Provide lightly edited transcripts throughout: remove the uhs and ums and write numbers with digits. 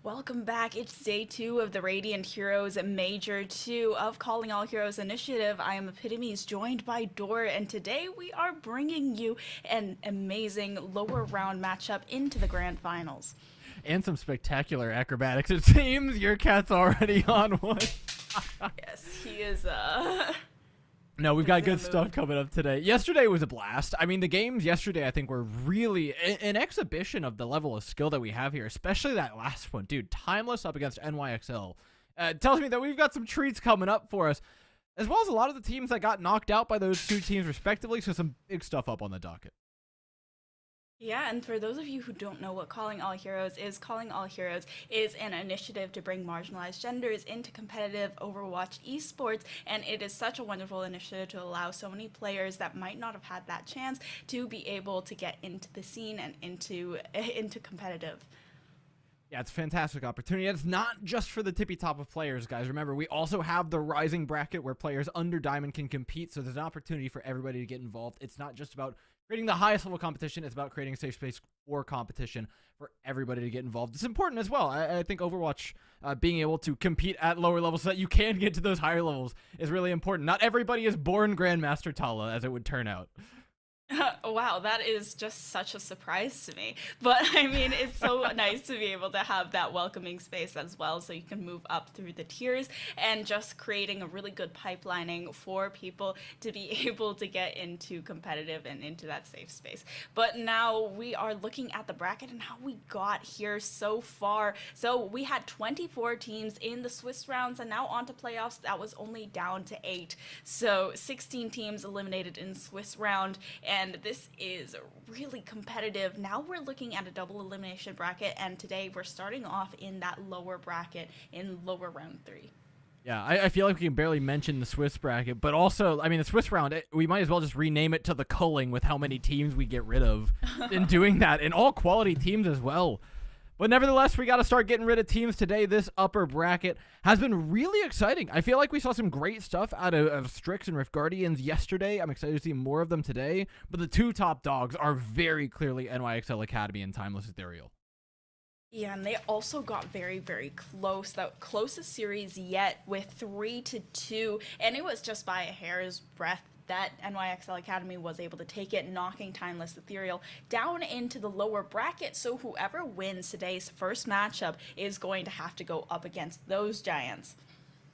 Welcome back. It's day 2 of the Radiant Heroes Major 2 of Calling All Heroes Initiative. I am Epitomes, joined by Dor, and today we are bringing you an amazing lower round matchup into the grand finals. And some spectacular acrobatics. It seems your cat's already on one. Yes, he is, No, we've got good stuff coming up today. Yesterday was a blast. I mean, the games yesterday, I think, were really an exhibition of the level of skill that we have here, especially that last one. Dude, Timeless up against NYXL. Tells me that we've got some treats coming up for us, as well as a lot of the teams that got knocked out by those two teams respectively, so some big stuff up on the docket. Yeah, and for those of you who don't know what Calling All Heroes is an initiative to bring marginalized genders into competitive Overwatch esports, and it is such a wonderful initiative to allow so many players that might not have had that chance to be able to get into the scene and into competitive. Yeah, it's a fantastic opportunity. It's not just for the tippy top of players, guys. Remember, we also have the rising bracket where players under Diamond can compete, so there's an opportunity for everybody to get involved. It's not just about creating the highest level competition, it's about creating a safe space for competition for everybody to get involved. It's important as well. I think Overwatch being able to compete at lower levels so that you can get to those higher levels is really important. Not everybody is born Grandmaster Tala, as it would turn out. Wow, that is just such a surprise to me. But I mean, it's so nice to be able to have that welcoming space as well, so you can move up through the tiers and just creating a really good pipelining for people to be able to get into competitive and into that safe space. But now we are looking at the bracket and how we got here so far. So we had 24 teams in the Swiss rounds, and now on to playoffs. That was only down to 8. So 16 teams eliminated in Swiss round, and this is really competitive. Now we're looking at a double elimination bracket, and today we're starting off in that lower bracket in lower round 3. Yeah, I feel like we can barely mention the Swiss bracket, but also, I mean, the Swiss round, we might as well just rename it to the culling with how many teams we get rid of in doing that, and all quality teams as well. But nevertheless, we got to start getting rid of teams today. This upper bracket has been really exciting. I feel like we saw some great stuff out of Strix and Rift Guardians yesterday. I'm excited to see more of them today. But the two top dogs are very clearly NYXL Academy and Timeless Ethereal. Yeah, and they also got very, very close. The closest series yet with 3-2, and it was just by a hair's breadth that NYXL Academy was able to take it, knocking Timeless Ethereal down into the lower bracket. So whoever wins today's first matchup is going to have to go up against those giants.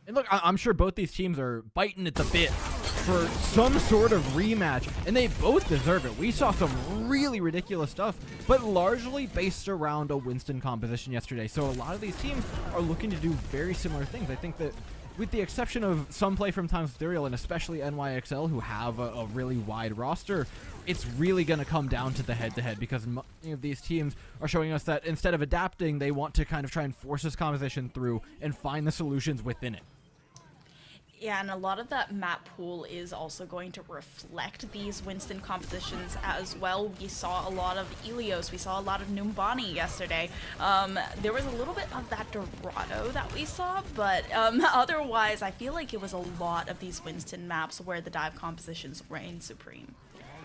And look, I'm sure both these teams are biting at the bit for some sort of rematch, and they both deserve it. We saw some really ridiculous stuff, but largely based around a Winston composition yesterday. So a lot of these teams are looking to do very similar things. I think that with the exception of some play from Timeless Ethereal, and especially NYXL, who have a really wide roster, it's really going to come down to the head-to-head, because many of these teams are showing us that instead of adapting, they want to kind of try and force this composition through and find the solutions within it. Yeah, and a lot of that map pool is also going to reflect these Winston compositions as well. We saw a lot of Ilios, we saw a lot of Numbani yesterday. There was a little bit of that Dorado that we saw, but otherwise I feel like it was a lot of these Winston maps where the dive compositions reign supreme.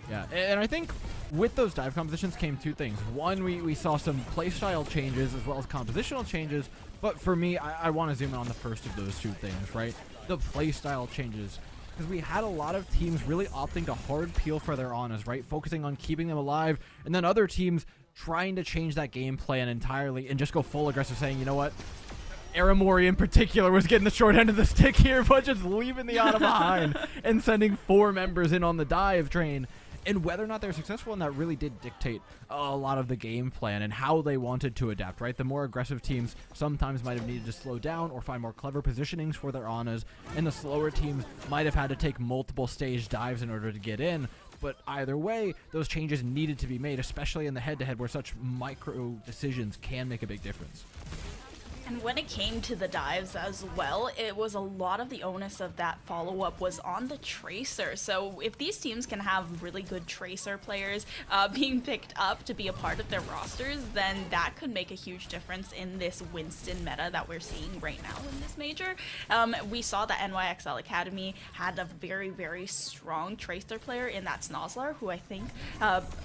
Yeah, and I think with those dive compositions came two things. One, we saw some playstyle changes as well as compositional changes, but for me, I want to zoom in on the first of those two things, right? The playstyle changes, because we had a lot of teams really opting to hard peel for their Anas, right? Focusing on keeping them alive, and then other teams trying to change that game plan entirely and just go full aggressive, saying, you know what? Aramori in particular was getting the short end of the stick here, but just leaving the Ana behind and sending 4 members in on the dive train. And whether or not they're successful in that really did dictate a lot of the game plan and how they wanted to adapt, right? The more aggressive teams sometimes might have needed to slow down or find more clever positionings for their Anas, and the slower teams might have had to take multiple stage dives in order to get in. But either way, those changes needed to be made, especially in the head-to-head where such micro decisions can make a big difference. And when it came to the dives as well, it was a lot of the onus of that follow-up was on the Tracer. So if these teams can have really good Tracer players being picked up to be a part of their rosters, then that could make a huge difference in this Winston meta that we're seeing right now in this major. We saw that NYXL Academy had a very, very strong Tracer player in that Snozzler, who I think,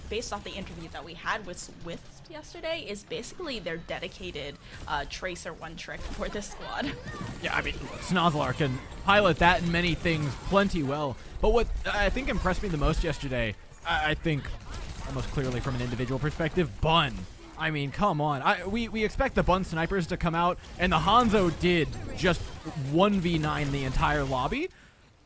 based off the interview that we had with Swift yesterday, is basically their dedicated Tracer one trick for this squad. Yeah, I mean, Snozzler can pilot that and many things plenty well. But what I think impressed me the most yesterday, I think almost clearly from an individual perspective, Bun. I mean, come on. We expect the Bun snipers to come out, and the Hanzo did just 1v9 the entire lobby.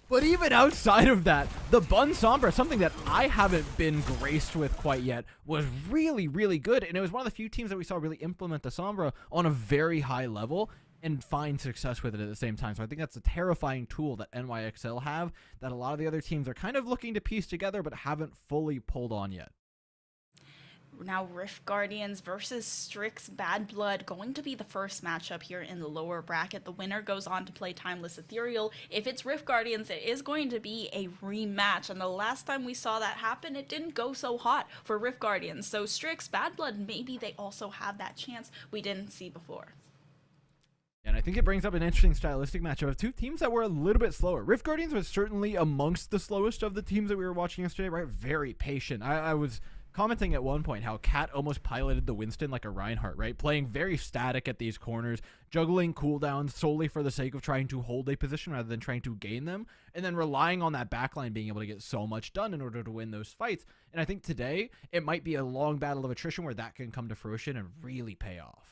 But even outside of that, the Bun Sombra, something that I haven't been graced with quite yet, was really, really good. And it was one of the few teams that we saw really implement the Sombra on a very high level and find success with it at the same time. So I think that's a terrifying tool that NYXL have that a lot of the other teams are kind of looking to piece together but haven't fully pulled on yet. Now, Rift Guardians versus Strix Bad Blood, going to be the first matchup here in the lower bracket. The winner goes on to play Timeless Ethereal. If it's Rift Guardians, it is going to be a rematch. And the last time we saw that happen, it didn't go so hot for Rift Guardians. So Strix Bad Blood, maybe they also have that chance we didn't see before. And I think it brings up an interesting stylistic matchup of two teams that were a little bit slower. Rift Guardians was certainly amongst the slowest of the teams that we were watching yesterday, right? Very patient. I was commenting at one point how Cat almost piloted the Winston like a Reinhardt, right? Playing very static at these corners, juggling cooldowns solely for the sake of trying to hold a position rather than trying to gain them, and then relying on that backline being able to get so much done in order to win those fights. And I think today it might be a long battle of attrition where that can come to fruition and really pay off.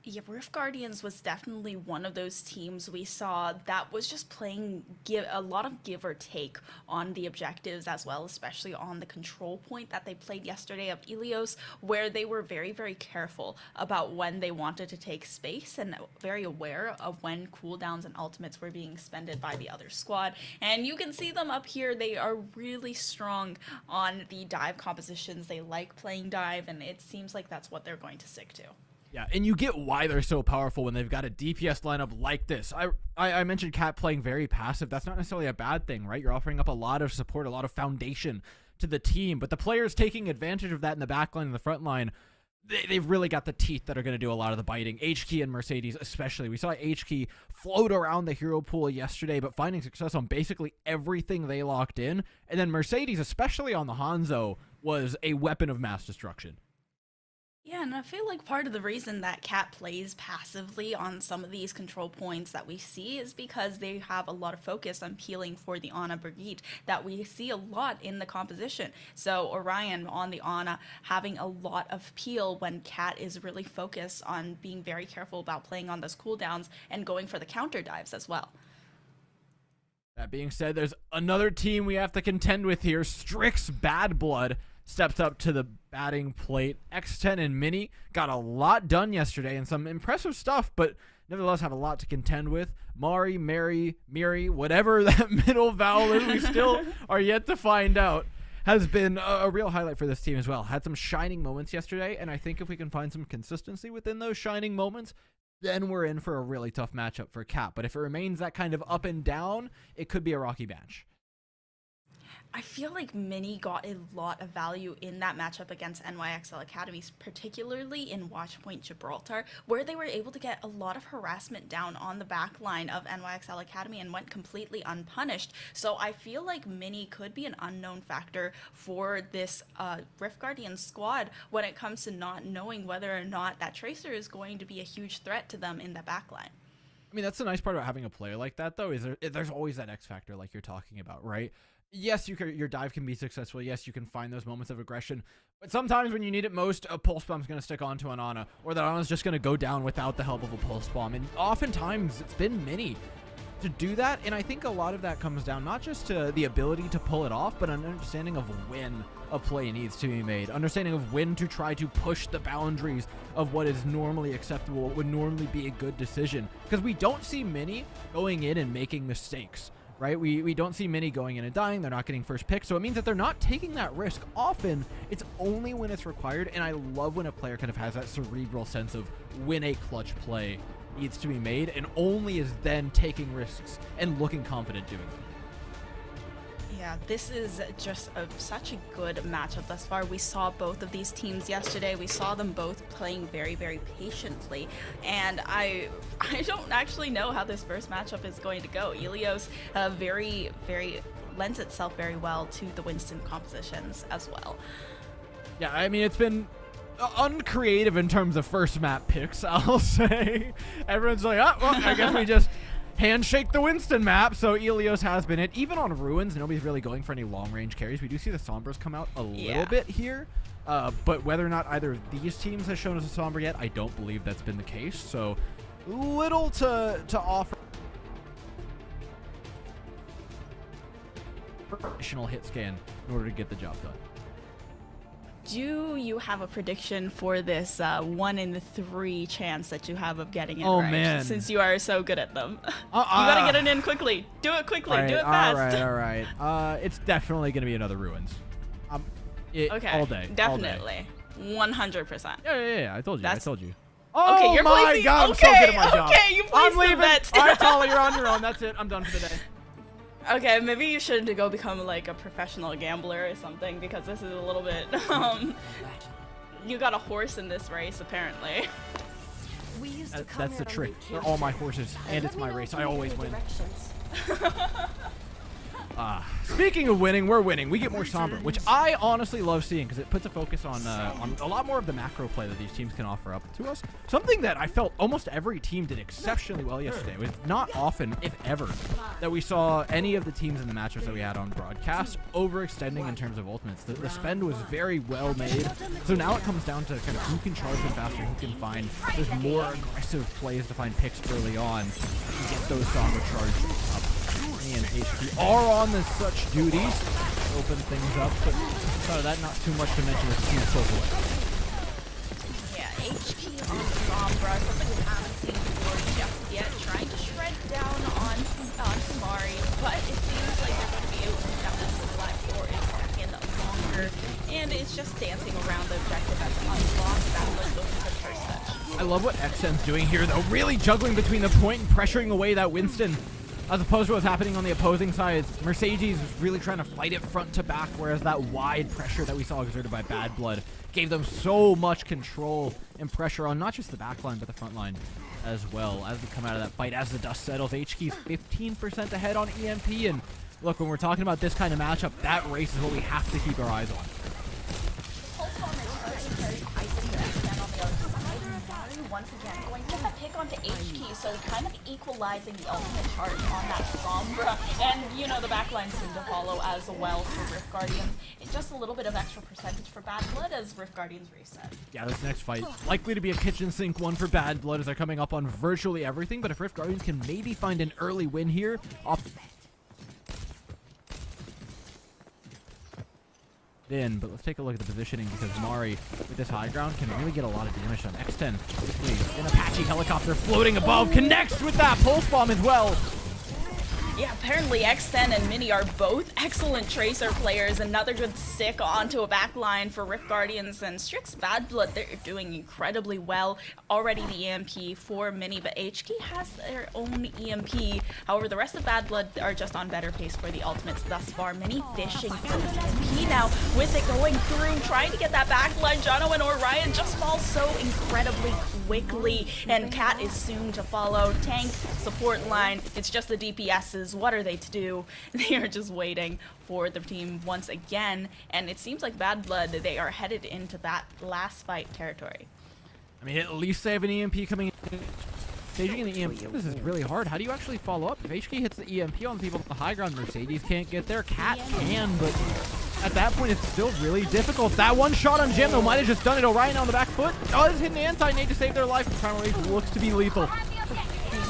Yeah, Rift Guardians was definitely one of those teams we saw that was just playing a lot of give or take on the objectives as well, especially on the control point that they played yesterday of Ilios, where they were very, very careful about when they wanted to take space and very aware of when cooldowns and ultimates were being expended by the other squad. And you can see them up here. They are really strong on the dive compositions. They like playing dive, and it seems like that's what they're going to stick to. Yeah, and you get why they're so powerful when they've got a DPS lineup like this. I mentioned Cat playing very passive. That's not necessarily a bad thing, right? You're offering up a lot of support, a lot of foundation to the team, but the players taking advantage of that in the back line and the front line, they've really got the teeth that are going to do a lot of the biting. HKey and Mercedes especially. We saw HKey float around the hero pool yesterday, but finding success on basically everything they locked in. And then Mercedes, especially on the Hanzo, was a weapon of mass destruction. Yeah, and I feel like part of the reason that Cat plays passively on some of these control points that we see is because they have a lot of focus on peeling for the Ana Brigitte that we see a lot in the composition. So Orion on the Ana having a lot of peel when Cat is really focused on being very careful about playing on those cooldowns and going for the counter dives as well. That being said, there's another team we have to contend with here. Strix Bad Blood steps up to the batting plate. X10 and Mini got a lot done yesterday and some impressive stuff, but nevertheless have a lot to contend with. Mari, Mary, Miri, whatever that middle vowel is, we still are yet to find out, has been a real highlight for this team as well. Had some shining moments yesterday, and I think if we can find some consistency within those shining moments, then we're in for a really tough matchup for Cap. But if it remains that kind of up and down, it could be a rocky match. I feel like Mini got a lot of value in that matchup against NYXL Academies, particularly in Watchpoint Gibraltar, where they were able to get a lot of harassment down on the back line of NYXL Academy and went completely unpunished. So I feel like Mini could be an unknown factor for this Rift Guardian squad when it comes to not knowing whether or not that Tracer is going to be a huge threat to them in the back line. I mean, that's the nice part about having a player like that, though, is there's always that X factor like you're talking about, right? Yes, your dive can be successful. Yes, you can find those moments of aggression. But sometimes when you need it most, a pulse bomb's going to stick onto an Ana, or that Ana's just going to go down without the help of a pulse bomb. And oftentimes, it's been Mini to do that. And I think a lot of that comes down not just to the ability to pull it off, but an understanding of when a play needs to be made. Understanding of when to try to push the boundaries of what is normally acceptable, what would normally be a good decision. Because we don't see Mini going in and making mistakes. right? We don't see Mini going in and dying. They're not getting first pick, so it means that they're not taking that risk often. It's only when it's required, and I love when a player kind of has that cerebral sense of when a clutch play needs to be made, and only is then taking risks and looking confident doing it. Yeah, this is just such a good matchup thus far. We saw both of these teams yesterday. We saw them both playing very, very patiently. And I don't actually know how this first matchup is going to go. Ilios very lends itself very well to the Winston compositions as well. Yeah, I mean, it's been uncreative in terms of first map picks, I'll say. Everyone's like, oh, well, I guess we just handshake the Winston map. So Ilios has been it. Even on Ruins, nobody's really going for any long-range carries. We do see the Sombras come out a little bit here. But whether or not either of these teams has shown us a Sombra yet, I don't believe that's been the case. So little to offer. Additional hit scan in order to get the job done. Do you have a prediction for this 1 in 3 chance that you have of getting it right? Man. Since you are so good at them. You gotta get it in quickly. Do it quickly. Do it fast. All right. It's definitely gonna be another Ruins. Okay. All day. Definitely. 100%. Yeah. I told you. Okay, Oh you're my placing, God! I'm so good at my job. Okay, you placed I'm leaving. the bet. All right, Tala, you're on your own. That's it. I'm done for the day. Okay, maybe you should go become like a professional gambler or something, because this is a little bit you got a horse in this race apparently. That's the trick. They're all my horses, and it's my race. I always win. Speaking of winning, we're winning. We get more Sombra, which I honestly love seeing because it puts a focus on a lot more of the macro play that these teams can offer up to us. Something that I felt almost every team did exceptionally well yesterday. It was not often, if ever, that we saw any of the teams in the matchups that we had on broadcast overextending in terms of ultimates. The spend was very well made. So now it comes down to kind of who can charge them faster, who can find those more aggressive plays to find picks early on and get those Sombra charged up. And HP are on the such duties. Open things up, but outside of that, not too much to mention with huge close away. Yeah, HP on Sombra, something we haven't seen before just yet. Trying to shred down on Mari, but it seems like they're going to be able to get that select for a second longer. And it's just dancing around the objective as unlocked. That was looking for first touch. I love what XN's doing here, though. Really juggling between the point and pressuring away that Winston. As opposed to what's happening on the opposing side, Mercedes is really trying to fight it front to back, whereas that wide pressure that we saw exerted by Bad Blood gave them so much control and pressure on not just the back line, but the front line as well. As we come out of that fight, as the dust settles, HK's 15% ahead on EMP, and look, when we're talking about this kind of matchup, that race is what we have to keep our eyes on. Once again, going to the pick onto HK, so kind of equalizing the ultimate charge on that Sombra. And, you know, the backline seemed to follow as well for Rift Guardians. And just a little bit of extra percentage for Bad Blood as Rift Guardians reset. Yeah, this next fight likely to be a kitchen sink one for Bad Blood as they're coming up on virtually everything. But if Rift Guardians can maybe find an early win here off in, but let's take a look at the positioning because Mari with this high ground can really get a lot of damage on X10. An Apache helicopter floating above connects with that pulse bomb as well. Yeah, apparently X10 and Mini are both excellent Tracer players. Another good stick onto a backline for Rift Guardians, and Strix Bad Blood, they're doing incredibly well. Already the EMP for Mini, but HK has their own EMP. However, the rest of Bad Blood are just on better pace for the ultimates thus far. Mini fishing for this EMP now, with it going through, trying to get that backline. Jono and Orion just fall so incredibly quickly, and Cat is soon to follow. Tank, support line, it's just the DPSs. What are they to do? They are just waiting for the team once again, and it seems like Bad Blood, they are headed into that last fight territory. I mean, at least they have an EMP coming in. Staging an EMP, this is really hard. How do you actually follow up? If HK hits the EMP on the people at the high ground, Mercedes can't get there. Cat can, but at that point, it's still really difficult. That one shot on Jim, though, might have just done it. Orion on the back foot does hit an anti-nade to save their life. The primary looks to be lethal.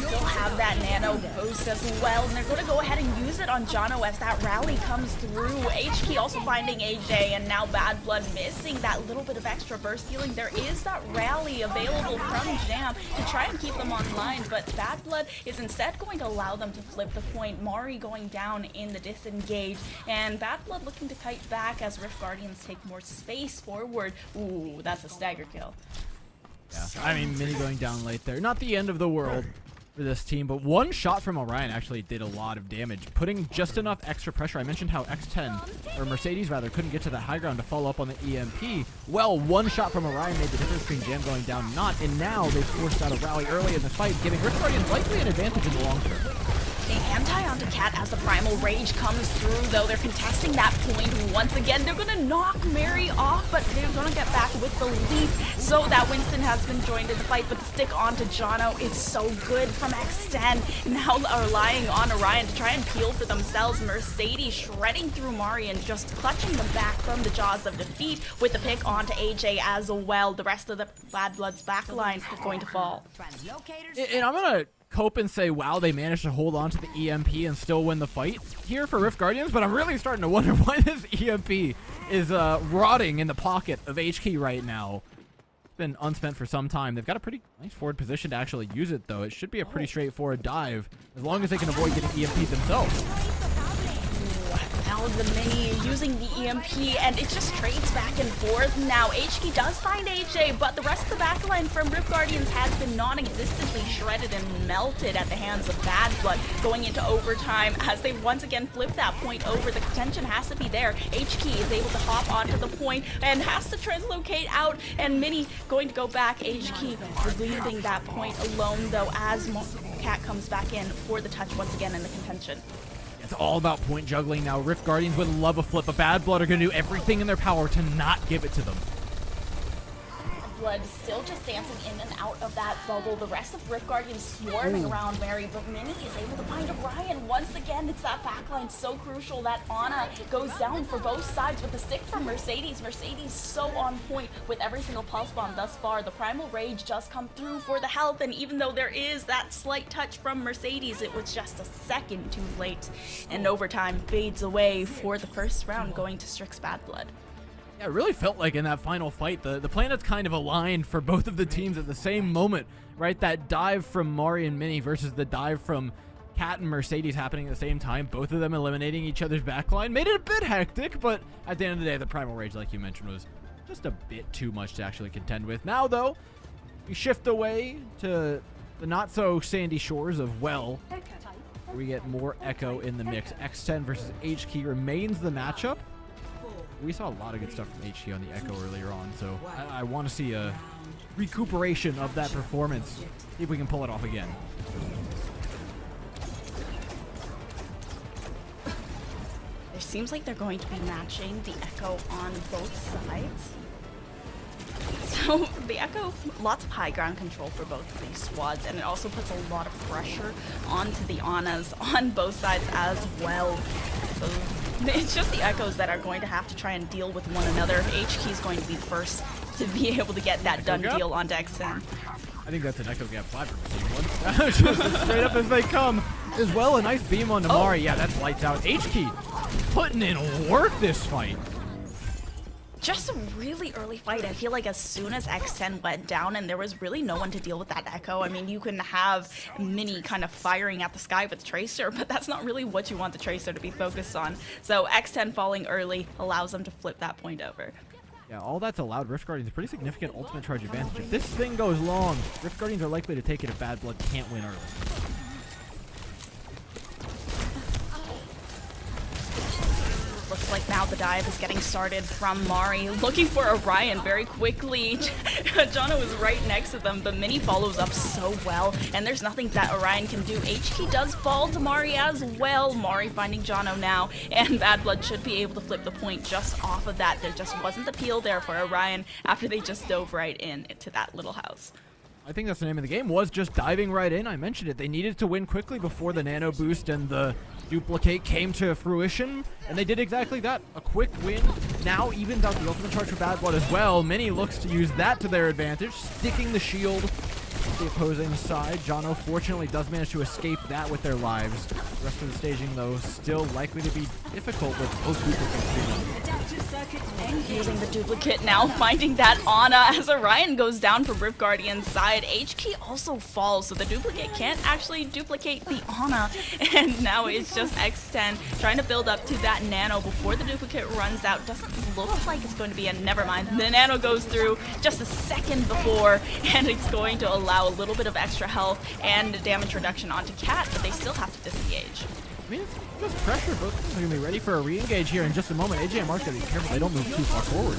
still have that nano boost as well, and they're going to go ahead and use it on Jono as that rally comes through. HK also finding AJ, and now Bad Blood missing that little bit of extra burst healing. There is that rally available from Jam to try and keep them online, but Bad Blood is instead going to allow them to flip the point. Mari going down in the disengage, and Bad Blood looking to kite back as Rift Guardians take more space forward. Ooh, that's a stagger kill. Yeah, I mean, Mini going down late there. Not the end of the world for this team, but one shot from Orion actually did a lot of damage, putting just enough extra pressure. I mentioned how X10, or Mercedes rather, couldn't get to the high ground to follow up on the EMP. Well, one shot from Orion made the difference between Jam going down and not, and now they've forced out a rally early in the fight, giving Rift Guardians likely an advantage in the long term. The anti onto Cat as the Primal Rage comes through, though. They're contesting that point once again. They're going to knock Mary off, but they're going to get back with the leap. So that Winston has been joined in the fight, but the stick onto Jono is so good from X10. Now are relying on Orion to try and peel for themselves. Mercedes shredding through Mari and just clutching them back from the jaws of defeat with the pick onto AJ as well. The rest of the Bad Blood's backline going to fall. And I'm going to cope and say, wow, they managed to hold on to the EMP and still win the fight here for Rift Guardians, but I'm really starting to wonder why this EMP is rotting in the pocket of HK right now. It's been unspent for some time. They've got a pretty nice forward position to actually use it, though. It should be a pretty straightforward dive, as long as they can avoid getting EMP'd themselves. Now the Mini using the EMP, and it just trades back and forth. Now HK does find AJ, but the rest of the backline from Rift Guardians has been non-existently shredded and melted at the hands of Bad Blood, going into overtime as they once again flip that point over. The contention has to be there. HK is able to hop onto the point and has to translocate out, and Mini going to go back. HK leaving that point alone, though, as Cat comes back in for the touch once again in the contention. It's all about point juggling now. Rift Guardians would love a flip, but Bad Blood are going to do everything in their power to not give it to them. Blood still just dancing in and out of that bubble. The rest of Rift Guardians swarming around Mary, but Mini is able to find Orion. Once again, it's that backline so crucial that Ana goes down for both sides with the stick from Mercedes. Mercedes so on point with every single pulse bomb thus far. The Primal Rage just come through for the health, and even though there is that slight touch from Mercedes, it was just a second too late. And overtime fades away for the first round, going to Strix Bad Blood. Yeah, it really felt like in that final fight, the planets kind of aligned for both of the teams at the same moment, right? That dive from Mari and Mini versus the dive from Cat and Mercedes happening at the same time, both of them eliminating each other's backline. Made it a bit hectic, but at the end of the day, the Primal Rage, like you mentioned, was just a bit too much to actually contend with. Now, though, we shift away to the not-so-sandy shores of Well. We get more Echo in the mix. X10 versus HK remains the matchup. We saw a lot of good stuff from HK on the Echo earlier on, so I want to see a recuperation of that performance. See if we can pull it off again. It seems like they're going to be matching the Echo on both sides. So the Echo, lots of high ground control for both of these squads, and it also puts a lot of pressure onto the Anas on both sides as well. So it's just the Echoes that are going to have to try and deal with one another. HK is going to be the first to be able to get that done deal onto X10. I think that's an Echo Gap 5 for one. Just as straight up as they come. As well, a nice beam on Mari. Yeah, that's lights out. HK putting in work this fight. Just a really early fight. I feel like as soon as X10 went down and there was really no one to deal with that Echo. I mean, you can have Mini kind of firing at the sky with Tracer, but that's not really what you want the Tracer to be focused on. So X10 falling early allows them to flip that point over. Yeah, all that's allowed Rift Guardians a pretty significant ultimate charge advantage. If this thing goes long, Rift Guardians are likely to take it if Bad Blood can't win early. Looks like now the dive is getting started from Mari. Looking for Orion very quickly. Jono is right next to them, but Mini follows up so well, and there's nothing that Orion can do. HK does fall to Mari as well. Mari finding Jono now, and Bad Blood should be able to flip the point just off of that. There just wasn't the peel there for Orion after they just dove right into that little house. I think that's the name of the game, was just diving right in. I mentioned it. They needed to win quickly before the nano boost and the duplicate came to fruition, and they did exactly that. A quick win. Now evens out the ultimate charge for Bad Blood as well. Mini looks to use that to their advantage, sticking the shield the opposing side. Jono fortunately does manage to escape that with their lives. The rest of the staging, though, still likely to be difficult with both duplicates being up. Using the duplicate now, finding that Ana as Orion goes down from Rift Guardian's side. HK also falls, so the duplicate can't actually duplicate the Ana. And now it's just X10 trying to build up to that nano before the duplicate runs out. Doesn't look like it's going to be a never mind. The nano goes through just a second before, and it's going to allow a little bit of extra health and damage reduction onto Cat, but they still have to disengage. I mean, it's just pressure. Both teams are going to be ready for a re-engage here in just a moment. AJ and Mark's got to be careful they don't move too far forward.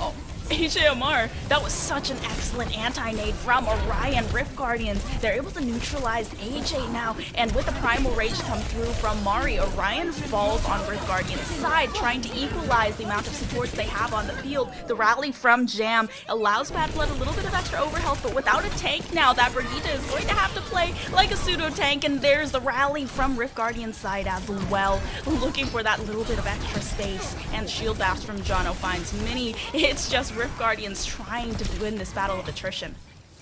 Oh, AJ Amar, that was such an excellent anti-nade from Orion Rift Guardians. They're able to neutralize AJ now, and with the Primal Rage come through from Mari, Orion falls on Rift Guardian's side, trying to equalize the amount of supports they have on the field. The rally from Jam allows Bad Blood a little bit of extra overhealth, but without a tank now, that Brigitte is going to have to play like a pseudo-tank, and there's the rally from Rift Guardian's side as well, looking for that little bit of extra space, and Shield Bash from Jono finds Mini. It's just Rift Guardians trying to win this battle of attrition.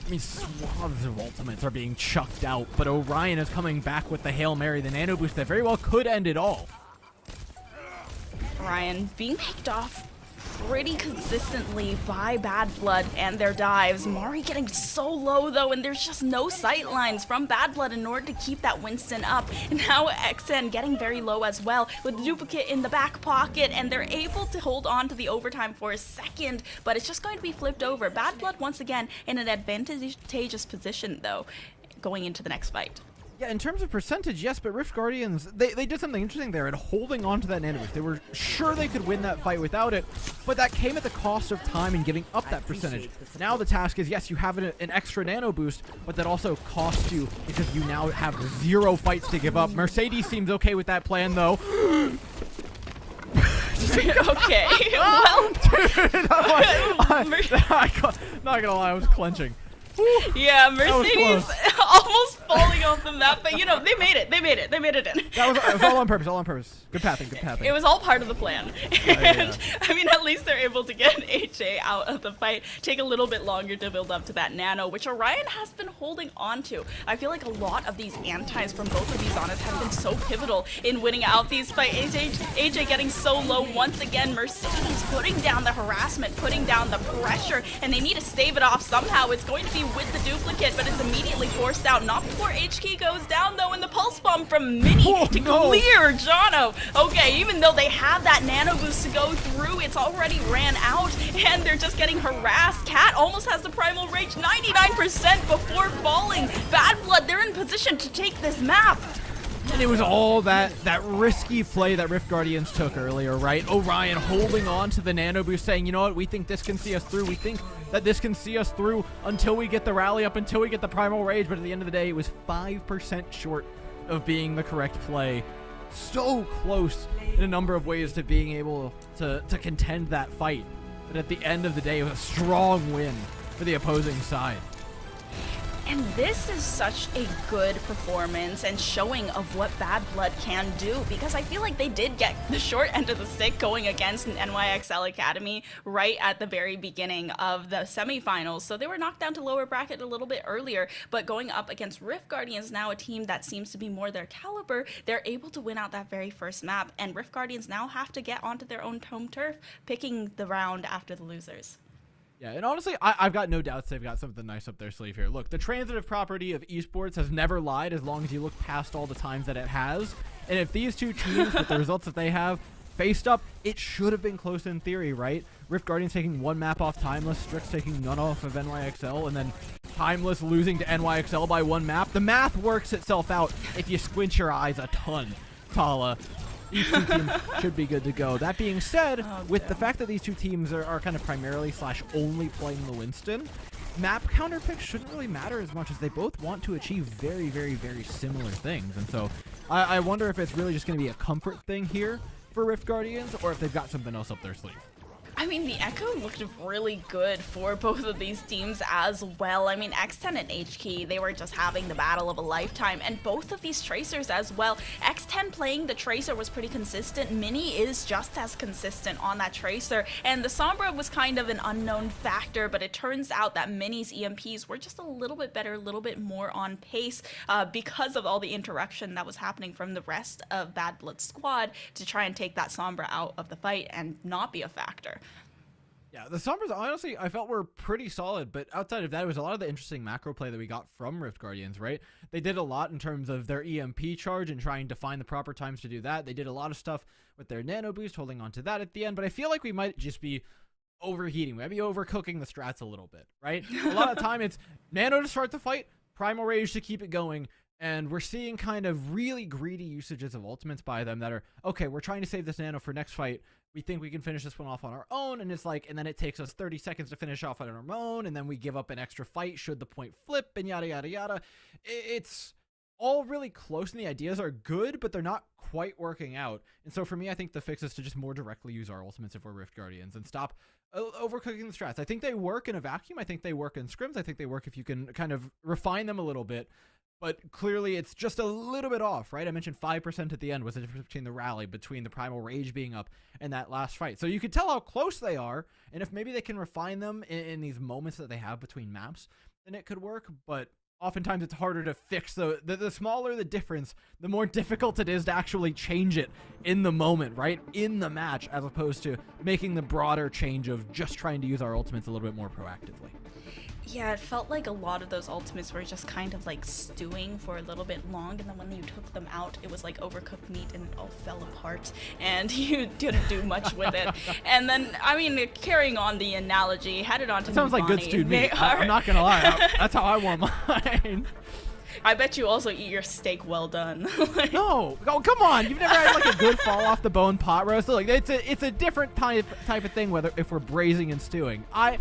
I mean, swaths of ultimates are being chucked out, but Orion is coming back with the Hail Mary, the nano boost that very well could end it all. Orion being picked off pretty consistently by Bad Blood and their dives. Mari getting so low though, and there's just no sight lines from Bad Blood in order to keep that Winston up. Now XN getting very low as well with the duplicate in the back pocket, and they're able to hold on to the overtime for a second, but it's just going to be flipped over. Bad Blood once again in an advantageous position though, going into the next fight. Yeah, in terms of percentage, yes, but Rift Guardians, they did something interesting there in holding on to that nano boost. They were sure they could win that fight without it, but that came at the cost of time and giving up that percentage. Now the task is, yes, you have an extra nano boost, but that also costs you because you now have 0 fights to give up. Mercedes seems okay with that plan, though. Okay, well... Dude, not gonna lie, I was clenching. Yeah, Mercedes almost falling off the map, but you know, they made it in. It was all on purpose, Good pathing. It was all part of the plan. And I mean, at least they're able to get AJ out of the fight, take a little bit longer to build up to that nano, which Orion has been holding on to. I feel like a lot of these antis from both of these Anas have been so pivotal in winning out these fights. AJ getting so low once again, Mercedes putting down the harassment, putting down the pressure, and they need to stave it off somehow. It's going to be with the duplicate, but it's immediately forced out. Not before HK goes down though, and the pulse bomb from Mini to clear Jono. Okay, even though they have that nano boost to go through, it's already ran out, and they're just getting harassed. Cat almost has the Primal Rage 99% before falling. Bad Blood, they're in position to take this map. And it was all that risky play that Rift Guardians took earlier, right? Orion holding on to the nano boost, saying, you know what, we think this can see us through. We think that this can see us through until we get the rally up, until we get the Primal Rage. But at the end of the day, it was 5% short of being the correct play. So close in a number of ways to being able to contend that fight. But at the end of the day, it was a strong win for the opposing side. And this is such a good performance and showing of what Bad Blood can do, because I feel like they did get the short end of the stick going against an NYXL Academy right at the very beginning of the semifinals. So they were knocked down to lower bracket a little bit earlier, but going up against Rift Guardians, now a team that seems to be more their caliber, they're able to win out that very first map, and Rift Guardians now have to get onto their own home turf, picking the round after the losers. Yeah, and honestly, I've got no doubts they've got something nice up their sleeve here. Look, the transitive property of esports has never lied as long as you look past all the times that it has. And if these two teams, with the results that they have, faced up, it should have been close in theory, right? Rift Guardians taking one map off Timeless, Strix taking none off of NYXL, and then Timeless losing to NYXL by one map. The math works itself out if you squint your eyes a ton, Tala. These two teams should be good to go. That being said, with the fact that these two teams are kind of primarily / only playing the Winston, map counter picks shouldn't really matter as much as they both want to achieve very, very, very similar things. And so I wonder if it's really just going to be a comfort thing here for Rift Guardians, or if they've got something else up their sleeve. I mean, the Echo looked really good for both of these teams as well. I mean, X10 and HK, they were just having the battle of a lifetime, and both of these Tracers as well. X10 playing the Tracer was pretty consistent. Mini is just as consistent on that Tracer, and the Sombra was kind of an unknown factor, but it turns out that Mini's EMPs were just a little bit better, a little bit more on pace because of all the interaction that was happening from the rest of Bad Blood squad to try and take that Sombra out of the fight and not be a factor. Yeah, the Sombras, honestly, I felt were pretty solid, but outside of that, it was a lot of the interesting macro play that we got from Rift Guardians, right? They did a lot in terms of their EMP charge and trying to find the proper times to do that. They did a lot of stuff with their nano boost, holding on to that at the end, but I feel like we might just be overheating. We might be overcooking the strats a little bit, right? A lot of time it's nano to start the fight, primal rage to keep it going, and we're seeing kind of really greedy usages of ultimates by them that are, okay, we're trying to save this nano for next fight. We think we can finish this one off on our own, and it's like, and then it takes us 30 seconds to finish off on our own, and then we give up an extra fight should the point flip, and yada, yada, yada. It's all really close, and the ideas are good, but they're not quite working out. And so for me, I think the fix is to just more directly use our ultimates if we're Rift Guardians and stop overcooking the strats. I think they work in a vacuum. I think they work in scrims. I think they work if you can kind of refine them a little bit. But clearly, it's just a little bit off, right? I mentioned 5% at the end was the difference between the rally, between the Primal Rage being up and that last fight. So you could tell how close they are, and if maybe they can refine them in these moments that they have between maps, then it could work. But oftentimes, it's harder to fix. The smaller the difference, the more difficult it is to actually change it in the moment, right? In the match, as opposed to making the broader change of just trying to use our ultimates a little bit more proactively. Yeah, it felt like a lot of those ultimates were just kind of like stewing for a little bit long, and then when you took them out, it was like overcooked meat and it all fell apart, and you didn't do much with it. And then, I mean, carrying on the analogy, headed on to sounds like good stewed meat. I'm not gonna lie, that's how I want mine. I bet you also eat your steak well done. No, oh come on! You've never had like a good fall off the bone pot roast. So, like it's a different type of thing. Whether if we're braising and stewing, I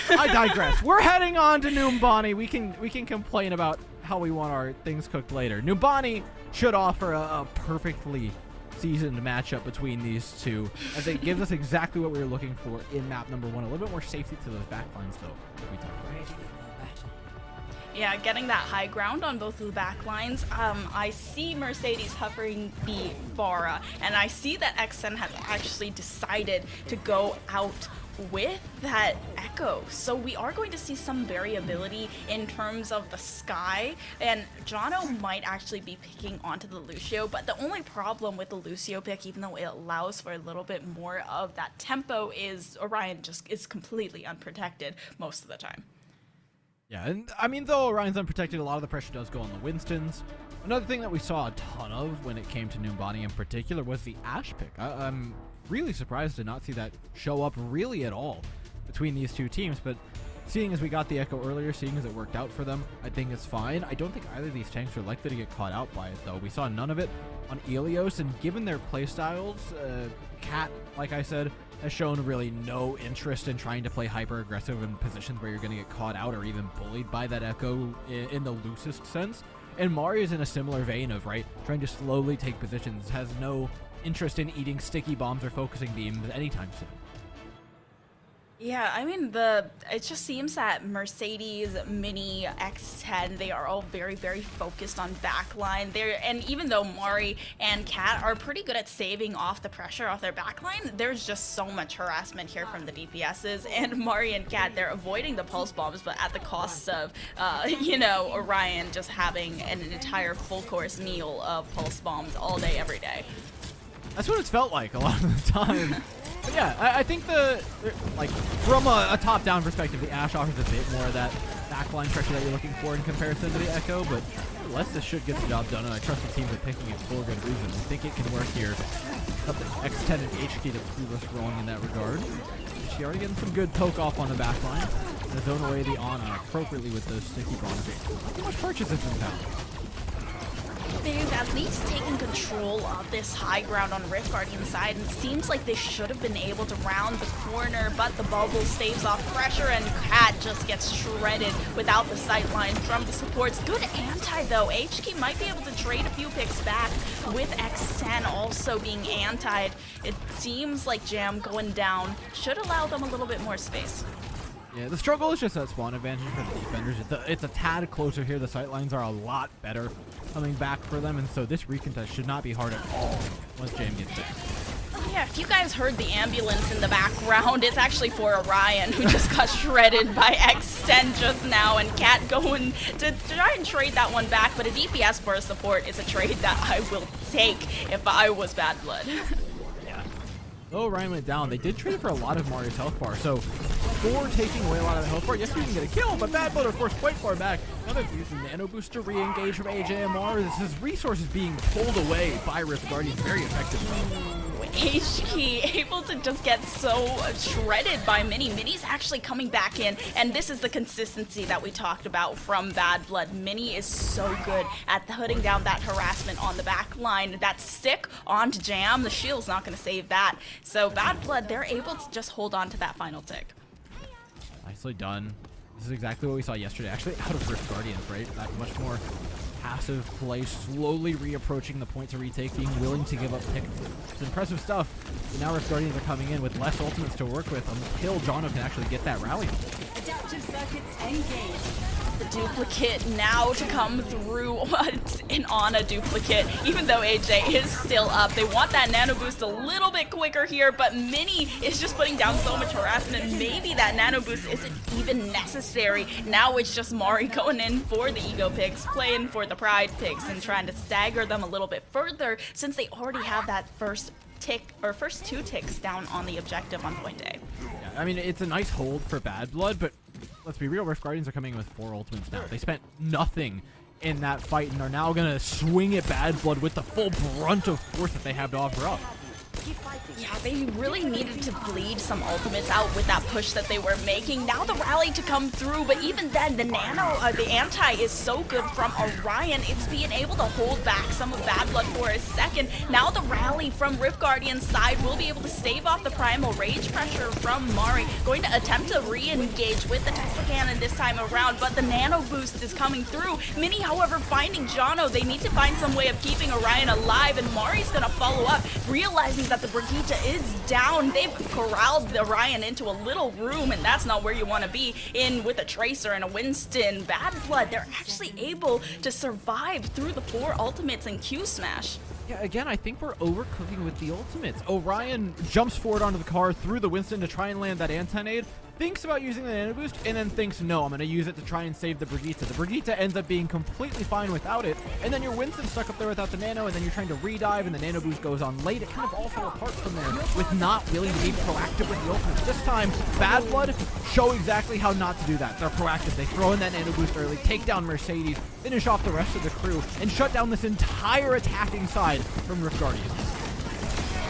digress. We're heading on to Numbani. We can complain about how we want our things cooked later. Numbani should offer a perfectly seasoned matchup between these two, as it gives us exactly what we were looking for in map number 1. A little bit more safety to those backlines, though. Like we talked about. Yeah, getting that high ground on both of the back lines. I see Mercedes hovering the Vara, and I see that XN has actually decided to go out with that Echo. So we are going to see some variability in terms of the Sky, and Jono might actually be picking onto the Lucio, but the only problem with the Lucio pick, even though it allows for a little bit more of that tempo, is Orion just is completely unprotected most of the time. Yeah, and I mean, though Orion's unprotected, a lot of the pressure does go on the Winstons. Another thing that we saw a ton of when it came to Numbani in particular was the Ashe pick. I'm really surprised to not see that show up really at all between these two teams, but seeing as we got the Echo earlier, seeing as it worked out for them, I think it's fine. I don't think either of these tanks are likely to get caught out by it, though. We saw none of it on Ilios, and given their playstyles, Cat, like I said, has shown really no interest in trying to play hyper-aggressive in positions where you're going to get caught out or even bullied by that Echo in the loosest sense. And Mari is in a similar vein of, right, trying to slowly take positions, has no interest in eating sticky bombs or focusing beams anytime soon. Yeah, I mean, it just seems that Mercedes, Mini, X10, they are all very, very focused on backline. And even though Mari and Cat are pretty good at saving off the pressure off their backline, there's just so much harassment here from the DPSs. And Mari and Cat, they're avoiding the pulse bombs, but at the cost of, you know, Orion just having an entire full course meal of pulse bombs all day, every day. That's what it's felt like a lot of the time. But yeah, I think like from a top-down perspective, the Ashe offers a bit more of that backline pressure that you're looking for in comparison to the Echo, but nevertheless, this should get the job done, and I trust the teams are picking it for a good reason. I think it can work here. Up to X10 and HK to prove us wrong in that regard. She already getting some good poke off on the backline. And zone away the Ana appropriately with those sticky bombs. Not too much purchases in town. They've at least taken control of this high ground on Rift Guardian side, and it seems like they should have been able to round the corner, but the bubble staves off pressure, and Cat just gets shredded without the sight line from the supports. Good anti, though. HK might be able to trade a few picks back with X10 also being antied, it seems like Jam going down should allow them a little bit more space. Yeah, the struggle is just that spawn advantage for the defenders. It's a tad closer here. The sightlines are a lot better coming back for them, and so this recontest should not be hard at all once Jam gets there. Yeah, if you guys heard the ambulance in the background, it's actually for Orion, who just got shredded by Extend just now, and Cat going to try and trade that one back, but a DPS for a support is a trade that I will take if I was Bad Blood. Yeah. Though Orion went down, they did trade for a lot of Mario's health bar, so for taking away a lot of the health bar, yes, you can get a kill, but Bad Blood, of course, quite far back. Now they're using Nano Boost to re-engage from AJMR. This is resources being pulled away by Rift Guardian very effectively. HK able to just get so shredded by Mini. Mini's actually coming back in, and this is the consistency that we talked about from Bad Blood. Mini is so good at putting down that harassment on the back line. That's sick onto Jam. The shield's not going to save that. So Bad Blood, they're able to just hold on to that final tick. Nicely done. This is exactly what we saw yesterday, actually out of Rift Guardians, right? That much more passive play, slowly reapproaching the point to retake, being willing to give up pick. It's impressive stuff. But now Rift Guardians are coming in with less ultimates to work with. Until Jono can actually get that rally. Adaptive circuits engaged. The duplicate now to come through. An Ana duplicate, even though AJ is still up. They want that nano boost a little bit quicker here, but Mini is just putting down so much harassment. Maybe that nano boost isn't even necessary. Now it's just Mari going in for the ego picks, playing for the pride picks, and trying to stagger them a little bit further since they already have that first tick, or first 2 ticks down on the objective on point A. Yeah, I mean, it's a nice hold for Bad Blood, but let's be real, Rift Guardians are coming in with 4 ultimates now. They spent nothing in that fight and are now going to swing at Bad Blood with the full brunt of force that they have to offer up. Yeah, they really needed to bleed some ultimates out with that push that they were making. Now the rally to come through, but even then, the the anti is so good from Orion. It's being able to hold back some of Bad Blood for a second. Now the rally from Rift Guardian's side will be able to stave off the primal rage pressure from Mari. Going to attempt to re-engage with the Tesla Cannon this time around, but the nano boost is coming through. Mini, however, finding Jono. They need to find some way of keeping Orion alive, and Mari's gonna follow up, realizing that the Brigitte is down. They've corralled the Orion into a little room, and that's not where you want to be. In with a Tracer and a Winston. Bad Blood, they're actually able to survive through the 4 ultimates and Q smash. Yeah, again, I think we're overcooking with the ultimates. Orion jumps forward onto the car through the Winston to try and land that anti-nade, thinks about using the nano boost, and then thinks, no, I'm going to use it to try and save the Brigitte. The Brigitte ends up being completely fine without it, and then your Winston stuck up there without the nano, and then you're trying to redive, and the nano boost goes on late. It kind of all fell apart from there with not willing to be proactive with the ultimates. This time, Bad Blood show exactly how not to do that. They're proactive. They throw in that nano boost early, take down Mercedes, finish off the rest of the crew, and shut down this entire attacking side from Rift Guardians.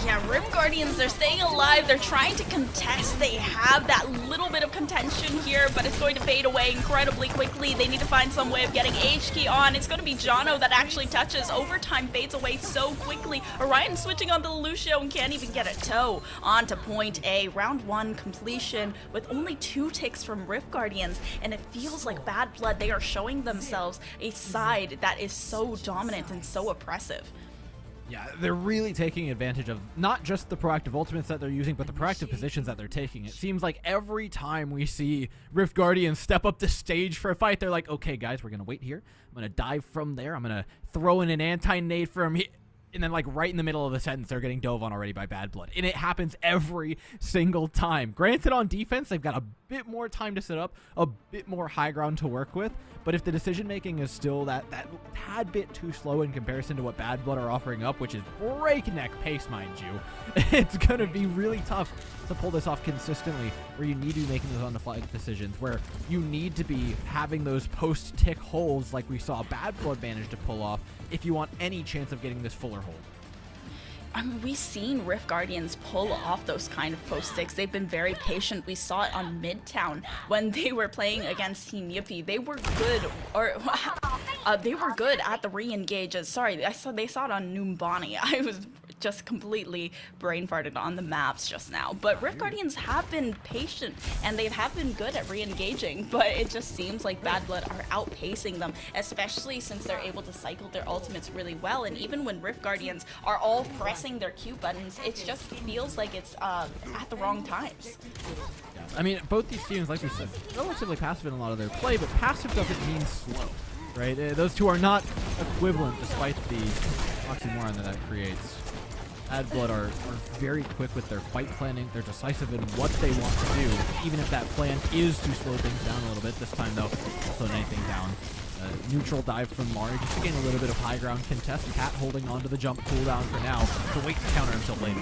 Yeah, Rift Guardians, they're staying alive. They're trying to contest. They have that little bit of contention here, but it's going to fade away incredibly quickly. They need to find some way of getting H-Key on. It's going to be Jono that actually touches. Overtime fades away so quickly. Orion switching onto Lucio and can't even get a toe onto point A. Round 1 completion with only 2 ticks from Rift Guardians, and it feels like Bad Blood, they are showing themselves a side that is so dominant and so oppressive. Yeah, they're really taking advantage of not just the proactive ultimates that they're using, but the proactive positions that they're taking. It seems like every time we see Rift Guardians step up the stage for a fight, they're like, okay, guys, we're going to wait here. I'm going to dive from there. I'm going to throw in an anti-nade from here. And then, like, right in the middle of the sentence, they're getting dove on already by Bad Blood. And it happens every single time. Granted, on defense, they've got a bit more time to set up, a bit more high ground to work with. But if the decision-making is still that tad bit too slow in comparison to what Bad Blood are offering up, which is breakneck pace, mind you, it's going to be really tough to pull this off consistently, where you need to be making those on-the-fly decisions, where you need to be having those post-tick holes like we saw Bad Blood manage to pull off if you want any chance of getting this fuller hold. I mean, we've seen Rift Guardians pull off those kind of post-sticks. They've been very patient. We saw it on Midtown when they were playing against Team Yippee. They were good, or they were good at the re-engages. Sorry, they saw it on Numbani. I was just completely brain farted on the maps just now. But Rift Guardians have been patient and they have been good at re-engaging, but it just seems like Bad Blood are outpacing them, especially since they're able to cycle their ultimates really well. And even when Rift Guardians are all pressing their Q buttons, it just feels like it's at the wrong times. I mean, both these teams, like we said, relatively passive in a lot of their play, but passive doesn't mean slow, right? Those two are not equivalent, despite the oxymoron that creates. Bad Blood are very quick with their fight planning. They're decisive in what they want to do, even if that plan is to slow things down a little bit. This time, though, not slowing anything down. Neutral dive from Mari, just to gain a little bit of high ground contest. Cat holding on to the jump cooldown for now to wait to counter until later.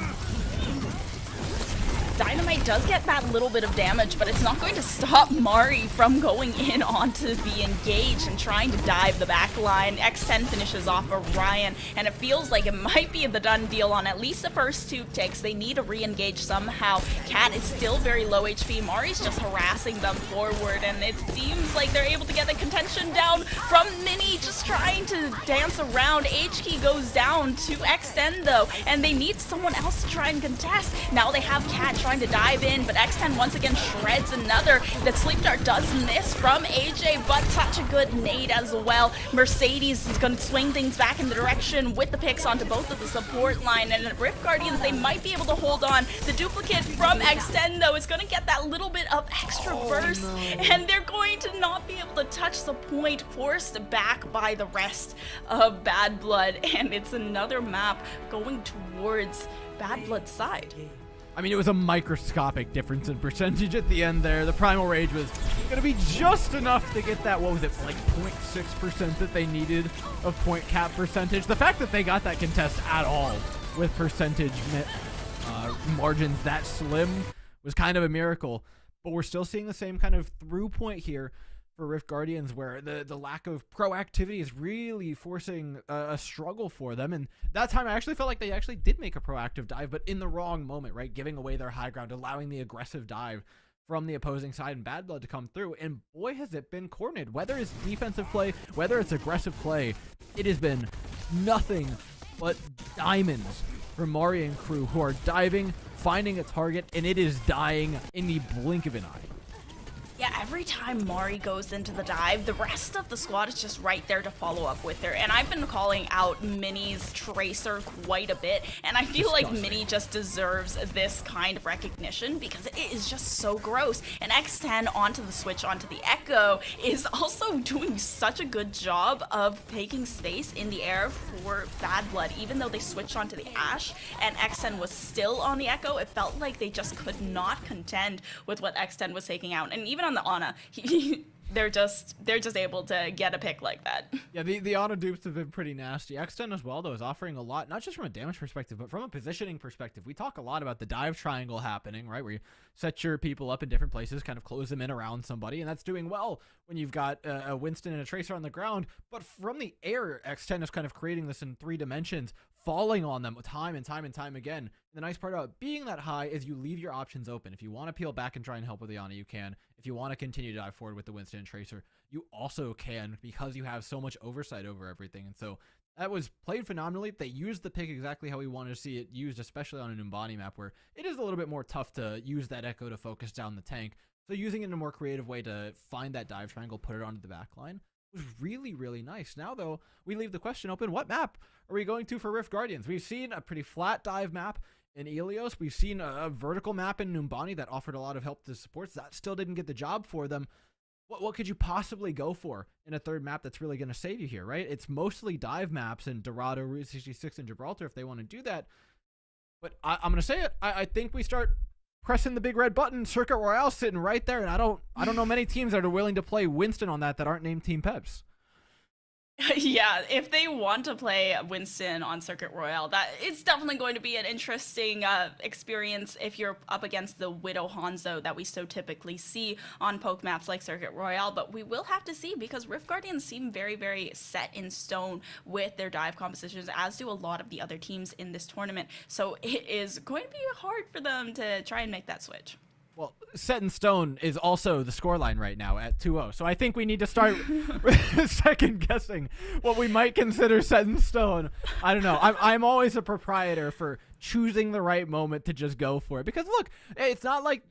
Dynamite does get that little bit of damage, but it's not going to stop Mari from going in onto the engage and trying to dive the back line. X10 finishes off Orion, and it feels like it might be the done deal on at least the first 2 ticks. They need to re-engage somehow. Cat is still very low HP. Mari's just harassing them forward, and it seems like they're able to get the contention down from Mini, just trying to dance around. H-Key goes down to X10 though, and they need someone else to try and contest. Now they have Cat trying to dive in, but X10 once again shreds another. The sleep dart does miss from AJ, but such a good nade as well. Mercedes is going to swing things back in the direction with the picks onto both of the support line, and Rift Guardians, they might be able to hold on. The duplicate from X10 though is going to get that little bit of extra burst, and they're going to not be able to touch the point, forced back by the rest of Bad Blood, and it's another map going towards Bad Blood's side. I mean, it was a microscopic difference in percentage at the end there. The Primal Rage was going to be just enough to get that, what was it, like 0.6% that they needed of point cap percentage. The fact that they got that contest at all with percentage margins that slim was kind of a miracle. But we're still seeing the same kind of through point here for Rift Guardians, where the lack of proactivity is really forcing a struggle for them. And that time I actually felt like they actually did make a proactive dive, but in the wrong moment, right? Giving away their high ground, allowing the aggressive dive from the opposing side and Bad Blood to come through. And boy, has it been coordinated. Whether it's defensive play, whether it's aggressive play, it has been nothing but diamonds from Mari and crew, who are diving, finding a target, and it is dying in the blink of an eye. Yeah, every time Mari goes into the dive, the rest of the squad is just right there to follow up with her. And I've been calling out Mini's Tracer quite a bit, and I feel like Mini just deserves this kind of recognition because it is just so gross. And X10 onto the switch onto the Echo is also doing such a good job of taking space in the air for Bad Blood. Even though they switched onto the Ashe and X10 was still on the Echo, it felt like they just could not contend with what X10 was taking out. And even on the Ana, they're just able to get a pick like that. Yeah, the Ana dupes have been pretty nasty. X10 as well, though, is offering a lot, not just from a damage perspective, but from a positioning perspective. We talk a lot about the dive triangle happening, right, where you set your people up in different places, kind of close them in around somebody, and that's doing well when you've got a Winston and a Tracer on the ground. But from the air, X10 is kind of creating this in 3 dimensions, falling on them time and time and time again. The nice part about being that high is you leave your options open. If you want to peel back and try and help with the Ana, you can. If you want to continue to dive forward with the Winston and Tracer, you also can, because you have so much oversight over everything. And so that was played phenomenally. They used the pick exactly how we wanted to see it used, especially on an Umbani map where it is a little bit more tough to use that Echo to focus down the tank. So using it in a more creative way to find that dive triangle, put it onto the back line, was really, really nice. Now, though, we leave the question open. What map are we going to for Rift Guardians? We've seen a pretty flat dive map in Ilios. We've seen a vertical map in Numbani that offered a lot of help to supports. That still didn't get the job for them. What could you possibly go for in a third map that's really going to save you here, right? It's mostly dive maps in Dorado, Route 66, and Gibraltar if they want to do that. But I'm going to say it. I think we start pressing the big red button. Circuit Royale sitting right there, and I don't know many teams that are willing to play Winston on that aren't named Team Peps. Yeah, if they want to play Winston on Circuit Royale, that it's definitely going to be an interesting experience if you're up against the Widow Hanzo that we so typically see on poke maps like Circuit Royale. But we will have to see, because Rift Guardians seem very, very set in stone with their dive compositions, as do a lot of the other teams in this tournament. So it is going to be hard for them to try and make that switch. Well, set in stone is also the scoreline right now at 2-0. So I think we need to start second guessing what we might consider set in stone. I don't know. I'm always a proprietor for choosing the right moment to just go for it. Because look, it's not like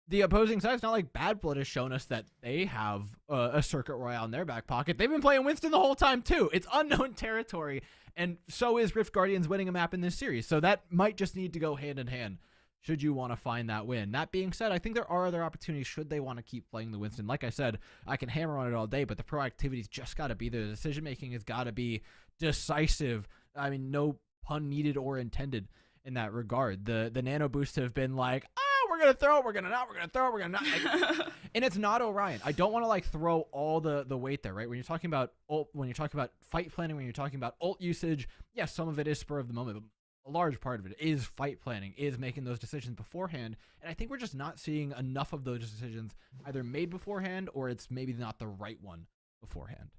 the opposing side, it's not like Bad Blood has shown us that they have a Circuit Royale in their back pocket. They've been playing Winston the whole time too. It's unknown territory. And so is Rift Guardians winning a map in this series. So that might just need to go hand in hand should you want to find that win. That being said, I think there are other opportunities should they want to keep playing the Winston. Like I said, I can hammer on it all day, but the proactivity's just got to be there. The decision-making has got to be decisive. I mean, no pun needed or intended in that regard. The nano boosts have been like, we're going to throw it, we're going to not, we're going to throw it, we're going to not. Like, and it's not Orion. I don't want to like throw all the weight there, right? When you're talking about ult, when you're talking about fight planning, when you're talking about ult usage, yes, some of it is spur of the moment, but a large part of it is fight planning, is making those decisions beforehand. And I think we're just not seeing enough of those decisions either made beforehand or it's maybe not the right one beforehand.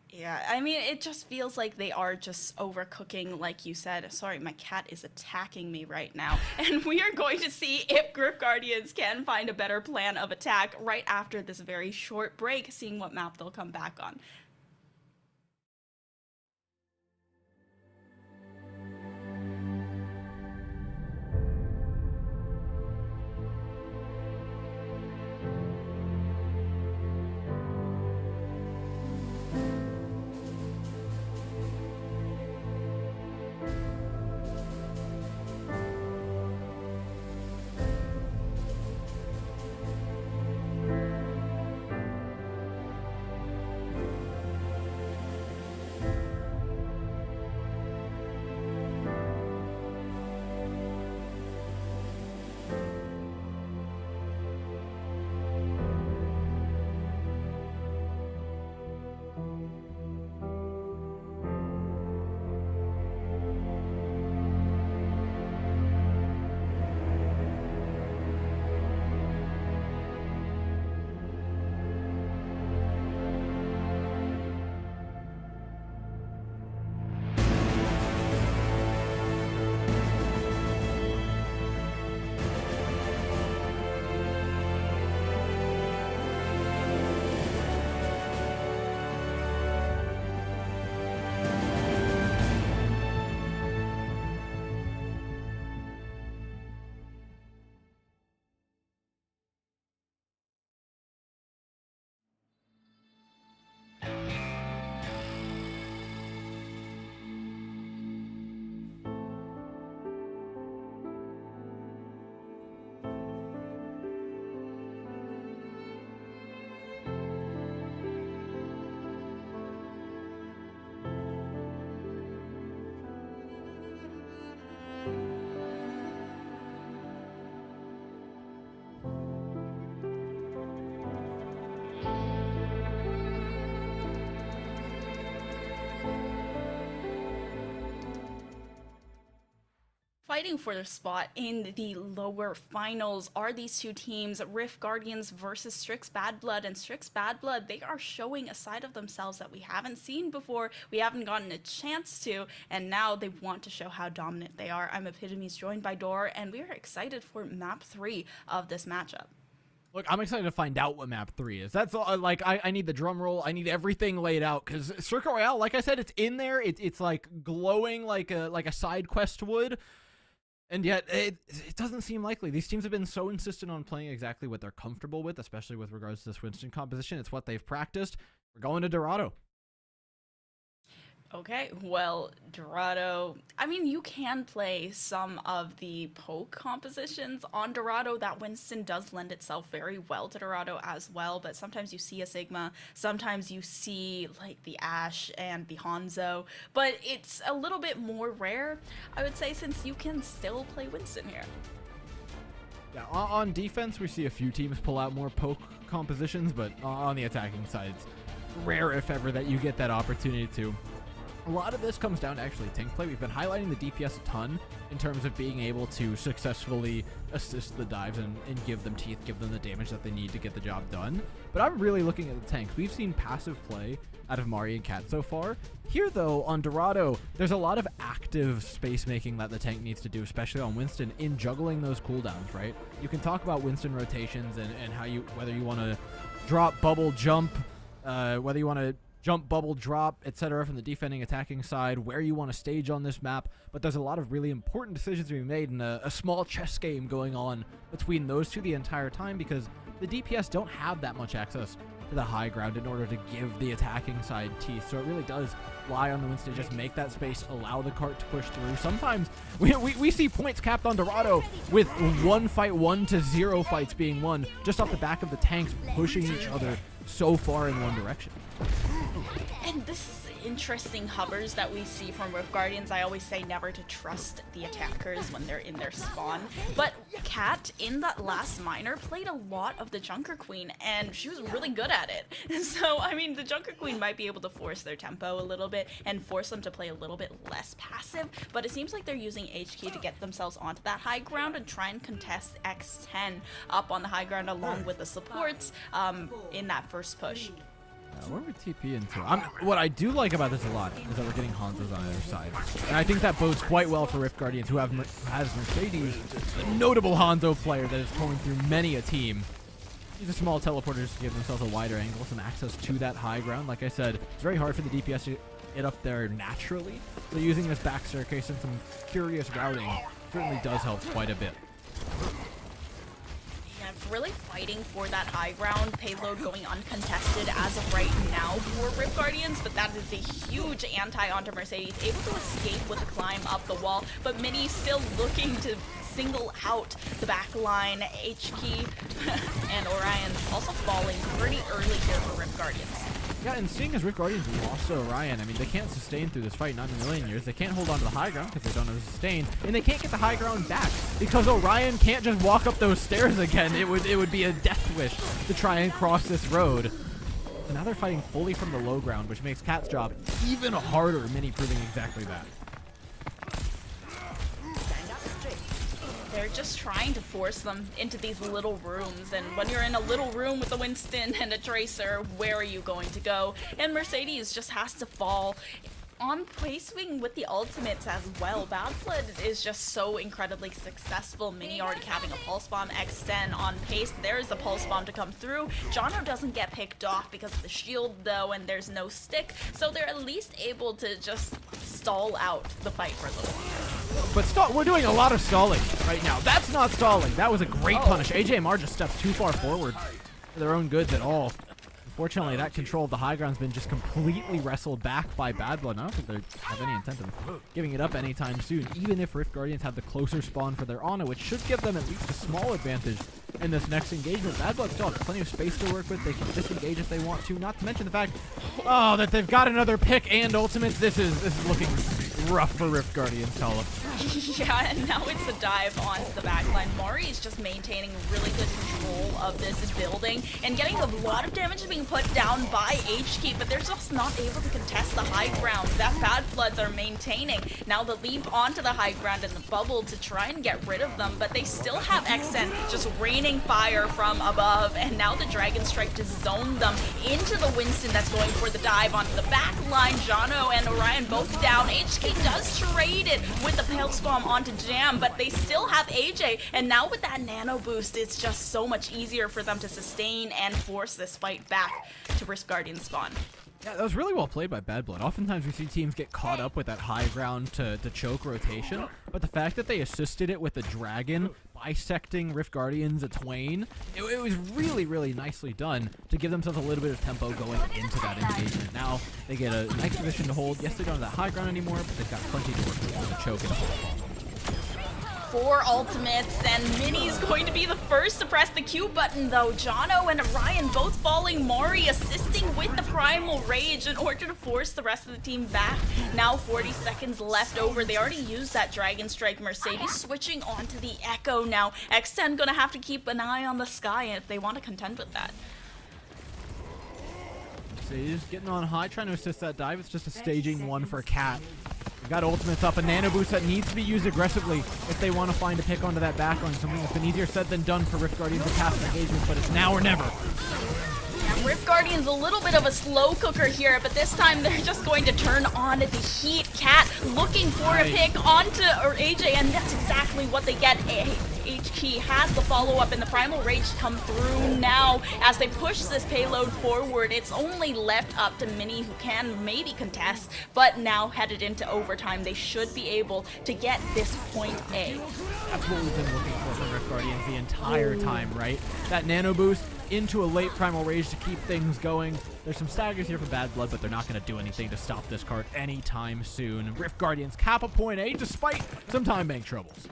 Yeah, I mean, it just feels like they are just overcooking, like you said. Sorry, my cat is attacking me right now. And we are going to see if Rift Guardians can find a better plan of attack right after this very short break, seeing what map they'll come back on. Fighting for their spot in the lower finals are these two teams, Rift Guardians versus Strix Bad Blood. And Strix Bad Blood, they are showing a side of themselves that we haven't seen before, we haven't gotten a chance to, and now they want to show how dominant they are. I'm Epitomes, joined by Dor, and we are excited for map 3 of this matchup. Look, I'm excited to find out what map 3 is. That's all, like, I need the drum roll. I need everything laid out because Circuit Royale, like I said, it's in there. It's like glowing like a side quest would. And yet, it doesn't seem likely. These teams have been so insistent on playing exactly what they're comfortable with, especially with regards to this Winston composition. It's what they've practiced. We're going to Dorado. Okay, well, Dorado, I mean, you can play some of the poke compositions on Dorado. That Winston does lend itself very well to Dorado as well, but sometimes you see a Sigma, sometimes you see, like, the Ashe and the Hanzo, but it's a little bit more rare, I would say, since you can still play Winston here. Yeah, on defense, we see a few teams pull out more poke compositions, but on the attacking side, it's rare, if ever, that you get that opportunity to. A lot of this comes down to actually tank play. We've been highlighting the DPS a ton in terms of being able to successfully assist the dives and give them teeth, give them the damage that they need to get the job done. But I'm really looking at the tanks. We've seen passive play out of Mari and Cat so far. Here, though, on Dorado, there's a lot of active space making that the tank needs to do, especially on Winston, in juggling those cooldowns, right? You can talk about Winston rotations and how whether you want to drop, bubble, jump, whether you want to jump, bubble, drop, etc. from the defending, attacking side, where you want to stage on this map, but there's a lot of really important decisions to be made in a small chess game going on between those two the entire time, because the DPS don't have that much access to the high ground in order to give the attacking side teeth, so it really does lie on the Winston to just make that space, allow the cart to push through. Sometimes we see points capped on Dorado with 1 to 0 fights being won just off the back of the tanks pushing each other so far in one direction. And this is interesting hovers that we see from Rift Guardians. I always say never to trust the attackers when they're in their spawn. But Kat, in that last minor, played a lot of the Junker Queen, and she was really good at it. So, I mean, the Junker Queen might be able to force their tempo a little bit and force them to play a little bit less passive, but it seems like they're using H-Key to get themselves onto that high ground and try and contest X10 up on the high ground along with the supports in that first push. Where would TP into? What I do like about this a lot is that we're getting Hanzos on either side. And I think that bodes quite well for Rift Guardians, who has Mercedes, a notable Hanzo player that is pulling through many a team. These are small teleporters to give themselves a wider angle, some access to that high ground. Like I said, it's very hard for the DPS to get up there naturally. So using this back staircase and some curious routing certainly does help quite a bit. Really fighting for that high ground payload going uncontested as of right now for Rift Guardians, but that is a huge anti onto Mercedes, able to escape with a climb up the wall, but Mini still looking to single out the back line. H-Key and Orion also falling pretty early here for Rift Guardians. Yeah, and seeing as Rift Guardians lost to Orion, I mean, they can't sustain through this fight, not in a million years. They can't hold on to the high ground because they don't have the sustain, and they can't get the high ground back because Orion can't just walk up those stairs again. It would be a death wish to try and cross this road. So now they're fighting fully from the low ground, which makes Cat's job even harder, Mini proving exactly that. They're just trying to force them into these little rooms, and when you're in a little room with a Winston and a Tracer, where are you going to go? And Mercedes just has to fall on Place Swing with the ultimates as well. Bad Blood is just so incredibly successful. Mini already having a Pulse Bomb, X10 on pace. There's a Pulse Bomb to come through. Jono doesn't get picked off because of the shield though, and there's no stick, so they're at least able to just stall out the fight for a little while. But we're doing a lot of stalling right now. That's not stalling. That was a great punish. AJMR just steps too far forward for their own goods at all. Unfortunately, that control of the high ground's been just completely wrestled back by Bad Blood. I don't think they have any intent of giving it up anytime soon, even if Rift Guardians have the closer spawn for their Ana, which should give them at least a small advantage in this next engagement. Bad Blood still has plenty of space to work with. They can disengage if they want to, not to mention the fact, that they've got another pick and ultimates. This is looking rough for Rift Guardians, Tala. Yeah, and now it's a dive onto the backline. Mari is just maintaining really good control of this building and getting a lot of damage being put down by H-Key, but they're just not able to contest the high ground that Bad Bloods are maintaining. Now the leap onto the high ground and the bubble to try and get rid of them, but they still have X10 just raining fire from above, and now the Dragon Strike to zone them into the Winston that's going for the dive onto the back line. Jono and Orion both down. H-Key does trade it with the Pulse Bomb onto Jam, but they still have AJ, and now with that nano boost, it's just so much easier for them to sustain and force this fight back to Rift Guardian spawn. Yeah, that was really well played by Bad Blood. Oftentimes we see teams get caught up with that high ground to choke rotation, but the fact that they assisted it with the Dragon, bisecting Rift Guardians at Twain, it was really, really nicely done to give themselves a little bit of tempo going into that engagement. Now they get a nice position to hold. Yes, they don't have that high ground anymore, but they've got plenty to work with on the choke and hold. 4 ultimates, and Mini's going to be the first to press the Q button though. Jono and Orion both falling. Mari assisting with the Primal Rage in order to force the rest of the team back. Now 40 seconds left over. They already used that Dragon Strike. Mercedes switching on to the Echo now. X10 gonna have to keep an eye on the sky if they want to contend with that. Mercedes getting on high, trying to assist that dive. It's just a staging one for Cat. We've got ultimates up, a nano boost that needs to be used aggressively if they want to find a pick onto that backline. Something that's been easier said than done for Rift Guardians to pass engagements, but it's now or never. Rift Guardian's a little bit of a slow cooker here, but this time they're just going to turn on the heat. Cat looking for a pick onto AJ, and that's exactly what they get. HK has the follow-up, and the Primal Rage come through now as they push this payload forward. It's only left up to Mini, who can maybe contest, but now headed into overtime. They should be able to get this point A. That's what we've been looking for from Rift Guardians the entire time, right? That nano boost into a late Primal Rage to keep things going. There's some staggers here for Bad Blood, but they're not going to do anything to stop this card anytime soon. Rift Guardians cap a point A despite some time bank troubles.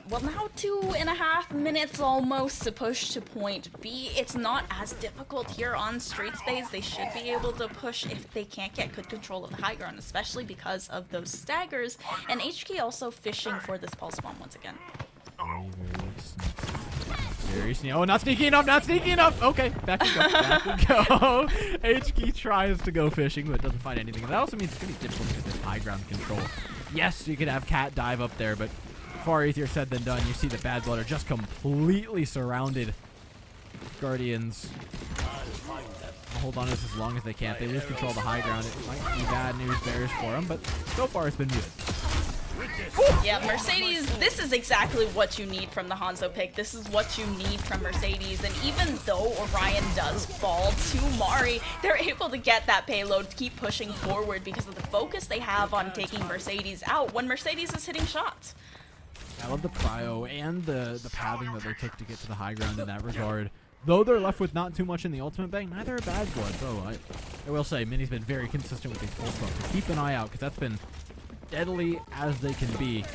Well, now 2.5 minutes almost to push to point B. It's not as difficult here on street space. They should be able to push if they can't get good control of the high ground, especially because of those staggers. And HK also fishing for this pulse bomb once again. Very sneaky. Oh, not sneaky enough, not sneaky enough. Okay, back we go, back we go. HK tries to go fishing, but doesn't find anything. That also means it's going to be difficult to get this high ground control. Yes, you could have Cat dive up there, but far easier said than done. You see the Bad Blood are just completely surrounded. Guardians hold on to this as long as they can. If they lose control of the high ground, it might be bad news bears for them, but so far it's been good. Yeah, Mercedes, this is exactly what you need from the Hanzo pick. This is what you need from Mercedes, and even though Orion does fall to Mari, they're able to get that payload, keep pushing forward because of the focus they have on taking Mercedes out when Mercedes is hitting shots. I love the prio and the pathing that they took to get to the high ground in that regard. Though they're left with not too much in the ultimate bank, neither are Bad Blood. So I will say, Mini's been very consistent with these pulse bombs. So keep an eye out, because that's been deadly as they can be.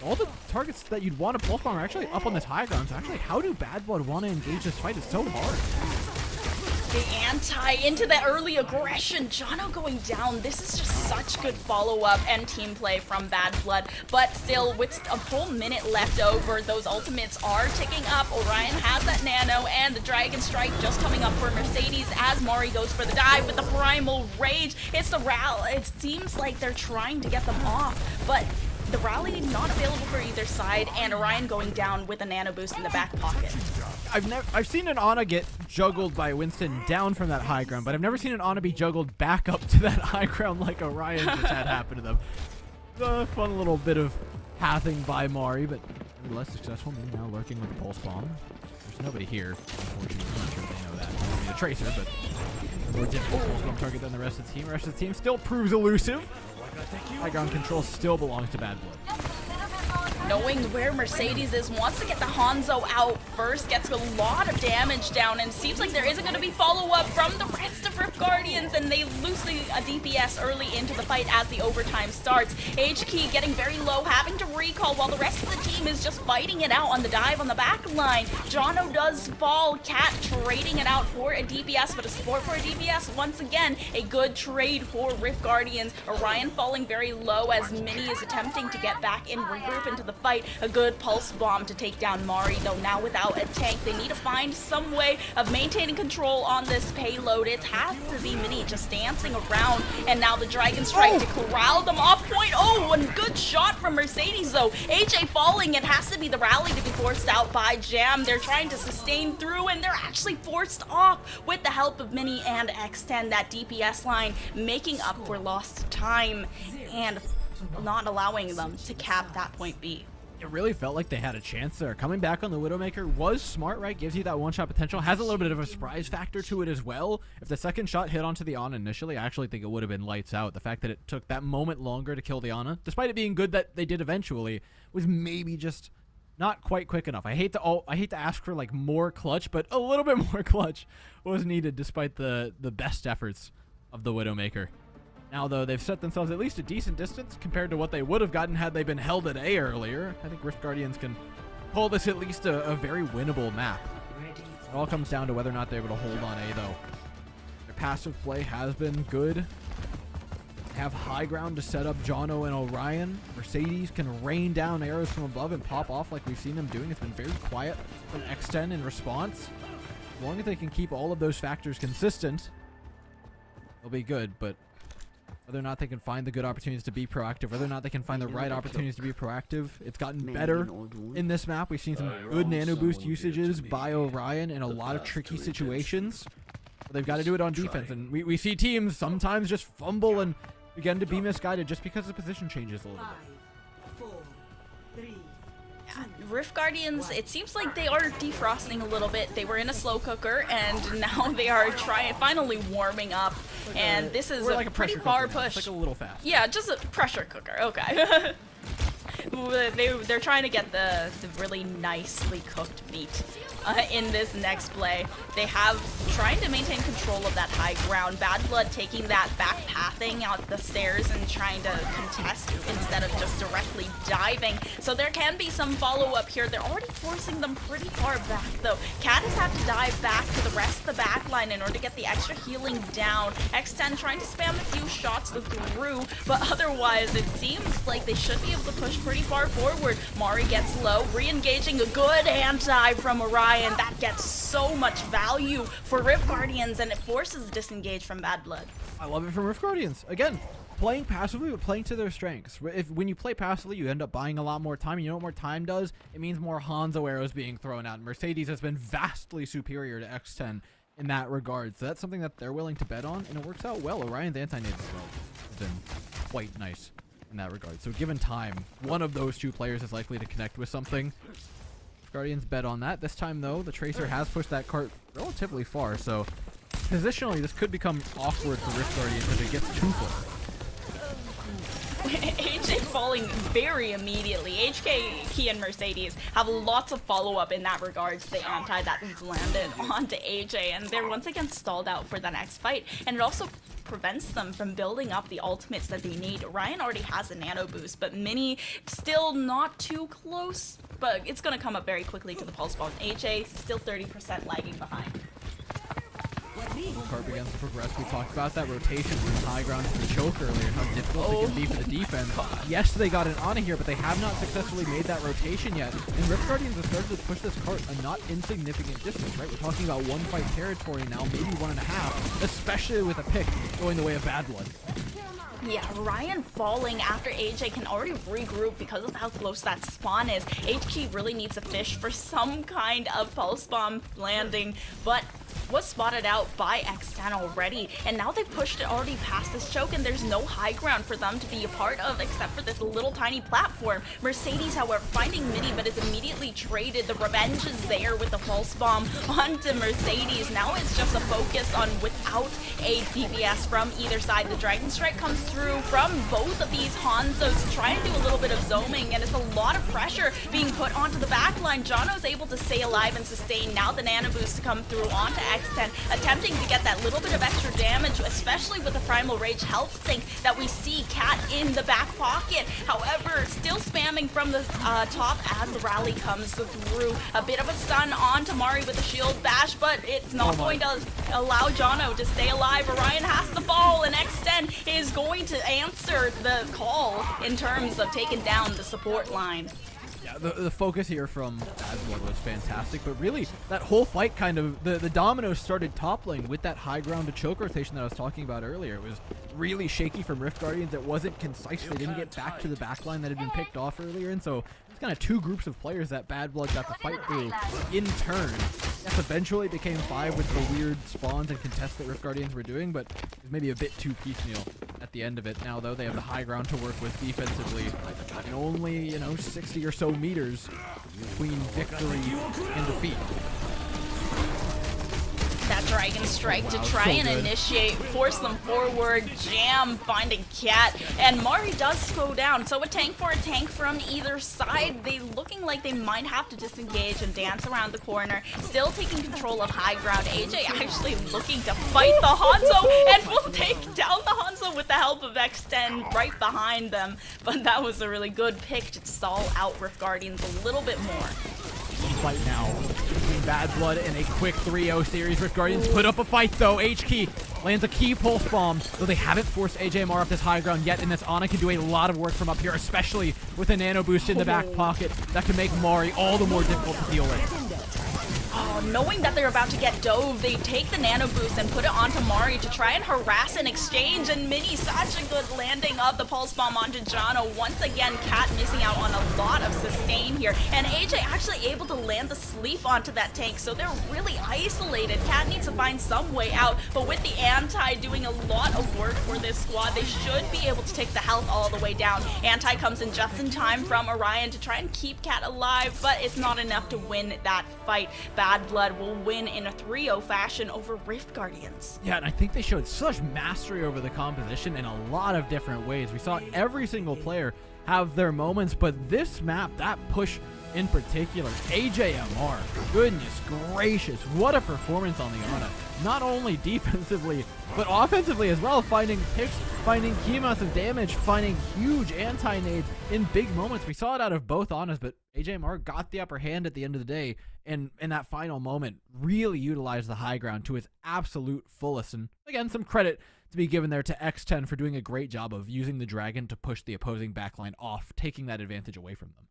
All the targets that you'd want to pulse bomb are actually up on this high ground. So actually, how do Bad Blood want to engage this fight? It's so hard. The anti into the early aggression. Jono going down. This is just such good follow-up and team play from Bad Blood. But still, with a full minute left over, those ultimates are ticking up. Orion has that nano, and the Dragon Strike just coming up for Mercedes as Mari goes for the dive with the Primal Rage. It's the rally. It seems like they're trying to get them off, but the rally not available for either side, and Orion going down with a nano boost in the back pocket. I've seen an Ana get juggled by Winston down from that high ground, but I've never seen an Ana be juggled back up to that high ground like Orion just had happen to them. A fun little bit of pathing by Mari, but less successful. Maybe now lurking with the pulse bomb. There's nobody here, unfortunately. I'm not sure if they know that. Maybe a tracer, but more difficult pulse bomb target than the rest of the team. The rest of the team still proves elusive. High ground control still belongs to Bad Blood. Knowing where Mercedes is, wants to get the Hanzo out first, gets a lot of damage down, and seems like there isn't going to be follow-up from the rest of Rift Guardians, and they lose a DPS early into the fight as the overtime starts. HK getting very low, having to recall while the rest of the team is just fighting it out on the dive on the back line. Jono does fall, Cat trading it out for a DPS, but a support for a DPS. Once again, a good trade for Rift Guardians. Orion falling very low as Mini is attempting to get back in, regroup into the fight. A good pulse bomb to take down Mari, though now without a tank. They need to find some way of maintaining control on this payload. It has to be Mini just dancing around, and now the Dragon Strike to corral them off point. Oh, and good shot from Mercedes, though. AJ falling. It has to be the rally to be forced out by Jam. They're trying to sustain through, and they're actually forced off with the help of Mini and X10. That DPS line making up for lost time and not allowing them to cap that point B. It really felt like they had a chance there. Coming back on the Widowmaker was smart, right? Gives you that one-shot potential. Has a little bit of a surprise factor to it as well. If the second shot hit onto the Ana initially, I actually think it would have been lights out. The fact that it took that moment longer to kill the Ana, despite it being good that they did eventually, was maybe just not quite quick enough. I hate to ask for like more clutch, but a little bit more clutch was needed despite the best efforts of the Widowmaker. Now, though, they've set themselves at least a decent distance compared to what they would have gotten had they been held at A earlier. I think Rift Guardians can pull this at least a very winnable map. It all comes down to whether or not they're able to hold on A, though. Their passive play has been good. They have high ground to set up Jono and Orion. Mercedes can rain down arrows from above and pop off like we've seen them doing. It's been very quiet from X10 in response. As long as they can keep all of those factors consistent, they'll be good, but whether or not they can find the good opportunities to be proactive, whether or not they can find the right opportunities to be proactive, it's gotten better in this map. We've seen some good nano boost usages by Orion in a lot of tricky situations. But they've got to do it on defense, and we see teams sometimes just fumble and begin to be misguided just because the position changes a little bit. 5, 4, 3. Rift Guardians, it seems like they are defrosting a little bit. They were in a slow cooker, and now they are finally warming up. And this is We're like a a pretty pressure far cooker now. push. It's like a little fast. Yeah, just a pressure cooker. Okay. They're trying to get the really nicely cooked meat in this next play. They have trying to maintain control of that high ground. Bad Blood taking that back pathing out the stairs and trying to contest instead of just directly diving. So there can be some follow-up here. They're already forcing them pretty far back though. Cat has had to dive back to the rest of the back line in order to get the extra healing down. X10 trying to spam a few shots through, but otherwise it seems like they should be able to push pretty far forward. Mari gets low, re-engaging a good anti from Orion. That gets so much value for Rift Guardians, and it forces disengage from Bad Blood. I love it from Rift Guardians. Again, playing passively, but playing to their strengths. When you play passively, you end up buying a lot more time. You know what more time does? It means more Hanzo arrows being thrown out. Mercedes has been vastly superior to X10 in that regard. So that's something that they're willing to bet on, and it works out well. Orion's anti-nade as well has been quite nice in that regard. So given time, one of those two players is likely to connect with something. Guardians bet on that. This time, though, the Tracer has pushed that cart relatively far, so positionally, this could become awkward for Rift Guardians if it gets too far. AJ falling very immediately. HK, Key, and Mercedes have lots of follow-up in that regard to the anti that was landed onto AJ, and they're once again stalled out for the next fight, and it also prevents them from building up the ultimates that they need. Ryan already has a nano boost, but Mini still not too close, but it's going to come up very quickly to the pulse bomb. AJ still 30% lagging behind. Cart begins to progress. We talked about that rotation from the high ground to the choke earlier, how difficult it can be for the defense. Yes, they got an Ana here, but they have not successfully made that rotation yet. And Rift Guardians have started to push this cart a not insignificant distance, right? We're talking about one fight territory now, maybe 1.5, especially with a pick going the way of Bad Blood. Yeah, Ryan falling after AJ can already regroup because of how close that spawn is. HK really needs a fish for some kind of pulse bomb landing, but was spotted out by X10 already, and now they've pushed it already past this choke, and there's no high ground for them to be a part of except for this little tiny platform. Mercedes, however, finding Mini, but is immediately traded. The revenge is there with the pulse bomb onto Mercedes. Now it's just a focus on without a DPS from either side. The Dragon Strike comes through from both of these Hanzos to try and do a little bit of zooming, and it's a lot of pressure being put onto the backline. Jono's able to stay alive and sustain. Now the nano boost to come through onto X10, attempting to get that little bit of extra damage, especially with the Primal Rage health sink that we see Cat in the back pocket. However, still spamming from the top as the rally comes through. A bit of a stun on Tamari with the shield bash, but it's not going to allow Jono to stay alive. Orion has to fall, and X10 is going to answer the call in terms of taking down the support line. Yeah, the focus here from Bad Blood was fantastic, but really, that whole fight kind of, the dominoes started toppling with that high ground to choke rotation that I was talking about earlier. It was really shaky from Rift Guardians. It wasn't concise. They didn't get back to the backline that had been picked off earlier, and so it's kind of two groups of players that Bad Blood got to fight through in turn. Yes, eventually it became 5 with the weird spawns and contests that Rift Guardians were doing, but it was maybe a bit too piecemeal at the end of it. Now, though, they have the high ground to work with defensively, and only, 60 or so meters between victory and defeat. That Dragon Strike to try and initiate, force them forward, jam, finding Cat, and Mari does go down. So a tank for a tank from either side. They looking like they might have to disengage and dance around the corner. Still taking control of high ground. AJ actually looking to fight the Hanzo and will take down the Hanzo with the help of X10 right behind them. But that was a really good pick to stall out Rift Guardians a little bit more. Fight now between Bad Blood and a quick 3-0 series. Rift Guardians put up a fight though. H-Key lands a key pulse bomb, though they haven't forced AJMR up this high ground yet, and this Ana can do a lot of work from up here, especially with a nano boost in the back pocket that can make Mari all the more difficult to deal with. Oh, knowing that they're about to get dove, they take the nano boost and put it onto Mari to try and harass an exchange, and Mini, such a good landing of the pulse bomb onto Jano. Once again, Cat missing out on a lot of sustain here, and AJ actually able to land the sleep onto that tank, so they're really isolated. Cat needs to find some way out, but with the anti doing a lot of work for this squad, they should be able to take the health all the way down. Anti comes in just in time from Orion to try and keep Cat alive, but it's not enough to win that fight. Bad Blood will win in a 3-0 fashion over Rift Guardians. Yeah, and I think they showed such mastery over the composition in a lot of different ways. We saw every single player have their moments, but this map, that push in particular, AJMR, goodness gracious, what a performance on the Ana. Not only defensively, but offensively as well, finding picks, finding key amounts of damage, finding huge anti-nades in big moments. We saw it out of both Anas, but AJMR got the upper hand at the end of the day, and in that final moment, really utilized the high ground to its absolute fullest. And again, some credit to be given there to X10 for doing a great job of using the Dragon to push the opposing backline off, taking that advantage away from them.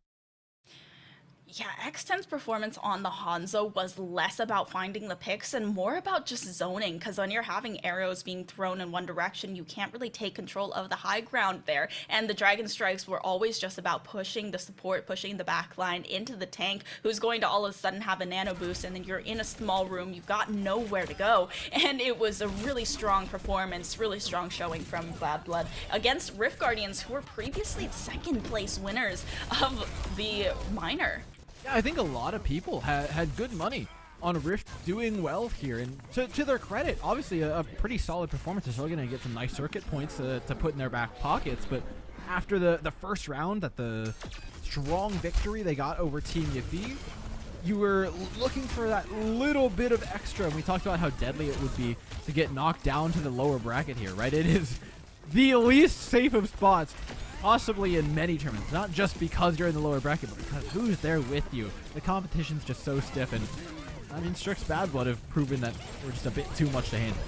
Yeah, X10's performance on the Hanzo was less about finding the picks and more about just zoning, because when you're having arrows being thrown in one direction, you can't really take control of the high ground there. And the Dragon Strikes were always just about pushing the support, pushing the backline into the tank, who's going to all of a sudden have a nano boost, and then you're in a small room, you've got nowhere to go. And it was a really strong performance, really strong showing from Bad Blood against Rift Guardians, who were previously the second place winners of the minor. Yeah, I think a lot of people had good money on Rift doing well here, and to their credit, obviously a pretty solid performance. They're still going to get some nice circuit points to put in their back pockets, but after the first round, at the strong victory they got over Team Yifi, you were looking for that little bit of extra, and we talked about how deadly it would be to get knocked down to the lower bracket here, right? It is the least safe of spots possibly in many tournaments, not just because you're in the lower bracket, but because who's there with you. The competition's just so stiff, and I mean, Strix Bad Blood have proven that we're just a bit too much to handle.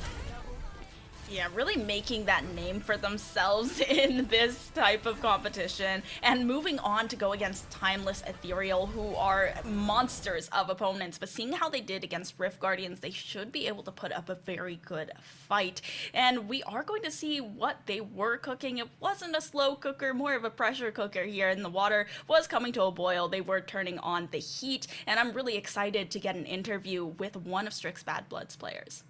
Yeah, really making that name for themselves in this type of competition, and moving on to go against Timeless Ethereal, who are monsters of opponents. But seeing how they did against Rift Guardians, they should be able to put up a very good fight. And we are going to see what they were cooking. It wasn't a slow cooker, more of a pressure cooker here, and the water was coming to a boil. They were turning on the heat, and I'm really excited to get an interview with one of Strix Bad Blood's players.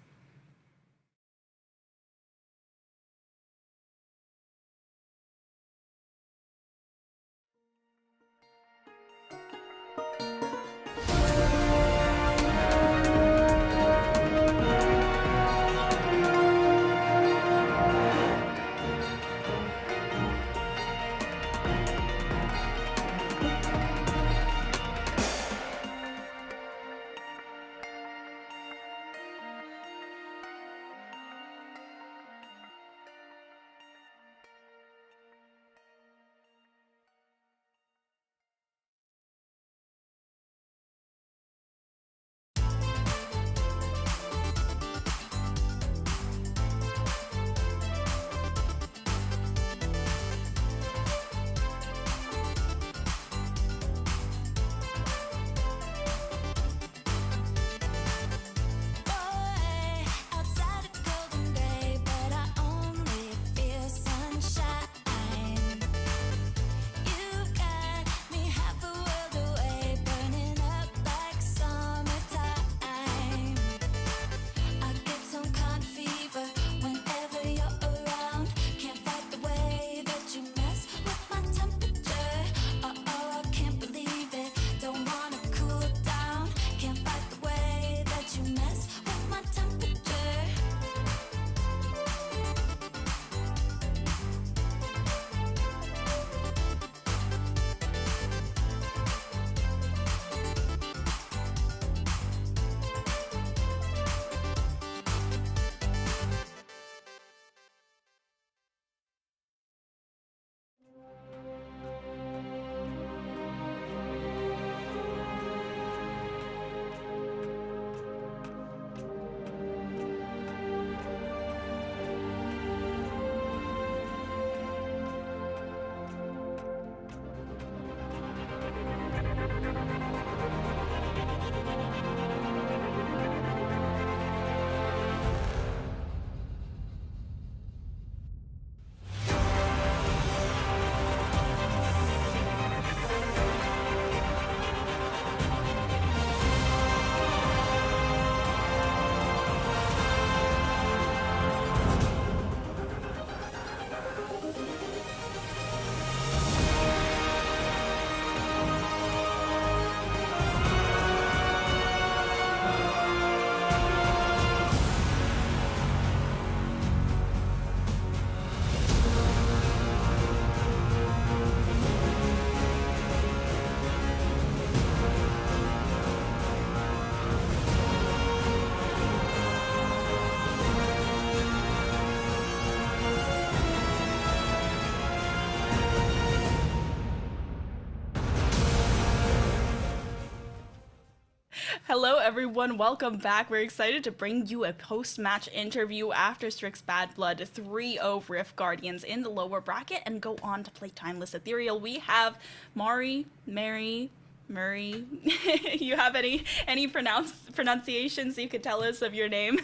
everyone, welcome back. We're excited to bring you a post-match interview after Strix's Bad Blood 3-0 Rift Guardians in the lower bracket and go on to play Timeless Ethereal. We have Mari, Murray. You have any pronunciations you could tell us of your name?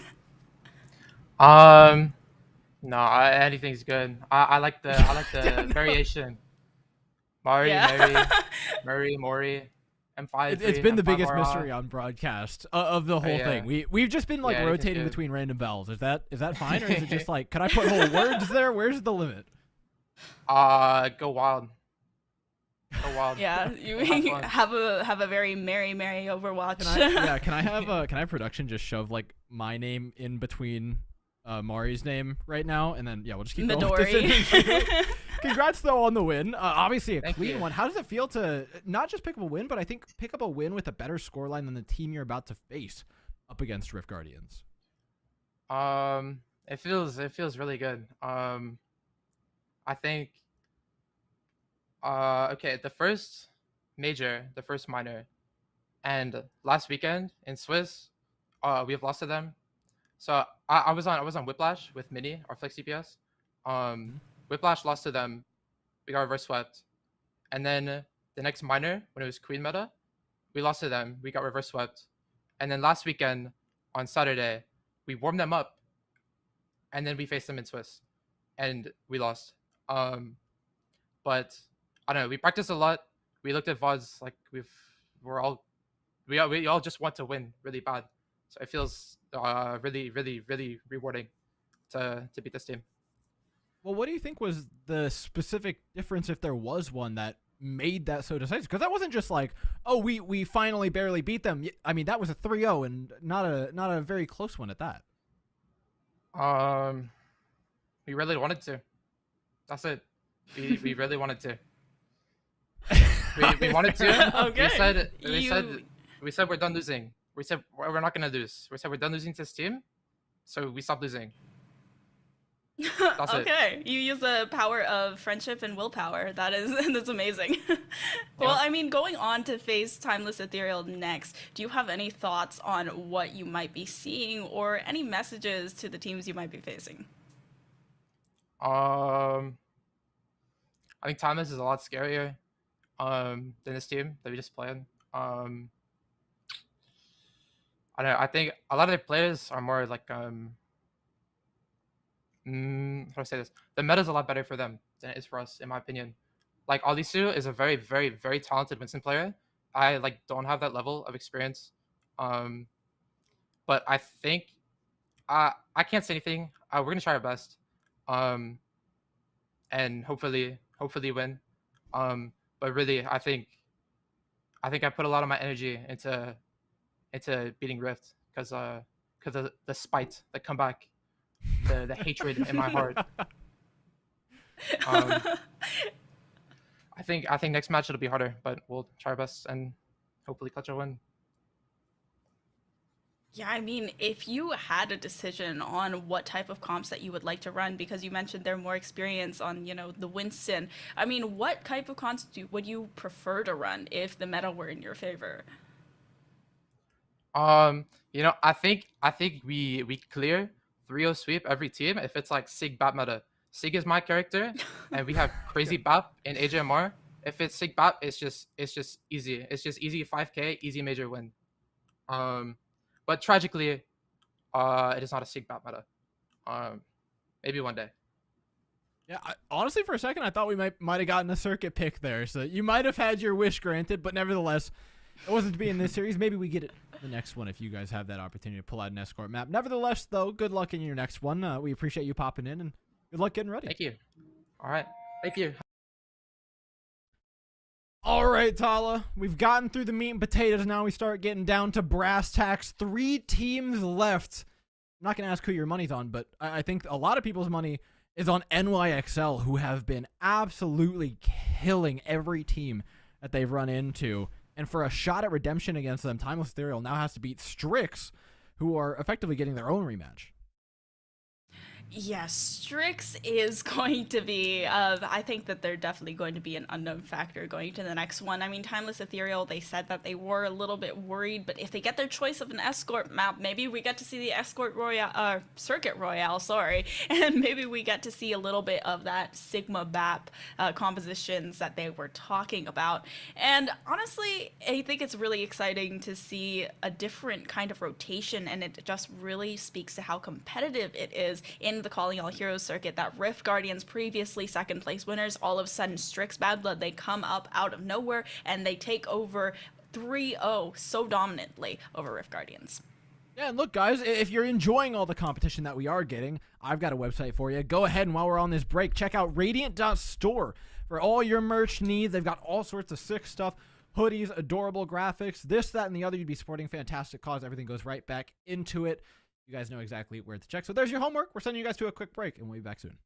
No, anything's good. I like the variation. Mari, Yeah. Murray, Mori, M5. It's been the M5 biggest RR. mystery on broadcast of the whole yeah. thing. We've just been like Yeah, anything's rotating good. between random vowels. Is that fine, or is it just like, can I put whole words there? Where's the limit? Go wild. Go wild. Yeah, you Have fun. have a very merry Overwatch. Can I have production just shove like my name in between Mari's name right now, and then we'll just keep going with this Midori. interview. Congrats though on the win. Obviously a Thank clean you. one. How does it feel to not just pick up a win, but I think pick up a win with a better scoreline than the team you're about to face up against Rift Guardians? It feels really good. I think okay, the first minor, and last weekend in Swiss, we've lost to them. So I was on Whiplash with Mini, our flex CPS. Whiplash lost to them. We got reverse swept. And then the next minor, when it was Queen meta, we lost to them. We got reverse swept. And then last weekend on Saturday, we warmed them up. And then we faced them in Swiss. And we lost. But I don't know. We practiced a lot. We looked at VODs like we all just want to win really bad. So it feels really, really, really rewarding to beat this team. Well, what do you think was the specific difference, if there was one, that made that so decisive? Because that wasn't just like, oh, we finally barely beat them. I mean, that was a 3-0 and not a very close one at that. We really wanted to. That's it. We really wanted to. We wanted to. Okay. We said we're done losing. We said we're not gonna lose. We said we're done losing to this team, so we stopped losing. That's okay, you use the power of friendship and willpower. That's amazing. Well, Yeah. I mean, going on to face Timeless Ethereal next, do you have any thoughts on what you might be seeing or any messages to the teams you might be facing? I think Timeless is a lot scarier than this team that we just played. I don't know. I think a lot of their players are more like how do I say this? The meta is a lot better for them than it is for us, in my opinion. Like Alisu is a very, very, very talented Winston player. I don't have that level of experience. But I think I can't say anything. We're gonna try our best. And hopefully win. But really, I think I put a lot of my energy into beating Rift because of the spite, the comeback, the hatred in my heart. I think next match it'll be harder, but we'll try our best and hopefully clutch a win. Yeah, I mean, if you had a decision on what type of comps that you would like to run, because you mentioned they're more experienced on, the Winston. I mean, what type of comps would you prefer to run if the meta were in your favor? I think we clear 3-0 sweep every team if it's like Sig Bap meta. Sig is my character, and we have crazy Bap in AJMR. If it's Sig Bap, it's just easy. It's just easy 5k, easy major win. But tragically, it is not a Sig Bap meta. Maybe one day. Yeah, honestly, for a second, I thought we might have gotten a circuit pick there. So you might have had your wish granted, but nevertheless, it wasn't to be in this series. Maybe we get it the next one if you guys have that opportunity to pull out an escort map. Nevertheless, though, good luck in your next one. We appreciate you popping in, and good luck getting ready. Thank you. All right. Thank you. All right, Tala, we've gotten through the meat and potatoes. Now we start getting down to brass tacks. 3 teams left. I'm not going to ask who your money's on, but I think a lot of people's money is on NYXL, who have been absolutely killing every team that they've run into. And for a shot at redemption against them, Timeless Ethereal now has to beat Strix, who are effectively getting their own rematch. Yes, Strix is going to be, I think that they're definitely going to be an unknown factor going to the next one. I mean, Timeless Ethereal, they said that they were a little bit worried, but if they get their choice of an escort map, maybe we get to see the escort royale, circuit royale, sorry, and maybe we get to see a little bit of that Sigma BAP compositions that they were talking about. And honestly, I think it's really exciting to see a different kind of rotation, and it just really speaks to how competitive it is in the Calling All Heroes circuit. That Rift Guardians, previously second place winners, all of a sudden Strix Bad Blood, they come up out of nowhere and they take over 3-0 so dominantly over Rift Guardians. Yeah, and look, guys, if you're enjoying all the competition that we are getting, I've got a website for you. Go ahead and while we're on this break, check out Radiant.store for all your merch needs. They've got all sorts of sick stuff. Hoodies, adorable graphics, this, that, and the other. You'd be supporting fantastic cause. Everything goes right back into it. You guys know exactly where to check. So there's your homework. We're sending you guys to a quick break, and we'll be back soon.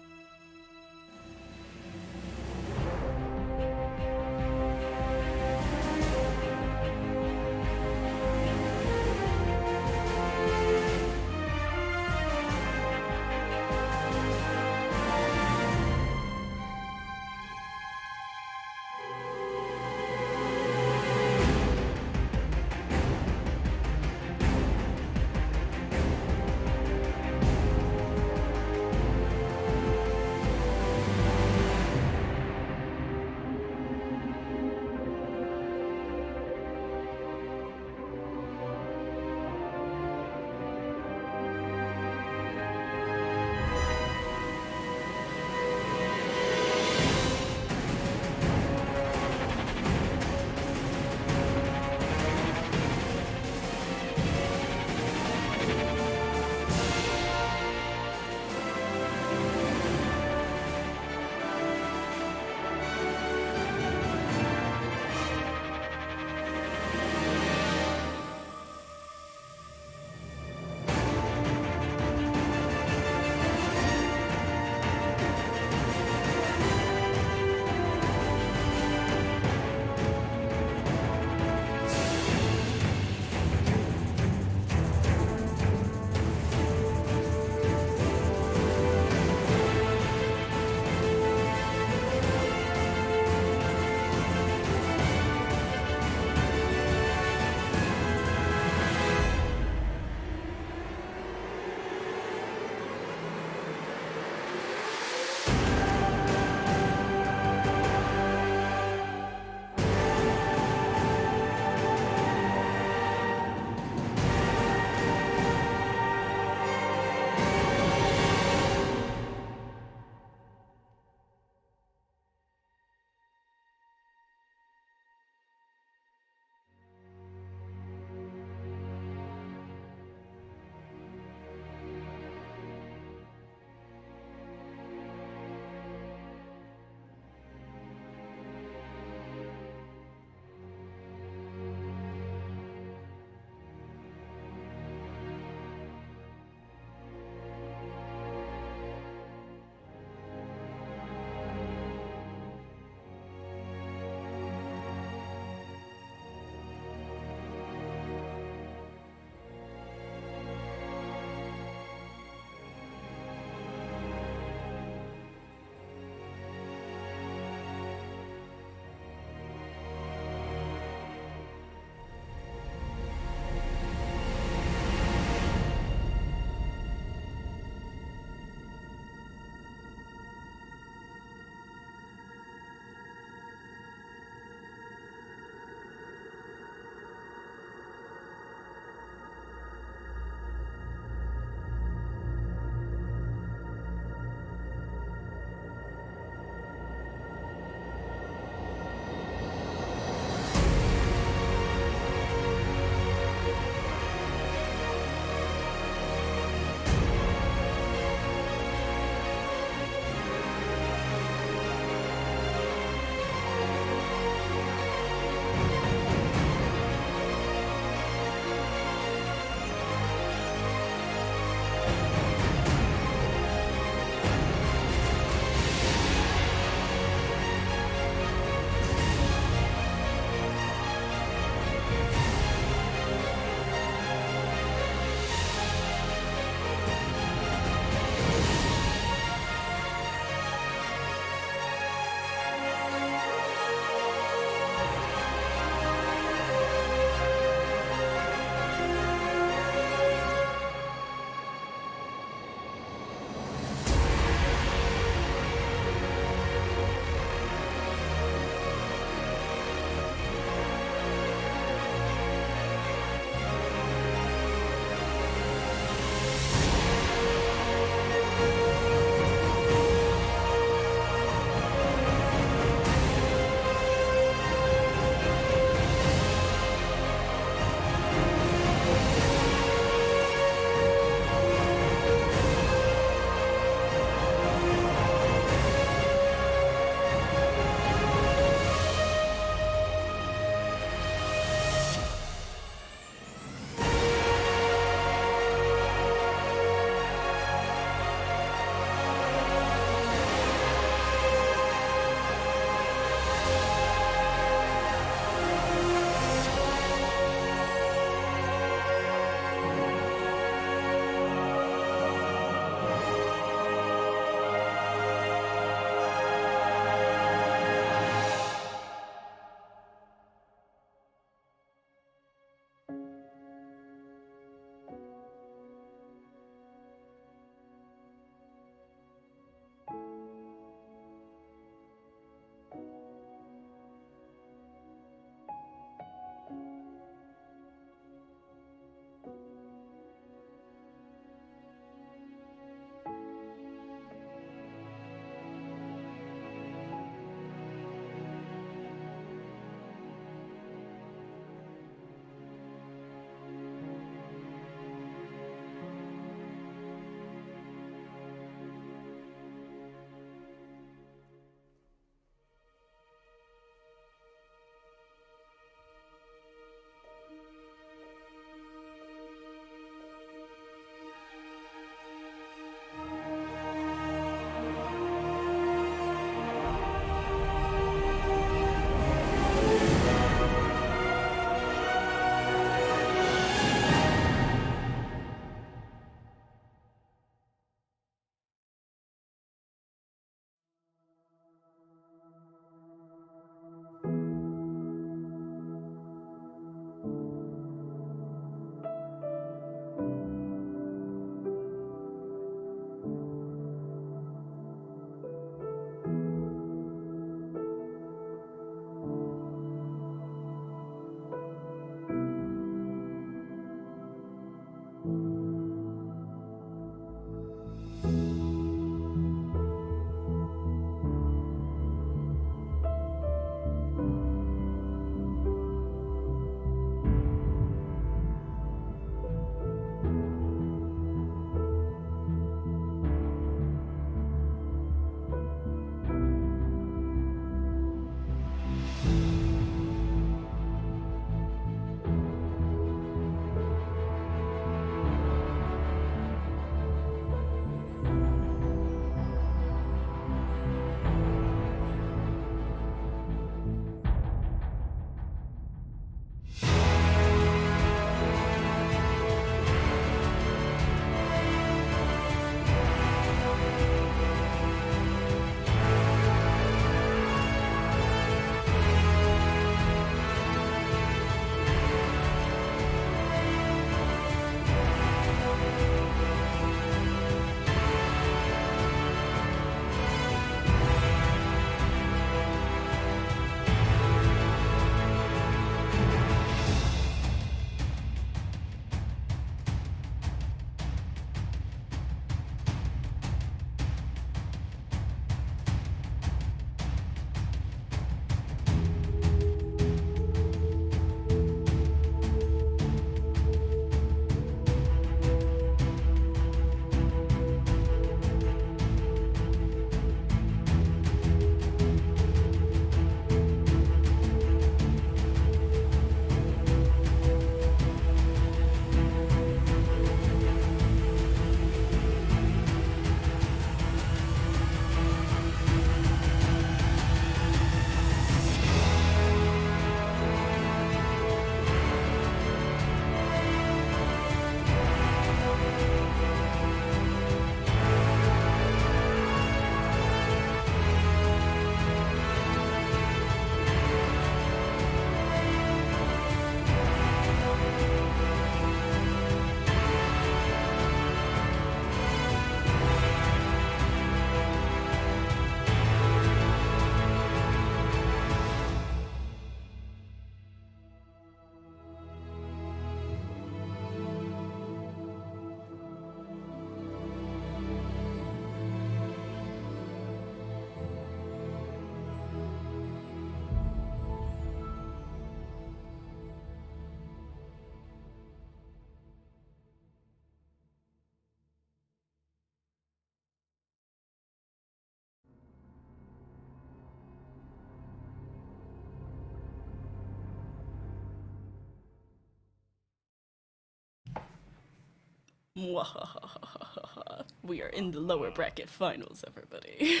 Mwahahaha. We are in the lower bracket finals, everybody.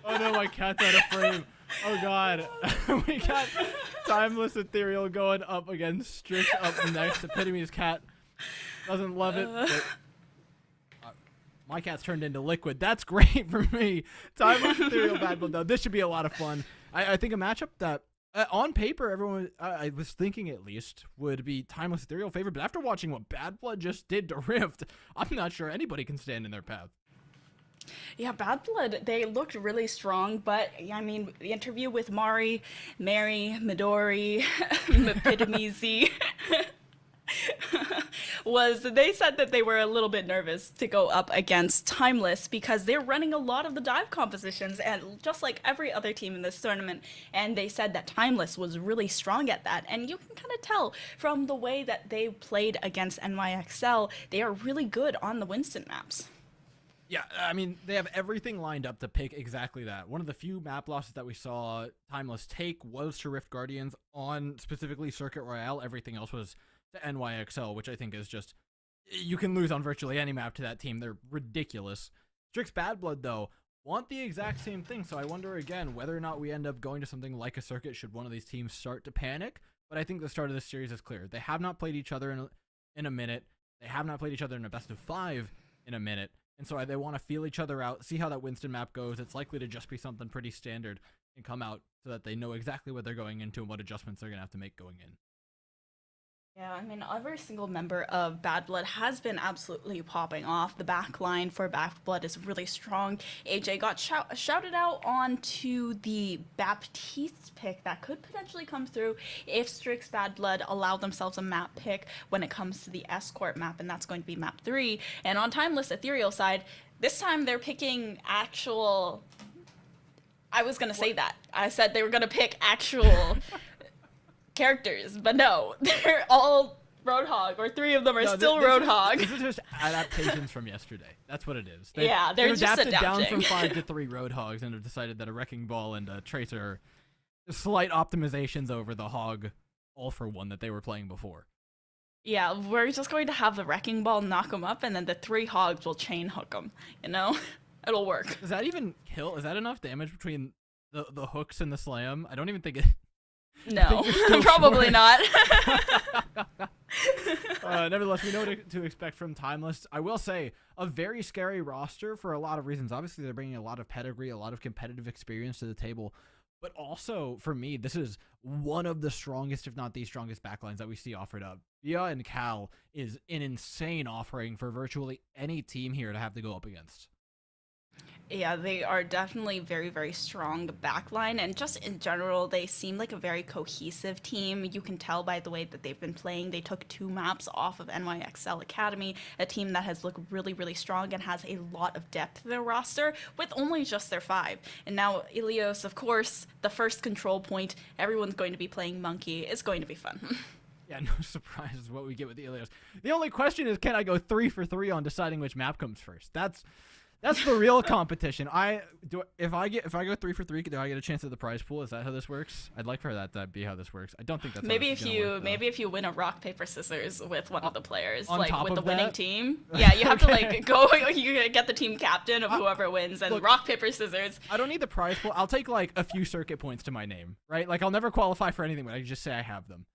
Oh no, my cat's out of frame. Oh god. We got Timeless Ethereal going up against Strix up next. Epitome's cat doesn't love it, but my cat's turned into liquid. That's great for me. Timeless Ethereal Bad Blood, though. This should be a lot of fun. I think a matchup that, on paper, everyone, I was thinking at least, would be Timeless Ethereal favorite, but after watching what Bad Blood just did to Rift, I'm not sure anybody can stand in their path. Yeah, Bad Blood, they looked really strong, but I mean, the interview with Mari, Mary, Midori, Epitome was they said that they were a little bit nervous to go up against Timeless because they're running a lot of the dive compositions, and just like every other team in this tournament, and they said that Timeless was really strong at that, and you can kind of tell from the way that they played against NYXL, they are really good on the Winston maps. Yeah, I mean, they have everything lined up to pick exactly that. One of the few map losses that we saw Timeless take was to Rift Guardians on specifically Circuit Royale. Everything else was to NYXL, which I think is just, you can lose on virtually any map to that team. They're ridiculous. Strix Bad Blood, though, want the exact same thing, so I wonder again whether or not we end up going to something like a Circuit should one of these teams start to panic. But I think the start of this series is clear. They have not played each other in a minute. They have not played each other in a best of 5 in a minute. And so they want to feel each other out, see how that Winston map goes. It's likely to just be something pretty standard and come out so that they know exactly what they're going into and what adjustments they're going to have to make going in. Yeah, I mean, every single member of Bad Blood has been absolutely popping off. The back line for Bad Blood is really strong. AJ got shouted out onto the Baptiste pick that could potentially come through if Strix Bad Blood allow themselves a map pick when it comes to the Escort map, and that's going to be map 3. And on Timeless Ethereal side, this time they're picking actual... I was going to say that. I said they were going to pick actual... characters, but no, they're all Roadhog, or 3 of them are still Roadhog. This is just adaptations from yesterday. That's what it is. They're just adapted adapting. down from 5 to 3 Roadhogs and have decided that a Wrecking Ball and a Tracer are slight optimizations over the Hog All for One that they were playing before. Yeah, we're just going to have the Wrecking Ball knock them up, and then the 3 Hogs will chain hook them, you know? It'll work. Does that even kill? Is that enough damage between the hooks and the slam? I don't even think it... No, probably not. Nevertheless, we know what to expect from Timeless. I will say, a very scary roster for a lot of reasons. Obviously, they're bringing a lot of pedigree, a lot of competitive experience to the table. But also, for me, this is one of the strongest, if not the strongest, backlines that we see offered up. Via and Cal is an insane offering for virtually any team here to have to go up against. Yeah, they are definitely very, very strong backline, and just in general, they seem like a very cohesive team. You can tell by the way that they've been playing. They took 2 maps off of NYXL Academy, a team that has looked really, really strong and has a lot of depth in their roster with only just their 5. And now Ilios, of course, the first control point, everyone's going to be playing Monkey. It's going to be fun. Yeah, no surprises what we get with the Ilios. The only question is, can I go 3 for 3 on deciding which map comes first? That's the real competition. If I go 3 for 3, do I get a chance at the prize pool? Is that how this works? I'd like for that to be how this works. I don't think that's maybe how if this is you gonna work, maybe if you win a rock paper scissors with one of the players, on like top with the of winning that? team. Yeah, you have to Okay. like go. You get the team captain of whoever wins, and look, rock paper scissors. I don't need the prize pool. I'll take like a few circuit points to my name, right? Like I'll never qualify for anything, but I can just say I have them.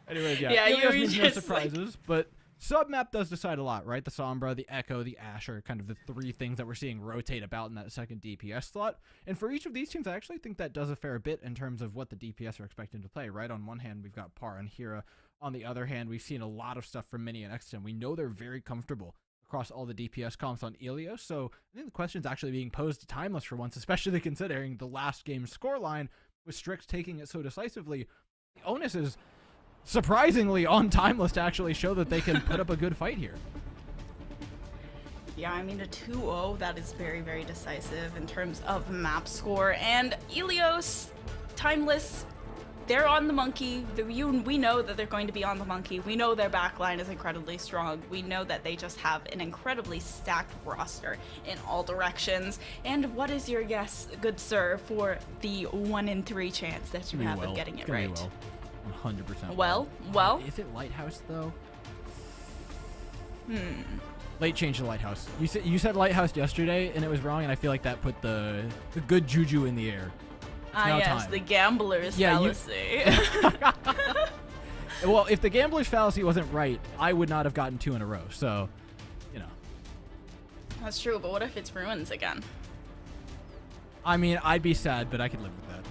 Anyways, yeah, Yeah, means no just, surprises, but submap does decide a lot, right? The Sombra, the Echo, the Ash are kind of the 3 things that we're seeing rotate about in that second DPS slot. And for each of these teams, I actually think that does a fair bit in terms of what the DPS are expecting to play, right? On one hand, we've got Par and Hira. On the other hand, we've seen a lot of stuff from Mini and Exton. We know they're very comfortable across all the DPS comps on Ilios, so I think the question's actually being posed to Timeless for once, especially considering the last game's scoreline with Strix taking it so decisively. The onus is surprisingly on Timeless to actually show that they can put up a good fight here. Yeah, I mean, a 2-0, that is very, very decisive in terms of map score. And Ilios, Timeless, they're on the Monkey. We know that they're going to be on the Monkey. We know their backline is incredibly strong. We know that they just have an incredibly stacked roster in all directions. And what is your guess, good sir, for the 1 in 3 chance that you have of getting it right? 100%. Well. Is it Lighthouse though? Hmm. Late change to Lighthouse. You said Lighthouse yesterday, and it was wrong, and I feel like that put the good juju in the air. Now Yes, time. the gambler's fallacy. Well, if the gambler's fallacy wasn't right, I would not have gotten 2 in a row. So, you know. That's true, but what if it's ruins again? I mean, I'd be sad, but I could live with that.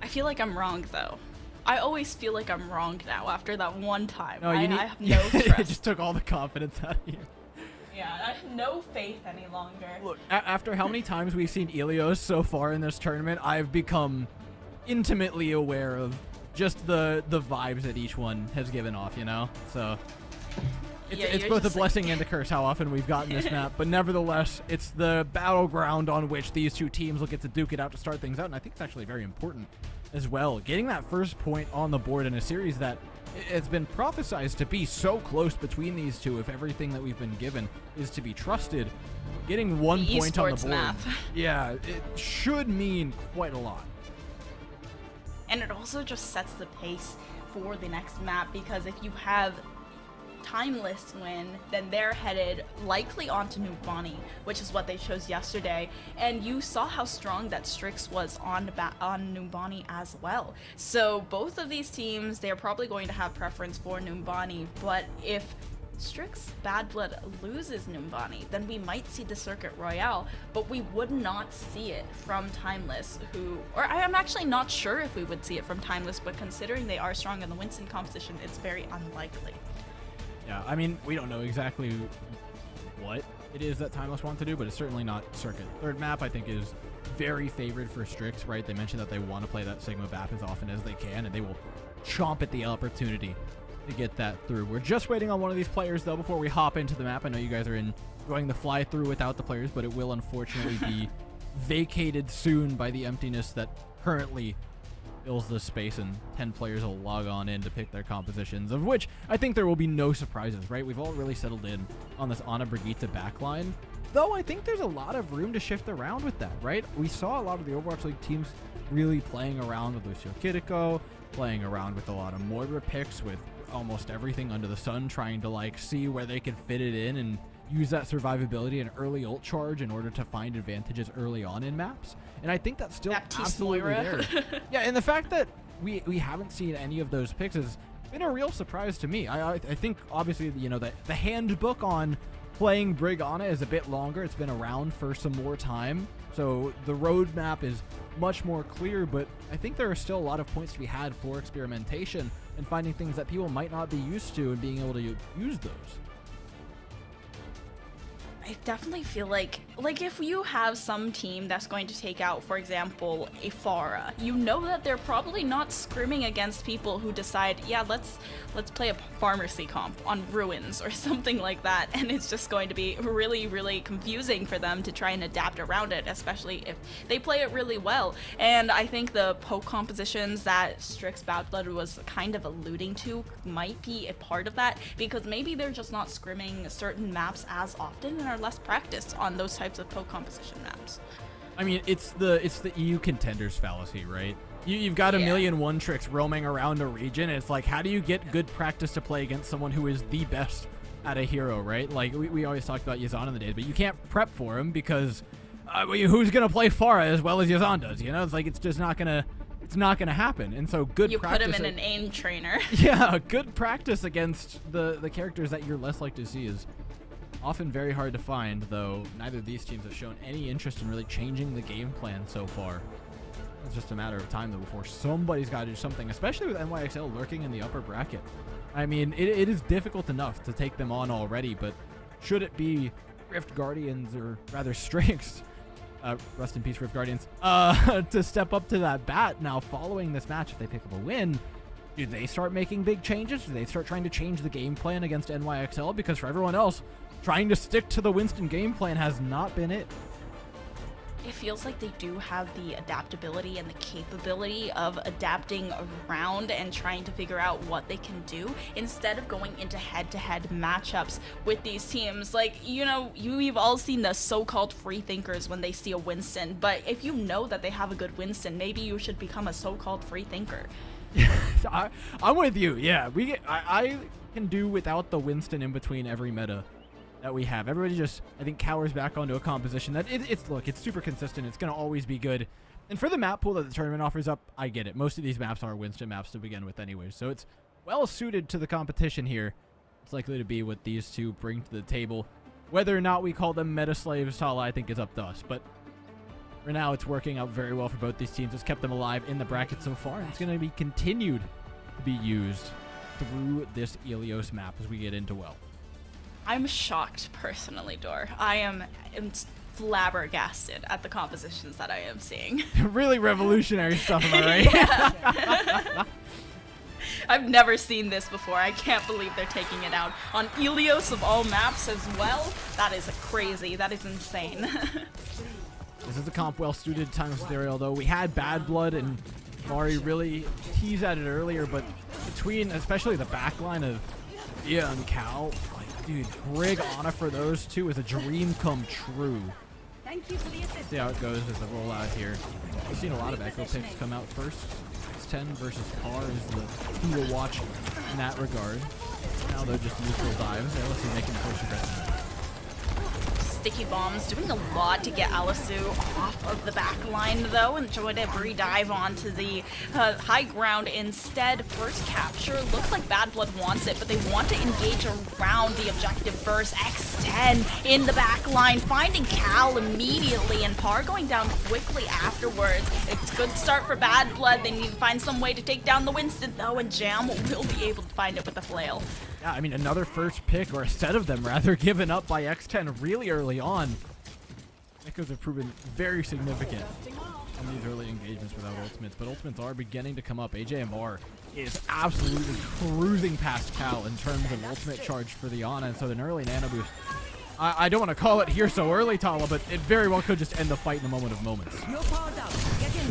I feel like I'm wrong, though. I always feel like I'm wrong now after that one time. No, I you need. have no It trust. just took all the confidence out of you. Yeah, I have no faith any longer. Look, after how many times we've seen Ilios so far in this tournament, I've become intimately aware of just the vibes that each one has given off, you know? So it's you're both a just like- blessing and a curse how often we've gotten this map, but nevertheless, it's the battleground on which these two teams will get to duke it out to start things out, and I think it's actually very important as well. Getting that first point on the board in a series that it's been prophesized to be so close between these two, if everything that we've been given is to be trusted, getting 1 The point on the esports board, map. yeah, it should mean quite a lot. And it also just sets the pace for the next map, because if you have Timeless win, then they're headed likely onto Numbani, which is what they chose yesterday. And you saw how strong that Strix was on Numbani as well. So both of these teams, they're probably going to have preference for Numbani, but if Strix Bad Blood loses Numbani, then we might see the Circuit Royale, but we would not see it from Timeless, or I'm actually not sure if we would see it from Timeless, but considering they are strong in the Winston competition, it's very unlikely. Yeah, I mean, we don't know exactly what it is that Timeless wants to do, but it's certainly not Circuit. Third map, I think, is very favored for Strix, right? They mentioned that they want to play that Sigma map as often as they can, and they will chomp at the opportunity to get that through. We're just waiting on one of these players, though, before we hop into the map. I know you guys are enjoying the fly through without the players, but it will unfortunately be vacated soon by the emptiness that currently fills the space, and 10 players will log on in to pick their compositions, of which I think there will be no surprises, right? We've all really settled in on this Ana Brigitte backline, though I think there's a lot of room to shift around with that, right? We saw a lot of the Overwatch League teams really playing around with Lucio Kiriko, playing around with a lot of Moira picks, with almost everything under the sun, trying to like see where they could fit it in and use that survivability and early ult charge in order to find advantages early on in maps. And I think that's still Baptiste absolutely Moira. there. Yeah, and the fact that we haven't seen any of those picks has been a real surprise to me. I think obviously, you know, the handbook on playing Brig Ana is a bit longer. It's been around for some more time, so the roadmap is much more clear, but I think there are still a lot of points to be had for experimentation and finding things that people might not be used to and being able to use those. I definitely feel like if you have some team that's going to take out, for example, a Pharah, you know that they're probably not scrimming against people who decide, yeah, let's play a pharmacy comp on Ruins or something like that, and it's just going to be really, really confusing for them to try and adapt around it, especially if they play it really well. And I think the poke compositions that Strix Bad Blood was kind of alluding to might be a part of that, because maybe they're just not scrimming certain maps as often and are less practiced on those types of poke composition maps. I mean, it's the EU contenders fallacy, right? You've got a million one tricks roaming around a region, and it's like, how do you get good practice to play against someone who is the best at a hero, right? Like, we always talked about Yazan in the days, but you can't prep for him because who's going to play Pharah as well as Yazan does, you know? It's like, it's just not going to happen. And so good practice. You put him in an aim trainer. Yeah, good practice against the characters that you're less likely to see is often very hard to find, though neither of these teams have shown any interest in really changing the game plan so far. It's just a matter of time, though, before somebody's got to do something, especially with NYXL lurking in the upper bracket. I mean, it is difficult enough to take them on already, but should it be Rift Guardians, or rather Strix, rest in peace Rift Guardians, to step up to that bat now following this match, if they pick up a win, do they start making big changes? Do they start trying to change the game plan against NYXL? Because for everyone else, trying to stick to the Winston game plan has not been it. It feels like they do have the adaptability and the capability of adapting around and trying to figure out what they can do instead of going into head-to-head matchups with these teams. Like, you know, we've all seen the so-called free thinkers when they see a Winston, but if you know that they have a good Winston, maybe you should become a so-called free thinker. I'm with you. Yeah, I can do without the Winston in between every meta that we have. Everybody just, I think, cowers back onto a composition that it's super consistent. It's going to always be good. And for the map pool that the tournament offers up, I get it. Most of these maps are Winston maps to begin with anyways. So it's well suited to the competition here. It's likely to be what these two bring to the table. Whether or not we call them meta slaves, Tala, I think is up to us. But for now, it's working out very well for both these teams. It's kept them alive in the bracket so far, and it's going to be continued to be used through this Ilios map as we get into well. I'm shocked personally, Dor. I am flabbergasted at the compositions that I am seeing. Really revolutionary stuff, am I right? Yeah. I've never seen this before. I can't believe they're taking it out on Ilios of all maps as well. That is crazy. That is insane. This is a comp well suited to Timeless Ethereal, though. We had Bad Blood and Mari really tease at it earlier, but between especially the backline of Ia and Cal, like, dude, Brig Ana for those two is a dream come true. Thank you for the assist. See how it goes as a rollout here. We've seen a lot of Echo picks come out first. X10 versus Par is the key to watch in that regard. Now they're just neutral dives. They're let's see making push aggressive. Sticky bombs doing a lot to get Alisu off of the back line though, and try to re-dive onto the high ground instead. First capture, looks like Bad Blood wants it, but they want to engage around the objective first. X10 in the back line, finding Cal immediately, and Par going down quickly afterwards. It's a good start for Bad Blood. They need to find some way to take down the Winston though, and Jam will be able to find it with the flail. Yeah, I mean, another first pick, or a set of them rather, given up by X10 really early on. Echoes have proven very significant on these early engagements without ultimates, but ultimates are beginning to come up. AJMR is absolutely cruising past Cal in terms of ultimate charge for the Ana, and so an early nano boost. I don't want to call it here so early, Tala, but it very well could just end the fight in the moment of moments.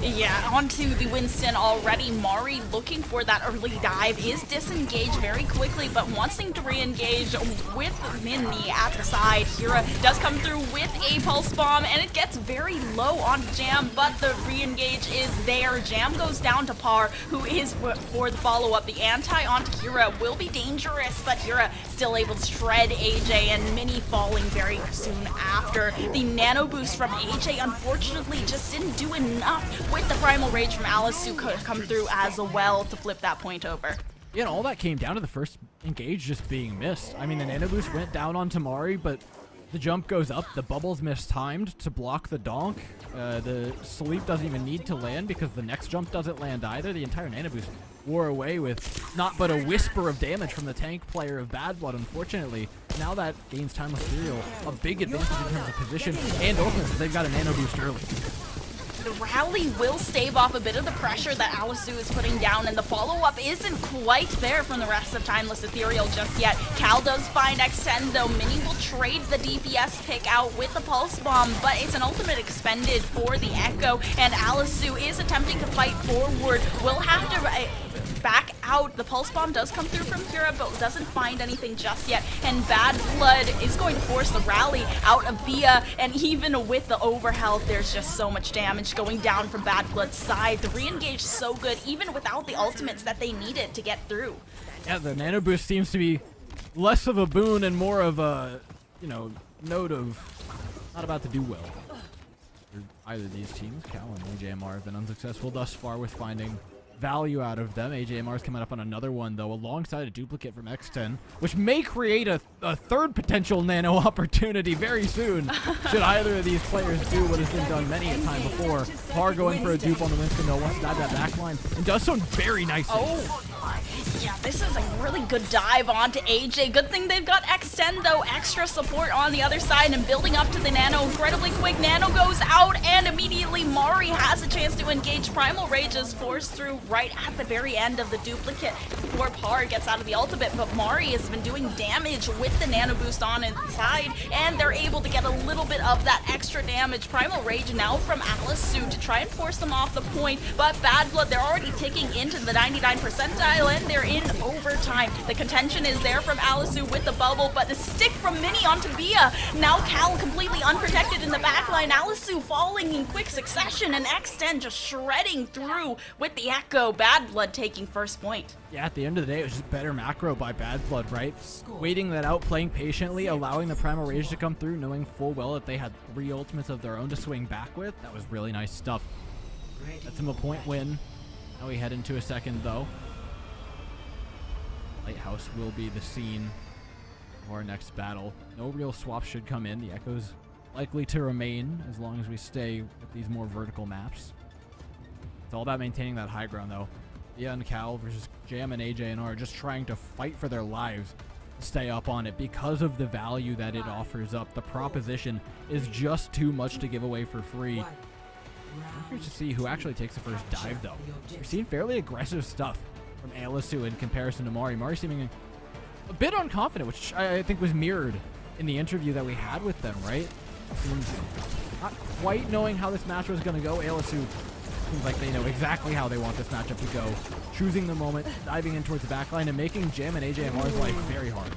Yeah, onto the Winston already. Mari looking for that early dive, is disengaged very quickly, but wanting to re-engage with Minnie at the side. Hira does come through with a pulse bomb, and it gets very low on Jam, but the re-engage is there. Jam goes down to Par, who is for the follow-up. The anti onto Hira will be dangerous, but Hira still able to shred AJ, and Minnie falling very soon after. The nano boost from AJ unfortunately just didn't do enough with the Primal Rage from Alisu come through as well to flip that point over. Yeah, and all that came down to the first engage just being missed. I mean, the nano boost went down on Tamari, but the jump goes up, the bubble's mistimed to block the donk. The sleep doesn't even need to land because the next jump doesn't land either. The entire nano boost wore away with not but a whisper of damage from the tank player of Bad Blood, unfortunately. Now that gains Timeless Ethereal a big advantage in terms of position and ultimates. They've got a nano boost early. The rally will stave off a bit of the pressure that Alisu is putting down, and the follow-up isn't quite there from the rest of Timeless Ethereal just yet. Cal does find X10 though. Minnie will trade the DPS pick out with the Pulse Bomb, but it's an ultimate expended for the Echo, and Alisu is attempting to fight forward. Will have to back out. The Pulse Bomb does come through from Kira, but doesn't find anything just yet, and Bad Blood is going to force the rally out of Via, and even with the overhealth, there's just so much damage going down from Bad Blood's side. The re-engage so good, even without the ultimates that they needed to get through. Yeah, the nano boost seems to be less of a boon and more of a, you know, note of not about to do well. Either of these teams, Cal and AJMR, have been unsuccessful thus far with finding value out of them. AJMR's coming up on another one, though, alongside a duplicate from X10, which may create a third potential nano opportunity very soon, should either of these players do what has been done many a time before. Par going for a dupe on the Winston, though, wants to dive that backline, and does so very nicely. Oh, yeah, this is a really good dive onto AJ. Good thing they've got X10, though. Extra support on the other side and building up to the nano incredibly quick. Nano goes out, and immediately Mari has a chance to engage. Primal Rage is forced through right at the very end of the duplicate before Par gets out of the ultimate, but Mari has been doing damage with the nano boost on inside, and they're able to get a little bit of that extra damage. Primal Rage now from Alisu to try and force them off the point, but Bad Blood, they're already ticking into the 99 percentile, and they're in overtime. The contention is there from Alisu with the bubble, but the stick from Minnie onto Via. Now Cal completely unprotected in the backline. Alisu falling in quick succession, and X10 just shredding through with the Echo. though, Bad Blood taking first point. Yeah, at the end of the day, it was just better macro by Bad Blood, right? Waiting that out, playing patiently, allowing the Primal Rage to come through, knowing full well that they had 3 ultimates of their own to swing back with. That was really nice stuff. That's him a point win. Now we head into a second, though. Lighthouse will be the scene of our next battle. No real swaps should come in. The Echo's likely to remain as long as we stay with these more vertical maps. It's all about maintaining that high ground, though. Thea and Cal versus Jam and AJ and R just trying to fight for their lives to stay up on it because of the value that it offers up. The proposition is just too much to give away for free. I'm curious to see who actually takes the first dive, though. We're seeing fairly aggressive stuff from Alisu in comparison to Mari. Mari seeming a bit unconfident, which I think was mirrored in the interview that we had with them, right? Seems not quite knowing how this match was going to go. Alisu seems like they know exactly how they want this matchup to go. Choosing the moment, diving in towards the backline, and making Jam and AJ and Mars life very hard.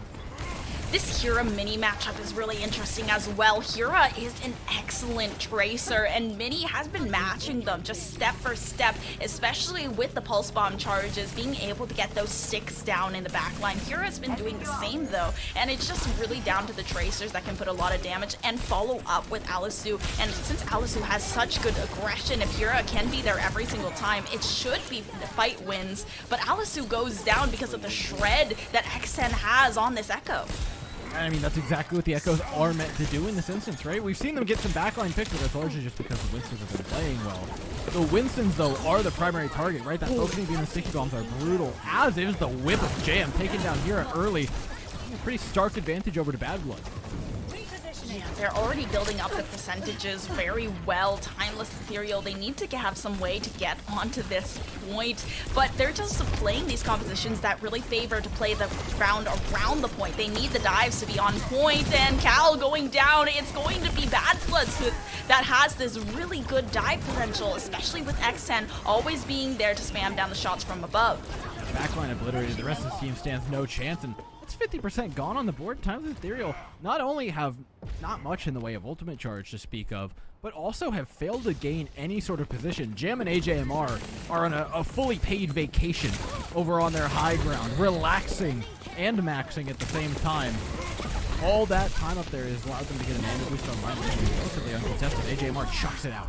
This Hira mini matchup is really interesting as well. Hira is an excellent tracer, and Mini has been matching them just step for step, especially with the pulse bomb charges, being able to get those 6 down in the backline. Hira's been doing the same though, and it's just really down to the tracers that can put a lot of damage and follow up with Alisu. And since Alisu has such good aggression, if Hira can be there every single time, it should be the fight wins. But Alisu goes down because of the shred that X10 has on this Echo. I mean, that's exactly what the Echoes are meant to do in this instance, right? We've seen them get some backline picks, but that's largely just because the Winstons have been playing well. The Winstons, though, are the primary target, right? That focusing beam and sticky bombs are brutal, as is the whip of Jam, taking down Hira early. A pretty stark advantage over to Bad Blood. Yeah, they're already building up the percentages very well. Timeless Ethereal, they need to have some way to get onto this point, but they're just playing these compositions that really favor to play the round around the point. They need the dives to be on point, and Cal going down. It's going to be Bad Blood that has this really good dive potential, especially with X10 always being there to spam down the shots from above. Backline obliterated, the rest of the team stands no chance, and it's 50% gone on the board. Timeless Ethereal not only have not much in the way of ultimate charge to speak of, but also have failed to gain any sort of position. Jam and AJMR are on a fully paid vacation over on their high ground, relaxing and maxing at the same time. All that time up there has allowed them to get an angle boost online, which is relatively uncontested. AJMR chucks it out.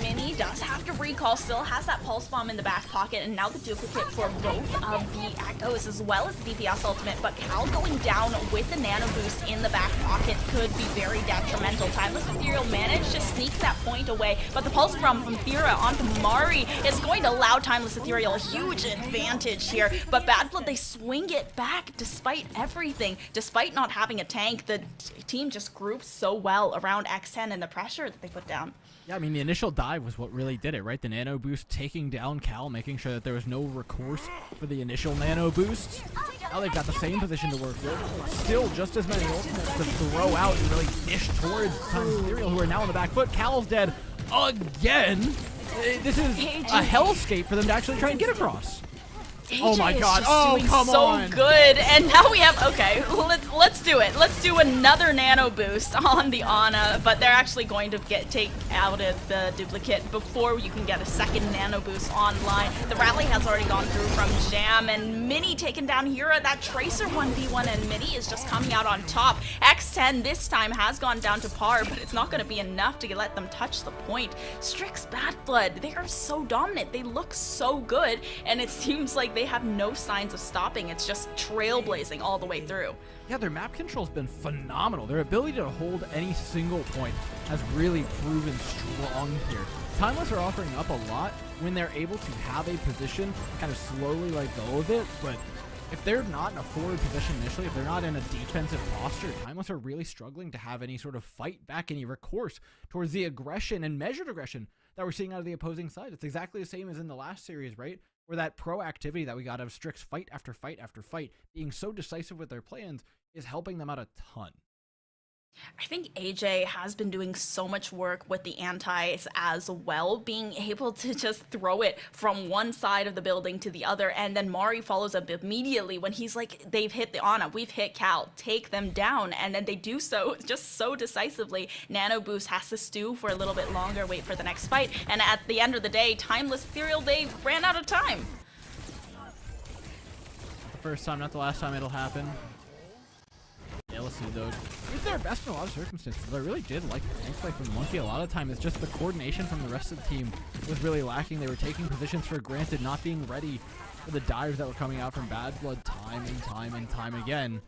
Mini does have to recall, still has that pulse bomb in the back pocket, and now the duplicate for both of the Echoes as well as the DPS ultimate, but Cal going down with the nano boost in the back pocket could be very detrimental. Timeless Ethereal managed to sneak that point away, but the pulse bomb from Thera onto Mari is going to allow Timeless Ethereal a huge advantage here, but Bad Blood, they swing it back despite everything. Despite not having a tank, the team just groups so well around X10 and the pressure that they put down. Yeah, I mean, the initial dive was what really did it, right? The nano boost taking down Cal, making sure that there was no recourse for the initial nano boosts. Now they've got the same position to work with. Still just as many ultimates to throw out and really dish towards Timeless Ethereal, who are now on the back foot. Cal's dead again. This is a hellscape for them to actually try and get across. AJ oh my god, is just oh doing come so on. good, and now we have, okay, let's do it. Let's do another nano boost on the Ana, but they're actually going to take out the duplicate before you can get a second nano boost online. The rally has already gone through from Jam, and Mini taking down Hira. That Tracer 1v1, and Mini is just coming out on top. X10 this time has gone down to par, but it's not going to be enough to let them touch the point. Strix Bad Blood, they are so dominant. They look so good, and it seems like they have no signs of stopping. It's just trailblazing all the way through. Yeah, their map control's been phenomenal. Their ability to hold any single point has really proven strong here. Timeless are offering up a lot when they're able to have a position, kind of slowly let go of it, but if they're not in a forward position initially, if they're not in a defensive posture, Timeless are really struggling to have any sort of fight back, any recourse towards the aggression and measured aggression that we're seeing out of the opposing side. It's exactly the same as in the last series, right? Where that proactivity that we got out of Strix fight after fight after fight, being so decisive with their plans, is helping them out a ton. I think AJ has been doing so much work with the antis as well, being able to just throw it from one side of the building to the other, and then Mari follows up immediately when he's like, they've hit the Ana, we've hit Cal, take them down, and then they do so just so decisively. Nano Boost has to stew for a little bit longer, wait for the next fight, and at the end of the day, Timeless Ethereal, they ran out of time. The first time, not the last time it'll happen. Yeah, let's see though. It's their best in a lot of circumstances. But I really did like the tank play from Monkey. A lot of time it's just the coordination from the rest of the team was really lacking. They were taking positions for granted, not being ready for the dives that were coming out from Bad Blood time and time and time again.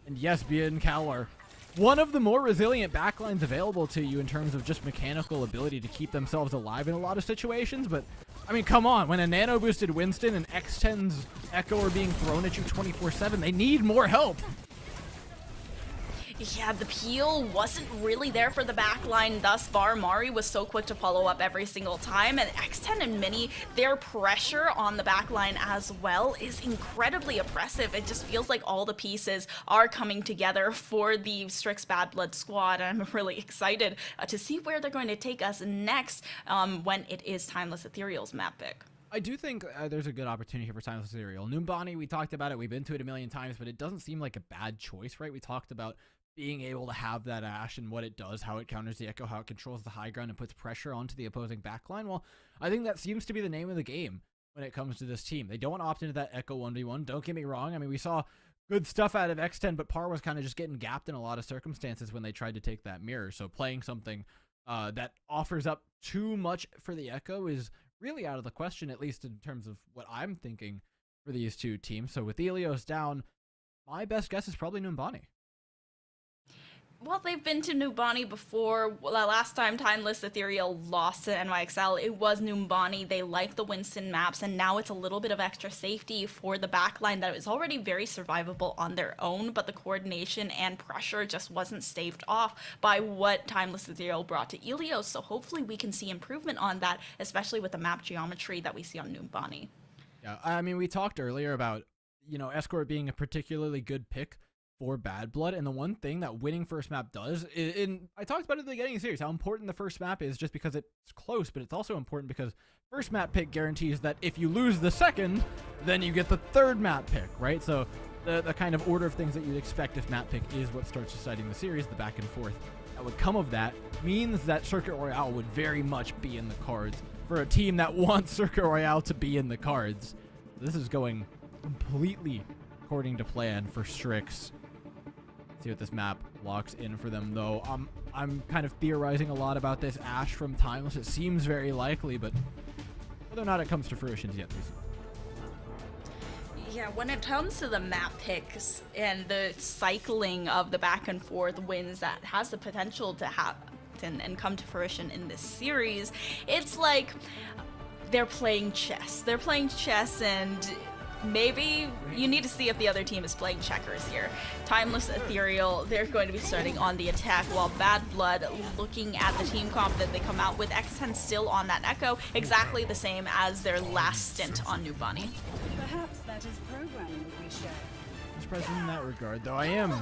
And yes, Bia and Cal are one of the more resilient backlines available to you in terms of just mechanical ability to keep themselves alive in a lot of situations. But I mean, come on, when a nano boosted Winston and X10's Echo are being thrown at you 24/7, they need more help. Yeah, the peel wasn't really there for the backline thus far. Mari was so quick to follow up every single time, and X10 and Mini, their pressure on the backline as well is incredibly oppressive. It just feels like all the pieces are coming together for the Strix Bad Blood squad, and I'm really excited to see where they're going to take us next when it is Timeless Ethereal's map pick. I do think there's a good opportunity here for Timeless Ethereal. Numbani, we talked about it, we've been to it a million times, but it doesn't seem like a bad choice, right? We talked about being able to have that Ashe and what it does, how it counters the Echo, how it controls the high ground and puts pressure onto the opposing backline. Well, I think that seems to be the name of the game when it comes to this team. They don't want to opt into that Echo 1v1. Don't get me wrong. I mean, we saw good stuff out of X10, but Par was kind of just getting gapped in a lot of circumstances when they tried to take that mirror. So playing something that offers up too much for the Echo is really out of the question, at least in terms of what I'm thinking for these two teams. So with Ilios down, my best guess is probably Numbani. Well, they've been to Numbani before. Well, last time Timeless Ethereal lost to NYXL, it was Numbani. They like the Winston maps, and now it's a little bit of extra safety for the backline that is already very survivable on their own, but the coordination and pressure just wasn't staved off by what Timeless Ethereal brought to Ilios, so hopefully we can see improvement on that, especially with the map geometry that we see on Numbani. Yeah, I mean, we talked earlier about, you know, Escort being a particularly good pick for Bad Blood, and the one thing that winning first map does, I talked about it at the beginning of the series, how important the first map is just because it's close, but it's also important because first map pick guarantees that if you lose the second, then you get the third map pick, right? So the kind of order of things that you'd expect if map pick is what starts deciding the series, the back and forth that would come of that means that Circuit Royale would very much be in the cards for a team that wants Circuit Royale to be in the cards. This is going completely according to plan for Strix. See what this map locks in for them, though. I'm kind of theorizing a lot about this Ashe from Timeless. It seems very likely, but whether or not it comes to fruition is yet to be seen. Yeah, when it comes to the map picks and the cycling of the back and forth wins that has the potential to happen and come to fruition in this series, it's like they're playing chess. They're playing chess, and maybe you need to see if the other team is playing checkers here. Timeless Ethereal, they're going to be starting on the attack, while Bad Blood, looking at the team comp that they come out with, X10 still on that Echo, exactly the same as their last stint on Numbani. Perhaps that is programming we share. Surprised in that regard, though. I am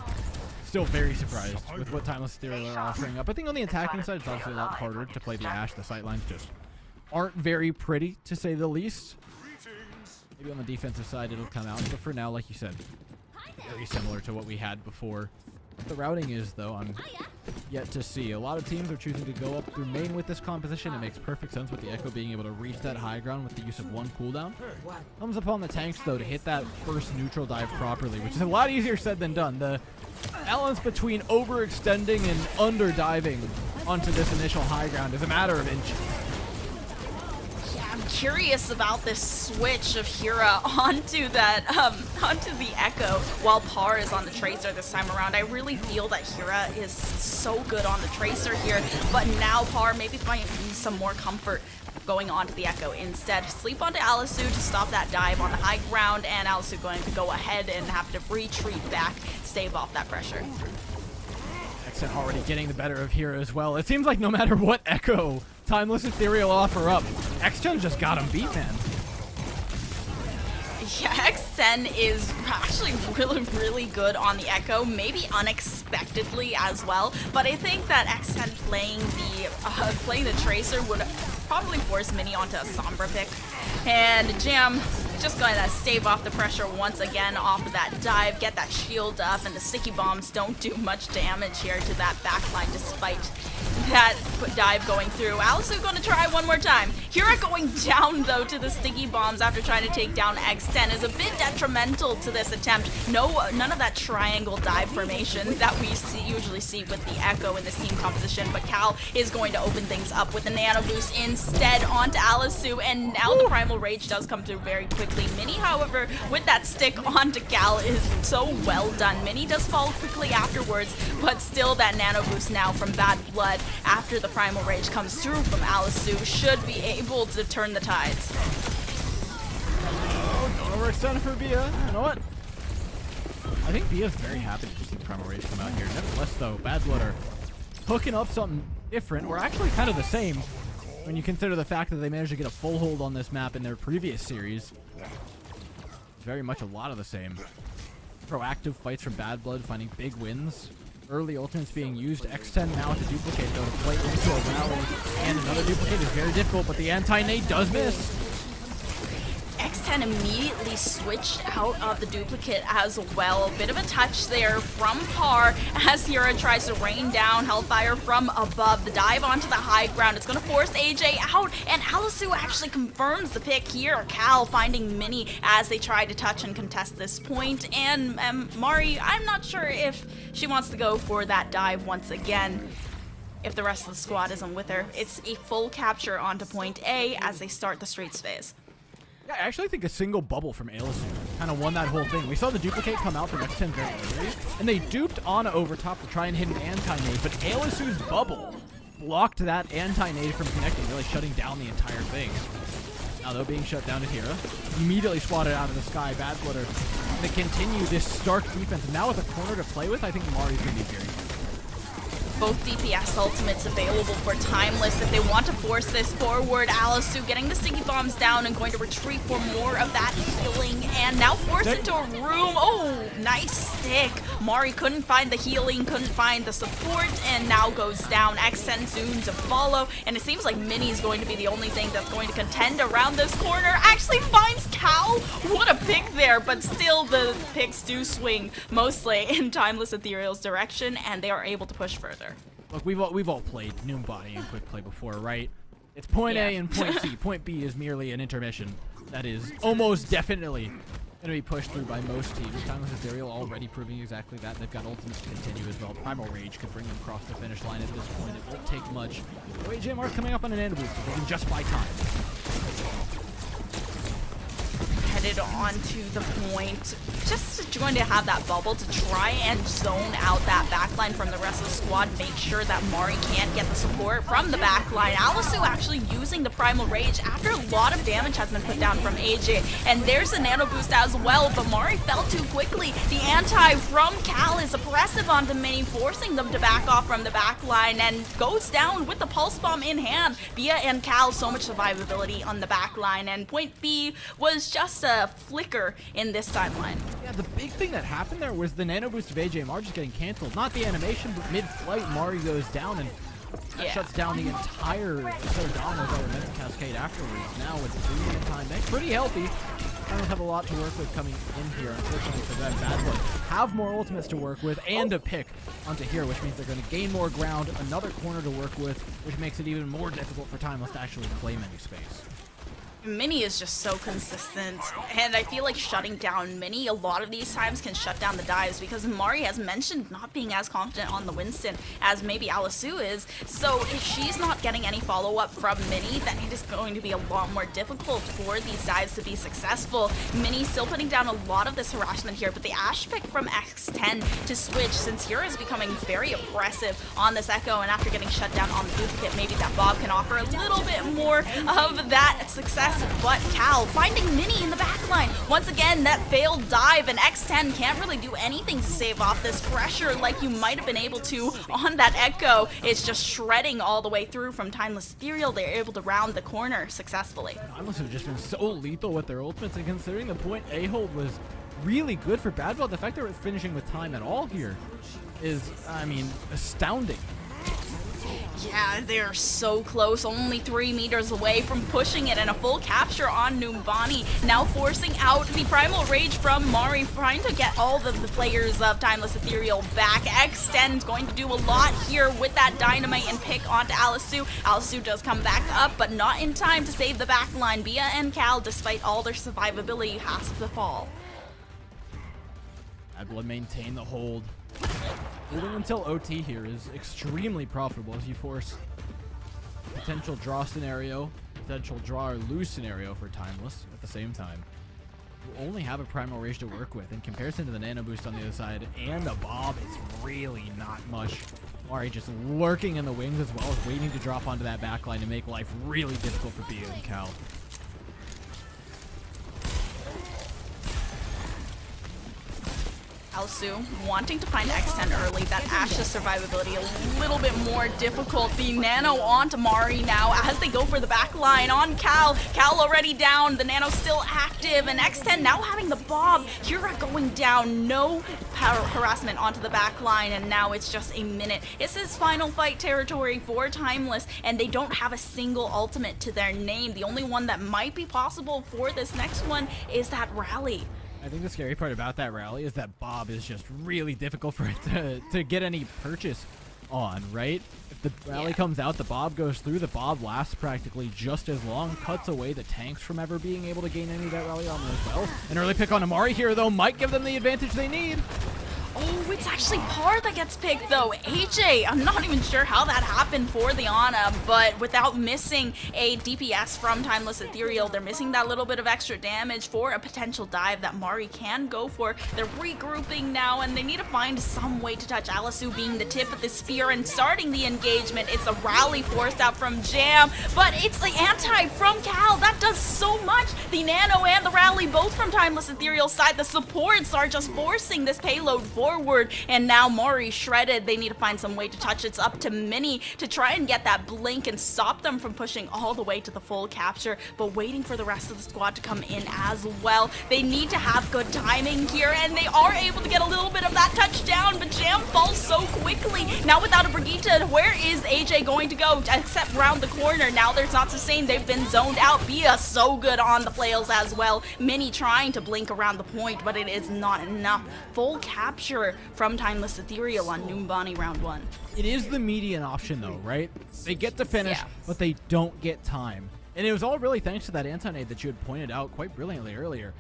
still very surprised with what Timeless Ethereal are offering up. I think on the attacking side, it's obviously a lot harder to play the Ashe. The sightlines just aren't very pretty, to say the least. Maybe on the defensive side it'll come out, but for now, like you said, very similar to what we had before. What the routing is, though, I'm yet to see. A lot of teams are choosing to go up through main with this composition. It makes perfect sense with the Echo being able to reach that high ground with the use of one cooldown. Comes upon the tanks, though, to hit that first neutral dive properly, which is a lot easier said than done. The balance between overextending and under diving onto this initial high ground is a matter of inches. I'm curious about this switch of Hira onto that, onto the Echo while Par is on the Tracer this time around. I really feel that Hira is so good on the Tracer here, but now Par maybe finding some more comfort going onto the Echo instead. Sleep onto Alisu to stop that dive on the high ground, and Alisu going to go ahead and have to retreat back, stave off that pressure. X10 already getting the better of Hira as well. It seems like no matter what Echo Timeless Ethereal offer up, X10 just got him beat, man. Yeah, X10 is actually really good on the Echo, maybe unexpectedly as well. But I think that X10 playing the Tracer would probably force Mini onto a Sombra pick. And Jam just going to stave off the pressure once again off of that dive, get that shield up, and the sticky bombs don't do much damage here to that backline despite that dive going through. Alisu going to try one more time. Hira going down though to the sticky bombs after trying to take down X10 is a bit detrimental to this attempt. None of that triangle dive formation that we usually see with the Echo in this team composition, but Cal is going to open things up with the Nano Boost instead onto Alisu, and now the Primal Rage does come through very quickly. Mini, however, with that stick onto Cal is so well done. Mini does fall quickly afterwards, but still that Nano Boost now from Bad Blood after the Primal Rage comes through from Alisu should be able to turn the tides. Oh, don't overextend for Bia. You know what? I think Bia's very happy to see the Primal Rage come out here. Nevertheless, though, Bad Blood are hooking up something different, or actually kind of the same, when you consider the fact that they managed to get a full hold on this map in their previous series. It's very much a lot of the same. Proactive fights from Bad Blood, finding big wins. Early ultimates being used. X10 now to duplicate, though, to play into a rally. And another duplicate is very difficult, but the anti-nade does miss. X10 immediately switched out of the duplicate as well. A bit of a touch there from Par as Hira tries to rain down Hellfire from above. The dive onto the high ground. It's going to force AJ out, and Alisu actually confirms the pick here. Cal finding Mini as they try to touch and contest this point. And Mari, I'm not sure if she wants to go for that dive once again. If the rest of the squad isn't with her, it's a full capture onto point A as they start the streets phase. Yeah, I actually think a single bubble from Alisu kind of won that whole thing. We saw the duplicate come out from X10 very early, and they duped Ana over top to try and hit an anti-nade, but Alisu's bubble blocked that anti-nade from connecting, really shutting down the entire thing. Now, though, being shut down is Hira. Immediately swatted out of the sky. Bad Blood are going to continue this stark defense. And now with a corner to play with, I think Mari's going to be very good. Both DPS ultimates available for Timeless if they want to force this forward. Alisu getting the sticky bombs down and going to retreat for more of that healing, and now forced into a room. Oh, nice stick. Mari couldn't find the healing, couldn't find the support, and now goes down. X10 soon to follow, and it seems like Mini is going to be the only thing that's going to contend around this corner. Actually finds Cal. What a pick there, but still the picks do swing mostly in Timeless Ethereal's direction, and they are able to push further. Look, we've all played Noon Body and Quick Play before, right? It's point A and point C. Point B is merely an intermission that is almost definitely going to be pushed through by most teams. Timeless Ethereal already proving exactly that. They've got ultimates to continue as well. Primal Rage could bring them across the finish line at this point. It won't take much. Oh, JMR coming up on an Nano Boost. They can just buy time. Headed onto the point, just going to have that bubble to try and zone out that backline from the rest of the squad, make sure that Mari can't get the support from the backline. Alisu actually using the Primal Rage after a lot of damage has been put down from AJ, and there's the Nano Boost as well, but Mari fell too quickly. The anti from Cal is oppressive onto Mini, forcing them to back off from the backline, and goes down with the Pulse Bomb in hand. Bia and Cal, so much survivability on the backline, and point B was just a flicker in this timeline. Yeah, the big thing that happened there was the Nano Boost of AJMR just getting canceled. Not the animation, but mid-flight, Mari goes down and that shuts down the entire set of dominoes that were meant to cascade afterwards. Now with 3 minute time bank, pretty healthy. Timeless have a lot to work with coming in here, unfortunately for them. Bad Blood have more ultimates to work with and a pick onto here, which means they're going to gain more ground, another corner to work with, which makes it even more difficult for Timeless to actually claim any space. Mini is just so consistent, and I feel like shutting down Mini a lot of these times can shut down the dives, because Mari has mentioned not being as confident on the Winston as maybe Alisu is, so if she's not getting any follow-up from Mini, then it is going to be a lot more difficult for these dives to be successful. Mini still putting down a lot of this harassment here, but the Ash pick from X10 to switch, since Hira is becoming very aggressive on this Echo, and after getting shut down on the duplicate, maybe that Bob can offer a little bit more of that success DPS, but Cal finding Mini in the backline. Once again, that failed dive, and X10 can't really do anything to save off this pressure like you might have been able to on that Echo. It's just shredding all the way through from Timeless Ethereal. They're able to round the corner successfully. Timeless have just been so lethal with their ultimates, and considering the point A-hold was really good for Bad Blood, the fact that we're finishing with time at all here is, I mean, astounding. Yeah, they're so close, only 3 meters away from pushing it, and a full capture on Numbani, now forcing out the Primal Rage from Mari, trying to get all of the players of Timeless Ethereal back. X10's going to do a lot here with that Dynamite and pick onto Alisu. Alisu does come back up, but not in time to save the backline. Bia and Cal, despite all their survivability, has to fall. Bad Blood maintain the hold. Holding until OT here is extremely profitable as you force potential draw scenario, potential draw or lose scenario for Timeless at the same time. You only have a Primal Rage to work with. In comparison to the Nano Boost on the other side and the Bob, it's really not much. Mari just lurking in the wings as well as waiting to drop onto that backline to make life really difficult for Bia and Cal. Alisu wanting to find X10 early. That Ash's survivability a little bit more difficult. The Nano onto Mari now as they go for the back line on Cal. Cal already down. The Nano still active. And X10 now having the Bob. Kira going down. No power harassment onto the back line. And now it's just a minute. This is final fight territory for Timeless. And they don't have a single ultimate to their name. The only one that might be possible for this next one is that rally. I think the scary part about that rally is that Bob is just really difficult for it to get any purchase on, right? If the rally comes out, the Bob goes through, the Bob lasts practically just as long, cuts away the tanks from ever being able to gain any of that rally armor as well. An early pick on Amari here, though, might give them the advantage they need. Oh, it's actually Par that gets picked, though. AJ, I'm not even sure how that happened for the Ana, but without missing a DPS from Timeless Ethereal, they're missing that little bit of extra damage for a potential dive that Mari can go for. They're regrouping now, and they need to find some way to touch Alisu being the tip of the spear and starting the engagement. It's a rally forced out from Jam, but it's the anti from Cal. That does so much. The Nano and the rally, both from Timeless Ethereal side. The supports are just forcing this payload forward, and now Mari shredded. They need to find some way to touch. It's up to Mini to try and get that blink and stop them from pushing all the way to the full capture, but waiting for the rest of the squad to come in as well. They need to have good timing here, and they are able to get a little bit of that touchdown, but Jam falls so quickly. Now without a Brigitte, where is AJ going to go except round the corner? Now there's not sustain. They've been zoned out. Bia so good on the flails as well. Mini trying to blink around the point, but it is not enough. Full capture from Timeless Ethereal on Numbani round 1. It is the median option though, right? They get to finish, but they don't get time. And it was all really thanks to that anti-nade that you had pointed out quite brilliantly earlier.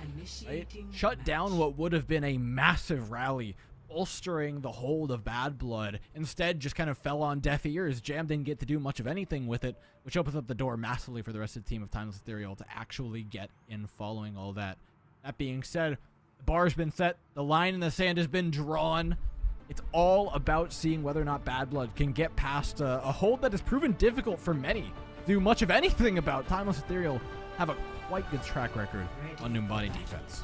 Right? Shut down what would have been a massive rally, bolstering the hold of Bad Blood. Instead, just kind of fell on deaf ears. Jam didn't get to do much of anything with it, which opens up the door massively for the rest of the team of Timeless Ethereal to actually get in following all that. That being said, bar's been set, the line in the sand has been drawn. It's all about seeing whether or not Bad Blood can get past a hold that has proven difficult for many to do much of anything about. Timeless Ethereal have a quite good track record on Numbani defense.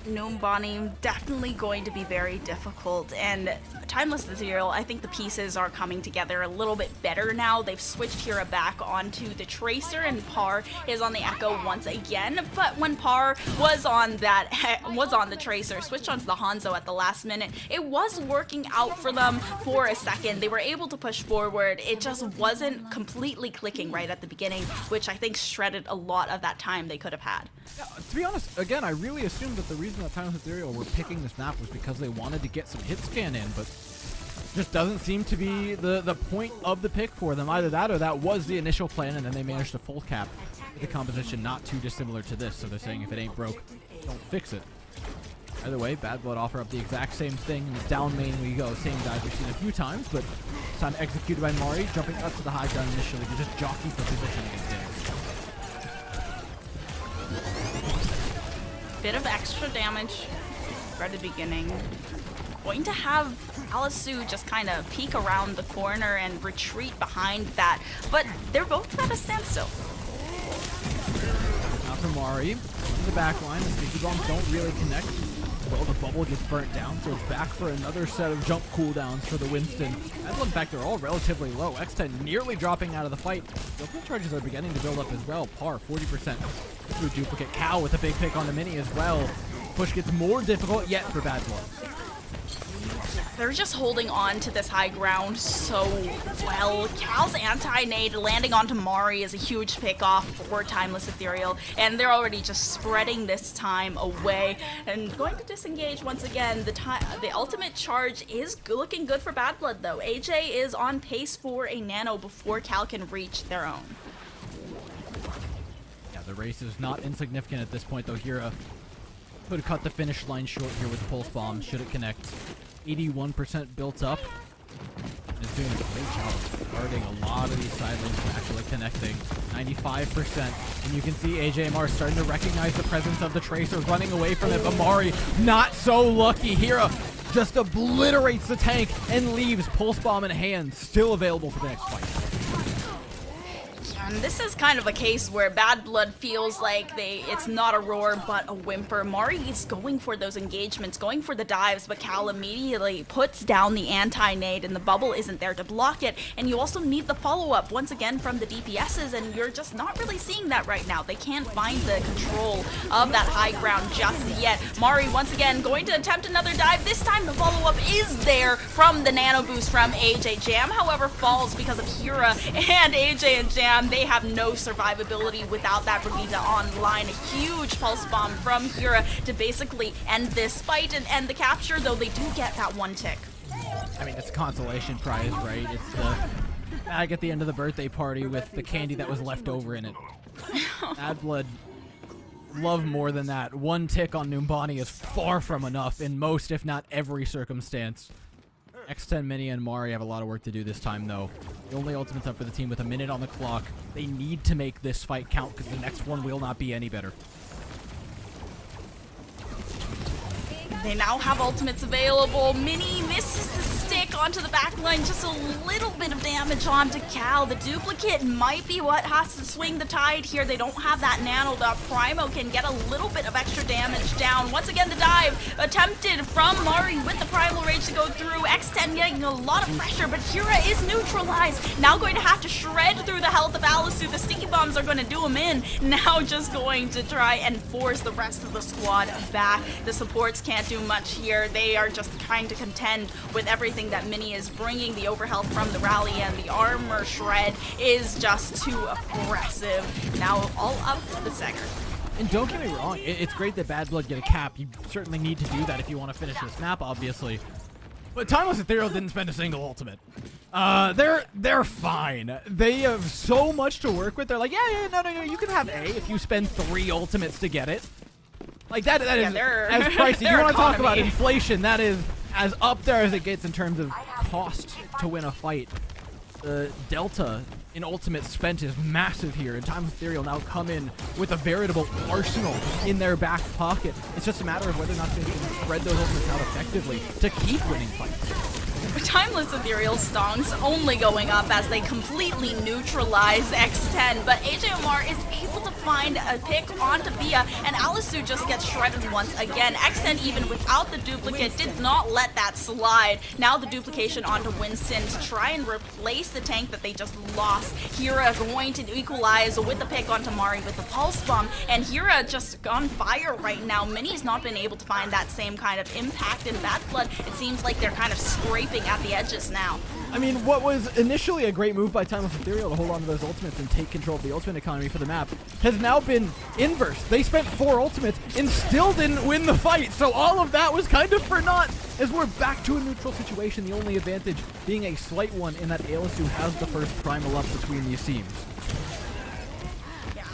Numbani definitely going to be very difficult, and Timeless Ethereal, I think the pieces are coming together a little bit better now. They've switched Kira back onto the Tracer, and Par is on the Echo once again. But when Par was on the Tracer, switched onto the Hanzo at the last minute, it was working out for them for a second. They were able to push forward. It just wasn't completely clicking right at the beginning, which I think shredded a lot of that time they could have had. Yeah, to be honest, again, I really assumed that the reason that Timeless Ethereal were picking this map was because they wanted to get some hit scan in, but just doesn't seem to be the point of the pick for them. Either that or that was the initial plan, and then they managed to full cap with the composition not too dissimilar to this. So they're saying if it ain't broke, don't fix it. Either way, Bad Blood offer up the exact same thing. Down main we go. Same dive we've seen a few times, but this time executed by Mari, jumping up to the high ground initially to just jockey for position against it. Bit of extra damage right at the beginning. Going to have Alisu just kind of peek around the corner and retreat behind that, but they're both at a standstill. from Mari. In the back line, the sticky bombs don't really connect. Well, the bubble gets burnt down, so it's back for another set of jump cooldowns for the Winston. As in fact, they're all relatively low. X10 nearly dropping out of the fight. The ultimate charges are beginning to build up as well. Par 40% through duplicate. Cal with a big pick on the mini as well. Push gets more difficult yet for Bad Blood. They're just holding on to this high ground so well. Cal's anti-nade landing onto Mari is a huge pick-off for Timeless Ethereal, and they're already just spreading this time away and going to disengage once again. The ultimate charge is looking good for Bad Blood, though. AJ is on pace for a nano before Cal can reach their own. Yeah, the race is not insignificant at this point, though. Hira could cut the finish line short here with Pulse Bomb, should it connect. 81% built up. Is doing a great job of guarding a lot of these side lanes and actually connecting. 95%. And you can see AJMR starting to recognize the presence of the Tracer, running away from it. But Mari, not so lucky. Hira just obliterates the tank and leaves Pulse Bomb in hand, still available for the next fight. And this is kind of a case where Bad Blood feels like it's not a roar but a whimper. Mari is going for those engagements, going for the dives, but Cal immediately puts down the anti-nade and the bubble isn't there to block it. And you also need the follow-up once again from the DPSs, and you're just not really seeing that right now. They can't find the control of that high ground just yet. Mari once again going to attempt another dive. This time the follow-up is there from the nano boost from AJ. Jam, however, falls because of Hira and AJ and Jam. They have no survivability without that Brigitte online. A huge pulse bomb from Hira to basically end this fight and end the capture, though they do get that one tick. I mean, it's a consolation prize, right? It's the bag at the end of the birthday party with the candy that was left over in it. Bad Blood love more than that. One tick on Numbani is far from enough in most, if not every circumstance. X10 Mini and Mari have a lot of work to do this time, though. The only ultimate's up for the team with a minute on the clock. They need to make this fight count because the next one will not be any better. They now have ultimates available. Mini misses the stick onto the back line. Just a little bit of damage onto Cal. The duplicate might be what has to swing the tide here. They don't have that nano. The Primo can get a little bit of extra damage down. Once again, the dive attempted from Mari with the Primal Rage to go through. X10 getting a lot of pressure, but Hira is neutralized. Now going to have to shred through the health of Alisu. The sticky bombs are going to do him in. Now just going to try and force the rest of the squad back. The supports can't do much here. They are just trying to contend with everything that Mini is bringing. The overhealth from the rally and the armor shred is just too aggressive. Now all up to the Segger. And don't get me wrong, it's great that Bad Blood get a cap. You certainly need to do that if you want to finish this map, obviously. But Timeless Ethereal didn't spend a single ultimate. They're fine. They have so much to work with. They're like, no, you can have A if you spend 3 ultimates to get it. Like that is as pricey. You want to talk about inflation? That is as up there as it gets in terms of cost to win a fight. The delta in ultimate spent is massive here, and Timeless Ethereal now come in with a veritable arsenal in their back pocket. It's just a matter of whether or not they can spread those ultimates out effectively to keep winning fights. Timeless Ethereal stonks only going up as they completely neutralize X10, but AJMR is able to find a pick onto Bia, and Alisu just gets shredded once again. X10, even without the duplicate, did not let that slide. Now the duplication onto Winston to try and replace the tank that they just lost. Hira going to equalize with the pick onto Mari with the pulse bomb, and Hira just on fire right now. Mini's not been able to find that same kind of impact in Bad Blood. It seems like they're kind of scraping at the edges now. I mean, what was initially a great move by Timeless Ethereal to hold on to those ultimates and take control of the ultimate economy for the map has now been inverse. They spent 4 ultimates and still didn't win the fight, so all of that was kind of for naught as we're back to a neutral situation, the only advantage being a slight one in that Alisu has the first primal up between these teams.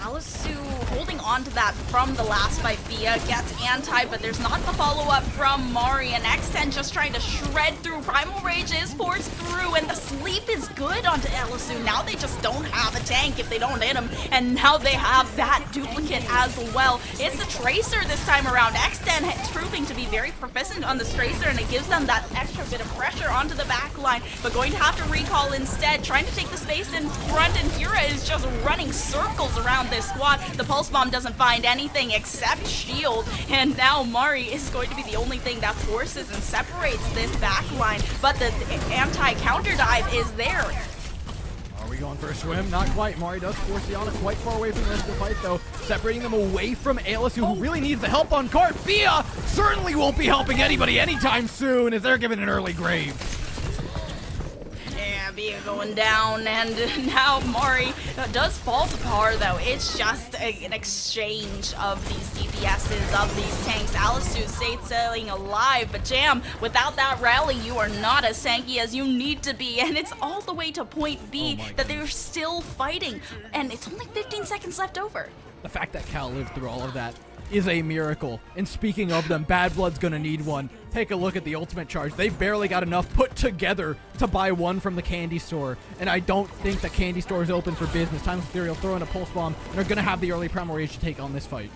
Alisu holding on to that from the last fight. Bia gets anti, but there's not the follow-up from Mari, and X10 just trying to shred through. Primal Rage is forced through, and the sleep is good onto Alisu. Now they just don't have a tank if they don't hit him, and now they have that duplicate as well. It's the Tracer this time around. X10 is proving to be very proficient on this Tracer, and it gives them that extra bit of pressure onto the back line, but going to have to recall instead, trying to take the space in front, and Hira is just running circles around this squad. The Pulse Bomb doesn't find anything except shield, and now Mari is going to be the only thing that forces and separates this backline, but the anti-counter dive is there. Are we going for a swim? Not quite. Mari does force the Ana quite far away from the rest of the fight, though, separating them away from Alice, who really needs the help on cart. Fia certainly won't be helping anybody anytime soon, as they're given an early grave. Yeah, Bia going down, and now Mari does fall to par, though. It's just an exchange of these DPSs, of these tanks. Alisu staying alive, but Jam, without that rally, you are not as tanky as you need to be, and it's all the way to point B that they're still fighting, and it's only 15 seconds left over. The fact that Cal lived through all of that is a miracle. And speaking of them, Bad Blood's gonna need one. Take a look at the ultimate charge. They've barely got enough put together to buy one from the candy store. And I don't think the candy store is open for business. Timeless Ethereal throw in a pulse bomb, and they're gonna have the early primal rage to take on this fight.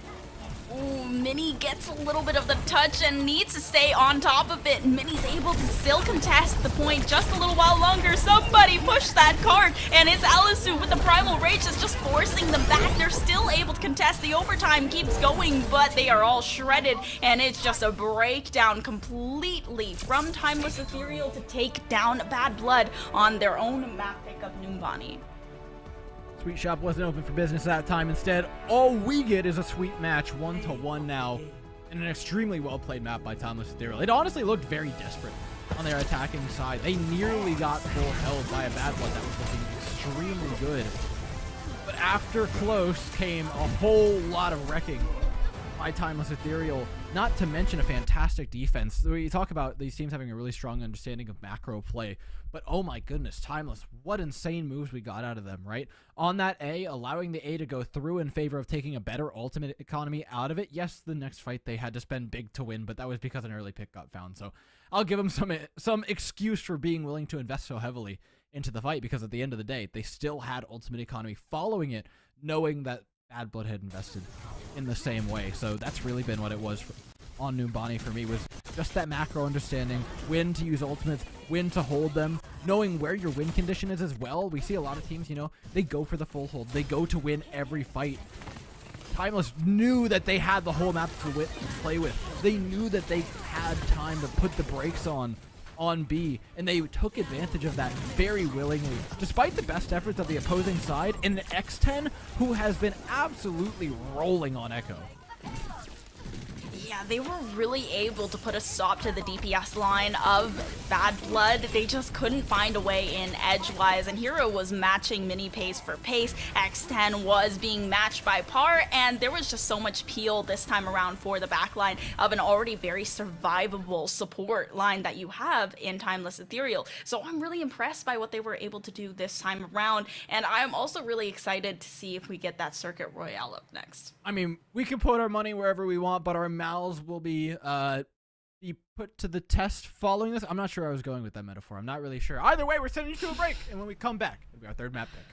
Ooh, Minnie gets a little bit of the touch and needs to stay on top of it. Minnie's able to still contest the point just a little while longer. Somebody push that card, and it's Alisu with the primal rage that's just forcing them back. They're still able to contest. The overtime keeps going, but they are all shredded, and it's just a breakdown completely from Timeless Ethereal to take down Bad Blood on their own map pickup, Numbani. Sweet Shop wasn't open for business that time. Instead, all we get is a sweet match, 1-1 now, in an extremely well-played map by Timeless Ethereal. It honestly looked very desperate on their attacking side. They nearly got full held by a Bad Blood that was looking extremely good. But after close came a whole lot of wrecking by Timeless Ethereal, not to mention a fantastic defense. We talk about these teams having a really strong understanding of macro play, but oh my goodness, Timeless, what insane moves we got out of them, right? On that A, allowing the A to go through in favor of taking a better ultimate economy out of it. Yes, the next fight they had to spend big to win, but that was because an early pick got found, so I'll give them some excuse for being willing to invest so heavily into the fight, because at the end of the day, they still had ultimate economy following it, knowing that Bad Blood had invested in the same way. So that's really been what it was on Numbani for me, was just that macro understanding, when to use ultimates, when to hold them, knowing where your win condition is as well. We see a lot of teams, you know, they go for the full hold, they go to win every fight. Timeless knew that they had the whole map to play with. They knew that they had time to put the brakes on B, and they took advantage of that very willingly, despite the best efforts of the opposing side in the X10, who has been absolutely rolling on Echo. Yeah, they were really able to put a stop to the DPS line of Bad Blood. They just couldn't find a way in edgewise, and Hero was matching Mini pace for pace. X10 was being matched by Par, and there was just so much peel this time around for the backline of an already very survivable support line that you have in Timeless Ethereal. So I'm really impressed by what they were able to do this time around, and I'm also really excited to see if we get that Circuit Royale up next. I mean, we can put our money wherever we want, but our mouths will be put to the test following this. I'm not sure I was going with that metaphor. I'm not really sure. Either way, we're sending you to a break, and when we come back, it'll be our third map pick.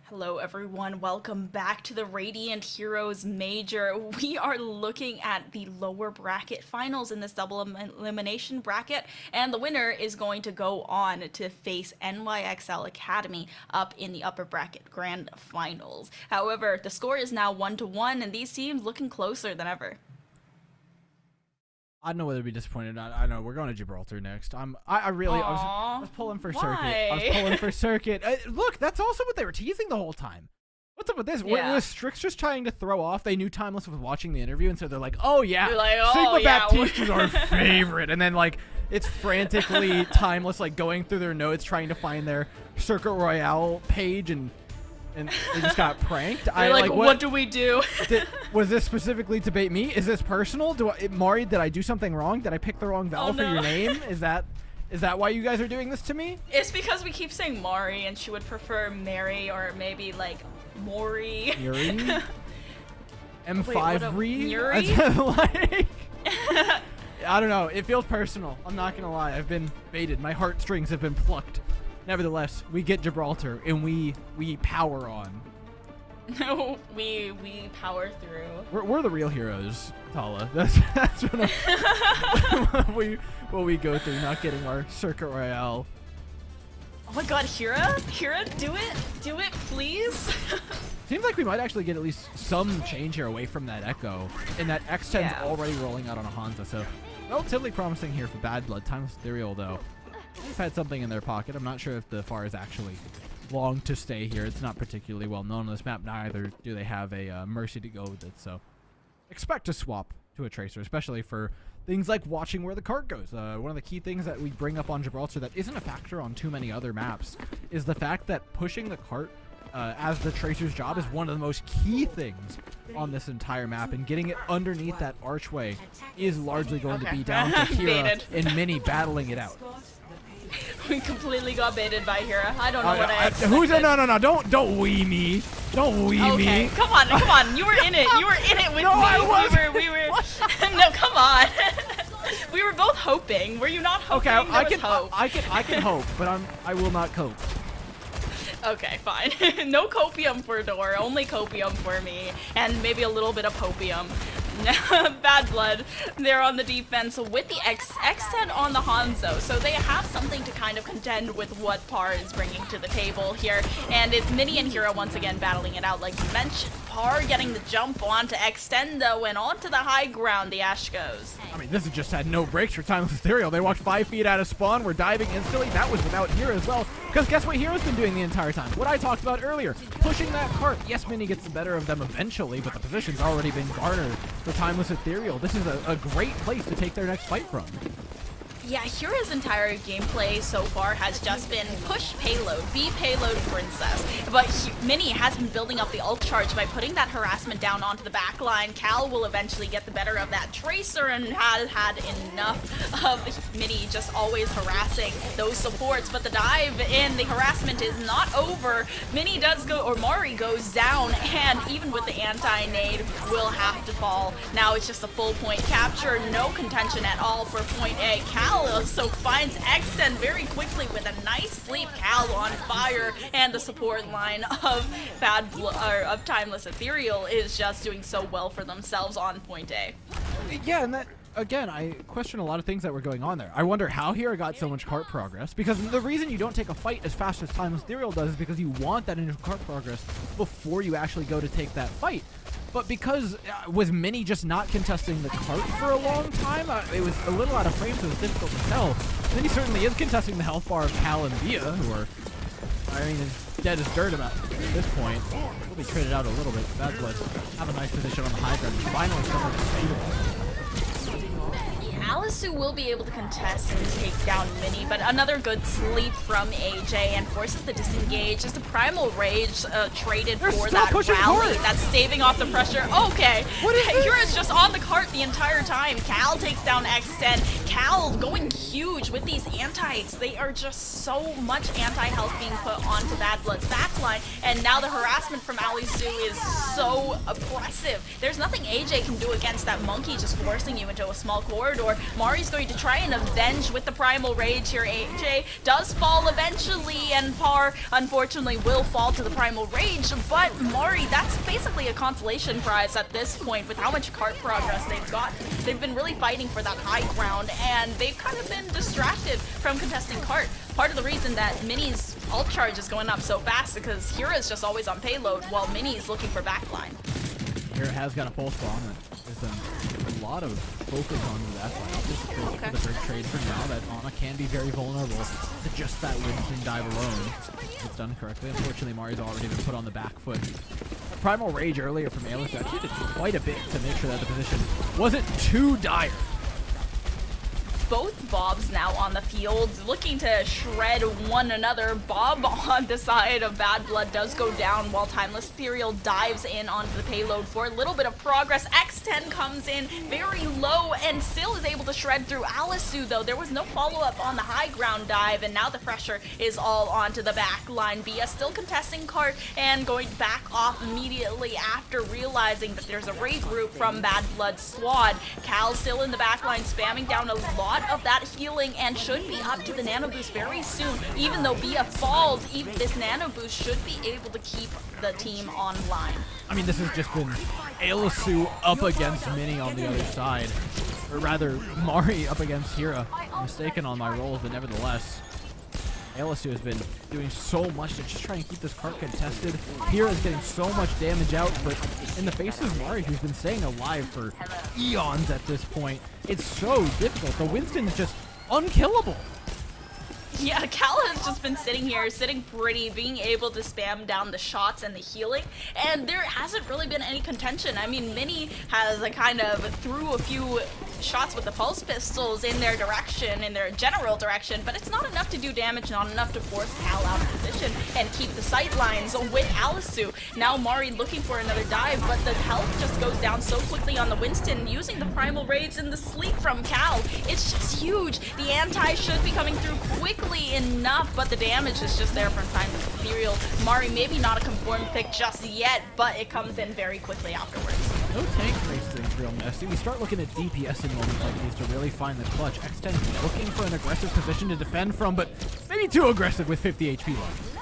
Hello everyone, welcome back to the Radiant Heroes Major. We are looking at the lower bracket finals in this double elimination bracket, and the winner is going to go on to face NYXL Academy up in the upper bracket grand finals. However, the score is now 1-1, and these teams looking closer than ever. I don't know whether to be disappointed or not. I know we're going to Gibraltar next. I was pulling for circuit. I was pulling for circuit. Look, that's also what they were teasing the whole time. What's up with this? Yeah. Was Strix just trying to throw off? They knew Timeless was watching the interview, and so they're like, "Oh yeah, like, Sigma Baptiste is our favorite." And then like it's frantically Timeless like going through their notes trying to find their Circuit Royale page, and they just got pranked. They're like, what do we do? Was this specifically to bait me? Is this personal? Mari, did I do something wrong? Did I pick the wrong vowel for your name? Is that why you guys are doing this to me? It's because we keep saying Mari, and she would prefer Mary or maybe like Mori. Yuri? M5 Re? Yuri? Like, I don't know. It feels personal. I'm not gonna lie. I've been baited. My heartstrings have been plucked. Nevertheless, we get Gibraltar, and we power on. we power through. We're the real heroes, Tala. That's what we go through, not getting our Circuit Royale. Oh my god, Hira, do it, please. Seems like we might actually get at least some change here away from that Echo, and that X10's already rolling out on a Hanzo, so relatively promising here for Bad Blood. Timeless Ethereal, though, they've had something in their pocket. I'm not sure if the FAR is actually long to stay here. It's not particularly well known on this map. Neither do they have a Mercy to go with it, so expect to swap to a Tracer, especially for things like watching where the cart goes. One of the key things that we bring up on Gibraltar that isn't a factor on too many other maps is the fact that pushing the cart as the Tracer's job is one of the most key things on this entire map, and getting it underneath that archway is largely going to be down to Hira and Mini battling it out. We completely got baited by Hira. I don't know what I expected. Who's no, don't wee me. Don't wee me. Come on. You were in it. You were in it with no, me. I wasn't. We were No, come on. We were both hoping. Were you not hoping? Okay, I can hope, but I will not cope. Okay, fine. No copium for Dor, only copium for me, and maybe a little bit of popium. Bad Blood, they're on the defense with the X10 on the Hanzo, so they have something to kind of contend with what Par is bringing to the table here, and it's Mini and Hira once again battling it out like you mentioned. Par getting the jump onto X10 though, and onto the high ground the Ash goes. I mean, this has just had no breaks for Timeless Ethereal. They walked 5 feet out of spawn, we're diving instantly. That was without Hira as well, because guess what Hira's been doing the entire time? What I talked about earlier, pushing that cart. Yes, Mini gets the better of them eventually, but the position's already been garnered for Timeless Ethereal. This is a great place to take their next fight from. Yeah, Hira's entire gameplay so far has just been push payload, be payload princess. But Mini has been building up the ult charge by putting that harassment down onto the back line. Cal will eventually get the better of that Tracer and has had enough of Mini just always harassing those supports. But the dive in, the harassment is not over. Mini does go, or Mari goes down, and even with the anti-nade will have to fall. Now it's just a full point capture, no contention at all for point A. Cal also finds X10 very quickly with a nice sleep. Cal on fire, and the support line of of Timeless Ethereal is just doing so well for themselves on point A. Yeah, and that again, I question a lot of things that were going on there. I wonder how Hira got so much cart progress, because the reason you don't take a fight as fast as Timeless Ethereal does is because you want that initial cart progress before you actually go to take that fight. But because was Mini just not contesting the cart for a long time? It was a little out of frame, so it was difficult to tell. Then he certainly is contesting the health bar of Cal and Via, who are, I mean, as dead as dirt about at this point. Will be traded out a little bit. Bad Blood have a nice position on the high ground. Finally, someone to save it. Alisu will be able to contest and take down Mini, but another good sleep from AJ and forces the disengage. Just a Primal Rage traded for that rally that's staving off the pressure. Okay, Hira's just on the cart the entire time. Cal takes down X10. Cal going huge huge with these antis. They are just so much anti-health being put onto Bad Blood's backline, and now the harassment from Alisu is so oppressive. There's nothing AJ can do against that monkey just forcing you into a small corridor. Mari's going to try and avenge with the Primal Rage here. AJ does fall eventually, and Par unfortunately will fall to the Primal Rage, but Mari, that's basically a consolation prize at this point with how much cart progress they've got. They've been really fighting for that high ground, and they've kind of been distracted from contesting cart. Part of the reason that Mini's ult charge is going up so fast is because Hira's just always on payload while Mini's looking for backline. Hira has got a pulse bomb. There's a lot of focus on that. Just for the third trade for now, that Ana can be very vulnerable to just that Winston dive alone. If it's done correctly. Unfortunately, Mari's already been put on the back foot. Primal Rage earlier from Alis actually did quite a bit to make sure that the position wasn't too dire. Both Bobs now on the field, looking to shred one another. Bob on the side of Bad Blood does go down while Timeless Ethereal dives in onto the payload for a little bit of progress. X10 comes in very low and still is able to shred through Alisu, though. There was no follow-up on the high ground dive, and now the pressure is all onto the back line. Bia still contesting cart and going back off immediately after realizing that there's a regroup from Bad Blood's squad. Cal still in the back line, spamming down a lot of that healing and should be up to the nano boost very soon. Even though Bia falls, even this nano boost should be able to keep the team online. I mean, this has just been Alisu up against Mini on the other side. Or rather, Mari up against Hira. I'm mistaken on my rolls, but nevertheless, Alisu has been doing so much to just try and keep this cart contested. Hira is getting so much damage out, but in the face of Mari, who's been staying alive for eons at this point, it's so difficult. The Winston is just unkillable. Yeah, Cal has just been sitting here, sitting pretty, being able to spam down the shots and the healing, and there hasn't really been any contention. I mean, Mini has kind of threw a few shots with the pulse pistols in their direction, in their general direction, but it's not enough to do damage, not enough to force Cal out of position and keep the sight lines with Alisu. Now Mari looking for another dive, but the health just goes down so quickly on the Winston, using the Primal Rage and the sleep from Cal. It's just huge. The anti should be coming through quickly enough, but the damage is just there from Timeless Ethereal. Mari maybe not a confirmed pick just yet, but it comes in very quickly afterwards. No tank race things real messy. We start looking at DPS in moments like these to really find the clutch. X10 looking for an aggressive position to defend from, but maybe too aggressive with 50 HP left.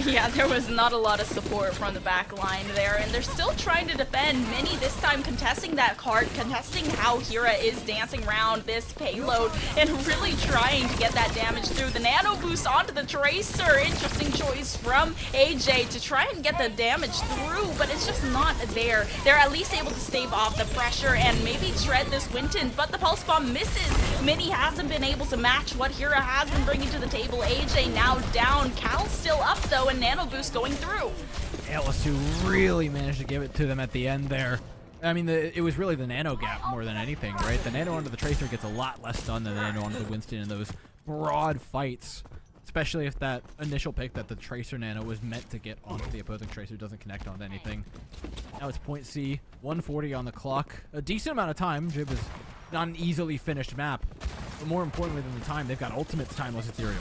Yeah, there was not a lot of support from the back line there, and they're still trying to defend. Mini this time contesting that card, contesting how Hira is dancing around this payload, and really trying to get that damage through. The nano boost onto the Tracer. Interesting choice from AJ to try and get the damage through, but it's just not there. They're at least able to stave off the pressure and maybe shred this Winton, but the pulse bomb misses. Mini hasn't been able to match what Hira has been bringing to the table. AJ now down. Cal's still up though, and nano boost going through. Alisu really managed to give it to them at the end there. I mean, it was really the nano gap more than anything, right? The nano onto the Tracer gets a lot less done than the nano onto the Winston in those broad fights, especially if that initial pick that the Tracer nano was meant to get onto the opposing Tracer doesn't connect onto anything. Now it's point C, 140 on the clock. A decent amount of time. Jib is not an easily finished map, but more importantly than the time, they've got Ultimate's Timeless Ethereal.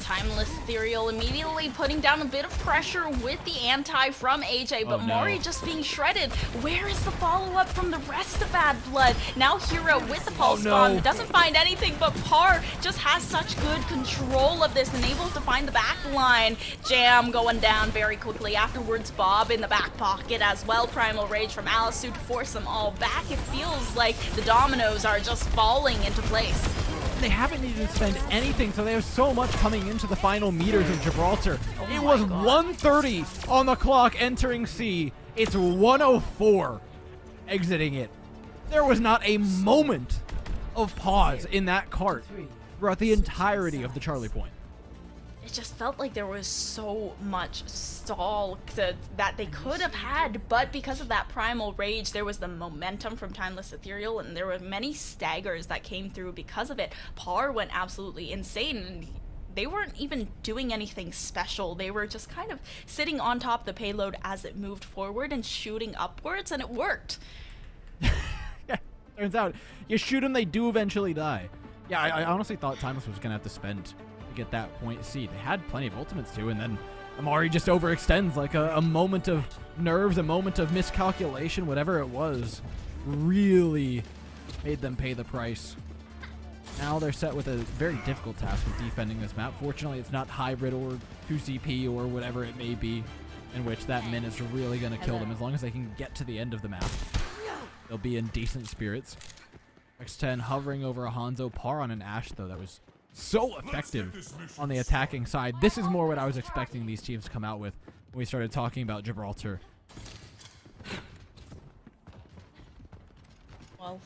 Timeless Ethereal immediately putting down a bit of pressure with the anti from AJ, but Mari just being shredded. Where is the follow-up from the rest of Bad Blood? Now Hira with the pulse bomb doesn't find anything, but Par just has such good control of this and able to find the back line. Jam going down very quickly. Afterwards, Bob in the back pocket as well. Primal Rage from Alisu to force them all back. It feels like the dominoes are just falling into place. They haven't needed to spend anything, so they have so much coming into the final meters of Gibraltar. It was 1:30 on the clock entering C. It's 1:04 exiting it. There was not a moment of pause in that cart throughout the entirety of the Charlie Point. It just felt like there was so much stall that they could have had, but because of that Primal Rage, there was the momentum from Timeless Ethereal, and there were many staggers that came through because of it. Par went absolutely insane, and they weren't even doing anything special. They were just kind of sitting on top of the payload as it moved forward and shooting upwards, and it worked. Turns out, you shoot them, they do eventually die. Yeah, I honestly thought Timeless was going to have to spend to get that point C. They had plenty of ultimates too, and then Amari just overextends like a moment of nerves, a moment of miscalculation, whatever it was, really made them pay the price. Now they're set with a very difficult task of defending this map. Fortunately, it's not hybrid or 2CP or whatever it may be, in which that minute's really going to kill them. As long as they can get to the end of the map, they'll be in decent spirits. X10 hovering over a Hanzo. Par on an Ashe, though. That was so effective on the attacking side. This is more what I was expecting these teams to come out with when we started talking about Gibraltar. Well,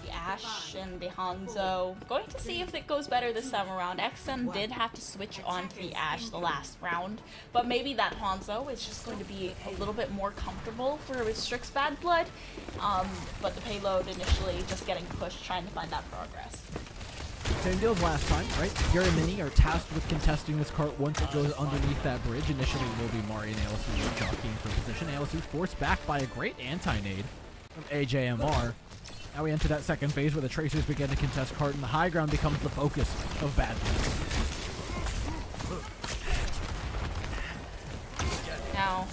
the Ashe and the Hanzo. Going to see if it goes better this time around. XM did have to switch on to the Ashe the last round, but maybe that Hanzo is just going to be a little bit more comfortable for Strix's Bad Blood. But the payload initially just getting pushed, trying to find that progress. Same deal as last time, right? Fury and Mini are tasked with contesting this cart once it goes underneath that bridge. Initially, it will be Mari and ALSU jockeying for position. ALSU forced back by a great anti-nade from AJMR. Now we enter that second phase where the Tracers begin to contest cart, and the high ground becomes the focus of Bad Blood. Now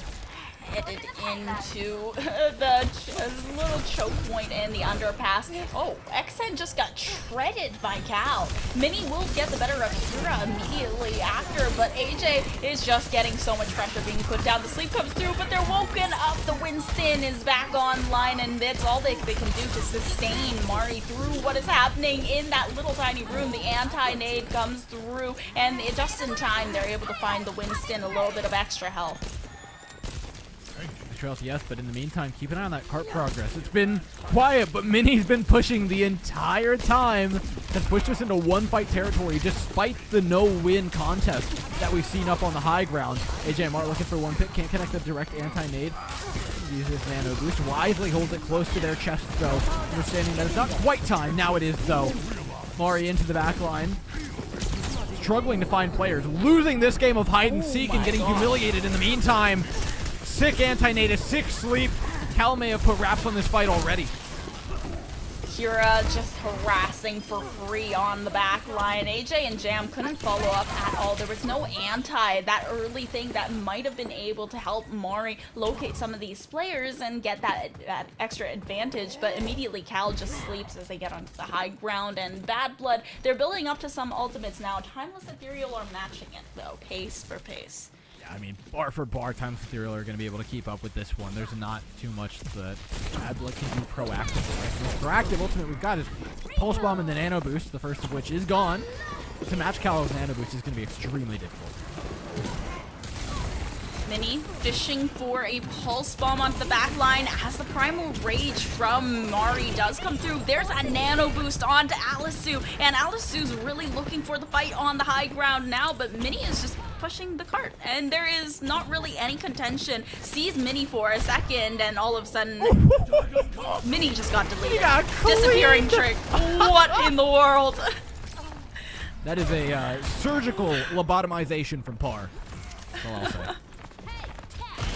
headed into the little choke point in the underpass. Oh, XN just got shredded by Cal. Mini will get the better of Kira immediately after, but AJ is just getting so much pressure being put down. The sleep comes through, but they're woken up. The Winston is back online, and that's all they can do to sustain Mari through what is happening in that little tiny room. The anti-nade comes through, and just in time, they're able to find the Winston a little bit of extra health. Trails, yes, but in the meantime, keep an eye on that cart progress. It's been quiet, but Mini's been pushing the entire time. Has pushed us into one-fight territory despite the no-win contest that we've seen up on the high ground. AJMR looking for one pick, can't connect the direct anti-nade. Uses nano boost, wisely holds it close to their chest, though. Understanding that it's not quite time. Now it is, though. Mari into the back line. Struggling to find players. Losing this game of hide-and-seek and getting humiliated in the meantime. Sick anti-nade, a sick sleep. Cal may have put wraps on this fight already. Kira just harassing for free on the back line. AJ and Jam couldn't follow up at all. There was no anti, that early thing that might have been able to help Mari locate some of these players and get that extra advantage, but immediately Cal just sleeps as they get onto the high ground, and Bad Blood, they're building up to some ultimates now. Timeless Ethereal are matching it though, pace for pace. I mean, bar for bar, Timeless Ethereal are going to be able to keep up with this one. There's not too much that Bad Blood can do proactively. Right? The most proactive ultimate we've got is Pulse Bomb and the Nano Boost, the first of which is gone. To match Cal's Nano Boost is going to be extremely difficult. Mini fishing for a Pulse Bomb onto the back line as the Primal Rage from Mari does come through. There's a Nano Boost onto ALSU, and ALSU's really looking for the fight on the high ground now, but Mini is just pushing the cart, and there is not really any contention. Sees Mini for a second, and all of a sudden, Mini just got deleted. Disappearing trick. What in the world? That is a surgical lobotomization from Par. That's all I'll say.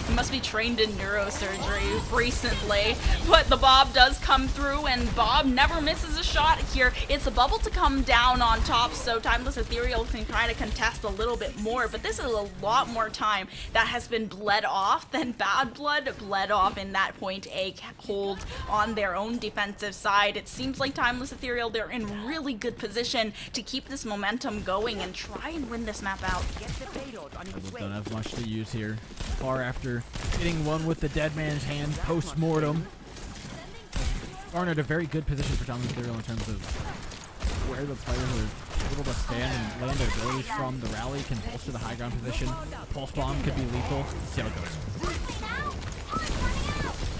He must be trained in neurosurgery recently, but the Bob does come through, and Bob never misses a shot here. It's a bubble to come down on top, so Timeless Ethereal can kind of contest a little bit more, but this is a lot more time that has been bled off than Bad Blood bled off in that point A hold on their own defensive side. It seems like Timeless Ethereal, they're in really good position to keep this momentum going and try and win this map out. Don't have much to use here. Far after hitting one with the dead man's hand post-mortem. Garnered a very good position for Timeless Ethereal in terms of where the players are able to stand and land their abilities from. The rally can bolster the high ground position. Pulse Bomb could be lethal. See how it goes.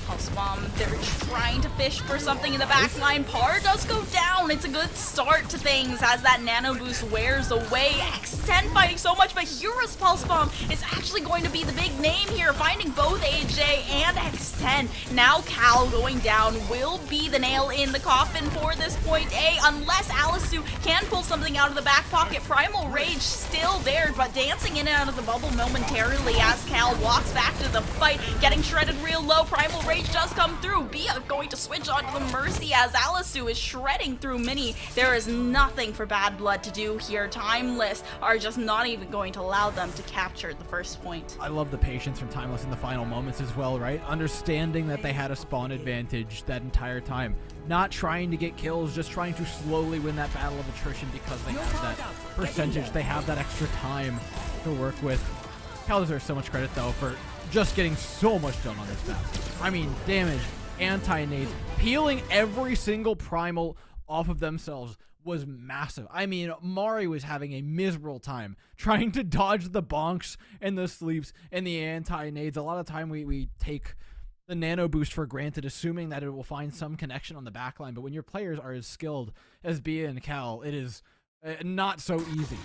Pulse Bomb, they're trying to fish for something in the back line. Par does go down. It's a good start to things as that Nano Boost wears away. X10 fighting so much, but Hura's Pulse Bomb is actually going to be the big name here, finding both AJ and X10. Now Cal going down will be the nail in the coffin for this point A, unless ALSU can pull something out of the back pocket. Primal Rage still there, but dancing in and out of the bubble momentarily as Cal walks back to the fight, getting shredded real low. Primal Rage just come through. Bia going to switch onto the Mercy as Alisu is shredding through Mini. There is nothing for Bad Blood to do here. Timeless are just not even going to allow them to capture the first point. I love the patience from Timeless in the final moments as well, right? Understanding that they had a spawn advantage that entire time. Not trying to get kills, just trying to slowly win that battle of attrition because they have that percentage. They have that extra time to work with. Cal deserves so much credit, though, for just getting so much done on this map. I mean, damage, anti-nades, peeling every single primal off of themselves was massive. I mean, Mari was having a miserable time trying to dodge the bonks and the sleeps and the anti-nades. A lot of time we take the nano boost for granted, assuming that it will find some connection on the backline. But when your players are as skilled as Bia and Cal, it is not so easy.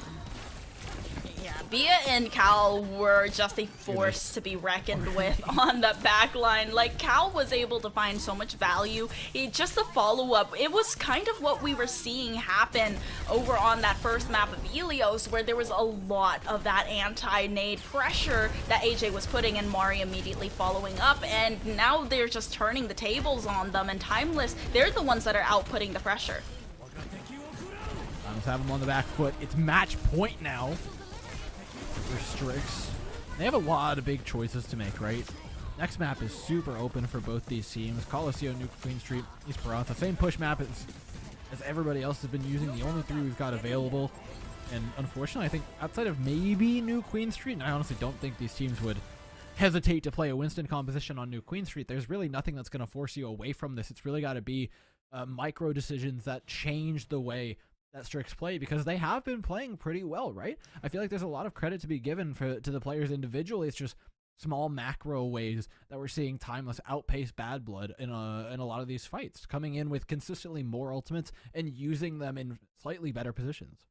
Yeah, Bia and Cal were just a force to be reckoned with on the back line. Like, Cal was able to find so much value. Just the follow-up, it was kind of what we were seeing happen over on that first map of Ilios, where there was a lot of that anti-nade pressure that AJ was putting and Mari immediately following up, and now they're just turning the tables on them, and Timeless, they're the ones that are outputting the pressure. Let's have them on the back foot. It's match point now for Strix. They have a lot of big choices to make, right? Next map is super open for both these teams. Coliseum, Nuke Queen Street, Esperanza. Same push map as everybody else has been using. The only three we've got available. And unfortunately, I think outside of maybe New Queen Street, and I honestly don't think these teams would hesitate to play a Winston composition on New Queen Street, there's really nothing that's going to force you away from this. It's really got to be micro decisions that change the way that Strix play, because they have been playing pretty well, right? I feel like there's a lot of credit to be given to the players individually. It's just small macro ways that we're seeing Timeless outpace Bad Blood in a lot of these fights, coming in with consistently more ultimates and using them in slightly better positions.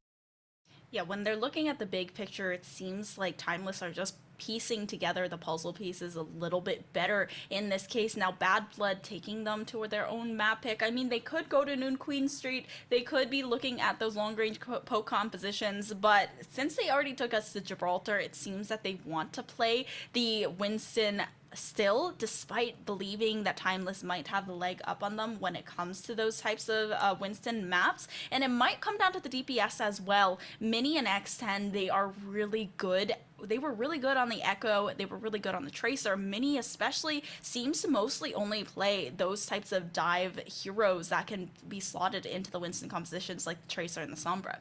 Yeah, when they're looking at the big picture, it seems like Timeless are just piecing together the puzzle pieces a little bit better in this case. Now, Bad Blood taking them to their own map pick. I mean, they could go to Noon Queen Street. They could be looking at those long-range poke compositions, but since they already took us to Gibraltar, it seems that they want to play the Winston still, despite believing that Timeless might have the leg up on them when it comes to those types of Winston maps. And it might come down to the DPS as well. Mini and X10, they are really good. They were really good on the Echo. They were really good on the Tracer. Mini especially seems to mostly only play those types of dive heroes that can be slotted into the Winston compositions like the Tracer and the Sombra.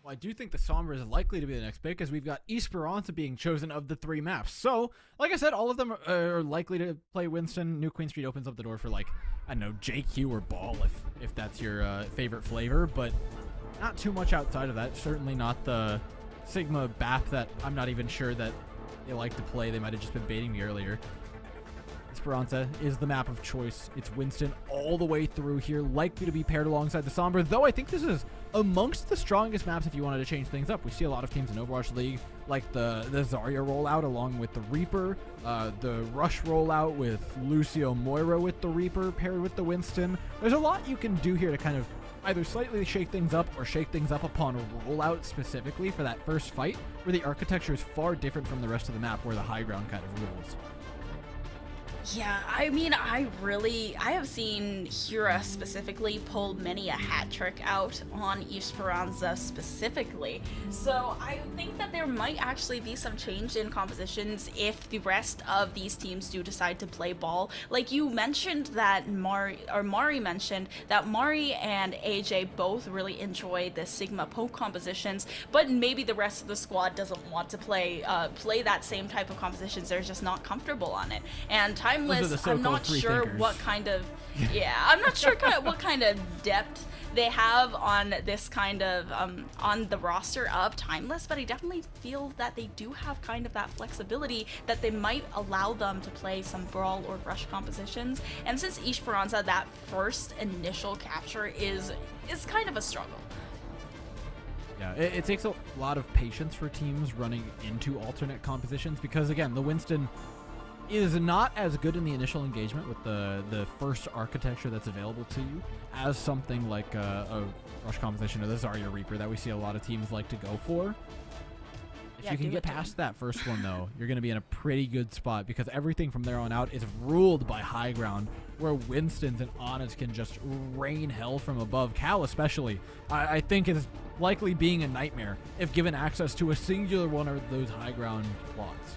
Well, I do think the Sombra is likely to be the next pick, as we've got Esperanza being chosen of the three maps. So, like I said, all of them are likely to play Winston. New Queen Street opens up the door for, like, I don't know, JQ or Ball, if that's your favorite flavor, but not too much outside of that. Certainly not the Sigma BAP that I'm not even sure that they like to play. They might have just been baiting me earlier. Esperanza is the map of choice. It's Winston all the way through here, likely to be paired alongside the Sombra, though I think this is amongst the strongest maps if you wanted to change things up. We see a lot of teams in Overwatch League, like the Zarya rollout along with the Reaper, the Rush rollout with Lucio Moira with the Reaper paired with the Winston. There's a lot you can do here to kind of either slightly shake things up or shake things up upon a rollout specifically for that first fight, where the architecture is far different from the rest of the map, where the high ground kind of rules. Yeah, I mean, I have seen Hura specifically pull many a hat trick out on Esperanza specifically. So I think that there might actually be some change in compositions if the rest of these teams do decide to play ball. Like you mentioned that Mari mentioned that Mari and AJ both really enjoy the Sigma poke compositions, but maybe the rest of the squad doesn't want to play that same type of compositions. They're just not comfortable on it. And Timeless, I'm not sure what kind of I'm not sure what kind of depth they have on this kind of on the roster of Timeless, but I definitely feel that they do have kind of that flexibility that they might allow them to play some brawl or rush compositions. And since Esperanza, that first initial capture is kind of a struggle. Yeah, it takes a lot of patience for teams running into alternate compositions, because again, the Winston is not as good in the initial engagement with the first architecture that's available to you as something like a rush composition or the Zarya Reaper that we see a lot of teams like to go for. If Yeah, you can do get it to past him. that first one, though, you're going to be in a pretty good spot because everything from there on out is ruled by high ground, where Winston's and Anna's can just rain hell from above. Cal especially, I think is likely being a nightmare if given access to a singular one of those high ground plots.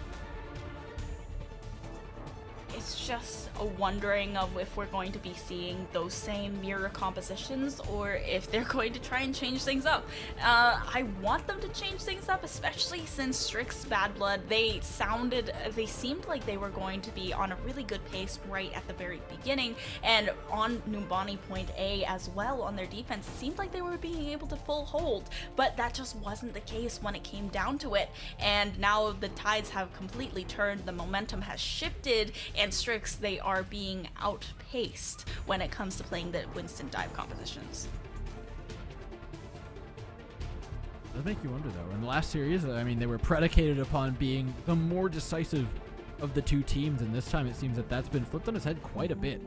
It's just a wondering of if we're going to be seeing those same mirror compositions or if they're going to try and change things up. I want them to change things up, especially since Strix's Bad Blood, they seemed like they were going to be on a really good pace right at the very beginning, and on Numbani Point A as well on their defense, it seemed like they were being able to full hold, but that just wasn't the case when it came down to it, and now the tides have completely turned, the momentum has shifted, and Strix, they are being outpaced when it comes to playing the Winston dive compositions. It does make you wonder, though. In the last series, I mean, they were predicated upon being the more decisive of the two teams, and this time it seems that that's been flipped on its head quite a bit.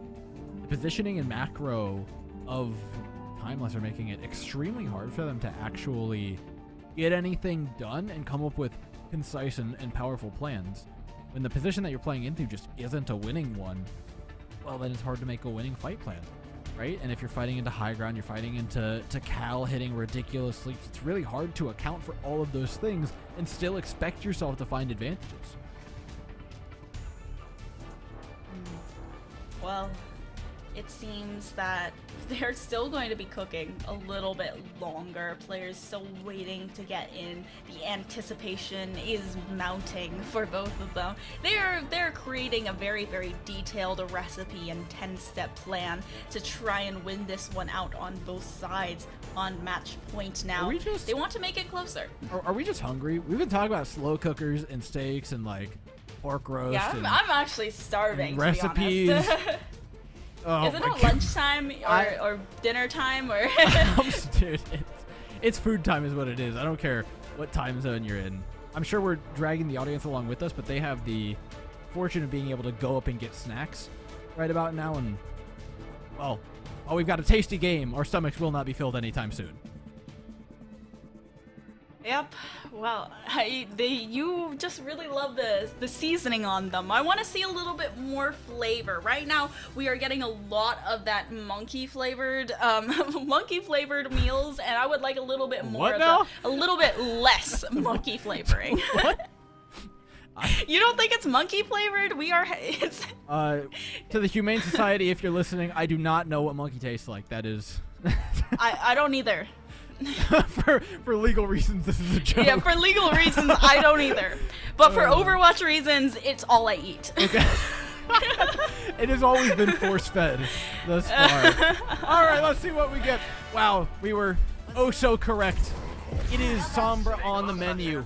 The positioning and macro of Timeless are making it extremely hard for them to actually get anything done and come up with concise and powerful plans. When the position that you're playing into just isn't a winning one, well, then it's hard to make a winning fight plan, right? And if you're fighting into high ground, you're fighting into Cal hitting ridiculous sleeps, it's really hard to account for all of those things and still expect yourself to find advantages. Well, it seems that they're still going to be cooking a little bit longer. Players still waiting to get in. The anticipation is mounting for both of them. They're creating a very, very detailed recipe and 10-step plan to try and win this one out on both sides on match point now. They want to make it closer. Are we just hungry? We've been talking about slow cookers and steaks and like pork roast. Yeah, I'm actually starving, recipes. to be honest. Oh Is it my not God. lunchtime or dinner time or? Dude, it's food time is what it is. I don't care what time zone you're in. I'm sure we're dragging the audience along with us, but they have the fortune of being able to go up and get snacks right about now. And well, while we've got a tasty game, our stomachs will not be filled anytime soon. Yep. Well, you just really love the seasoning on them. I want to see a little bit more flavor. Right now, we are getting a lot of that monkey flavored meals, and I would like a little bit more a little bit less monkey flavoring. What? You don't think it's monkey flavored? It's To the Humane Society, if you're listening, I do not know what monkey tastes like. That is. I don't either. for legal reasons, this is a joke. Yeah, for legal reasons, I don't either. But for Overwatch reasons, it's all I eat. Okay. It has always been force-fed thus far. All right, let's see what we get. Wow, we were oh so correct. It is Sombra on the menu.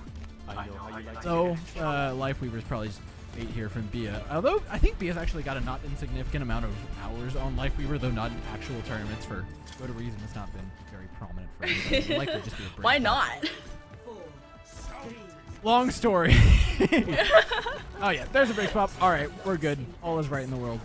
So, Lifeweaver's probably just ate here from Bia. Although, I think Bia's actually got a not insignificant amount of hours on Lifeweaver, though not in actual tournaments for whatever reason it's not been very prominent for anybody. Likely just be a break. Why not? Long story. Oh yeah, there's a break pop. All right, we're good. All is right in the world.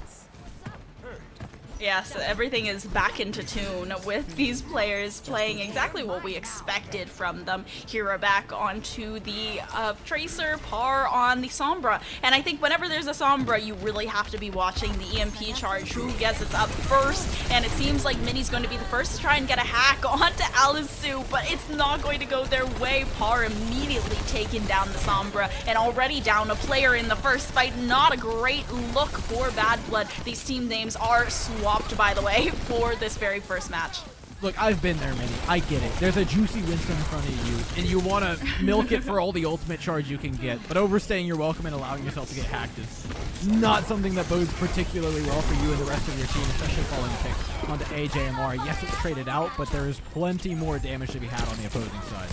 Yeah, so everything is back into tune with these players playing exactly what we expected from them. Hero back onto the Tracer, Par on the Sombra. And I think whenever there's a Sombra, you really have to be watching the EMP charge, who gets it up first. And it seems like Minnie's going to be the first to try and get a hack onto Alisu, but it's not going to go their way. Par immediately taking down the Sombra and already down a player in the first fight. Not a great look for Bad Blood. These team names are swapped, by the way, for this very first match. Look, I've been there, Minnie. I get it. There's a juicy Winston in front of you, and you want to milk it for all the ultimate charge you can get, but overstaying your welcome and allowing yourself to get hacked is not something that bodes particularly well for you and the rest of your team, especially following the pick onto AJMR. Yes, it's traded out, but there's plenty more damage to be had on the opposing side.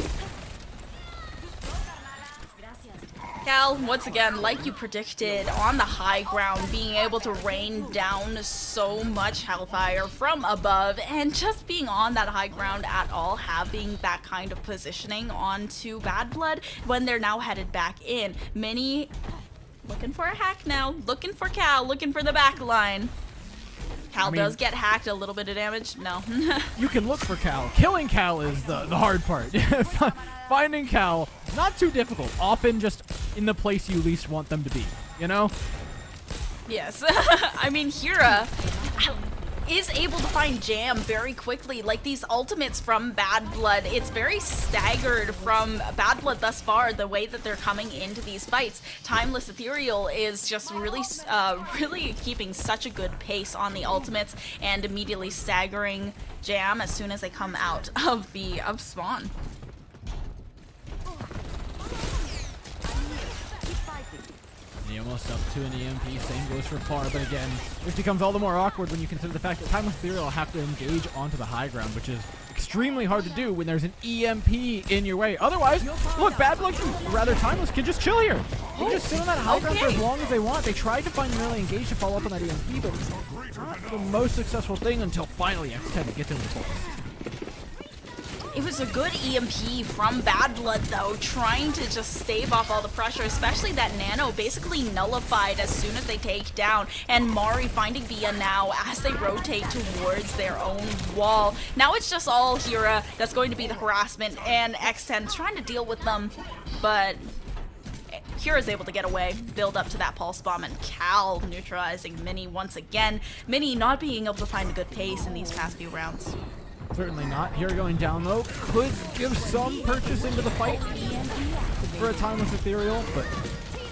Cal, once again, like you predicted, on the high ground, being able to rain down so much hellfire from above, and just being on that high ground at all, having that kind of positioning onto Bad Blood when they're now headed back in. Minnie looking for a hack now, looking for Cal, looking for the back line. Cal does get hacked, a little bit of damage. No. You can look for Cal. Killing Cal is the hard part. Finding Cal, not too difficult. Often just in the place you least want them to be, you know? Yes. I mean, Hira is able to find Jam very quickly. Like, these ultimates from Bad Blood, it's very staggered from Bad Blood thus far, the way that they're coming into these fights. Timeless Ethereal is just really keeping such a good pace on the ultimates and immediately staggering Jam as soon as they come out of spawn. Almost up to an EMP, same goes for Par, but again, this becomes all the more awkward when you consider the fact that Timeless Ethereal have to engage onto the high ground, which is extremely hard to do when there's an EMP in your way. Otherwise, look, Bad Blood, rather Timeless, can just chill here. They can just sit on that high ground for as long as they want. They tried to find an early engage to follow up on that EMP, but not the most successful thing until finally X10 gets in the pulse. It was a good EMP from Bad Blood, though, trying to just stave off all the pressure, especially that Nano basically nullified as soon as they take down, and Mari finding Via now as they rotate towards their own wall. Now it's just all Hira that's going to be the harassment, and X10 trying to deal with them, but Hira's able to get away, build up to that pulse bomb, and Cal neutralizing Mini once again. Mini not being able to find a good pace in these past few rounds. Certainly not. Here going down low could give some purchase into the fight for a Timeless Ethereal, but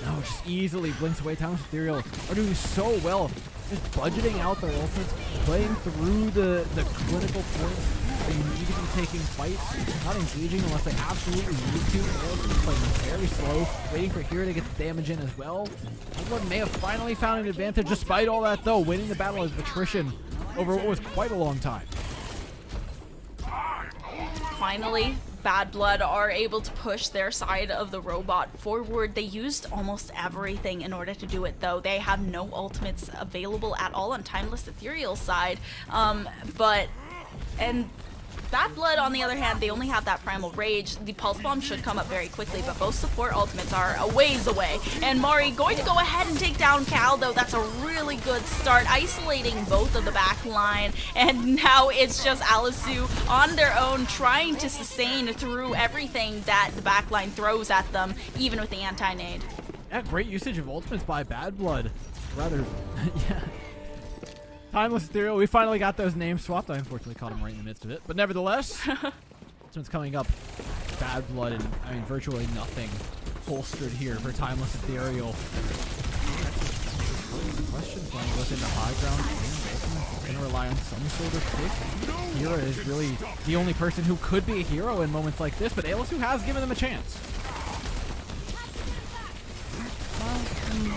no, just easily blinks away. Timeless Ethereal are doing so well, just budgeting out their ultimates, playing through the clinical points they need to be taking fights, not engaging unless they absolutely need to. They're playing very slow, waiting for Hira to get the damage in as well. Everyone may have finally found an advantage despite all that, though, winning the battle of attrition over what was quite a long time. Finally, Bad Blood are able to push their side of the robot forward. They used almost everything in order to do it, though. They have no ultimates available at all on Timeless Ethereal side. And Bad Blood, on the other hand, they only have that Primal Rage. The Pulse Bomb should come up very quickly, but both support ultimates are a ways away. And Mari going to go ahead and take down Cal, though. That's a really good start, isolating both of the back line. And now it's just Alisu on their own, trying to sustain through everything that the back line throws at them, even with the anti-nade. Yeah, great usage of ultimates by Bad Blood. Rather, yeah. Timeless Ethereal, we finally got those names swapped. I unfortunately caught him right in the midst of it. But nevertheless, ultimates coming up. Bad Blood and, I mean, virtually nothing holstered here for Timeless Ethereal. The question is going to look into high ground. Ultimates going to rely on some sort of pick. Hira is really the only person who could be a hero in moments like this, but Alisu has given them a chance.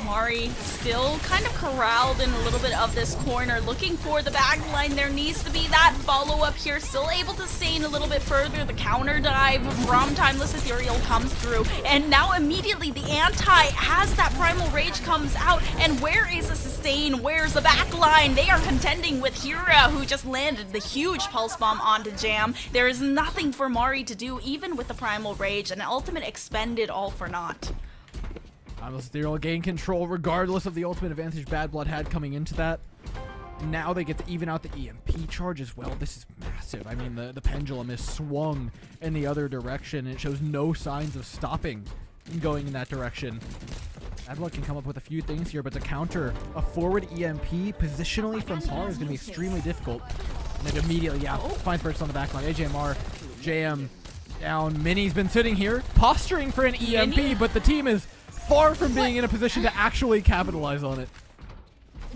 Mari still kind of corralled in a little bit of this corner, looking for the back line. There needs to be that follow-up here, still able to sustain a little bit further. The counter dive from Timeless Ethereal comes through, and now immediately the anti as that Primal Rage comes out, and where is the sustain? Where's the back line? They are contending with Hira, who just landed the huge Pulse Bomb onto Jam. There is nothing for Mari to do, even with the Primal Rage, and ultimate expended all for naught. Timeless Ethereal gain control regardless of the ultimate advantage Bad Blood had coming into that. Now they get to even out the EMP charge as well. This is massive. I mean, the pendulum is swung in the other direction. It shows no signs of stopping and going in that direction. Bad Blood can come up with a few things here, but to counter a forward EMP positionally from Par is going to be extremely difficult. And then immediately, yeah, finds burst on the back line. AJMR, JM down. Mini's been sitting here posturing for an EMP, but the team is far from being in a position to actually capitalize on it.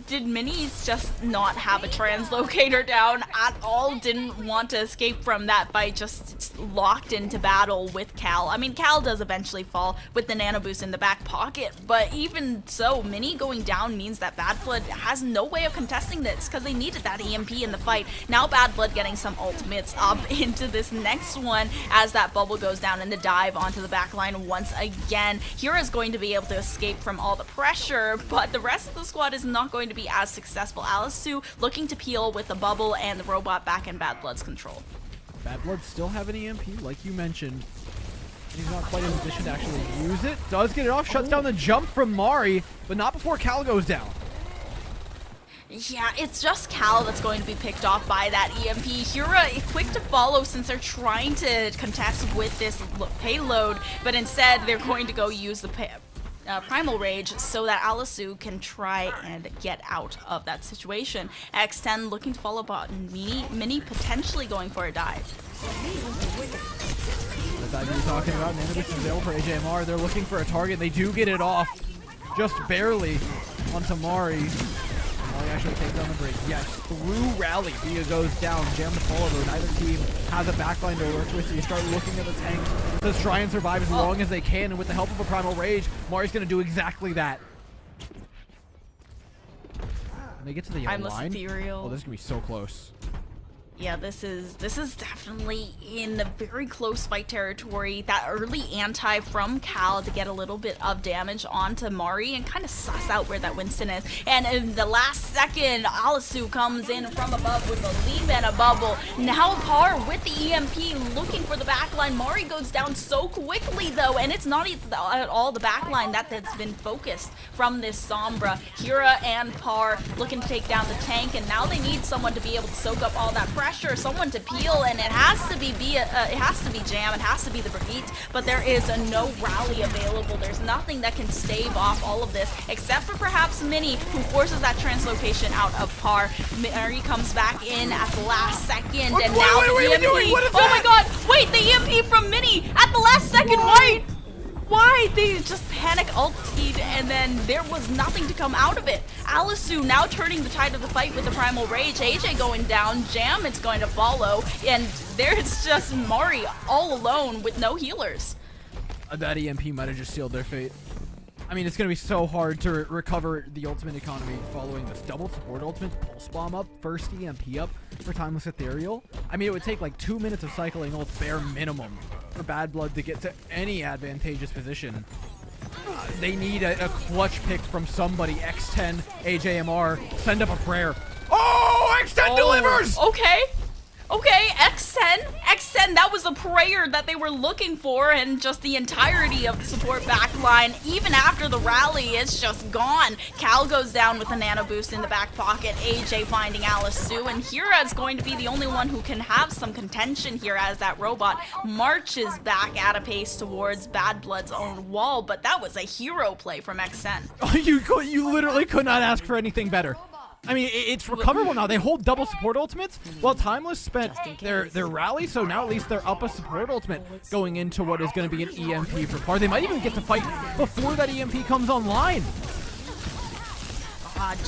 Did Minis just not have a translocator down at all? Didn't want to escape from that fight, just locked into battle with Cal. I mean, Cal does eventually fall with the nano boost in the back pocket, but even so, Mini going down means that Bad Blood has no way of contesting this because they needed that EMP in the fight. Now Bad Blood getting some ultimates up into this next one as that bubble goes down and the dive onto the back line once again. Hira's going to be able to escape from all the pressure, but the rest of the squad is not going to be as successful. Alisu looking to peel with the bubble and the robot back in Bad Blood's control. Bad Blood still have an EMP, like you mentioned. He's not quite in a position to actually use it. Does get it off, shuts down the jump from Mari, but not before Cal goes down. Yeah, it's just Cal that's going to be picked off by that EMP. Hira quick to follow since they're trying to contest with this payload, but instead they're going to go use the Primal Rage so that Alisu can try and get out of that situation. X10 looking to follow bottom. Mini potentially going for a dive. The dive you're talking about, Nanobus is available for AJMR. They're looking for a target. They do get it off just barely onto Mari. Mari actually takes down the bridge. Yes, through rally. Via goes down. Jam the follow though. Neither team has a backline to work with. So you start looking at the tanks. Let's try and survive as long as they can. And with the help of a Primal Rage, Mari's going to do exactly that. And they get to the yellow line. Ethereal. Oh, this is going to be so close. Yeah, this is definitely in the very close fight territory. That early anti from Cal to get a little bit of damage onto Mari and kind of suss out where that Winston is. And in the last second, Alisu comes in from above with a leap and a bubble. Now Par with the EMP looking for the backline. Mari goes down so quickly though, and it's not at all the backline that's been focused from this Sombra. Hira and Par looking to take down the tank, and now they need someone to be able to soak up all that pressure. Someone to peel, and it has to be Jam, it has to be the Brigitte, but there is no rally available. There's nothing that can stave off all of this, except for perhaps Mini, who forces that translocation out of Par. Mari comes back in at the last second, and now the EMP. Oh my god! Wait, the EMP from Mini at the last second. Why? They just panic ultied, and then there was nothing to come out of it. Alisu now turning the tide of the fight with the Primal Rage. AJ going down. Jam it's going to follow. And there's just Mari all alone with no healers. That EMP might have just sealed their fate. I mean, it's going to be so hard to recover the ultimate economy following this double support ultimate, pulse bomb up, first EMP up for Timeless Ethereal. I mean, it would take like 2 minutes of cycling ults bare minimum for Bad Blood to get to any advantageous position. They need a clutch pick from somebody. X10, AJMR, send up a prayer. Oh, X10 delivers! Okay, X10, that was a prayer that they were looking for, and just the entirety of the support backline, even after the rally, it's just gone. Cal goes down with a nano boost in the back pocket, AJ finding Alisu, and Hira is going to be the only one who can have some contention here as that robot marches back at a pace towards Bad Blood's own wall, but that was a hero play from X10. Oh, you literally could not ask for anything better. I mean, it's recoverable now. They hold double support ultimates while Timeless spent their rally, so now at least they're up a support ultimate going into what is going to be an EMP for Par. They might even get to fight before that EMP comes online.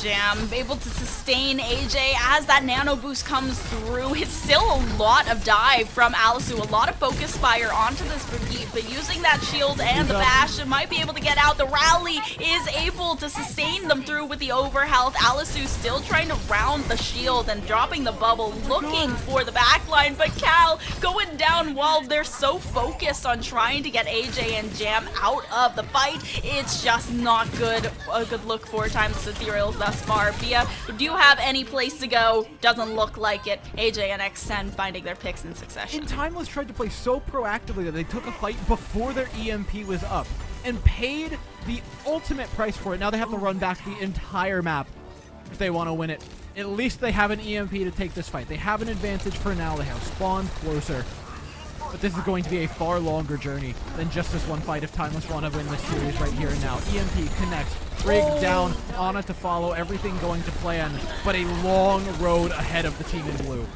Jam able to sustain AJ as that nano boost comes through. It's still a lot of dive from Alisu, a lot of focus fire onto this Brigitte, but using that shield and the bash, it might be able to get out. The rally is able to sustain them through with the overhealth. Alisu still trying to round the shield and dropping the bubble, looking for the backline, but Cal going down while they're so focused on trying to get AJ and Jam out of the fight. It's just not good. A good look for Timeless Ethereal thus far. Bia, do you have any place to go? Doesn't look like it. AJ and X10 finding their picks in succession. And Timeless tried to play so proactively that they took a fight before their EMP was up and paid the ultimate price for it. Now they have to run back the entire map if they want to win it. At least they have an EMP to take this fight. They have an advantage for now. They have spawns closer. But this is going to be a far longer journey than just this one fight if Timeless want to win this series right here and now. EMP connects, Rig down, Ana to follow, everything going to plan, but a long road ahead of the team in blue.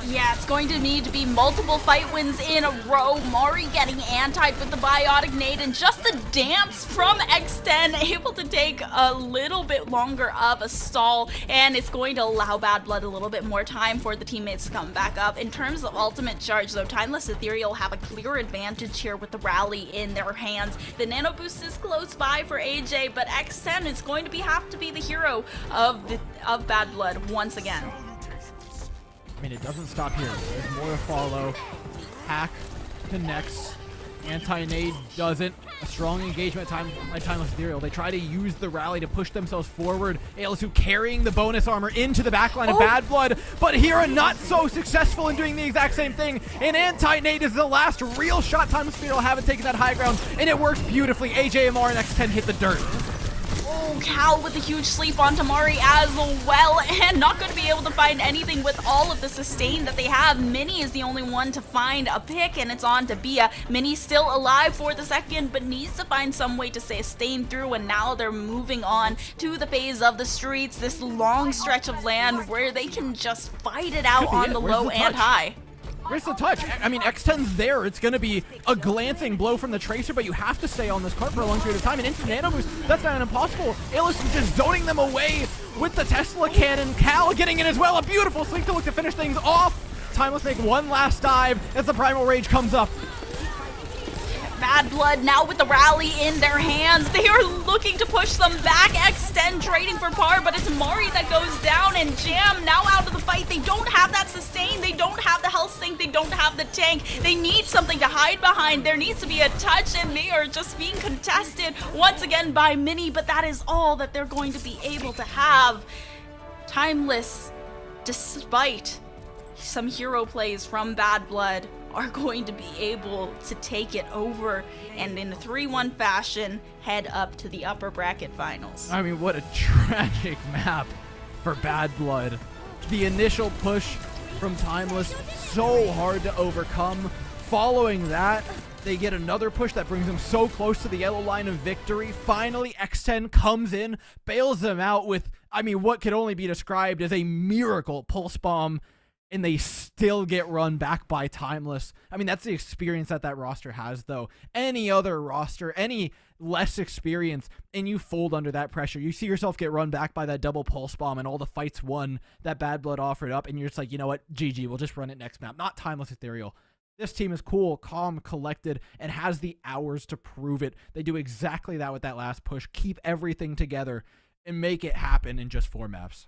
Yeah, it's going to need to be multiple fight wins in a row. Mari getting antied with the biotic nade, and just the dance from X10 able to take a little bit longer of a stall, and it's going to allow Bad Blood a little bit more time for the teammates to come back up. In terms of ultimate charge, though, Timeless Ethereal have a clear advantage here with the rally in their hands. The nano boost is close by for AJ, but X10 is going to have to be the hero of Bad Blood once again. I mean, it doesn't stop here. There's more to follow. Hack connects. Anti-nade doesn't. A strong engagement by Timeless Ethereal. They try to use the rally to push themselves forward. Alisu carrying the bonus armor into the backline of Bad Blood, but Hira not so successful in doing the exact same thing. And Anti-nade is the last real shot Timeless Ethereal haven't taken that high ground, and it works beautifully. AJMR and X10 hit the dirt. Oh, Cal with a huge sleep on Tamari as well, and not going to be able to find anything with all of the sustain that they have. Minnie is the only one to find a pick, and it's on to Bia. Minnie's still alive for the second, but needs to find some way to sustain through, and now they're moving on to the phase of the streets, this long stretch of land where they can just fight it out on the low and high. Where's the touch? I mean, X10's there. It's going to be a glancing blow from the Tracer, but you have to stay on this cart for a long period of time. And instant nano boost, that's not impossible. Illus is just zoning them away with the Tesla cannon. Cal getting in as well. A beautiful sleep to look to finish things off. Timeless make one last dive as the Primal Rage comes up. Bad Blood now with the rally in their hands. They are looking to push them back. X10 trading for par, but it's Mari that goes down, and Jam now out of the fight. They don't have that sustain. They don't have the health sink. They don't have the tank. They need something to hide behind. There needs to be a touch, and they are just being contested once again by Minnie, but that is all that they're going to be able to have. Timeless, despite some hero plays from Bad Blood, are going to be able to take it over and in a 3-1 fashion head up to the upper bracket finals. I mean, what a tragic map for Bad Blood. The initial push from Timeless, so hard to overcome. Following that, they get another push that brings them so close to the yellow line of victory. Finally, X10 comes in, bails them out with, I mean, what could only be described as a miracle pulse bomb, and they still get run back by Timeless. I mean, that's the experience that roster has, though. Any other roster, any less experience, and you fold under that pressure. You see yourself get run back by that double pulse bomb and all the fights won that Bad Blood offered up, and you're just like, you know what, GG, we'll just run it next map. Not Timeless Ethereal. This team is cool, calm, collected, and has the hours to prove it. They do exactly that with that last push. Keep everything together and make it happen in just 4 maps.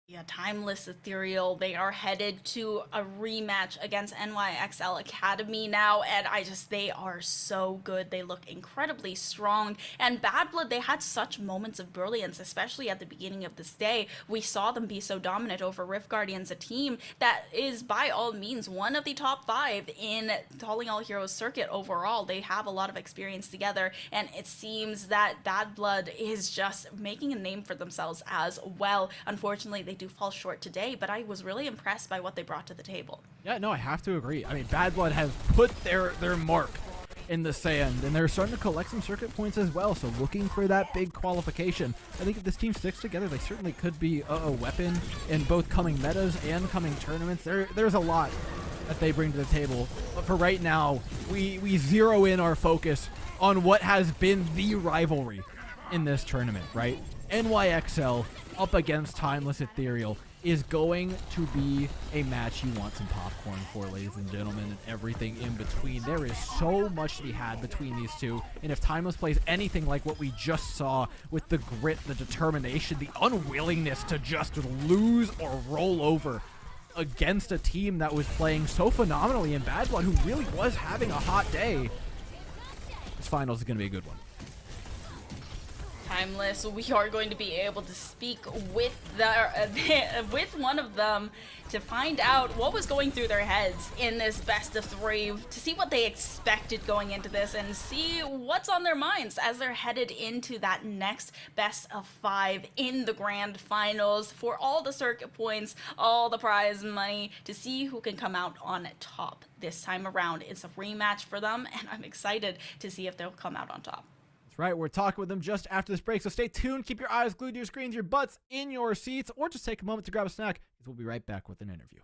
Yeah, Timeless Ethereal, they are headed to a rematch against NYXL Academy now, and they are so good. They look incredibly strong, and Bad Blood, they had such moments of brilliance, especially at the beginning of this day. We saw them be so dominant over Rift Guardians, a team that is by all means one of the top 5 in Calling All Heroes circuit overall. They have a lot of experience together, and it seems that Bad Blood is just making a name for themselves as well. Unfortunately, they do fall short today, but I was really impressed by what they brought to the table. Yeah, no, I have to agree. I mean, Bad Blood has put their mark in the sand, and they're starting to collect some circuit points as well, so looking for that big qualification. I think if this team sticks together, they certainly could be a weapon in both coming metas and coming tournaments. There's a lot that they bring to the table, but for right now, we zero in our focus on what has been the rivalry in this tournament, right? NYXL up against Timeless Ethereal is going to be a match you want some popcorn for, ladies and gentlemen, and everything in between. There is so much to be had between these two, and if Timeless plays anything like what we just saw with the grit, the determination, the unwillingness to just lose or roll over against a team that was playing so phenomenally in Bad Blood, who really was having a hot day, this finals is going to be a good one. Timeless, we are going to be able to speak with with one of them to find out what was going through their heads in this best of 3, to see what they expected going into this and see what's on their minds as they're headed into that next best of 5 in the grand finals for all the circuit points, all the prize money, to see who can come out on top this time around. It's a rematch for them, and I'm excited to see if they'll come out on top. That's right, we're talking with them just after this break, so stay tuned, keep your eyes glued to your screens, your butts in your seats, or just take a moment to grab a snack, because we'll be right back with an interview.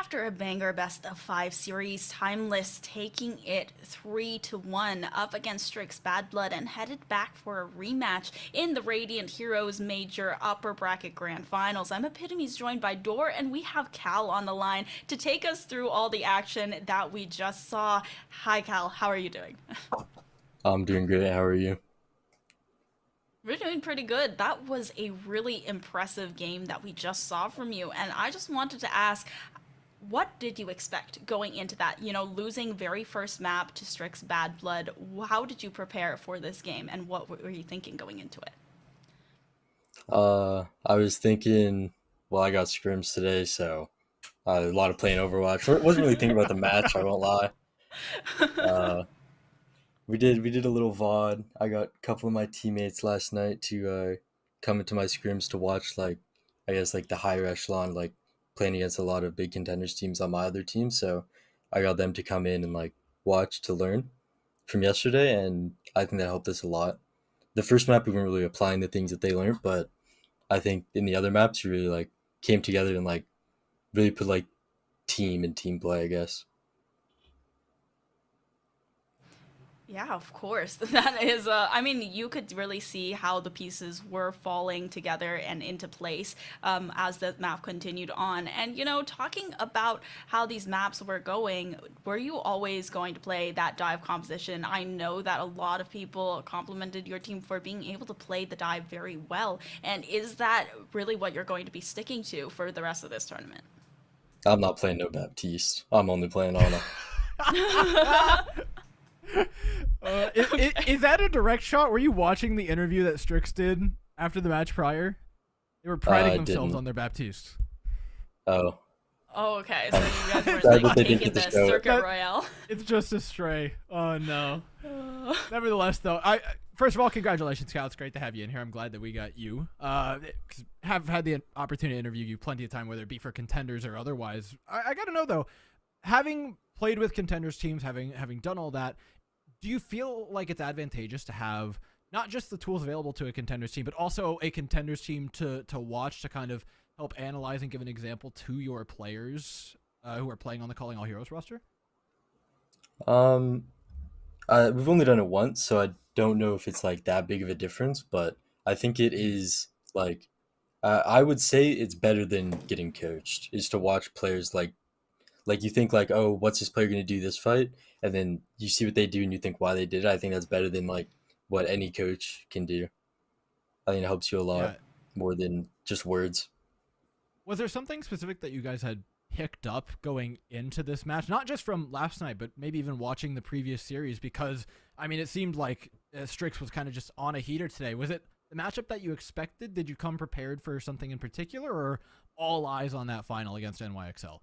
after a banger best of 5 series, Timeless taking it 3-1 up against Strix Bad Blood and headed back for a rematch in the Radiant Heroes Major Upper Bracket Grand Finals. I'm Epitome's joined by Dor, and we have Cal on the line to take us through all the action that we just saw. Hi Cal, how are you doing? I'm doing great. How are you? We're doing pretty good. That was a really impressive game that we just saw from you. And I just wanted to ask, what did you expect going into that? You know, losing very first map to Strix Bad Blood. How did you prepare for this game, and what were you thinking going into it? I was thinking, well, I got scrims today, so a lot of playing Overwatch. Wasn't really thinking about the match, I won't lie. Uh, we did a little VOD. I got a couple of my teammates last night to come into my scrims to watch, like, I guess, like the higher echelon, like playing against a lot of big contenders teams on my other team. So I got them to come in and like watch to learn from yesterday, and I think that helped us a lot. The first map we weren't really applying the things that they learned, but I think in the other maps we really like came together and like really put like team and team play, I guess. Yeah, of course. That is, I mean, you could really see how the pieces were falling together and into place as the map continued on. And, you know, talking about how these maps were going, were you always going to play that dive composition? I know that a lot of people complimented your team for being able to play the dive very well. And is that really what you're going to be sticking to for the rest of this tournament? I'm not playing no Baptiste. I'm only playing Ana. Is that a direct shot? Were you watching the interview that Strix did after the match prior? They were priding I themselves didn't. on their Baptiste. Oh, Oh, okay. So you guys weren't Glad like that they didn't taking get to this show it. Circuit Royale. It's just a stray. Oh no. Nevertheless, though, I first of all, congratulations, Cal. It's great to have you in here. I'm glad that we got you. 'Cause have had the opportunity to interview you plenty of time, whether it be for contenders or otherwise. I got to know though, having played with contenders teams, having done all that, do you feel like it's advantageous to have not just the tools available to a contenders team, but also a contenders team to watch to kind of help analyze and give an example to your players who are playing on the Calling All Heroes roster? um, we've only done it once, so I don't know if it's like that big of a difference. But I think it is like I would say it's better than getting coached. Is to watch players like you think like, oh, what's this player going to do this fight, and then you see what they do and you think why they did it. I think that's better than like what any coach can do. I think it helps you a Yeah. lot more than just words. Was there something specific that you guys had picked up going into this match? Not just from last night, but maybe even watching the previous series? Because, I mean, it seemed like Strix was kind of just on a heater today. Was it the matchup that you expected? Did you come prepared for something in particular, or all eyes on that final against NYXL?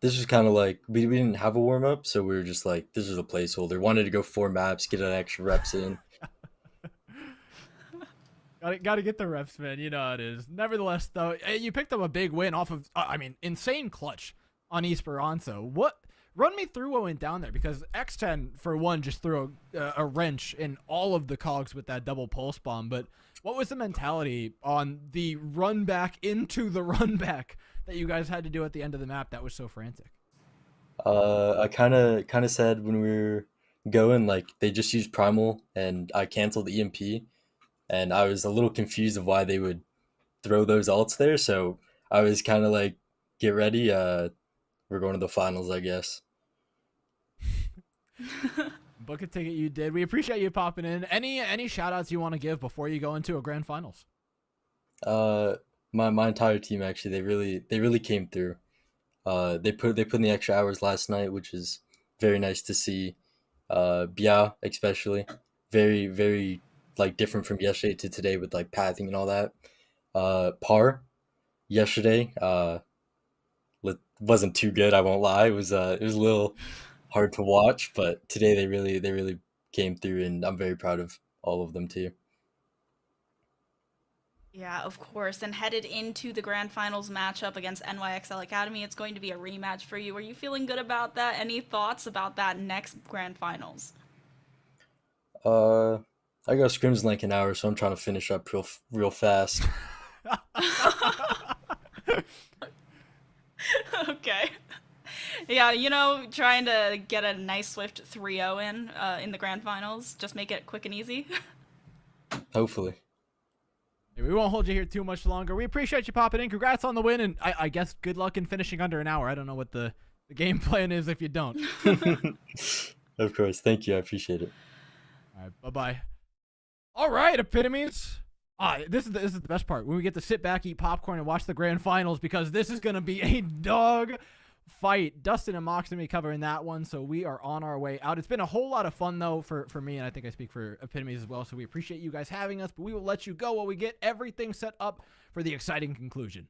This was kind of like we didn't have a warm up, so we were just like, this is a placeholder. Wanted to go 4 maps, get an extra reps in. Got to get the reps, man. You know how it is. Nevertheless, though, you picked up a big win off of, I mean, insane clutch on Esperanza. Run me through what went down there, because X10 for one just threw a wrench in all of the cogs with that double pulse bomb. But what was the mentality on the run back into the run back that you guys had to do at the end of the map that was so frantic? I kind of said when we were going, like they just used primal, and I canceled the EMP, and I was a little confused of why they would throw those ults there. So I was kind of like, get ready. We're going to the finals, I guess. Book a ticket, you did. We appreciate you popping in. Any shout outs you want to give before you go into a grand finals? My entire team actually, they really came through. They put in the extra hours last night, which is very nice to see. Bia especially, very very like different from yesterday to today with like pathing and all that. Par yesterday wasn't too good. I won't lie. It was a little hard to watch, but today they really came through, and I'm very proud of all of them too. Yeah, of course. And headed into the grand finals matchup against NYXL Academy, it's going to be a rematch for you. Are you feeling good about that? Any thoughts about that next grand finals? Uh, I got scrims in like an hour, so I'm trying to finish up real fast. Yeah, you know, trying to get a nice swift 3-0 in the grand finals. Just make it quick and easy. Hopefully. Hey, we won't hold you here too much longer. We appreciate you popping in. Congrats on the win, and I guess good luck in finishing under an hour. I don't know what the game plan is if you don't. Of course. Thank you. I appreciate it. All right, bye-bye. All right, Epitomes. This is the best part, when we get to sit back, eat popcorn, and watch the grand finals, because this is going to be a dog fight. Dustin and Mox going to be covering that one, so we are on our way out. It's been a whole lot of fun, though, for me, and I think I speak for Epitomes as well, so we appreciate you guys having us, but we will let you go while we get everything set up for the exciting conclusion.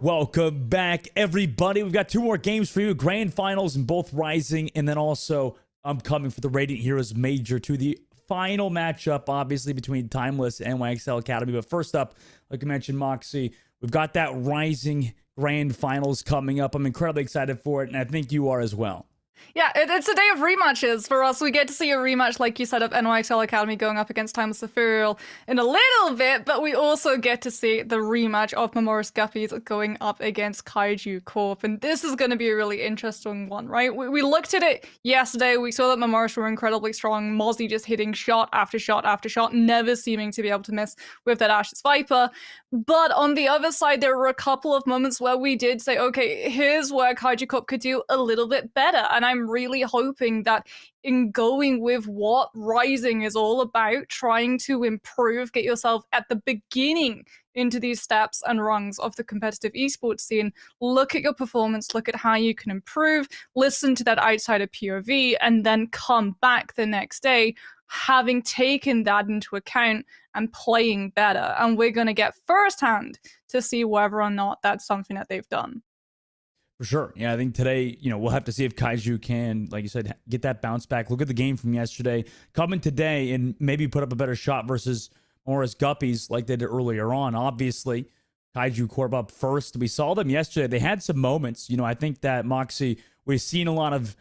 Welcome back, everybody. We've got 2 more games for you. Grand finals in both Rising, and then also coming for the Radiant Heroes Major to the final matchup, obviously, between Timeless and NYXL Academy. But first up, like I mentioned, Moxie, we've got that Rising Grand Finals coming up. I'm incredibly excited for it, and I think you are as well. Yeah, it's a day of rematches for us. We get to see a rematch, like you said, of NYXL Academy going up against Timeless Ethereal in a little bit, but we also get to see the rematch of Memoris Guppies going up against Kaiju Corp. And this is going to be a really interesting one, right? We looked at it yesterday. We saw that Memoris were incredibly strong. Mozzie just hitting shot after shot after shot, never seeming to be able to miss with that Ashes Viper. But on the other side, there were a couple of moments where we did say, okay, here's where Kaiju Corp could do a little bit better. And I'm really hoping that in going with what Rising is all about, trying to improve, get yourself at the beginning into these steps and rungs of the competitive esports scene, look at your performance, look at how you can improve, listen to that outsider POV, and then come back the next day having taken that into account and playing better. And we're going to get firsthand to see whether or not that's something that they've done. For sure. Yeah, I think today, we'll have to see if Kaiju can, like you said, get that bounce back. Look at the game from yesterday. Come in today and maybe put up a better shot versus Morris Guppies like they did earlier on. Obviously, Kaiju Corp up first. We saw them yesterday. They had some moments. I think that Moxie, we've seen a lot of,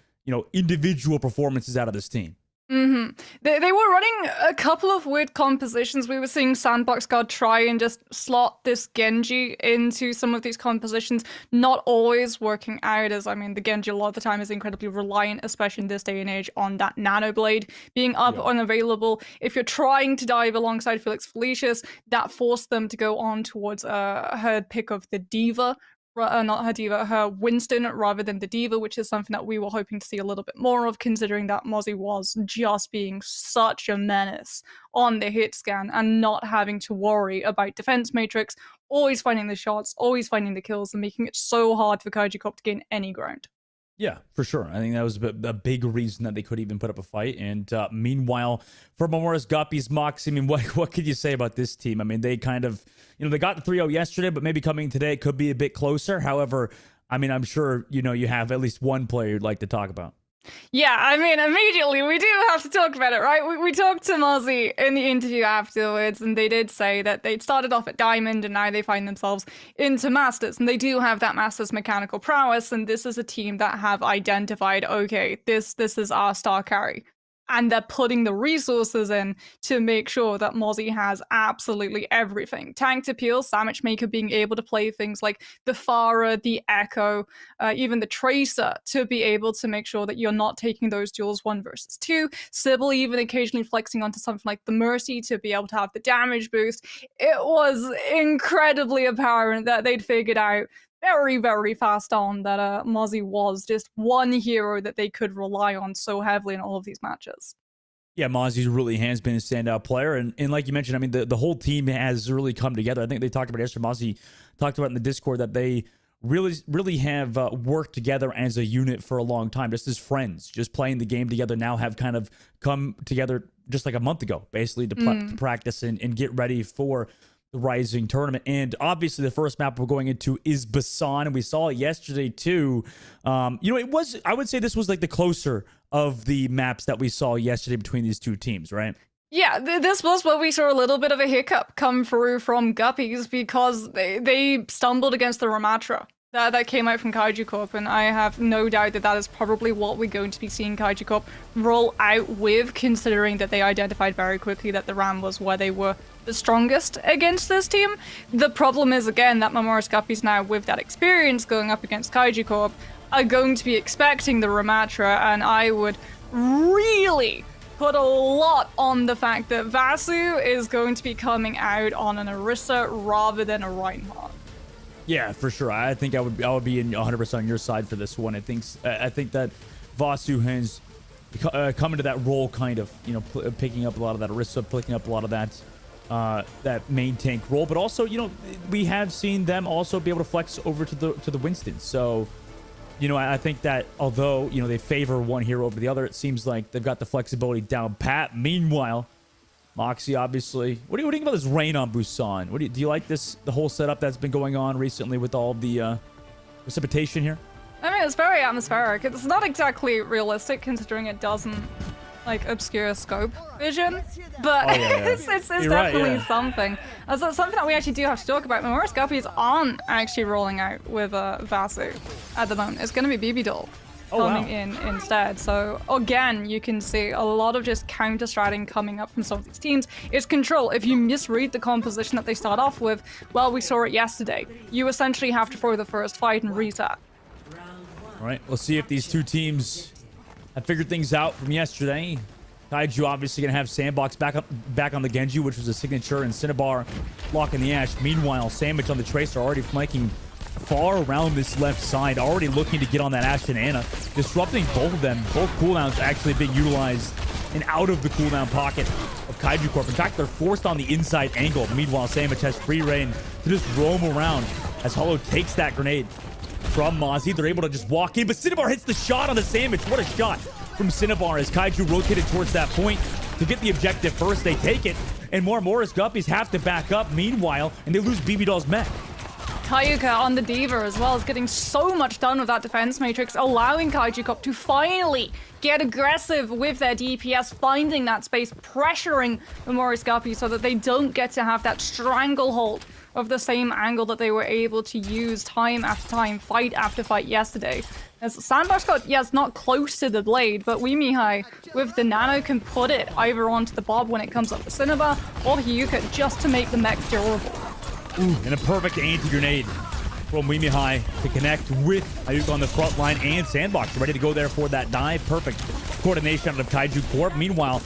individual performances out of this team. Mm-hmm. They were running a couple of weird compositions. We were seeing Sandbox God try and just slot this Genji into some of these compositions, not always working out, as, the Genji a lot of the time is incredibly reliant, especially in this day and age, on that Nano Blade being up unavailable. If you're trying to dive alongside Felix Felicius, that forced them to go on towards her pick of the Diva, not her Diva, her Winston rather than the Diva, which is something that we were hoping to see a little bit more of, considering that Mozzie was just being such a menace on the hit scan and not having to worry about defense matrix, always finding the shots, always finding the kills, and making it so hard for Kaiju Corp to gain any ground. Yeah, for sure. I think that was a big reason that they could even put up a fight. And meanwhile, for Memoris Guppies, Moxie, what could you say about this team? They kind of, they got the 3-0 yesterday, but maybe coming today it could be a bit closer. However, I'm sure, you have at least one player you'd like to talk about. Yeah, immediately we do have to talk about it, right? We talked to Mozzie in the interview afterwards, and they did say that they'd started off at Diamond and now they find themselves into Masters, and they do have that Masters mechanical prowess, and this is a team that have identified, okay, this is our star carry. And they're putting the resources in to make sure that Mozzie has absolutely everything. Tank to peel, Sandwich Maker being able to play things like the Pharah, the Echo, even the Tracer, to be able to make sure that you're not taking those duels 1 versus 2. Sybil even occasionally flexing onto something like the Mercy to be able to have the damage boost. It was incredibly apparent that they'd figured out very, very fast on that Mozzie was just one hero that they could rely on so heavily in all of these matches. Yeah, Mozzie really has been a standout player. And like you mentioned, the whole team has really come together. I think they talked about yesterday, Mozzie talked about in the Discord that they really have worked together as a unit for a long time, just as friends, just playing the game together, now have kind of come together just like a month ago, basically, to practice and get ready for the Rising tournament. And obviously the first map we're going into is Basan, and we saw it yesterday too. It was, I would say this was like the closer of the maps that we saw yesterday between these two teams, right? Yeah, this was where we saw a little bit of a hiccup come through from Guppies, because they stumbled against the Ramatra that came out from Kaiju Corp, and I have no doubt that is probably what we're going to be seeing Kaiju Corp roll out with, considering that they identified very quickly that the Ram was where they were the strongest against this team. The problem is, again, that Memoris Guppies now, with that experience going up against Kaiju Corp, are going to be expecting the Ramatra, and I would really put a lot on the fact that Vasu is going to be coming out on an Orisa rather than a Reinhardt. Yeah, for sure. I think I would be 100% on your side for this one. I think that Vasu has come into that role, kind of, picking up a lot of that Orisa, picking up a lot of that main tank role, but also, we have seen them also be able to flex over to the Winston. So, I think that although, they favor one hero over the other, it seems like they've got the flexibility down pat. Meanwhile, Moxie, obviously. What do you think about this rain on Busan? Do you like the whole setup that's been going on recently with all the precipitation here? I mean, it's very atmospheric. It's not exactly realistic considering it doesn't like obscure scope vision, but it's definitely something. As that's something that we actually do have to talk about. Memoris Guppies aren't actually rolling out with Vasu at the moment. It's going to be BB Doll coming in instead. So again, you can see a lot of just counter-stratting coming up from some of these teams. It's control. If you misread the composition that they start off with, well, we saw it yesterday. You essentially have to throw the first fight and reset. All right, let's see if these two teams have figured things out from yesterday. Kaiju obviously going to have Sandbox back on the Genji, which was a signature, and Cinnabar blocking the Ashe. Meanwhile, Sandwich on the Tracer already flanking far around this left side, already looking to get on that Ashe and Ana, disrupting both of them. Both cooldowns actually being utilized and out of the cooldown pocket of Kaiju Corp. In fact, they're forced on the inside angle. Meanwhile, Sandwich has free reign to just roam around as Hollow takes that grenade from Mozzie. They're able to just walk in, but Cinnabar hits the shot on the Sandwich. What a shot from Cinnabar as Kaiju rotated towards that point to get the objective first. They take it, and Morris Guppies have to back up meanwhile, and they lose BB Doll's mech. Tayuka on the Diva as well is getting so much done with that defense matrix, allowing Kaiju Corp to finally get aggressive with their DPS, finding that space, pressuring the Morris Guppies so that they don't get to have that stranglehold of the same angle that they were able to use time after time, fight after fight yesterday. As Sandbox got, yes, not close to the blade, but Mihai with the nano can put it either onto the Bob when it comes up the Cinnabar or the Hyuka just to make the mech durable. Ooh, and a perfect anti-grenade from Mihai to connect with Hyuka on the front line, and Sandbox ready to go there for that dive. Perfect coordination out of Kaiju Corp. Meanwhile,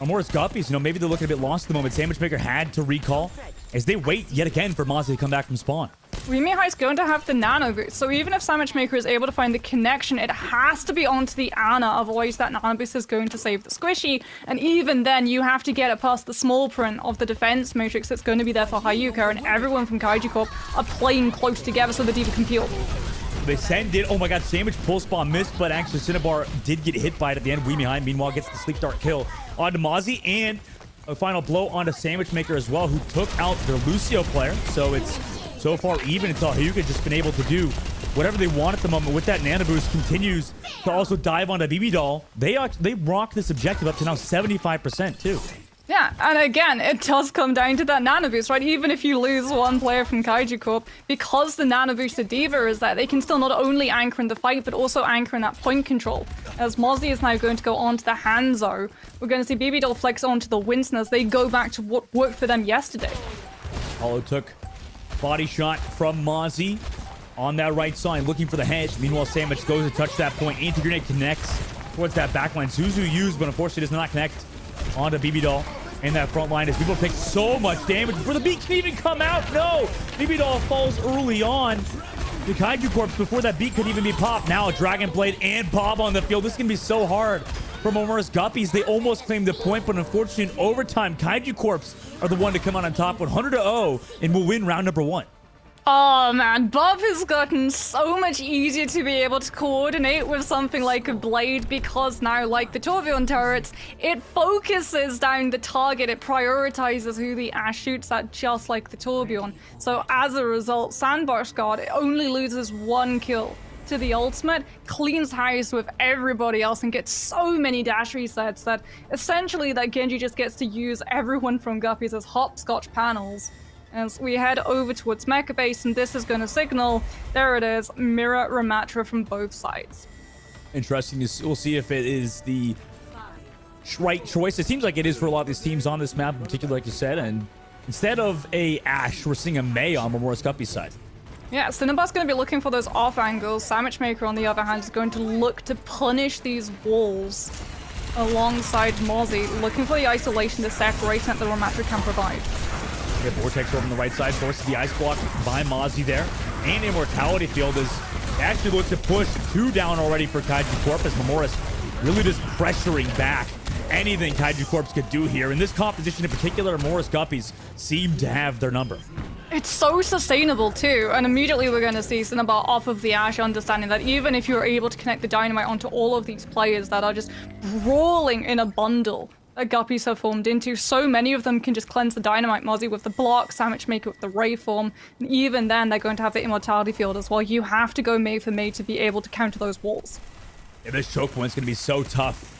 Morris Guppies, maybe they're looking a bit lost at the moment. Sandwich Maker had to recall as they wait yet again for Mozzie to come back from spawn. Mihai's going to have the nano boost, so even if Sandwich Maker is able to find the connection, it has to be onto the Ana, otherwise that nano boost is going to save the squishy, and even then you have to get it past the small print of the defense matrix that's going to be there for Hyuka, and everyone from Kaiju Corp are playing close together so the Diva can peel. They send it. Oh my god, Sandwich pull spawn missed, but actually Cinnabar did get hit by it at the end. Mihai, meanwhile, gets the sleep dart kill onto Mozzie, and a final blow onto Sandwich Maker as well, who took out their Lucio player. So it's so far even until Hyuka just been able to do whatever they want at the moment with that nano boost. Continues to also dive onto BB Doll. They rock this objective up to now 75% too. Yeah, and again, it does come down to that nano boost, right? Even if you lose one player from Kaiju Corp, because the nano boosted Diva is there, they can still not only anchor in the fight, but also anchor in that point control. As Mozzie is now going to go onto the Hanzo, we're going to see BB Doll flex onto the Winston as they go back to what worked for them yesterday. Hollow took body shot from Mozzie on that right side, looking for the hedge. Meanwhile, Sandwich goes to touch that point. Anti-grenade connects towards that backline. Suzu used, but unfortunately does not connect onto BB Doll in that front line as people take so much damage before the beat can even come out. No! BB Doll falls early on. The Kaiju Corps before that beat could even be popped. Now a Dragon Blade and Bob on the field. This can be so hard for Morris Guppies. They almost claimed the point, but unfortunately in overtime, Kaiju Corps are the one to come out on top 100-0 and will win round number 1. Oh man, Bob has gotten so much easier to be able to coordinate with something like a blade because now, like the Tourbillon turrets, it focuses down the target, it prioritizes who the Ashe shoots at just like the Tourbillon. So as a result, Sandbox God only loses one kill to the ultimate, cleans house with everybody else and gets so many dash resets that essentially that Genji just gets to use everyone from Guppies as hopscotch panels. As we head over towards Mecha Base, and this is going to signal, there it is, mirror Ramatra from both sides. Interesting. We'll see if it is the right choice. It seems like it is for a lot of these teams on this map, in particular, like you said. And instead of a Ashe, we're seeing a Mei on Morris Guppies' side. Yeah, Cinnabar's going to be looking for those off angles. Sandwich Maker, on the other hand, is going to look to punish these walls alongside Mozzie, looking for the isolation, the separation that the Ramatra can provide. We have Vortex over on the right side, forces the ice block by Mozzie there. And Immortality Field is actually looks to push 2 down already for Kaiju Corp as Morris really just pressuring back anything Kaiju Corp could do here. In this composition in particular, Morris Guppies seem to have their number. It's so sustainable too, and immediately we're going to see Cinnabar off of the Ashe, understanding that even if you're able to connect the Dynamite onto all of these players that are just brawling in a bundle that Guppies have formed into. So many of them can just cleanse the Dynamite Mozzie with the block, Sandwich Maker with the Ray form, and even then they're going to have the Immortality Field as well. You have to go made for made to be able to counter those walls. Yeah, this choke point's going to be so tough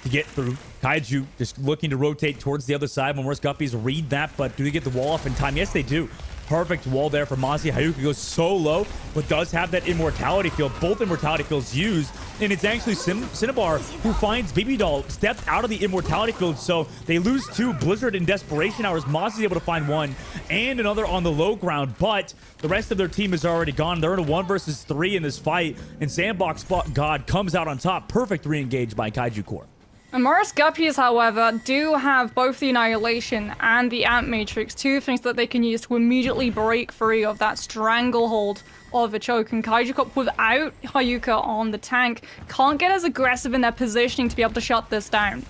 to get through. Kaiju just looking to rotate towards the other side. Mamorous Guppies read that, but do they get the wall off in time? Yes, they do. Perfect wall there for Mozzie. Hayuka goes so low, but does have that Immortality Field. Both Immortality Fields used, and it's actually Cinnabar who finds Baby Doll stepped out of the Immortality Field, so they lose 2. Blizzard in desperation hours. Mozzie's able to find 1 and another on the low ground, but the rest of their team is already gone. They're in a 1 versus 3 in this fight, and Sandbox God comes out on top. Perfect re-engage by Kaiju Core. Mamorous Guppies, however, do have both the Annihilation and the Amp Matrix, 2 things that they can use to immediately break free of that stranglehold of a choke. And Kaiju Corp, without Hayuka on the tank, can't get as aggressive in their positioning to be able to shut this down.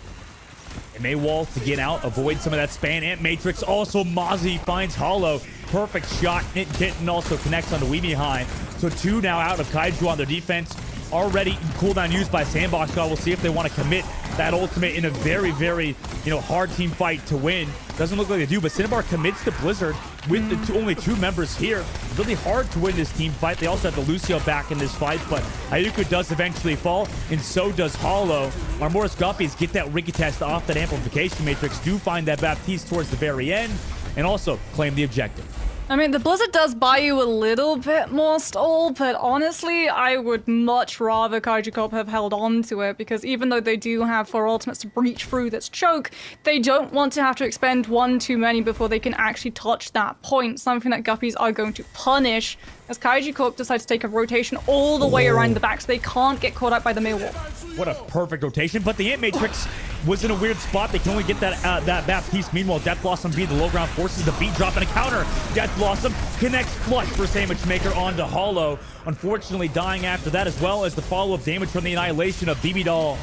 They may wall to get out, avoid some of that span. Amp Matrix, also Mozzie finds Hollow. Perfect shot. Nit Kitten also connects on the Weeby High. So 2 now out of Kaiju on their defense. Already cooldown used by Sandbox God. We'll see if they want to commit that ultimate in a very, very, hard team fight to win. Doesn't look like they do, but Cinnabar commits to Blizzard with the only 2 members here. Really hard to win this team fight. They also have the Lucio back in this fight, but Hayuka does eventually fall, and so does Hollow. Mamorous Guppies get that Ricky test off that amplification matrix, do find that Baptiste towards the very end, and also claim the objective. I mean, the Blizzard does buy you a little bit more stall, but honestly, I would much rather Kaiju Corp have held on to it, because even though they do have 4 ultimates to breach through this choke, they don't want to have to expend 1 too many before they can actually touch that point, something that Guppies are going to punish, as Kaiju Corp decides to take a rotation all the way around the back, so they can't get caught out by the mail wall. What a perfect rotation, but the Amp Matrix was in a weird spot. They can only get that Baptiste. Meanwhile, Death Blossom B, the low ground, forces the beat drop and a counter. Death Blossom connects flush for Sandwich Maker onto Hollow. Unfortunately, dying after that, as well as the follow-up damage from the Annihilation of BB Doll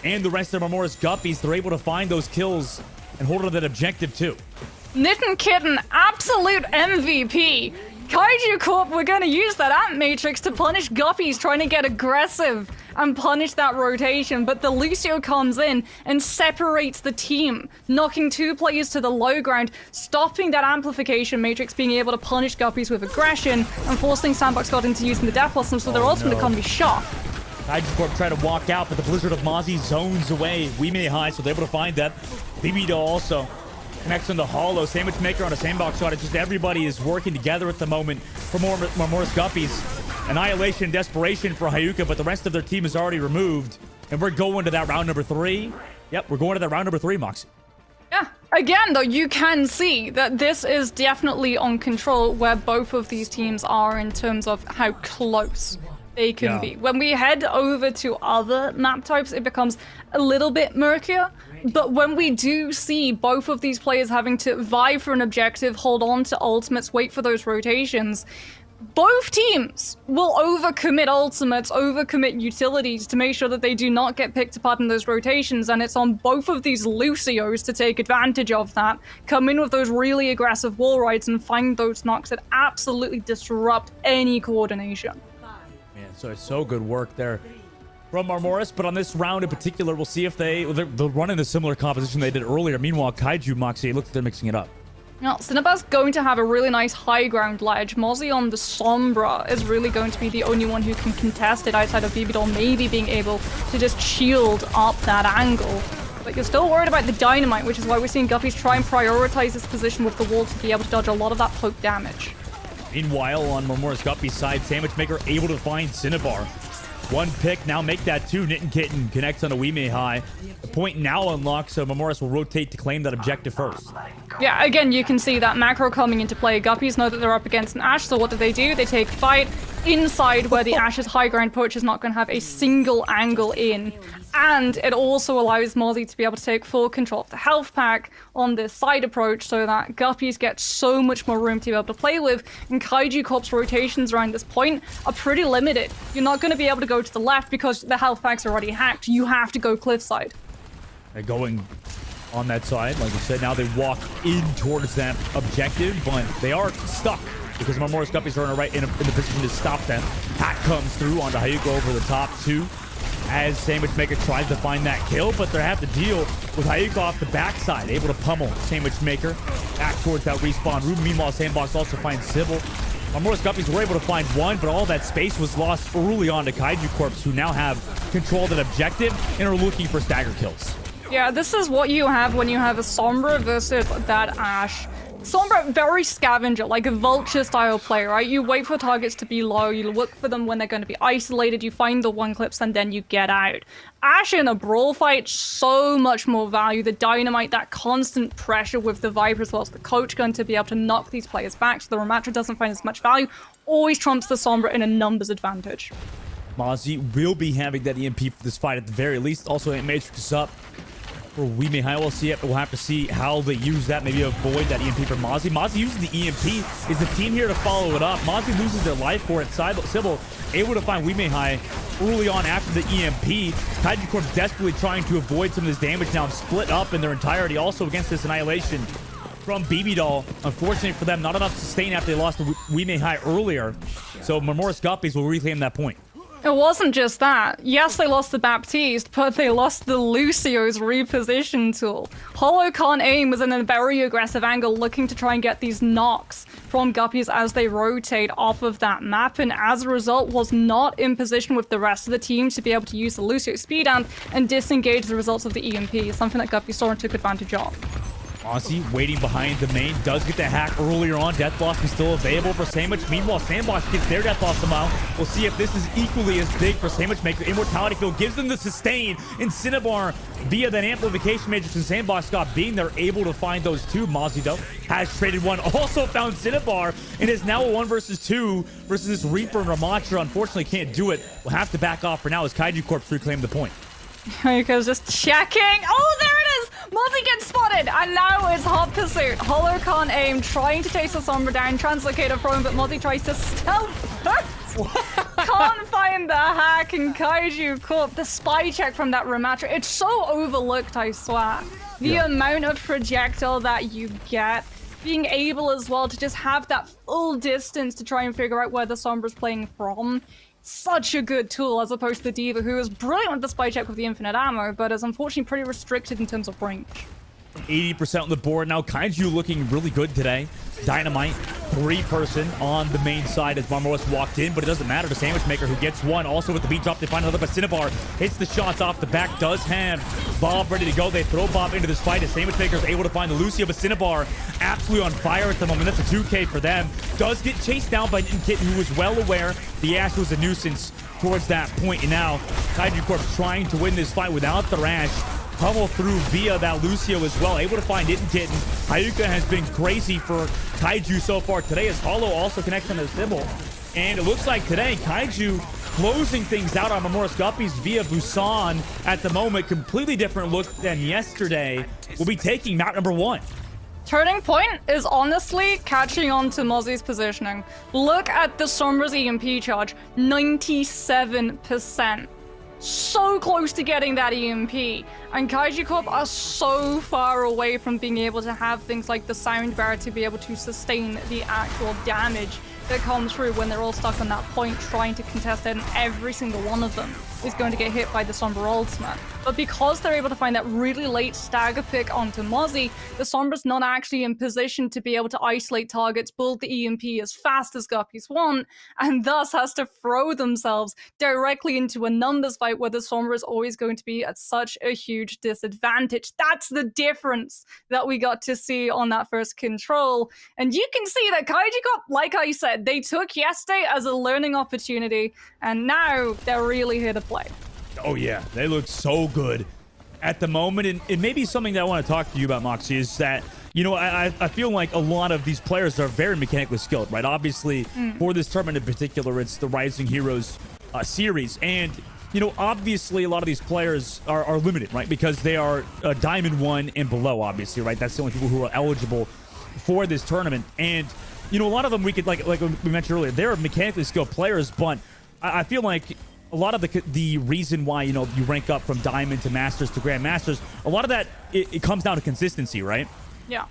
and the rest of Mamorous Guppies. They're able to find those kills and hold on to that objective too. Nitten Kitten, absolute MVP. Kaiju Corp, we're going to use that Amp Matrix to punish Guppies trying to get aggressive and punish that rotation, but the Lucio comes in and separates the team, knocking 2 players to the low ground, stopping that Amplification Matrix being able to punish Guppies with aggression, and forcing Sandbox God into using the Death Blossom so their ultimate can't be shot. Kaiju Corp try to walk out, but the Blizzard of Mozzie zones away. We may high, so they're able to find that. BB Doll also connects on the Hollow. Sandwich Maker on a Sandbox shot. It's just everybody is working together at the moment for Mamorous Guppies. Annihilation and desperation for Hayuka, but the rest of their team is already removed. And we're going to that round number 3. Yep, we're going to that round number 3, Moxie. Yeah, again, though, you can see that this is definitely on control where both of these teams are in terms of how close they can be. When we head over to other map types, it becomes a little bit murkier. But when we do see both of these players having to vie for an objective, hold on to ultimates, wait for those rotations, both teams will overcommit ultimates, overcommit utilities to make sure that they do not get picked apart in those rotations, and it's on both of these Lucios to take advantage of that, come in with those really aggressive wall rides and find those knocks that absolutely disrupt any coordination. Man, so it's so good work there from Mamorous, but on this round in particular, we'll see if they'll run in a similar composition they did earlier. Meanwhile, Kaiju, Moxie, it looks like they're mixing it up. Now, Cinnabar's going to have a really nice high ground ledge. Mozzie on the Sombra is really going to be the only one who can contest it outside of BB Doll maybe being able to just shield up that angle. But you're still worried about the Dynamite, which is why we're seeing Guppies try and prioritize this position with the wall to be able to dodge a lot of that poke damage. Meanwhile, on Mamorous Guppy's side, Sandwich Maker able to find Cinnabar. 1 pick, now make that 2. Nitten Kitten connects on a Weemei High. The point now unlocked, so Mamorous will rotate to claim that objective first. Yeah, again, you can see that macro coming into play. Guppies know that they're up against an Ashe, so what do? They take fight inside where the Ashe's high ground poach is not going to have a single angle in. And it also allows Mozzie to be able to take full control of the health pack on this side approach so that Guppies get so much more room to be able to play with, and Kaiju Corp's rotations around this point are pretty limited. You're not going to be able to go to the left because the health pack's already hacked. You have to go cliffside. They're going on that side, like I said, now they walk in towards that objective, but they are stuck because Mamorous Guppies are in the position to stop them. Hack comes through onto Hayuka over the top 2. as Sandwich Maker tries to find that kill, but they have to deal with Hayuka off the backside, able to pummel Sandwich Maker back towards that respawn room. Meanwhile, Sandbox also finds Sybil. Marmora's Guppies were able to find one, but all that space was lost early on to Kaiju Corps, who now have control of that objective and are looking for stagger kills. Yeah, this is what you have when you have a Sombra versus that Ashe. Sombra, very scavenger, like a vulture style player, right? You wait for targets to be low, you look for them when they're going to be isolated, you find the one clips, and then you get out. Ashe in a brawl fight, so much more value. The dynamite, that constant pressure with the Viper as well as the coach gun to be able to knock these players back so the Ramatra doesn't find as much value, always trumps the Sombra in a numbers advantage. Mozzie will be having that EMP for this fight at the very least. Also, Matrix is up for WeMay. We'll see it. We'll have to see how they use that. Maybe avoid that EMP for Mozzie. Mozzie uses the EMP. Is the team here to follow it up? Mozzie loses their life for it. Sybil able to find WeMay early on after the EMP. Kaiju Corp desperately trying to avoid some of this damage now. Split up in their entirety. Also against this annihilation from BB Doll. Unfortunately for them, not enough sustain after they lost the WeMay earlier. So Marmora's Guppies will reclaim that point. It wasn't just that. Yes, they lost the Baptiste, but they lost the Lucio's reposition tool. Hollow can't aim was in a very aggressive angle looking to try and get these knocks from Guppies as they rotate off of that map, and as a result was not in position with the rest of the team to be able to use the Lucio speed amp and disengage the results of the EMP, something that Guppy saw and took advantage of. Mozzie waiting behind the main, does get the hack earlier on. Death Blossom still available for Sandwich. Meanwhile, Sandbox gets their Death Blossom out. We'll see if this is equally as big for Sandwich Maker. Immortality Field gives them the sustain. And Cinnabar, via that amplification matrix and Sandbox got being, they're able to find those two. Mozzie, though, has traded one. Also found Cinnabar, and is now a 1 versus 2 versus this Reaper and Ramatra. Unfortunately, can't do it. We'll have to back off for now as Kaiju Corp reclaim the point. Hayuka's just checking. Oh, there it is! Mozzie gets spotted, and now it's Hot Pursuit. Hollow can't aim, trying to chase the Sombra down, Translocator from him, but Mozzie tries to stealth. Can't find the hack, and Kaiju Corp, the spy check from that Ramatra. It's so overlooked, I swear. The amount of projectile that you get, being able as well to just have that full distance to try and figure out where the Sombra's playing from. Such a good tool as opposed to the Diva, who is brilliant with the spy check with the infinite ammo, but is unfortunately pretty restricted in terms of range. 80% on the board now. Kaiju looking really good today. Dynamite, 3-person on the main side as Marmoras walked in, but it doesn't matter to Sandwich Maker, who gets one. Also with the beat drop, they find another, but Cinnabar hits the shots off the back, does have Bob ready to go. They throw Bob into this fight as Sandwich Maker is able to find the Lucio, but Cinnabar absolutely on fire at the moment. That's a 2K for them. Does get chased down by Kitten, who was well aware the Ashe was a nuisance towards that point, and now Kaiju Corp trying to win this fight without the Rash. Pummel through via that Lucio as well, able to find it and Kitten. Hayuka has been crazy for Kaiju so far today, as Hollow also connects on the Sybil. And it looks like today, Kaiju closing things out on Marmora's Guppies via Busan at the moment. Completely different look than yesterday. We'll be taking map number 1. Turning Point is honestly catching on to Mozzie's positioning. Look at the Sombra's EMP charge, 97%. So close to getting that EMP, and Kaiju Corp are so far away from being able to have things like the sound barrier to be able to sustain the actual damage that comes through when they're all stuck on that point trying to contest it, and every single one of them is going to get hit by the Sombra ultimate. But because they're able to find that really late stagger pick onto Mozzie, the Sombra's not actually in position to be able to isolate targets, build the EMP as fast as Guppies want, and thus has to throw themselves directly into a numbers fight where the Sombra is always going to be at such a huge disadvantage. That's the difference that we got to see on that first control. And you can see that Kaiju Corp, like I said, they took yesterday as a learning opportunity, and now they're really here to play. Oh yeah, they look so good at the moment. And it may be something that I want to talk to you about, Moxie, is that, you know, I feel like a lot of these players are very mechanically skilled, right? Obviously, for this tournament in particular, it's the Rising Heroes series. And, you know, obviously a lot of these players are limited, right? Because they are Diamond 1 and below, obviously, right? That's the only people who are eligible for this tournament. And, you know, a lot of them we could, like we mentioned earlier, they're mechanically skilled players, but I feel like a lot of the reason why, you know, you rank up from Diamond to Masters to Grand Masters, a lot of that, it comes down to consistency, right? Yeah.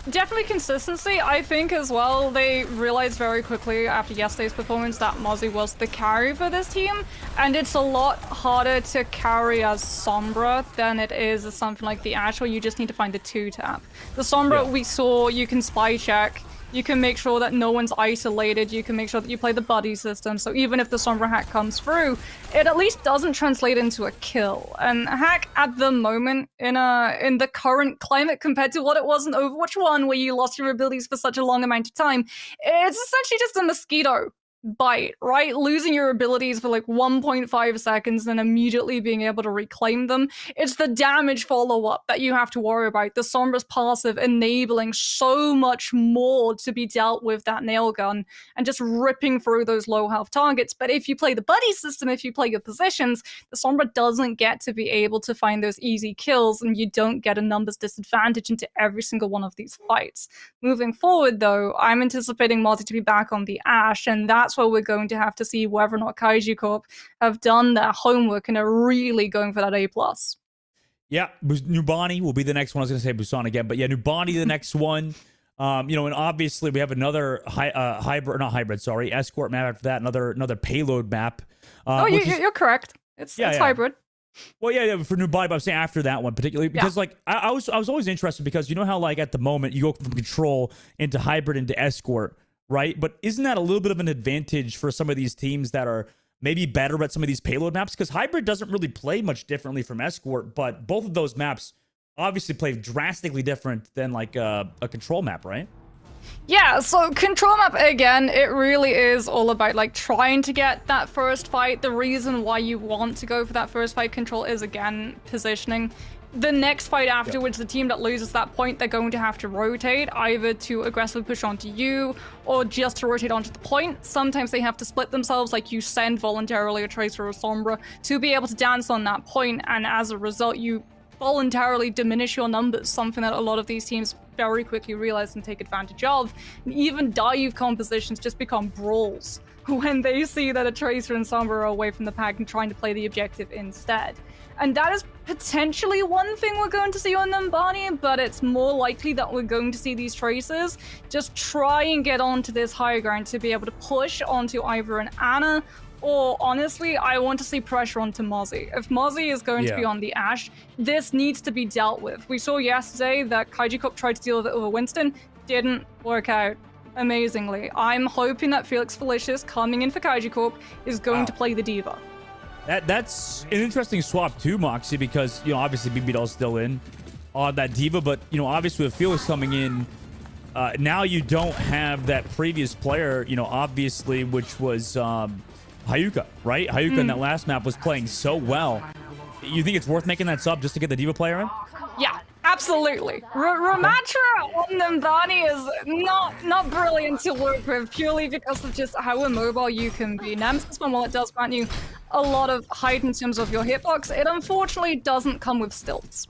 Definitely consistency. I think as well, they realized very quickly after yesterday's performance that Mozzie was the carry for this team, and it's a lot harder to carry as Sombra than it is as something like the Ashe, where you just need to find the 2-tap. The Sombra, we saw, you can spy check, you can make sure that no one's isolated, you can make sure that you play the buddy system, so even if the Sombra hack comes through, it at least doesn't translate into a kill. And hack at the moment, in the current climate compared to what it was in Overwatch 1, where you lost your abilities for such a long amount of time, it's essentially just a mosquito bite, right? Losing your abilities for like 1.5 seconds and immediately being able to reclaim them. It's the damage follow-up that you have to worry about. The Sombra's passive enabling so much more to be dealt with that nail gun and just ripping through those low health targets. But if you play the buddy system, if you play your positions, the Sombra doesn't get to be able to find those easy kills, and you don't get a numbers disadvantage into every single one of these fights. Moving forward though, I'm anticipating Mozzie to be back on the Ashe, and that's where we're going to have to see whether or not Kaiju Corp have done their homework and are really going for that A+. Yeah, Nubani will be the next one. I was going to say Busan again, but yeah, Nubani the next one. And obviously we have another escort map after that, another payload map. You're correct. It's hybrid. Well, yeah, for Nubani, but I'm saying after that one particularly because I was always interested because you know how like at the moment you go from control into hybrid into escort, right? But isn't that a little bit of an advantage for some of these teams that are maybe better at some of these payload maps? Because hybrid doesn't really play much differently from escort, but both of those maps obviously play drastically different than like a control map, right? Yeah, so control map, again, it really is all about like trying to get that first fight. The reason why you want to go for that first fight control is, again, positioning. The next fight afterwards, the team that loses that point, they're going to have to rotate, either to aggressively push onto you or just to rotate onto the point. Sometimes they have to split themselves, like you send voluntarily a Tracer or Sombra to be able to dance on that point, and as a result, you voluntarily diminish your numbers, something that a lot of these teams very quickly realize and take advantage of. And even dive compositions just become brawls when they see that a Tracer and Sombra are away from the pack and trying to play the objective instead. And that is potentially one thing we're going to see on Numbani, but it's more likely that we're going to see these Tracers just try and get onto this higher ground to be able to push onto either an Ana, or honestly, I want to see pressure onto Mozzie. If Mozzie is going to be on the Ashe, this needs to be dealt with. We saw yesterday that Kaiju Corp tried to deal with it over Winston. Didn't work out amazingly. I'm hoping that Felix Felicius, coming in for Kaiju Corp, is going to play the Diva. That's an interesting swap too, Moxie, because, obviously BBDOL's still in on that Diva, but, obviously with Felix coming in, now you don't have that previous player, obviously, which was Hayuka, right? Hayuka in that last map was playing so well. You think it's worth making that sub just to get the Diva player in? Yeah, absolutely. Ramatra on Numbani is not brilliant to work with, purely because of just how immobile you can be. Nemesis, while it does grant you a lot of height in terms of your hitbox, it unfortunately doesn't come with stilts.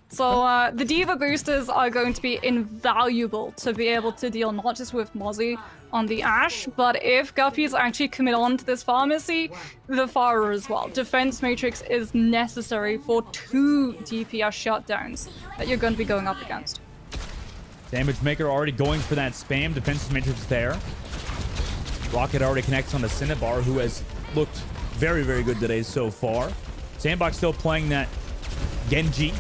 So the Diva boosters are going to be invaluable to be able to deal not just with Mozzie on the Ashe, but if Guppies actually commit on to this pharmacy, the Pharah as well. Defense Matrix is necessary for 2 DPS shutdowns that you're going to be going up against. Damage Maker already going for that spam. Defense Matrix there. Rocket already connects on the Cinnabar, who has looked very, very good today so far. Sandbox still playing that Genji.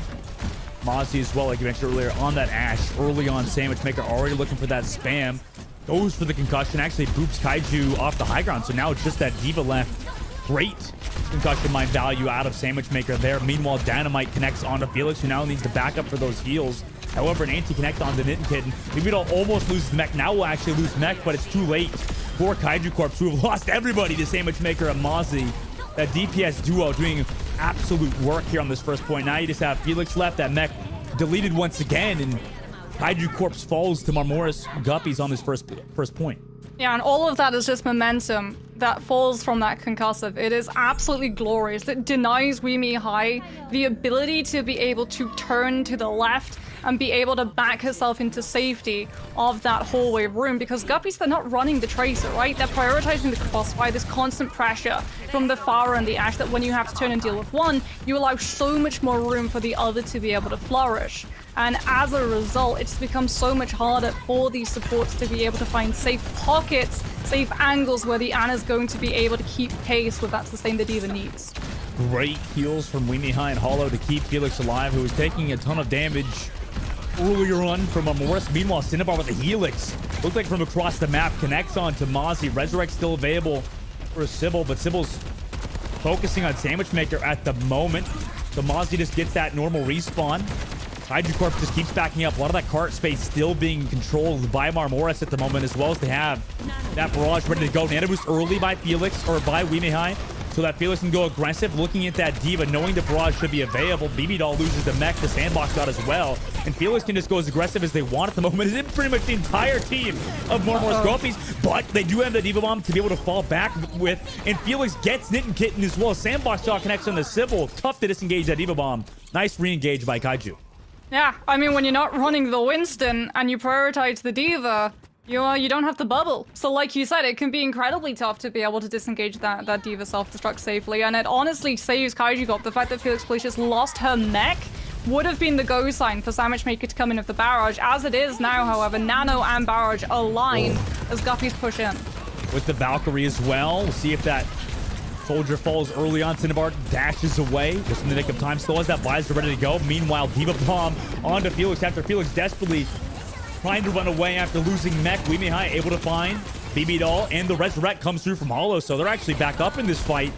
Mozzie as well, like you mentioned earlier, on that Ashe. Early on, Sandwich Maker already looking for that spam. Goes for the concussion. Actually boops Kaiju off the high ground. So now it's just that Diva left. Great concussion mine value out of Sandwich Maker there. Meanwhile, Dynamite connects onto Felix, who now needs to back up for those heals. However, an anti-connect on the Knit Kitten. Maybe it'll almost lose mech. Now we'll actually lose mech, but it's too late for Kaiju Corp, who have lost everybody to Sandwich Maker and Mozzie. That DPS duo doing absolute work here on this first point. Now you just have Felix left. That mech deleted once again, and Kaiju Corpse falls to Marmoris Guppies on this first point. Yeah, and all of that is just momentum that falls from that concussive. It is absolutely glorious. It denies Weemi High the ability to be able to turn to the left and be able to back herself into safety of that hallway room, because Guppies, they're not running the Tracer, right? They're prioritizing the crossfire, this constant pressure from the Pharah and the Ashe, that when you have to turn and deal with one, you allow so much more room for the other to be able to flourish. And as a result, it's become so much harder for these supports to be able to find safe pockets, safe angles where the Ana's going to be able to keep pace with that sustain the D.Va needs. Great heals from Weenie High and Hollow to keep Felix alive, who was taking a ton of damage earlier on from Morris. Meanwhile, Cinnabar with a Helix. Looked like from across the map, connects on to Mozzie. Resurrect still available for Sybil, but Sybil's focusing on Sandwich Maker at the moment. So Mozzie just gets that normal respawn. Hydra Corp just keeps backing up. A lot of that cart space still being controlled by Marmoris at the moment, as well as they have that barrage ready to go. Nano boost early by Felix, or by Weenie High, so that Felix can go aggressive, looking at that D.Va, knowing the barrage should be available. BB Doll loses the mech, the Sandbox God as well, and Felix can just go as aggressive as they want at the moment. It's pretty much the entire team of Marmoris Goppies, but they do have the D.Va Bomb to be able to fall back with, and Felix gets Knit and Kitten as well. Sandbox God connects on the Sybil. Tough to disengage that D.Va Bomb. Nice re-engage by Kaiju. Yeah, I mean, when you're not running the Winston and you prioritize the D.Va, you don't have the bubble. So like you said, it can be incredibly tough to be able to disengage that D.Va self-destruct safely. And it honestly saves Kaiju Corp. The fact that Felix Felicius lost her mech would have been the go sign for Sandwich Maker to come in with the barrage. As it is now, however, Nano and barrage align as Guppies push in. With the Valkyrie as well. We'll see if that Soldier falls early on. Cinnabar dashes away just in the nick of time. Still has that visor ready to go. Meanwhile, D.Va Bomb onto Felix after Felix desperately trying to run away after losing mech. Weenie High able to find BB Doll, and the Resurrect comes through from Hollow, so they're actually back up in this fight,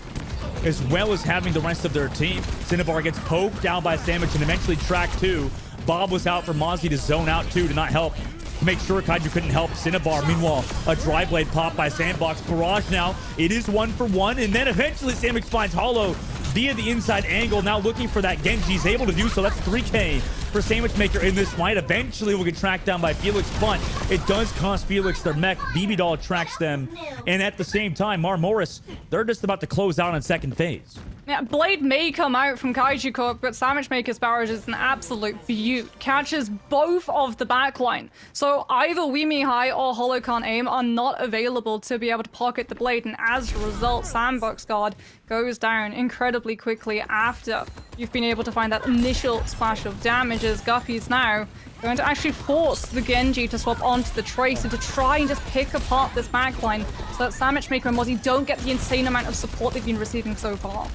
as well as having the rest of their team. Cinnabar gets poked down by Sandwich and eventually tracked too. Bob was out for Mozzie to zone out too to not help. To make sure Kaiju couldn't help Cinnabar. Meanwhile, a Dry Blade pop by Sandbox. Barrage now. It is 1-for-1, and then eventually Sandbox finds Hollow via the inside angle. Now looking for that Genji. He's able to do so. That's 3K for Sandwich Maker in this fight. Eventually will get tracked down by Felix, but it does cost Felix their mech. BB Doll tracks them, and at the same time, Marmoris, they're just about to close out on second phase. Yeah, Blade may come out from Kaiju Corp, but Sandwich Maker's barrage is an absolute beaut. Catches both of the backline. So either Weenie High or Hollow Can't Aim are not available to be able to pocket the Blade, and as a result, Sandbox God goes down incredibly quickly after you've been able to find that initial splash of damage, as Guppy's now going to actually force the Genji to swap onto the Tracer to try and just pick apart this backline so that Sandwich Maker and Mozzie don't get the insane amount of support they've been receiving so far.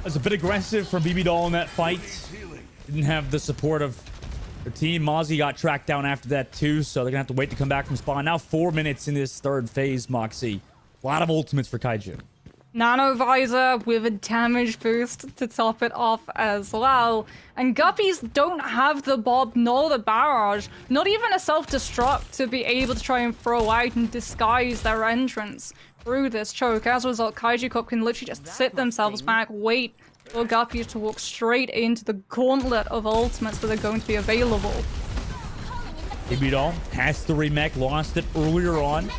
Was a bit aggressive from BB Doll in that fight. Didn't have the support of the team. Mozzie got tracked down after that too, so they're gonna have to wait to come back from spawn. Now 4 minutes in this third phase, Moxie. A lot of ultimates for Kaiju. Nano Visor with a damage boost to top it off as well. And Guppies don't have the Bob nor the Barrage, not even a self-destruct to be able to try and throw out and disguise their entrance through this choke. As a result, Kaiju Corp can literally just sit themselves back, wait for Guppies to walk straight into the gauntlet of ultimates that are going to be available. BB Doll has the remake, lost it earlier on.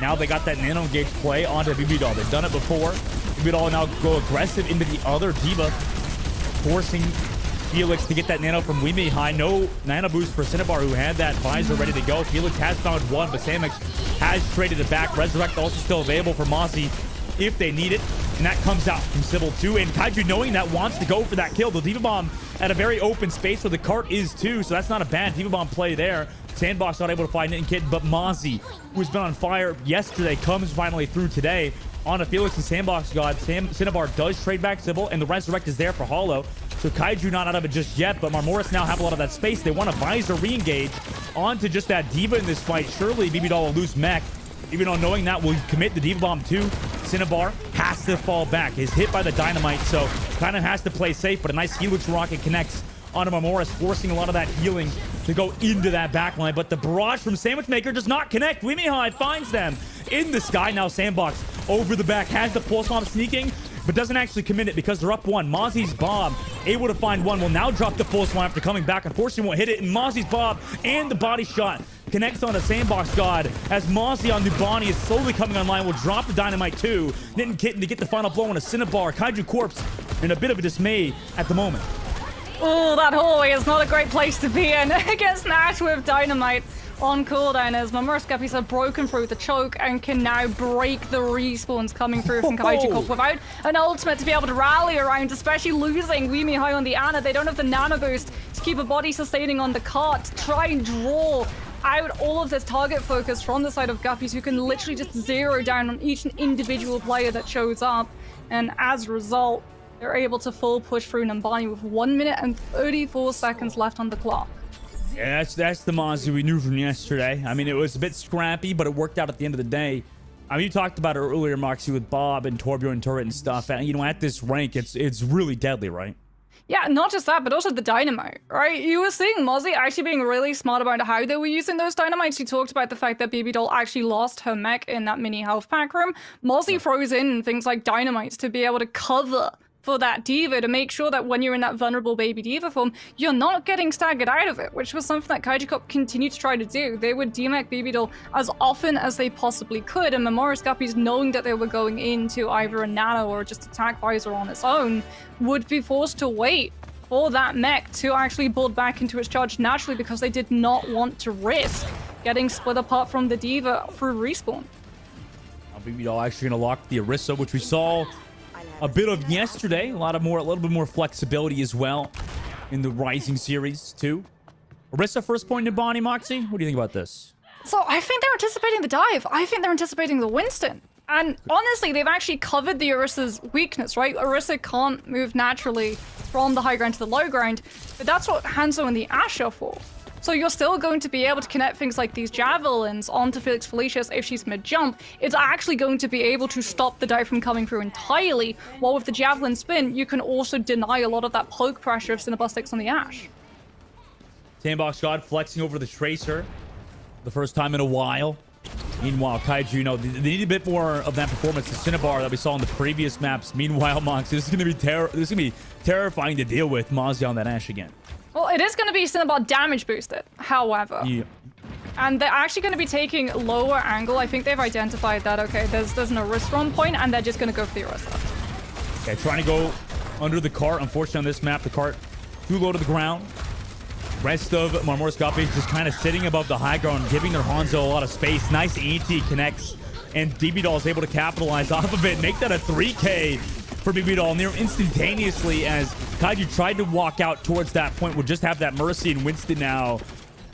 Now they got that nano engage play onto BB Doll. They've done it before. BB Doll now go aggressive into the other D.Va, forcing Felix to get that nano from Weenie High. No nano boost for Cinnabar, who had that visor ready to go. Felix has found one, but Samix has traded it back. Resurrect also still available for Mozzie if they need it. And that comes out from Sybil too. And Kaiju, knowing that, wants to go for that kill. The D.Va Bomb at a very open space where the cart is too, so that's not a bad D.Va Bomb play there. Sandbox not able to find Knit and Kitten, but Mozzie, who's been on fire yesterday, comes finally through today. On a Felix and Sandbox God, Cinnabar does trade back Sybil, and the Resurrect is there for Hollow. So Kaiju not out of it just yet, but Marmoris now have a lot of that space. They want a visor re-engage onto just that D.Va in this fight. Surely BB Doll will lose mech. Even though knowing that will commit the D.Va Bomb too. Cinnabar has to fall back. He's hit by the dynamite, so kind of has to play safe, but a nice Helix rocket connects onto Marmoris, forcing a lot of that healing to go into that backline. But the barrage from Sandwich Maker does not connect. Weenie High finds them in the sky. Now Sandbox over the back, has the pulse bomb sneaking, but doesn't actually commit it because they're up one. Mozzie's bomb able to find one, will now drop the pulse bomb after coming back. Unfortunately won't hit it, and Mozzie's bomb and the body shot connects on a Sandbox God as Mozzie on Nubani is slowly coming online. Will drop the dynamite too. Knit and Kitten to get the final blow on a Cinnabar. Kaiju Corpse in a bit of a dismay at the moment. Oh, that hallway is not a great place to be in. Against Nash with dynamite on cooldown as Mamoru's Guppies have broken through the choke and can now break the respawns coming through from Kaiju Corp without an ultimate to be able to rally around, especially losing Weemy High on the Ana. They don't have the nano boost to keep a body sustaining on the cart, to try and draw out all of this target focus from the side of Guppies, who can literally just zero down on each individual player that shows up. And as a result, they're able to full push through Numbani with 1 minute and 34 seconds left on the clock. Yeah, that's the Mozzie we knew from yesterday. I mean, it was a bit scrappy, but it worked out at the end of the day. I mean, you talked about it earlier, Moxie, with Bob and Torbjorn Turret and stuff. And, you know, at this rank, it's really deadly, right? Yeah, not just that, but also the dynamite, right? You were seeing Mozzie actually being really smart about how they were using those dynamites. She talked about the fact that BB Doll actually lost her mech in that mini health pack room. Mozzie throws in things like dynamites to be able to cover for that diva, to make sure that when you're in that vulnerable baby diva form, you're not getting staggered out of it, which was something that Kaiju Corp continued to try to do. They would demech BB Doll as often as they possibly could, and Mamoru's Guppies, knowing that they were going into either a nano or just attack visor on its own, would be forced to wait for that mech to actually build back into its charge naturally, because they did not want to risk getting split apart from the diva through respawn. Now, BB Doll actually going to lock the Orisa, which we saw a bit of yesterday. A little bit more flexibility as well in the Rising series too. Orisa first point in Bonnie, Moxie. What do you think about this? So I think they're anticipating the dive. I think they're anticipating the Winston. And honestly, they've actually covered the Orisa's weakness, right? Orisa can't move naturally from the high ground to the low ground, but that's what Hanzo and the Ash are for. So you're still going to be able to connect things like these javelins onto Felix Felicius if she's mid-jump. It's actually going to be able to stop the dive from coming through entirely, while with the javelin spin, you can also deny a lot of that poke pressure if Cinnabar sticks on the Ash. Sandbox God flexing over the Tracer. The first time in a while. Meanwhile, Kaiju, you know, they need a bit more of that performance to Cinnabar that we saw in the previous maps. Meanwhile, Mox, this is gonna be terrifying to deal with Mozzie on that Ash again. Well, it is going to be Cinnabar damage boosted, however. Yeah. And they're actually going to be taking lower angle. I think they've identified that, okay, there's an Orisa on point, and they're just going to go for the Orisa. Okay, trying to go under the cart. Unfortunately, on this map, the cart too low to the ground. Rest of Mamoru's Guppies just kind of sitting above the high ground, giving their Hanzo a lot of space. Nice ET connects, and BB Doll is able to capitalize off of it. Make that a 3K for BB Doll near instantaneously, as Kaiju tried to walk out towards that point. We'll just have that Mercy and Winston now,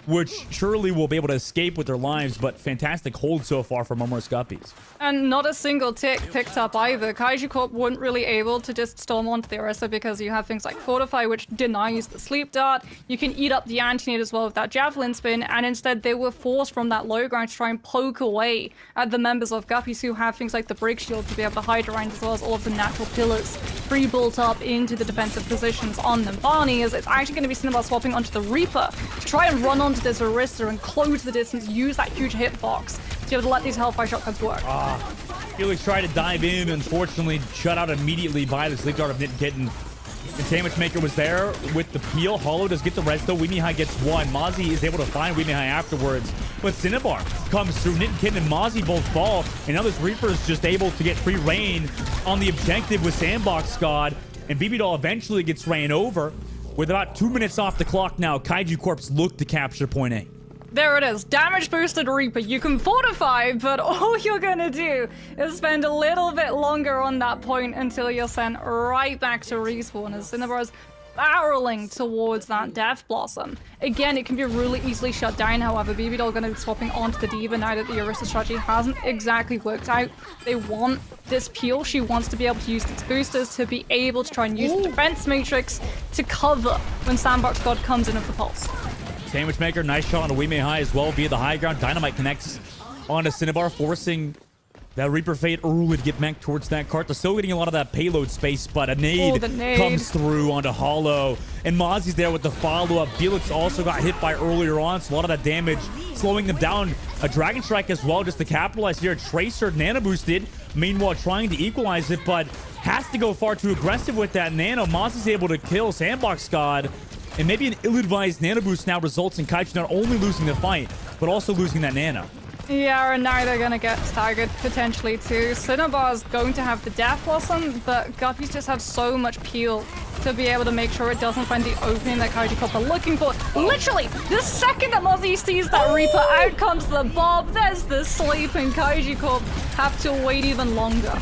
which surely will be able to escape with their lives, but fantastic hold so far for Mamoru's Guppies. And not a single tick picked up either. Kaiju Corp weren't really able to just storm onto the Orisa because you have things like Fortify, which denies the sleep dart. You can eat up the anti-nade as well with that javelin spin, and instead they were forced from that low ground to try and poke away at the members of Guppies who have things like the break shield to be able to hide around, as well as all of the natural pillars pre-built up into the defensive positions on Numbani, as it's actually going to be Cinnabar swapping onto the Reaper to try and run onto this Orisa and close the distance, use that huge hitbox to be able to let these Hellfire shotguns work. Felix tried to dive in, unfortunately shut out immediately by the sleep dart of Knit Kitten. The Sandwich Maker was there with the peel. Hollow does get the rest though. Weemy High gets one. Mozzie is able to find Weemy High afterwards, but Cinnabar comes through. Knit Kitten and Mozzie both fall, and now this Reaper is just able to get free reign on the objective with Sandbox God, and BB Doll eventually gets ran over. With about 2 minutes off the clock now, Kaiju Corp's look to capture point A. There it is. Damage boosted Reaper. You can fortify, but all you're gonna do is spend a little bit longer on that point until you're sent right back to respawn as Cinnabar's barreling towards that Death Blossom. Again, it can be really easily shut down, however. BB Doll gonna be swapping onto the Diva now that the Orisa strategy hasn't exactly worked out. They want this peel. She wants to be able to use its boosters to be able to try and use the defense matrix to cover when Sandbox God comes in with the pulse. Sandwich Maker, nice shot on a Weemy High as well via the high ground. Dynamite connects onto Cinnabar, forcing that Reaper Fate early to get mech towards that cart. They're still getting a lot of that payload space, but a nade comes through onto Hollow. And Mozzie's there with the follow-up. Felix also got hit by earlier on, so a lot of that damage slowing them down. A Dragon Strike as well, just to capitalize here. Tracer nano boosted, meanwhile trying to equalize it, but has to go far too aggressive with that nano. Mozzie's able to kill Sandbox God. And maybe an ill-advised nano boost now results in Kaiju not only losing the fight, but also losing that nano. Yeah, and now they're gonna get staggered potentially too. Cinnabar's going to have the Death Blossom, but Guppies just have so much peel to be able to make sure it doesn't find the opening that Kaiji Corp are looking for. Literally, the second that Mozzie sees that Reaper, out comes the Bob, there's the sleep, and Kaiji Corp have to wait even longer.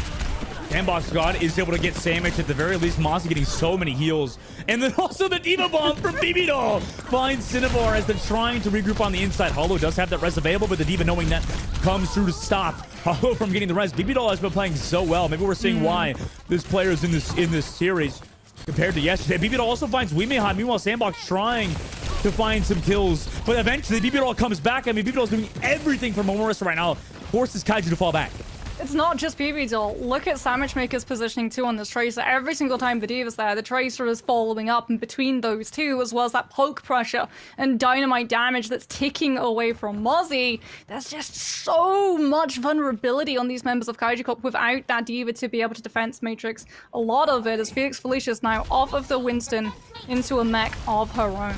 Sandbox God is able to get Sandwich at the very least. Mozzie getting so many heals. And then also the Diva Bomb from BB Doll finds Cinnabar as they're trying to regroup on the inside. Hollow does have that res available, but the Diva knowing that comes through to stop Hollow from getting the res. BB Doll has been playing so well. Maybe we're seeing why this player is in this series compared to yesterday. BB Doll also finds Weemehan. Meanwhile, Sandbox trying to find some kills, but eventually BB Doll comes back. I mean, BB Doll is doing everything for Momorisa right now. Forces Kaiju to fall back. It's not just BB Doll. Look at Sandwich Maker's positioning too on this Tracer. Every single time the Diva's there, the Tracer is following up, and between those two, as well as that poke pressure and dynamite damage that's ticking away from Mozzie, there's just so much vulnerability on these members of Kaiju Corp without that Diva to be able to defense matrix. A lot of it is Felix Felicia's now off of the Winston into a mech of her own.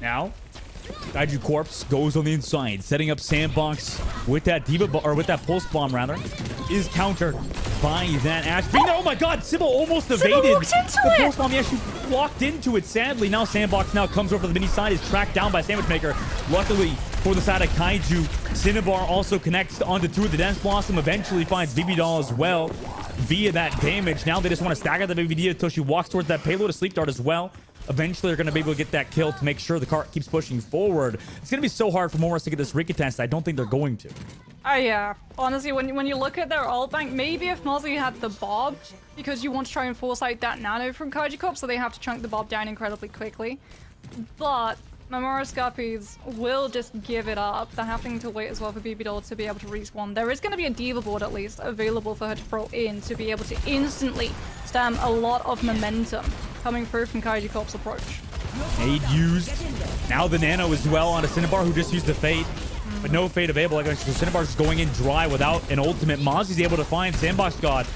Now, Kaiju Corpse goes on the inside, setting up Sandbox with that with that pulse bomb rather, is countered by that Ash. Oh my God, Sybil almost evaded the pulse bomb. Yeah, she walked into it. Sadly, now Sandbox now comes over the mini side, is tracked down by Sandwich Maker. Luckily for the side of Kaiju, Cinnabar also connects onto two of the Dance Blossom. Eventually finds BB Doll as well via that damage. Now they just want to stagger the BB Doll until she walks towards that payload of Sleep Dart as well. Eventually, they're going to be able to get that kill to make sure the cart keeps pushing forward. It's going to be so hard for Morris to get this recontest. I don't think they're going to. Yeah. Honestly, when you look at their ult bank, maybe if Mozzie had the Bob, because you want to try and force out that nano from Kaiji Corp, so they have to chunk the Bob down incredibly quickly. But Mamora's Guppies will just give it up. They're having to wait as well for BB Doll to be able to respawn. There is going to be a Diva board at least available for her to throw in to be able to instantly stem a lot of momentum coming through from Kaiji Corp's approach. Nade used. Now the nano as well on a Cinnabar who just used the Fade. But no Fade available. Like, so Cinnabar's just going in dry without an ultimate. Mozzie's able to find Sandbox God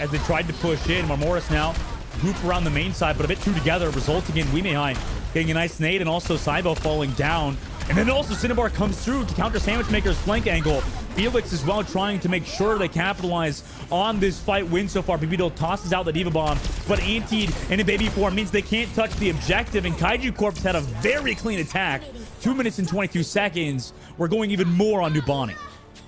as they tried to push in. Morris now group around the main side, but a bit too together, resulting in Weemehan getting a nice nade and also Saibo falling down. And then also Cinnabar comes through to counter Sandwich Maker's flank angle. Felix as well trying to make sure they capitalize on this fight win so far. BB Doll tosses out the Diva Bomb, but antied in a baby form means they can't touch the objective, and Kaiju Corp's had a very clean attack. 2 minutes and 22 seconds. We're going even more on Nubani.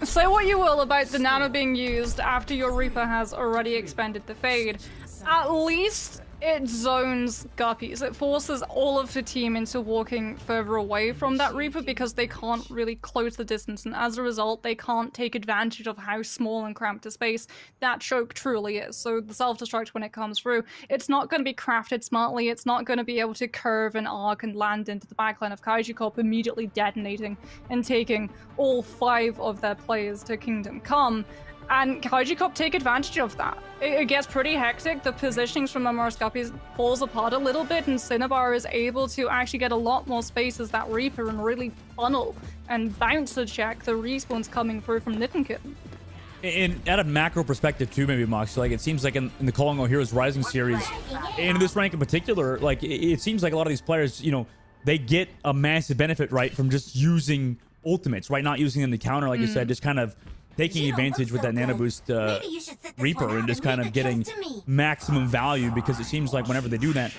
Say what you will about the nano being used after your Reaper has already expended the Fade. At least it zones Guppies. It forces all of the team into walking further away from that Reaper because they can't really close the distance, and as a result, they can't take advantage of how small and cramped a space that choke truly is. So the self-destruct, when it comes through, it's not going to be crafted smartly. It's not going to be able to curve and arc and land into the backline of Kaiju Corp, immediately detonating and taking all 5 of their players to Kingdom Come. And Kaiju Corp take advantage of that. It gets pretty hectic. The positionings from Mamora's Guppies falls apart a little bit, and Cinnabar is able to actually get a lot more space as that Reaper and really funnel and bouncer check the respawns coming through from Nittenkitten. And at a macro perspective too, maybe Mox, like it seems like in the Calling All Heroes Rising series, and in this rank in particular, like it seems like a lot of these players, you know, they get a massive benefit, right, from just using ultimates, right, not using them to counter, like you said, just kind of taking advantage with that nano boost Reaper and just kind of getting maximum value, because it seems like whenever they do that,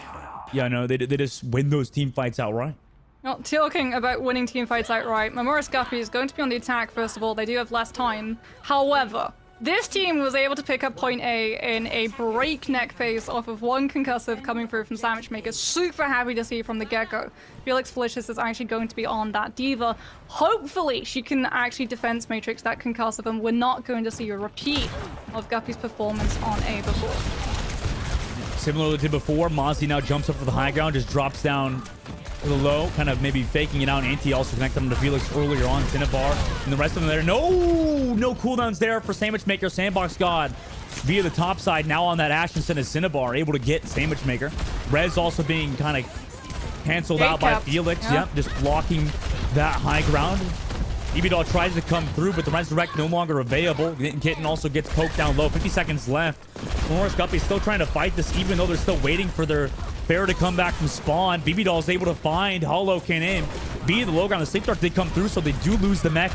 yeah, no, they just win those team fights outright. Well, talking about winning team fights outright, Mamora's Guppy is going to be on the attack first of all. They do have less time. However, this team was able to pick up point A in a breakneck pace off of one concussive coming through from Sandwich Maker. Super happy to see from the get-go. Felix Felicious is actually going to be on that Diva. Hopefully, she can actually defense matrix that concussive, and we're not going to see a repeat of Guppy's performance on A before. Similar to before, Mozzie now jumps up for the high ground, just drops down to the low, kind of maybe faking it out. Anti also connected them to Felix earlier on. Cinnabar and the rest of them there. No cooldowns there for Sandwich Maker. Sandbox God via the top side now on that Ash instead of Cinnabar, able to get Sandwich Maker. Res also being kind of canceled out by Felix. Yep, just blocking that high ground. Doll tries to come through, but the Resurrect no longer available. Kitten also gets poked down low. 50 seconds left. Morris Guppy still trying to fight this, even though they're still waiting for their bear to come back from spawn. Doll is able to find Hollow Cannon. The low ground. The Sleep Dart did come through, so they do lose the mech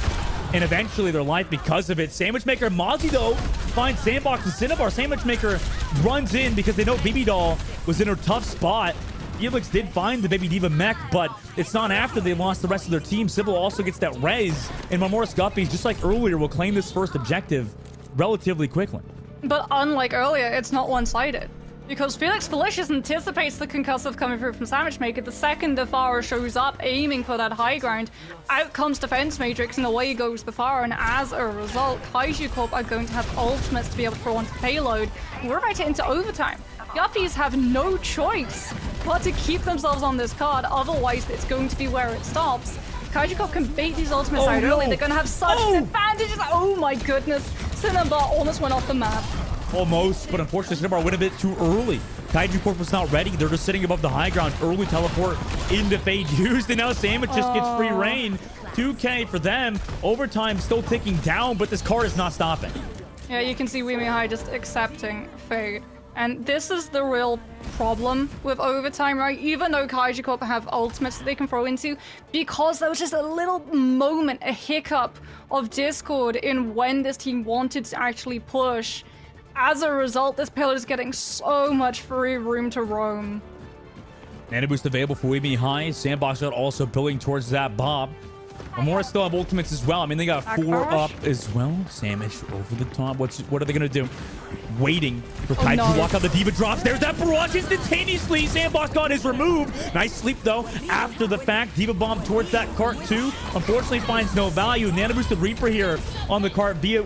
and eventually their life because of it. Sandwich Maker Mozzie, though, finds Sandbox and Cinnabar. Sandwich Maker runs in because they know BB Doll was in her tough spot. Felix did find the Baby Diva mech, but it's not after they lost the rest of their team. Sybil also gets that res, and Mamoris Guppies, just like earlier, will claim this first objective relatively quickly. But unlike earlier, it's not one-sided. Because Felix Felicious anticipates the concussive coming through from Sandwich Maker. The second the Pharah shows up aiming for that high ground, out comes Defense Matrix and away goes the Pharah. And as a result, Kaiju Corp are going to have ultimates to be able to throw onto the payload. We're about to enter overtime. Guppies have no choice but to keep themselves on this card, otherwise it's going to be where it stops. Kaiju Corp can bait these ultimates out early. They're going to have such advantages. Oh my goodness. Cinnabar almost went off the map. Almost, but unfortunately Cinnabar went a bit too early. Kaiju Corp was not ready. They're just sitting above the high ground. Early teleport into Fade used, and now Sandwich just gets free reign. 2K for them. Overtime still ticking down, but this card is not stopping. Yeah, you can see Weemy High just accepting Fade. And this is the real problem with overtime, right? Even though Kaiju Corp have ultimates that they can throw into, because there was just a little moment, a hiccup of discord in when this team wanted to actually push. As a result, this pillar is getting so much free room to roam. Nano boost available for Weeby High. Sandbox out also building towards that Bob. Amora still have ultimates as well. I mean, they got 4 up as well. Sandwich over the top. What are they going to do? Waiting for Kaiju to walk out. The Diva drops. There's that barrage instantaneously. Sandbox God is removed. Nice sleep, though. After the fact, Diva bomb towards that cart, too. Unfortunately, finds no value. Nano boosted Reaper here on the cart via...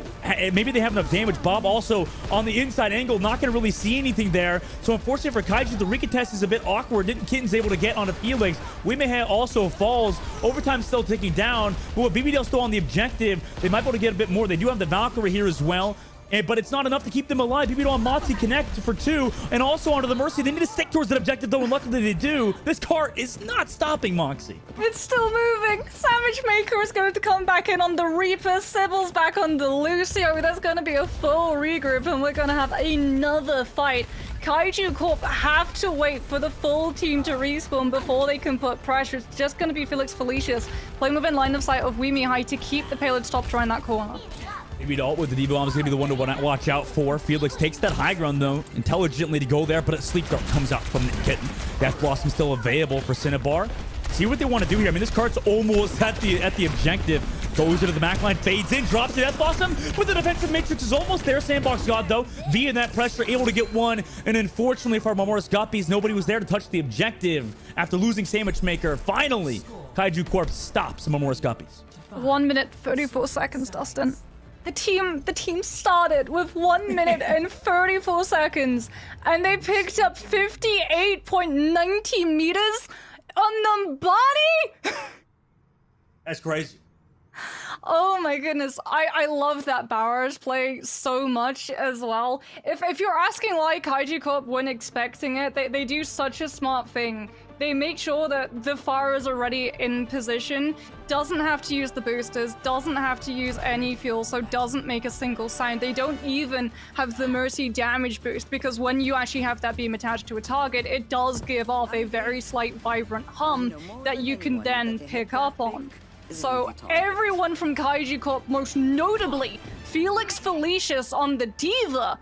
Maybe they have enough damage. Bob also on the inside angle. Not going to really see anything there. So, unfortunately for Kaiju, the recontest is a bit awkward. Kitten's able to get onto Felix. Wemeha also falls. Overtime still ticking down. But with BBDL still on the objective, they might be able to get a bit more. They do have the Valkyrie here as well. But it's not enough to keep them alive. BBDL on Moxie connect for 2. And also onto the Mercy. They need to stick towards that objective, though. And luckily they do. This cart is not stopping Moxie. It's still moving. Savage Maker is going to come back in on the Reaper. Sybil's back on the Lucio. There's going to be a full regroup. And we're going to have another fight. Kaiju Corp have to wait for the full team to respawn before they can put pressure. It's just going to be Felix Felicious playing within line of sight of Weemy High to keep the payload stopped around that corner. Maybe Dalt with the Diva bomb is going to be the one to watch out for. Felix takes that high ground, though, intelligently to go there, but a sleep dart comes out from the Kitten. Death Blossom still available for Cinnabar. See what they want to do here. I mean, this card's almost at the objective. Goes into the back line, fades in, drops the Death Blossom with the defensive matrix is almost there. Sandbox God, though, via that pressure, able to get one. And unfortunately for Mamoris Guppies, nobody was there to touch the objective after losing Sandwich Maker. Finally, Kaiju Corp stops Mamoris Guppies. 1 minute, 34 seconds, Dustin. The team started with 1 minute and 34 seconds, and they picked up 58.90 meters on the body? That's crazy. Oh my goodness, I love that barrage play so much as well. If you're asking why Kaiju Corp weren't expecting it, they do such a smart thing. They make sure that the fire is already in position, doesn't have to use the boosters, doesn't have to use any fuel, so doesn't make a single sound. They don't even have the Mercy damage boost, because when you actually have that beam attached to a target, it does give off a very slight vibrant hum that you can then pick up on. So everyone from Kaiju Corp, most notably Felix Felicious on the Diva,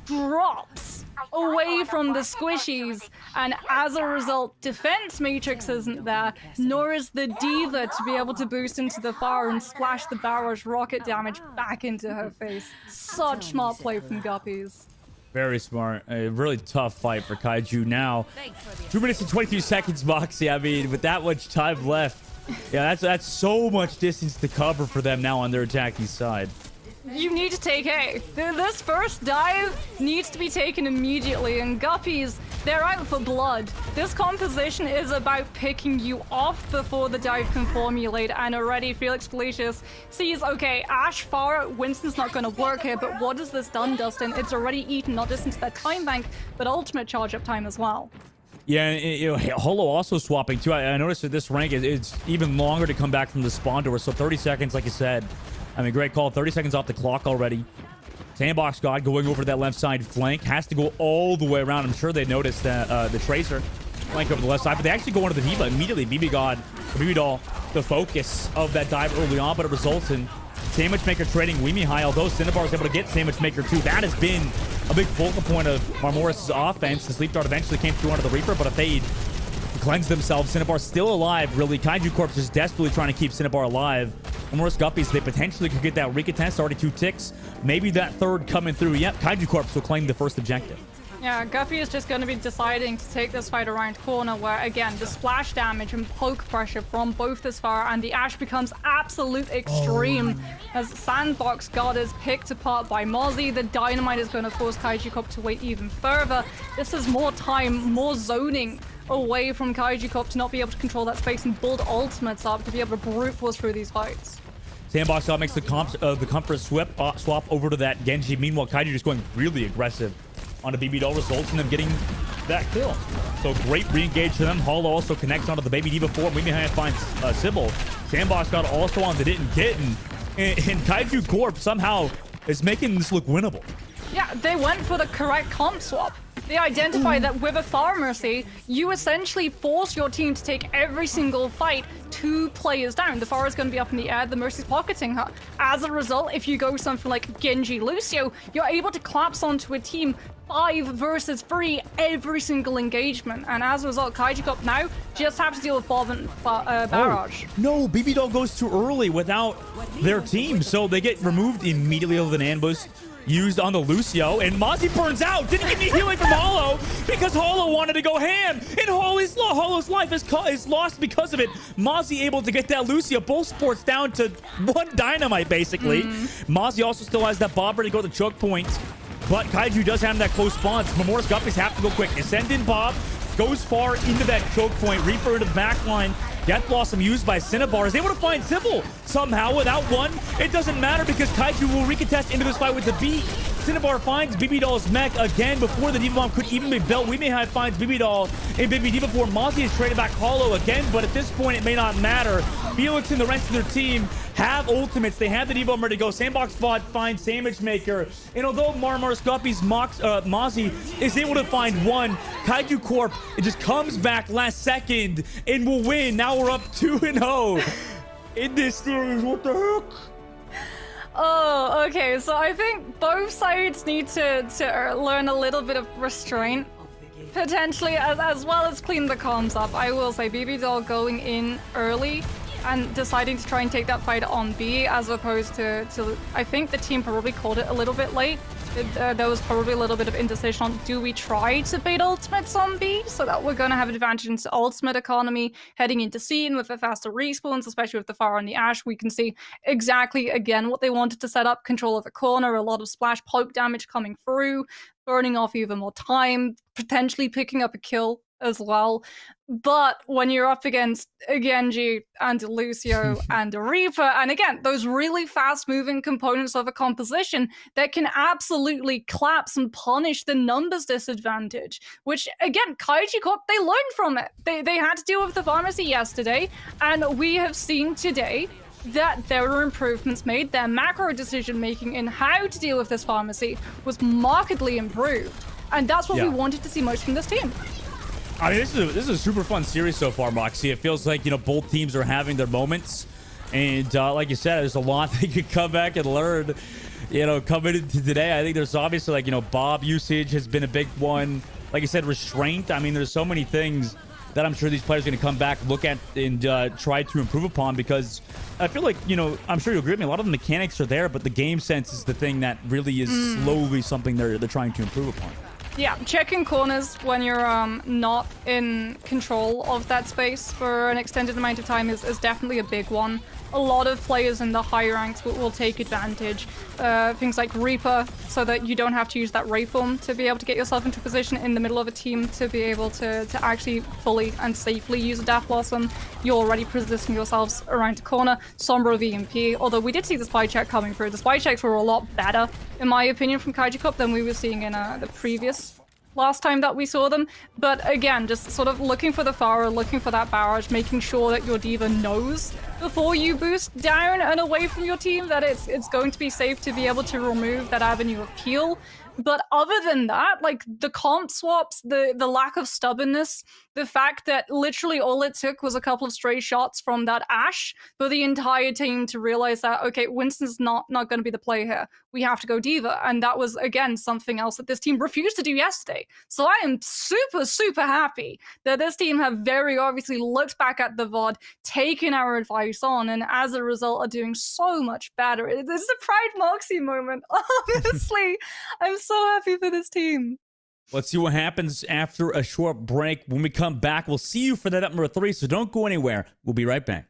drops away from the squishies, and as a result, Defense Matrix isn't there, nor is the Diva to be able to boost into the fire and splash the barrage rocket damage back into her face. Such smart play from Guppies. Very smart. A really tough fight for Kaiju now. 2 minutes and 23 seconds, Moxie. I mean, with that much time left, yeah, that's so much distance to cover for them now on their attacking side. You need to take A. This first dive needs to be taken immediately, and Guppies, they're out for blood. This composition is about picking you off before the dive can formulate, and already Felix Felicious sees, okay, Ash, Farah, Winston's not going to work here, but what has this done, Dustin? It's already eaten not just into that time bank, but ultimate charge-up time as well. Yeah, and, Holo also swapping, too. I noticed that this rank, it's even longer to come back from the spawn door, so 30 seconds, like you said. I mean, great call. 30 seconds off the clock already. Sandbox God going over to that left side flank. Has to go all the way around. I'm sure they noticed that the Tracer flank over the left side. But they actually go into the Diva immediately. BB God, BB Doll, the focus of that dive early on. But it results in Sandwich Maker trading Weemy high, although Cinnabar is able to get Sandwich Maker too. That has been a big focal point of Marmoris' offense. The Sleep Dart eventually came through onto the Reaper, but a fade cleanse themselves. Cinnabar still alive, really. Kaiju Corp is desperately trying to keep Cinnabar alive. Marmoris Guppies, they potentially could get that Rika test. Already 2 ticks. Maybe that third coming through. Yep, Kaiju Corp will claim the first objective. Yeah, Guppy is just going to be deciding to take this fight around corner where, again, the splash damage and poke pressure from both this far and the Ash becomes absolute extreme as Sandbox God is picked apart by Mozzie. The Dynamite is going to force Kaiju Corp to wait even further. This is more time, more zoning away from Kaiju Corp to not be able to control that space and build ultimates up to be able to brute force through these fights. Sandbox God makes the comfort swap over to that Genji. Meanwhile, Kaiju just going really aggressive on a BB Doll, results in them getting that kill. So great re-engage to them. Hollow also connects onto the Baby D before. Weemy High finds Sybil. Sandbox God also on the didn't get, and Kaiju Corp somehow is making this look winnable. Yeah, they went for the correct comp swap. They identified that with a Far Mercy, you essentially force your team to take every single fight 2 players down. The Far is going to be up in the air, the Mercy's pocketing her. As a result, if you go something like Genji Lucio, you're able to collapse onto a team 5 versus 3 every single engagement. And as a result, Kaiju Corp now just have to deal with Bob and Barrage. Oh, no, BB Doll goes too early without their team, so they get removed immediately with an ambush used on the Lucio, and Mozzie burns out. Didn't get any healing from Hollow because Hollow wanted to go ham, and Hollow's life is lost because of it. Mozzie able to get that Lucio. Both sports down to 1 dynamite, basically. Mozzie also still has that Bobber to go to choke point, but Kaiju does have that close spawns. Marmoris Guppies have to go quick. Ascendant Bob goes far into that choke point. Reaper into the back line. Death Blossom used by Cinnabar is able to find Sybil somehow without one. It doesn't matter because Kaiju will recontest into this fight with the beat. Cinnabar finds BB Doll's mech again before the Diva Bomb could even be built. Weemy High finds BB Doll and Baby D before Mozzie is traded back Hollow again, but at this point it may not matter. Felix and the rest of their team have ultimates. They have the Diva Bomb ready to go. Sandbox Bot finds Sandwich Maker, and although Marmoris Guppies Mozzie is able to find one, Kaiju Corp, it just comes back last second and will win. Now we're up 2-0 in this series. What the heck? Oh, okay. So I think both sides need to learn a little bit of restraint, potentially, as well as clean the comms up. I will say BB Doll going in early and deciding to try and take that fight on B, as opposed to I think the team probably called it a little bit late. There was probably a little bit of indecision on, do we try to bait ultimates on B so that we're going to have advantage into ultimate economy heading into C, and with the faster respawns, especially with the Far and the Ash, we can see exactly, again, what they wanted to set up. Control of the corner, a lot of splash poke damage coming through, burning off even more time, potentially picking up a kill as well. But when you're up against a Genji and a Lucio and a Reaper, and again, those really fast-moving components of a composition that can absolutely collapse and punish the numbers disadvantage, which, again, Kaiju Corp, they learned from it. They had to deal with the pharmacy yesterday, and we have seen today that there were improvements made. Their macro decision-making in how to deal with this pharmacy was markedly improved, and that's what we wanted to see most from this team. I mean, this is a super fun series so far, Moxie. It feels like, both teams are having their moments. And like you said, there's a lot they could come back and learn, coming into today. I think there's obviously, Bob usage has been a big one. Like you said, restraint. I mean, there's so many things that I'm sure these players are going to come back, look at, and try to improve upon, because I feel like, I'm sure you'll agree with me, a lot of the mechanics are there, but the game sense is the thing that really is slowly something they're trying to improve upon. Yeah, checking corners when you're not in control of that space for an extended amount of time is definitely a big one. A lot of players in the high ranks will take advantage. Things like Reaper, so that you don't have to use that Ray form to be able to get yourself into position in the middle of a team to be able to actually fully and safely use a Death Blossom. You're already positioning yourselves around the corner. Sombra VMP, although we did see the spy check coming through. The spy checks were a lot better, in my opinion, from Kaiju Corp than we were seeing in the previous last time that we saw them. But again, just sort of looking for the Pharah, looking for that barrage, making sure that your Diva knows before you boost down and away from your team, that it's going to be safe to be able to remove that avenue of peel. But other than that, like the comp swaps, the lack of stubbornness, the fact that literally all it took was a couple of stray shots from that Ashe for the entire team to realize that, okay, Winston's not going to be the play here. We have to go Diva. And that was, again, something else that this team refused to do yesterday. So I am super, super happy that this team have very obviously looked back at the VOD, taken our advice on, and as a result are doing so much better. It's a Pride Moxie moment. Honestly, I'm so happy for this team. Let's see what happens after a short break. When we come back, we'll see you for that number 3, so don't go anywhere. We'll be right back.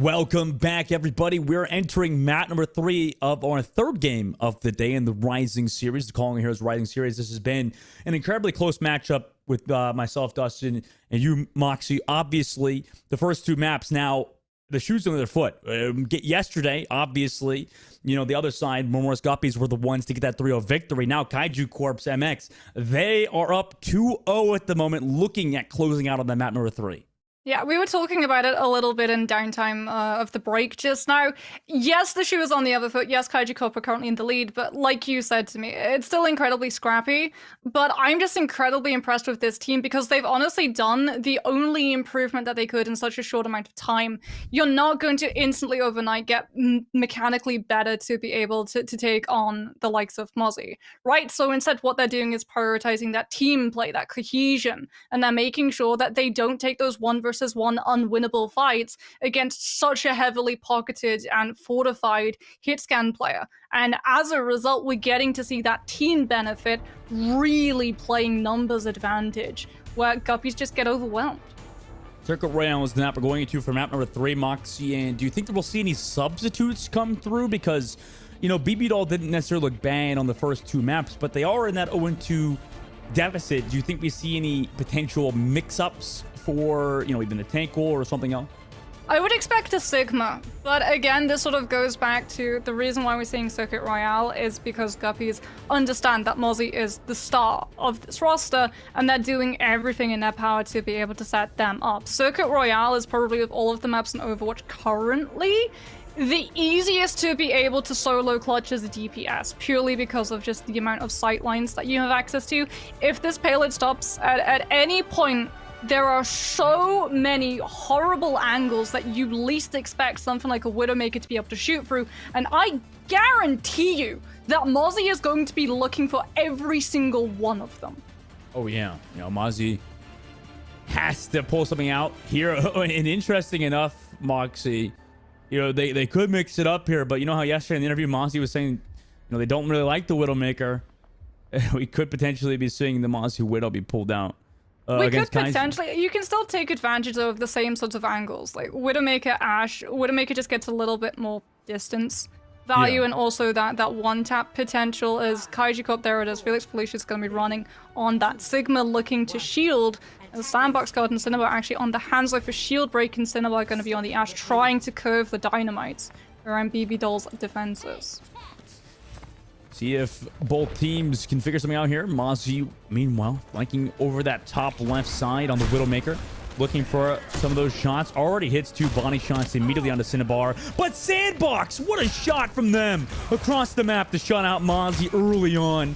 Welcome back, everybody. We're entering map number 3 of our third game of the day in the Rising series, the Calling Heroes Rising series. This has been an incredibly close matchup with myself, Dustin, and you, Moxie. Obviously, the first 2 maps now, the shoes on their foot. Yesterday, obviously, you know, the other side, Momoros Guppies were the ones to get that 3-0 victory. Now, Kaiju Corps MX, they are up 2-0 at the moment, looking at closing out on the map number 3. Yeah, we were talking about it a little bit in downtime of the break just now. Yes, the shoe is on the other foot. Yes, Kaiju Corp are currently in the lead, but like you said to me, it's still incredibly scrappy. But I'm just incredibly impressed with this team because they've honestly done the only improvement that they could in such a short amount of time. You're not going to instantly overnight get mechanically better to be able to take on the likes of Mozzie, right? So instead, what they're doing is prioritizing that team play, that cohesion, and they're making sure that they don't take those 1-versus-1 unwinnable fights against such a heavily pocketed and fortified hit scan player. And as a result, we're getting to see that team benefit really playing numbers advantage where Guppies just get overwhelmed. Circuit Royale is the map we're going into for map number 3, Moxie. And do you think that we'll see any substitutes come through? Because, you know, BB Doll didn't necessarily look bad on the first 2 maps, but they are in that 0-2 deficit. Do you think we see any potential mix-ups for, you know, even the Tank or something else? I would expect a Sigma, but again, this sort of goes back to the reason why we're seeing Circuit Royale is because Guppies understand that Mozzie is the star of this roster, and they're doing everything in their power to be able to set them up. Circuit Royale is probably, of all of the maps in Overwatch currently, the easiest to be able to solo clutch as a DPS, purely because of just the amount of sight lines that you have access to. If this payload stops at any point, there are so many horrible angles that you least expect something like a Widowmaker to be able to shoot through, and I guarantee you that Mozzie is going to be looking for every single one of them. Oh yeah, you know, Mozzie has to pull something out here. And interesting enough, Moxie, you know, they could mix it up here, but you know how yesterday in the interview Mozzie was saying, you know, they don't really like the Widowmaker. We could potentially be seeing the Mozzie Widow be pulled out. We could potentially, you can still take advantage of the same sorts of angles. Like Widowmaker, Ashe, Widowmaker just gets a little bit more distance value, and also that one-tap potential is Kaiju Corp, there it is. Felix Felicia's going to be running on that Sigma looking to shield. And Sandbox God and Cinnabar actually on the Hanzo for shield break, and Cinnabar going to be on the Ashe trying to curve the dynamites around BB Doll's defenses. See if both teams can figure something out here. Mozzie, meanwhile, flanking over that top left side on the Widowmaker. Looking for some of those shots. Already hits 2 body shots immediately onto Cinnabar. But Sandbox, what a shot from them. Across the map to shut out Mozzie early on.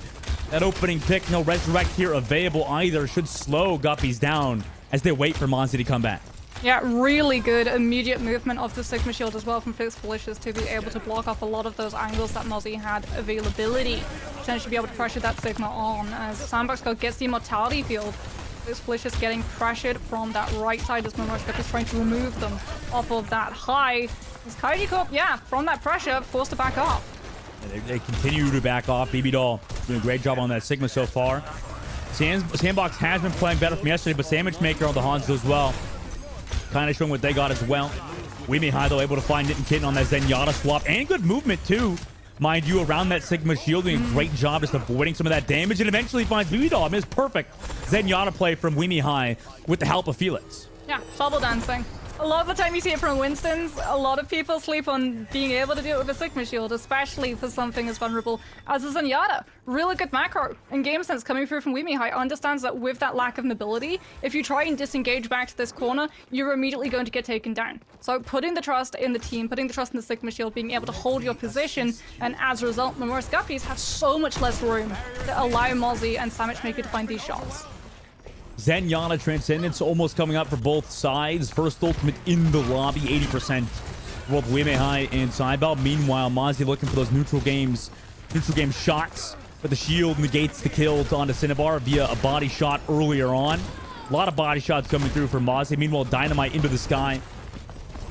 That opening pick, no resurrect here available either. Should slow Guppies down as they wait for Mozzie to come back. Yeah, really good immediate movement of the Sigma shield as well from Felix Felicia's to be able to block off a lot of those angles that Mozzie had availability. Potentially be able to pressure that Sigma on as Sandbox God gets the immortality field. Felix Felicia's getting pressured from that right side as Memorial is trying to remove them off of that high. As Kaiji Corp, yeah, from that pressure, forced to back off. They continue to back off. BB Doll doing a great job on that Sigma so far. Sandbox has been playing better from yesterday, but Sandwich Maker on the Hanzo as well. Kind of showing what they got as well. Weemy High, though, able to find Nit and Kitten on that Zenyatta swap. And good movement, too. Mind you, around that Sigma shield, doing a great job just avoiding some of that damage. And eventually finds BB Doll. I mean, it's perfect Zenyatta play from Weemy High with the help of Felix. Yeah, bubble dancing. A lot of the time you see it from Winston's, a lot of people sleep on being able to do it with a Sigma shield, especially for something as vulnerable as a Zenyatta. Really good macro and game sense coming through from Weemy High. Understands that with that lack of mobility, if you try and disengage back to this corner, you're immediately going to get taken down. So putting the trust in the team, putting the trust in the Sigma shield, being able to hold your position, and as a result, Memorial Guppies have so much less room to allow Mozzie and Sandwich Maker to find these shots. Zenyatta Transcendence almost coming up for both sides. First ultimate in the lobby, 80% for both Weimy High and Sidebelt. Meanwhile, Mozzie looking for those neutral game shots, but the shield negates the kill onto Cinnabar via a body shot earlier on. A lot of body shots coming through for Mozzie. Meanwhile, Dynamite into the sky.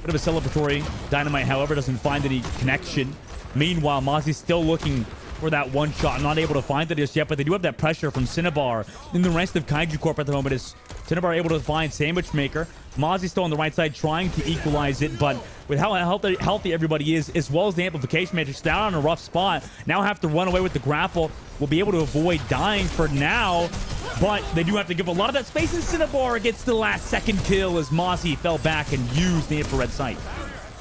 Bit of a celebratory. Dynamite, however, doesn't find any connection. Meanwhile, Mozzie's still looking for that one shot. Not able to find it just yet, but they do have that pressure from Cinnabar. And the rest of Kaiju Corp at the moment is Cinnabar able to find Sandwich Maker. Mozzie still on the right side trying to equalize it, but with how healthy everybody is, as well as the amplification matrix, down on a rough spot. Now have to run away with the grapple. Will be able to avoid dying for now, but they do have to give a lot of that space, and Cinnabar gets the last second kill as Mozzie fell back and used the infrared sight.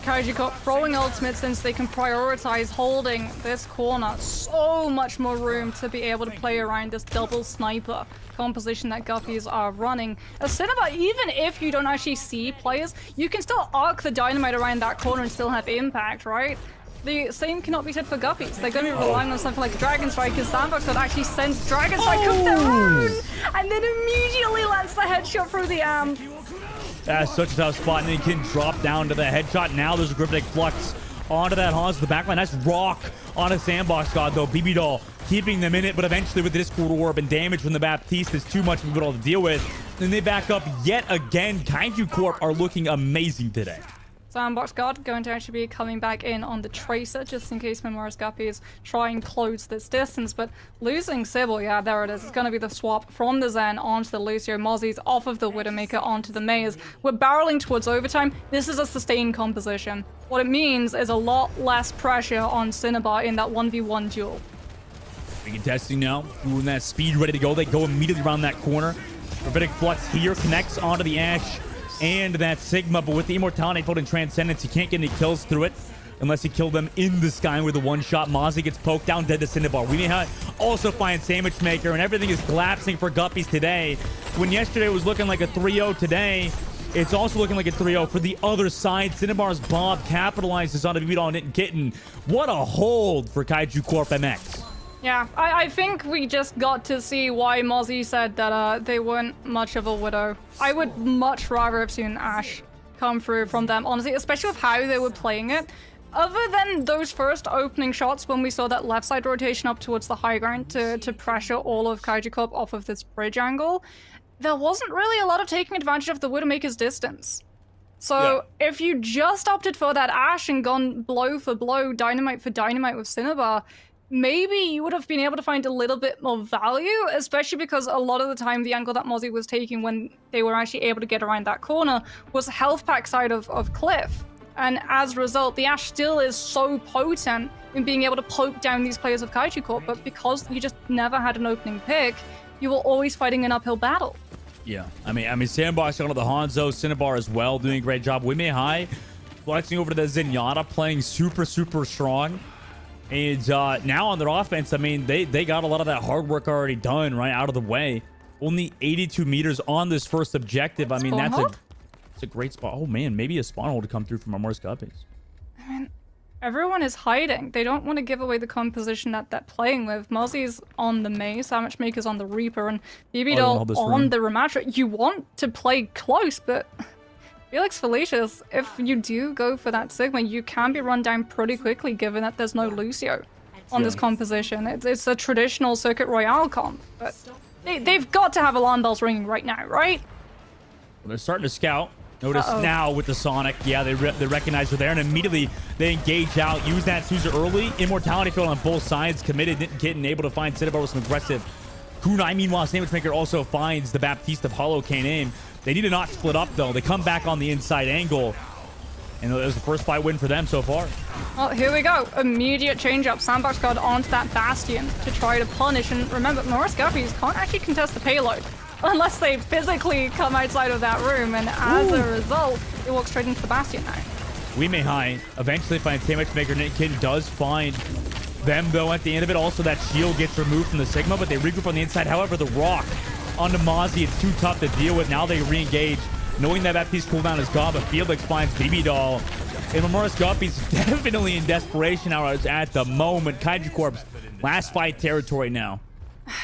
Kaiju Corp throwing ultimate since they can prioritize holding this corner. So much more room to be able to play around this double sniper composition that Guppies are running. As Cinnabar, even if you don't actually see players, you can still arc the dynamite around that corner and still have impact, right? The same cannot be said for Guppies. They're going to be relying on something like Dragon Strike, because Sandbox would actually send Dragon Strike of their own, and then immediately lands the headshot through the amp. That's such a tough spot, and he can drop down to the headshot. Now there's a Cryptic Flux onto that Hans to the backline. That's Rock on a Sandbox God, though. BB Doll keeping them in it, but eventually with the Discord Orb and damage from the Baptiste, is too much for BB Doll to deal with. And they back up yet again. Kaiju Corp are looking amazing today. Sandbox God going to actually be coming back in on the Tracer just in case Memoris Guppies try and close this distance, but losing Sybil, yeah, there it is. It's going to be the swap from the Zen onto the Lucio. Mozzies off of the Widowmaker onto the Maze. We're barreling towards overtime. This is a sustained composition. What it means is a lot less pressure on Cinnabar in that 1v1 duel. Big testing now, doing that speed ready to go. They go immediately around that corner. Prophetic Flux here connects onto the Ashe and that Sigma, but with the Immortality Fold and Transcendence, he can't get any kills through it unless he killed them in the sky with a one-shot. Mozzie gets poked down, dead to Cinnabar. We may also find Sandwich Maker, and everything is collapsing for Guppies today. When yesterday was looking like a 3-0 today, it's also looking like a 3-0 for the other side. Cinnabar's Bob capitalizes on a beat on it and Kitten. What a hold for Kaiju Corp MX. Yeah, I think we just got to see why Mozzie said that they weren't much of a Widow. I would much rather have seen Ashe come through from them, honestly, especially with how they were playing it. Other than those first opening shots when we saw that left side rotation up towards the high ground to pressure all of Kaiju Corp off of this bridge angle, there wasn't really a lot of taking advantage of the Widowmaker's distance. So if you just opted for that Ashe and gone blow for blow, dynamite for dynamite with Cinnabar, maybe you would have been able to find a little bit more value, especially because a lot of the time the angle that Mozzie was taking when they were actually able to get around that corner was health pack side of Cliff. And as a result, the Ashe still is so potent in being able to poke down these players of Kaiju Corp, but because you just never had an opening pick, you were always fighting an uphill battle. Yeah, I mean, Sandbox going to the Hanzo, Cinnabar as well, doing a great job. We may high, flexing over to the Zenyatta, playing super strong. And now on their offense, I mean, they got a lot of that hard work already done, right, out of the way. Only 82 meters on this first objective. I mean, that's a great spot. Oh, man, maybe a spawn hole to come through from Memoris Guppies. I mean, everyone is hiding. They don't want to give away the composition that they're playing with. Mozzie's on the Maze, Sandwich Maker's on the Reaper, and BB Doll on the Ramatra. You want to play close, but Felix Felicius, if you do go for that Sigma, you can be run down pretty quickly given that there's no Lucio on this composition. It's a traditional Circuit Royale comp, but they've got to have alarm bells ringing right now, right? Well, they're starting to scout. Notice now with the Sonic, yeah, they recognize her there, and immediately they engage out, use that Sousa early. Immortality Field on both sides, committed, getting able to find Cinnabar with some aggressive kunai. Meanwhile, Sandwich Maker also finds the Baptiste of Hollow Cane aim. They need to not split up, though. They come back on the inside angle, and that was the first fight win for them so far. Well, here we go. Immediate change-up. Sandbox got onto that Bastion to try to punish, and remember, Memoris Guppies can't actually contest the payload unless they physically come outside of that room, and as a result, they walk straight into the Bastion now. We may high eventually find Sandwich Maker. Nick Kid does find them, though, at the end of it. Also, that shield gets removed from the Sigma, but they regroup on the inside. However, the Rock onto Mozzie, it's too tough to deal with. Now they re-engage, knowing that Baptiste cooldown is gone, but Felix finds BB Doll. And Memoris Guppies definitely in desperation hours at the moment. Kaiju Corp's last fight territory now.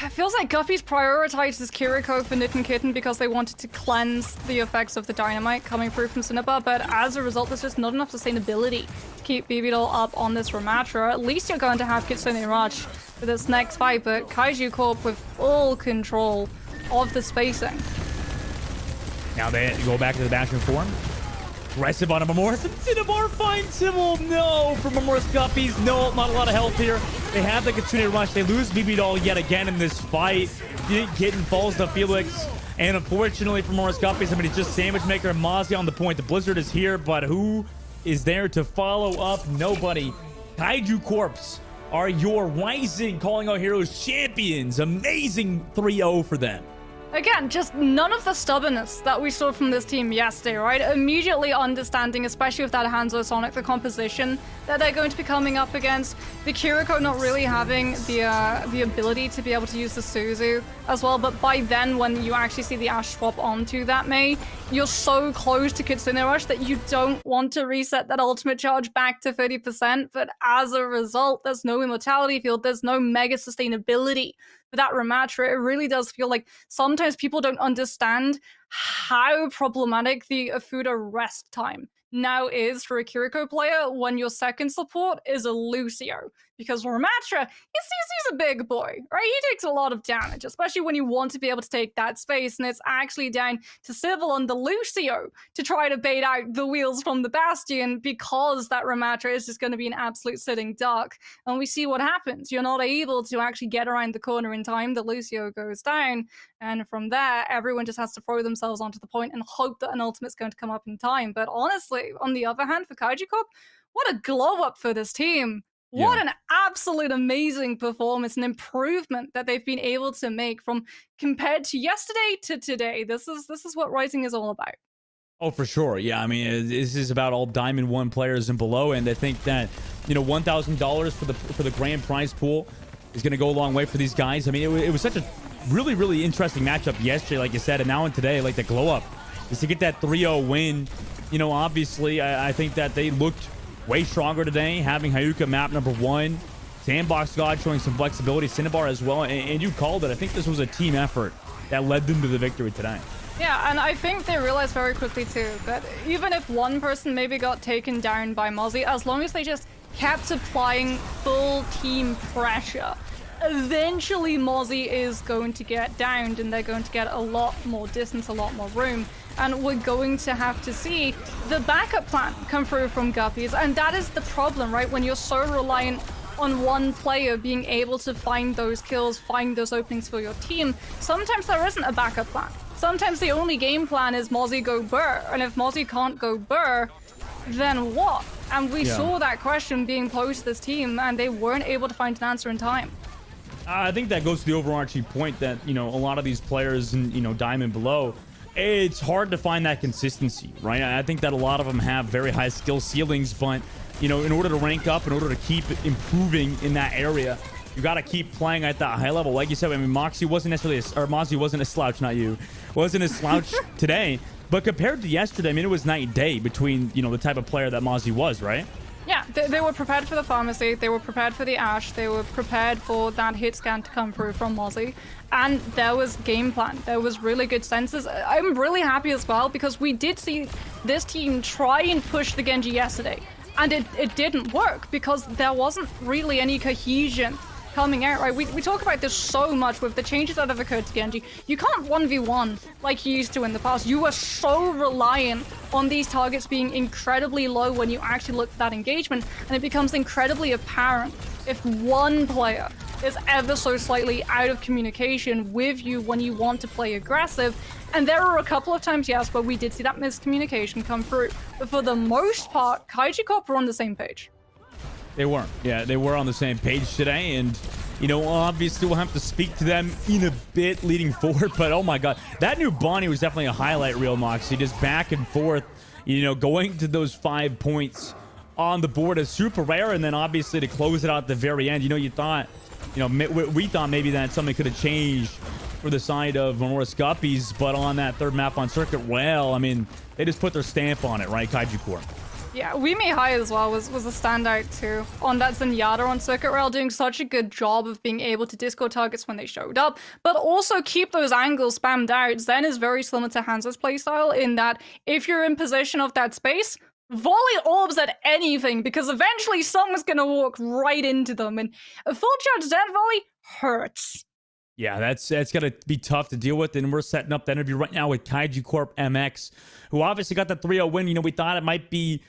It feels like Guppies prioritizes Kiriko for Knit and Kitten because they wanted to cleanse the effects of the dynamite coming through from Cinnabar, but as a result, there's just not enough sustainability to keep BB Doll up on this Ramatra. At least you're going to have Kitsune Rush for this next fight, but Kaiju Corp with full control of the spacing. Now they go back to the Bastion form. Aggressive on a Memoris, and Cinnabar finds Sybil. No, for Memoris Guppies. No, not a lot of health here. They have the Kitsune Rush. They lose BB Doll yet again in this fight. Kitten falls to Felix. And unfortunately for Memoris Guppies, I mean, it's just Sandwich Maker and Mozzie on the point. The Blizzard is here, but who is there to follow up? Nobody. Kaiju Corps are your rising Calling Out Heroes champions. Amazing 3-0 for them. Again, just none of the stubbornness that we saw from this team yesterday, right? Immediately understanding, especially with that Hanzo Sonic, the composition that they're going to be coming up against. The Kiriko not really having the ability to be able to use the Suzu as well, but by then, when you actually see the Ashe swap onto that Mei, you're so close to Kitsune Rush that you don't want to reset that ultimate charge back to 30%, but as a result, there's no Immortality Field, there's no mega sustainability for that Ramatra. It really does feel like sometimes people don't understand how problematic the Afuda rest time now is for a Kiriko player when your second support is a Lucio. Because Ramatra, he's a big boy, right? He takes a lot of damage, especially when you want to be able to take that space, and it's actually down to Civil and the Lucio to try to bait out the wheels from the Bastion, because that Ramatra is just going to be an absolute sitting duck. And we see what happens. You're not able to actually get around the corner in time. The Lucio goes down, and from there, everyone just has to throw themselves onto the point and hope that an ultimate's going to come up in time. But honestly, on the other hand, for Kaiju Corp, what a glow up for this team. What an absolute amazing performance and improvement that they've been able to make from compared to yesterday to today. This is what Rising is all about. Oh, for sure. Yeah, I mean, this is about all Diamond 1 players and below, and I think that, you know, $1,000 for the grand prize pool is going to go a long way for these guys. I mean, it was such a really, really interesting matchup yesterday, like you said, and now and today, like the glow up is to get that 3-0 win. You know, obviously, I think that they looked way stronger today, having Hayuka map number 1, Sandbox God showing some flexibility, Cinnabar as well, and you called it. I think this was a team effort that led them to the victory today. Yeah, and I think they realized very quickly too that even if one person maybe got taken down by Mozzie, as long as they just kept applying full team pressure, eventually Mozzie is going to get downed and they're going to get a lot more distance, a lot more room. And we're going to have to see the backup plan come through from Guppies. And that is the problem, right? When you're so reliant on one player being able to find those kills, find those openings for your team, sometimes there isn't a backup plan. Sometimes the only game plan is Mozzie go Burr. And if Mozzie can't go Burr, then what? And we saw that question being posed to this team, and they weren't able to find an answer in time. I think that goes to the overarching point that, you know, a lot of these players in, you know, Diamond below, it's hard to find that consistency, right? I think that a lot of them have very high skill ceilings, but, you know, in order to rank up, in order to keep improving in that area, you got to keep playing at that high level. Like you said, I mean, Mozzie wasn't a slouch, not you, wasn't a slouch today, but compared to yesterday, I mean, it was night and day between, you know, the type of player that Mozzie was, right? Yeah, they were prepared for the pharmacy, they were prepared for the Ash, they were prepared for that hit scan to come through from Mozzie, and there was game plan. There was really good senses. I'm really happy as well because we did see this team try and push the Genji yesterday, and it didn't work because there wasn't really any cohesion coming out, right? We talk about this so much with the changes that have occurred to Genji. You can't 1v1 like you used to in the past. You are so reliant on these targets being incredibly low when you actually look for that engagement, and it becomes incredibly apparent if one player is ever so slightly out of communication with you when you want to play aggressive. And there are a couple of times, yes, where we did see that miscommunication come through. But for the most part, Kaiju Corp were on the same page. They weren't. Yeah, they were on the same page today, and, you know, obviously we'll have to speak to them in a bit leading forward, but oh my god, that new Bonnie was definitely a highlight reel, Moxie, just back and forth, you know, going to those 5 points on the board is super rare, and then obviously to close it out at the very end, you know, you thought, you know, we thought maybe that something could have changed for the side of Morris Guppies, but on that third map on circuit, well, I mean, they just put their stamp on it, right, Kaiju Corp? Yeah, Weemei High as well was a standout too. On that Zenyatta on Circuit Rail doing such a good job of being able to disco targets when they showed up, but also keep those angles spammed out. Zen is very similar to Hansa's playstyle in that if you're in possession of that space, volley orbs at anything because eventually someone's gonna walk right into them, and a full charge Zen volley hurts. Yeah, that's gonna be tough to deal with, and we're setting up the interview right now with Kaiju Corp MX, who obviously got the 3-0 win. You know, we thought it might be,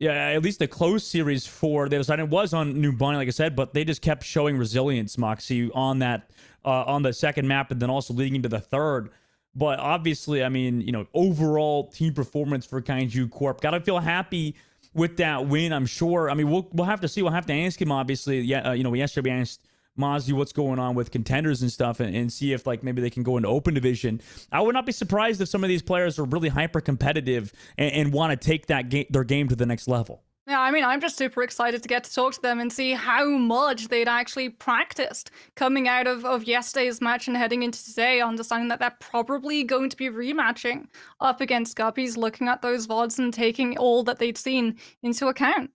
yeah, at least a close series for the other side. It was on New Bonnie, like I said, but they just kept showing resilience, Moxie, on that on the second map, and then also leading into the third. But obviously, I mean, you know, overall team performance for Kaiju Corp. Gotta feel happy with that win, I'm sure. I mean, we'll have to see. We'll have to ask him, obviously. Yeah, you know, yesterday we asked Mozzie what's going on with contenders and stuff, and see if, like, maybe they can go into open division. I would not be surprised if some of these players are really hyper competitive and want to take that their game to the next level. Yeah, I mean, I'm just super excited to get to talk to them and see how much they'd actually practiced coming out of yesterday's match and heading into today, understanding that they're probably going to be rematching up against Guppies, looking at those VODs and taking all that they'd seen into account.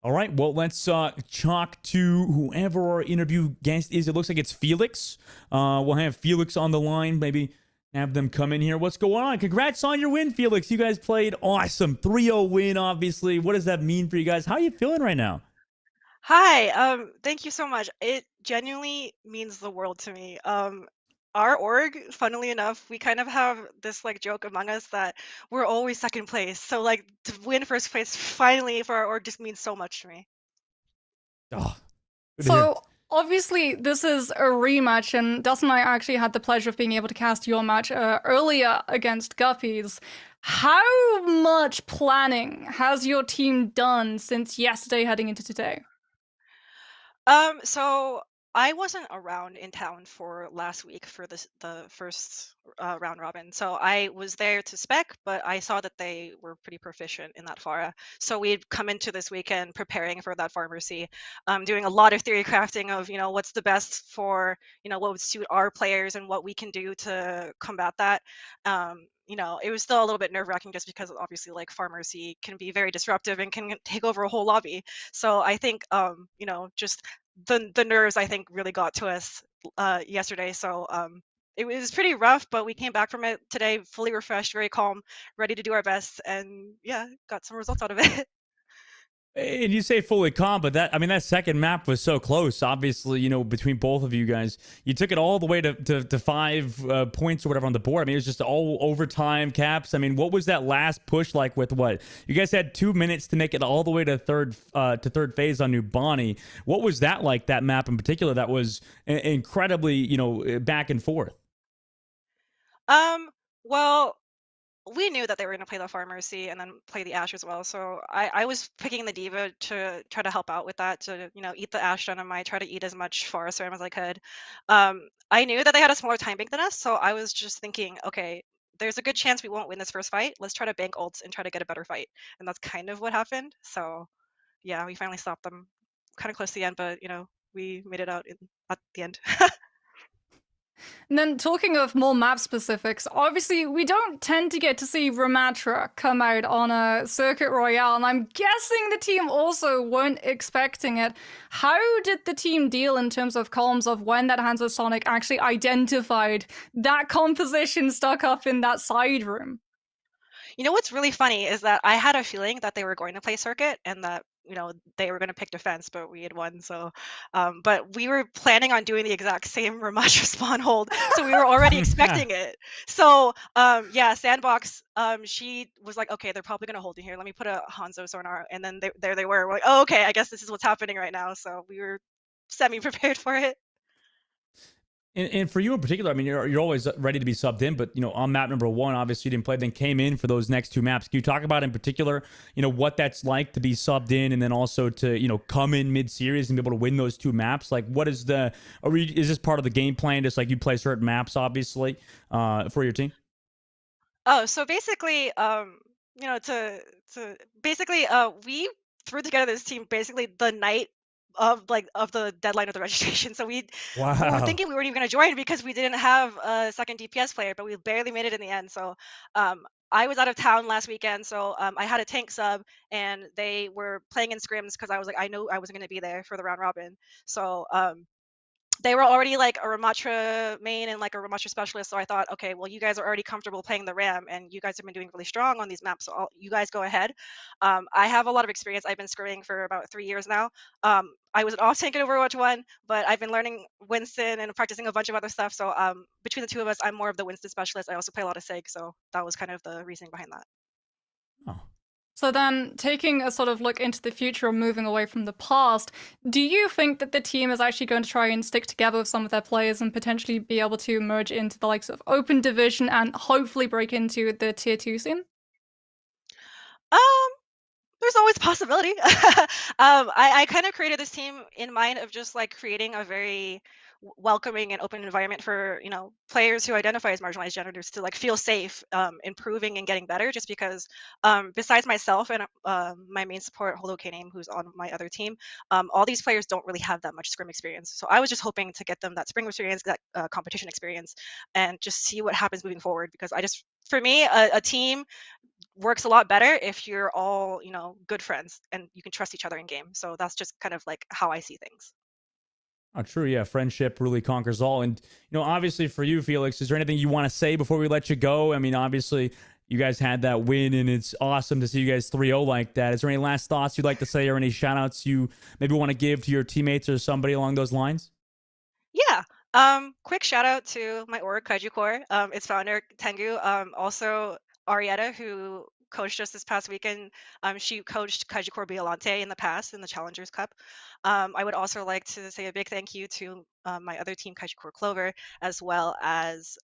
All right, well, let's talk to whoever our interview guest is. It looks like it's Felix. We'll have Felix on the line, maybe have them come in here. What's going on? Congrats on your win, Felix. You guys played awesome. 3-0 win, obviously. What does that mean for you guys? How are you feeling right now? Hi, thank you so much. It genuinely means the world to me. Our org, funnily enough, we kind of have this like joke among us that we're always second place. So like to win first place finally for our org just means so much to me. Oh, good to hear. So obviously this is a rematch, and Dustin and I actually had the pleasure of being able to cast your match earlier against Guppies. How much planning has your team done since yesterday heading into today? So I wasn't around in town for last week for the first round robin. So I was there to spec, but I saw that they were pretty proficient in that Pharah. So we'd come into this weekend preparing for that pharmacy, doing a lot of theory crafting of what's the best for what would suit our players and what we can do to combat that. It was still a little bit nerve wracking just because obviously like pharmacy can be very disruptive and can take over a whole lobby. So I think just the nerves I think really got to us yesterday. So it was pretty rough, but we came back from it today fully refreshed, very calm, ready to do our best, and yeah, got some results out of it. And you say fully calm, but that second map was so close. Obviously, between both of you guys, you took it all the way to 5 points or whatever on the board. I mean, it was just all overtime caps. I mean, what was that last push like with what? You guys had 2 minutes to make it all the way to third phase on New Bonnie. What was that like, that map in particular that was incredibly, back and forth? Well, we knew that they were going to play the pharmacy and then play the ash as well. So I was picking the diva to try to help out with that, to eat the ash dynamite, try to eat as much forest ram as I could. I knew that they had a smaller time bank than us, so I was just thinking, okay, there's a good chance we won't win this first fight. Let's try to bank ults and try to get a better fight, and that's kind of what happened. So yeah, we finally stopped them kind of close to the end, but we made it out at the end. And then talking of more map specifics, obviously we don't tend to get to see Ramatra come out on a Circuit Royale, and I'm guessing the team also weren't expecting it. How did the team deal in terms of columns of when that Hanzo Sonic actually identified that composition stuck up in that side room? What's really funny is that I had a feeling that they were going to play circuit and that they were going to pick defense, but we had won. So, but we were planning on doing the exact same Ramasha spawn hold, so we were already expecting it. So, yeah, Sandbox, she was like, okay, they're probably going to hold in here. Let me put a Hanzo sonar, and then there they were. We're like, oh, okay, I guess this is what's happening right now. So we were semi prepared for it. And for you in particular, I mean, you're always ready to be subbed in, but on map number 1, obviously you didn't play, then came in for those next 2 maps. Can you talk about in particular, what that's like to be subbed in, and then also to come in mid-series and be able to win those 2 maps? Like, what is is this part of the game plan? Just like you play certain maps, obviously, for your team. Oh, so basically, to basically, we threw together this team basically the night of the deadline of the registration. So we were Wow. thinking we weren't even going to join because we didn't have a second DPS player, but we barely made it in the end. So I was out of town last weekend, so I had a tank sub, and they were playing in scrims because I was like, I know I wasn't going to be there for the round robin. So they were already like a Ramatra main and like a Ramatra specialist. So I thought, okay, well, you guys are already comfortable playing the Ram, and you guys have been doing really strong on these maps. So you guys go ahead. I have a lot of experience. I've been scrimming for about 3 years now. I was an off tank in Overwatch 1, but I've been learning Winston and practicing a bunch of other stuff. So between the two of us, I'm more of the Winston specialist. I also play a lot of Sig. So that was kind of the reasoning behind that. Oh. So then, taking a sort of look into the future and moving away from the past, do you think that the team is actually going to try and stick together with some of their players and potentially be able to merge into the likes of Open Division and hopefully break into the Tier 2 scene? Um, there's always a possibility. I kind of created this team in mind of just like creating a very welcoming and open environment for players who identify as marginalized genders to like feel safe, improving and getting better. Just because besides myself and my main support HoloK name, who's on my other team, all these players don't really have that much scrim experience. So I was just hoping to get them that spring experience, that competition experience, and just see what happens moving forward. Because for me, a team works a lot better if you're all good friends and you can trust each other in game. So that's just kind of like how I see things. Oh, true. Yeah, friendship really conquers all. And obviously for you, Felix, is there anything you want to say before we let you go? I mean, obviously you guys had that win, and it's awesome to see you guys 3-0 like that. Is there any last thoughts you'd like to say, or any shout outs you maybe want to give to your teammates or somebody along those lines? Yeah. Quick shout out to my org, Kaiju Core, its founder, Tengu. Also Arietta, who coached us this past weekend. She coached Kaiju Core Biolante in the past in the Challengers Cup. I would also like to say a big thank you to my other team, Kaiju Core Clover, as well as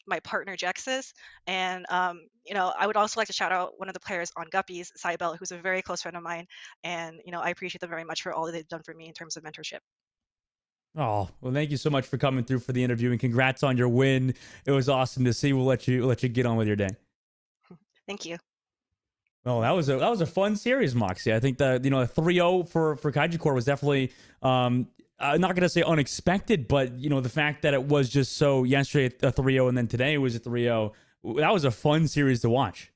my partner, Jexus. And, I would also like to shout out one of the players on Guppies, Cybel, who's a very close friend of mine. And, I appreciate them very much for all that they've done for me in terms of mentorship. Oh, well, thank you so much for coming through for the interview, and congrats on your win. It was awesome to see. We'll let you get on with your day. Thank you. Oh, that was a fun series, Moxie. I think that a 3-0 for Kaiju Core was definitely I'm not gonna say unexpected, but the fact that it was just so yesterday a 3-0 and then today it was a 3-0. That was a fun series to watch.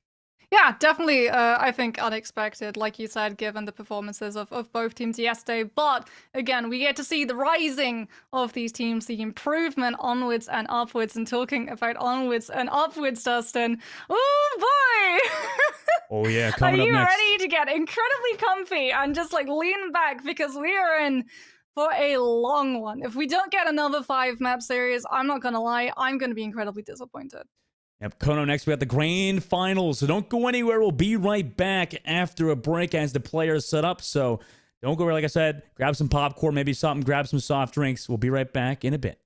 Yeah, definitely, I think unexpected, like you said, given the performances of both teams yesterday. But again, we get to see the rising of these teams, the improvement onwards and upwards. And talking about onwards and upwards, Dustin, oh boy! Oh yeah, Are coming up you next. ready to get incredibly comfy and just like lean back, because we are in for a long one. If we don't get another 5-map series, I'm not gonna lie, I'm gonna be incredibly disappointed. Yep, Kono, next we got the grand finals, so don't go anywhere. We'll be right back after a break as the players set up. So don't go, like I said, grab some popcorn, maybe something, grab some soft drinks. We'll be right back in a bit.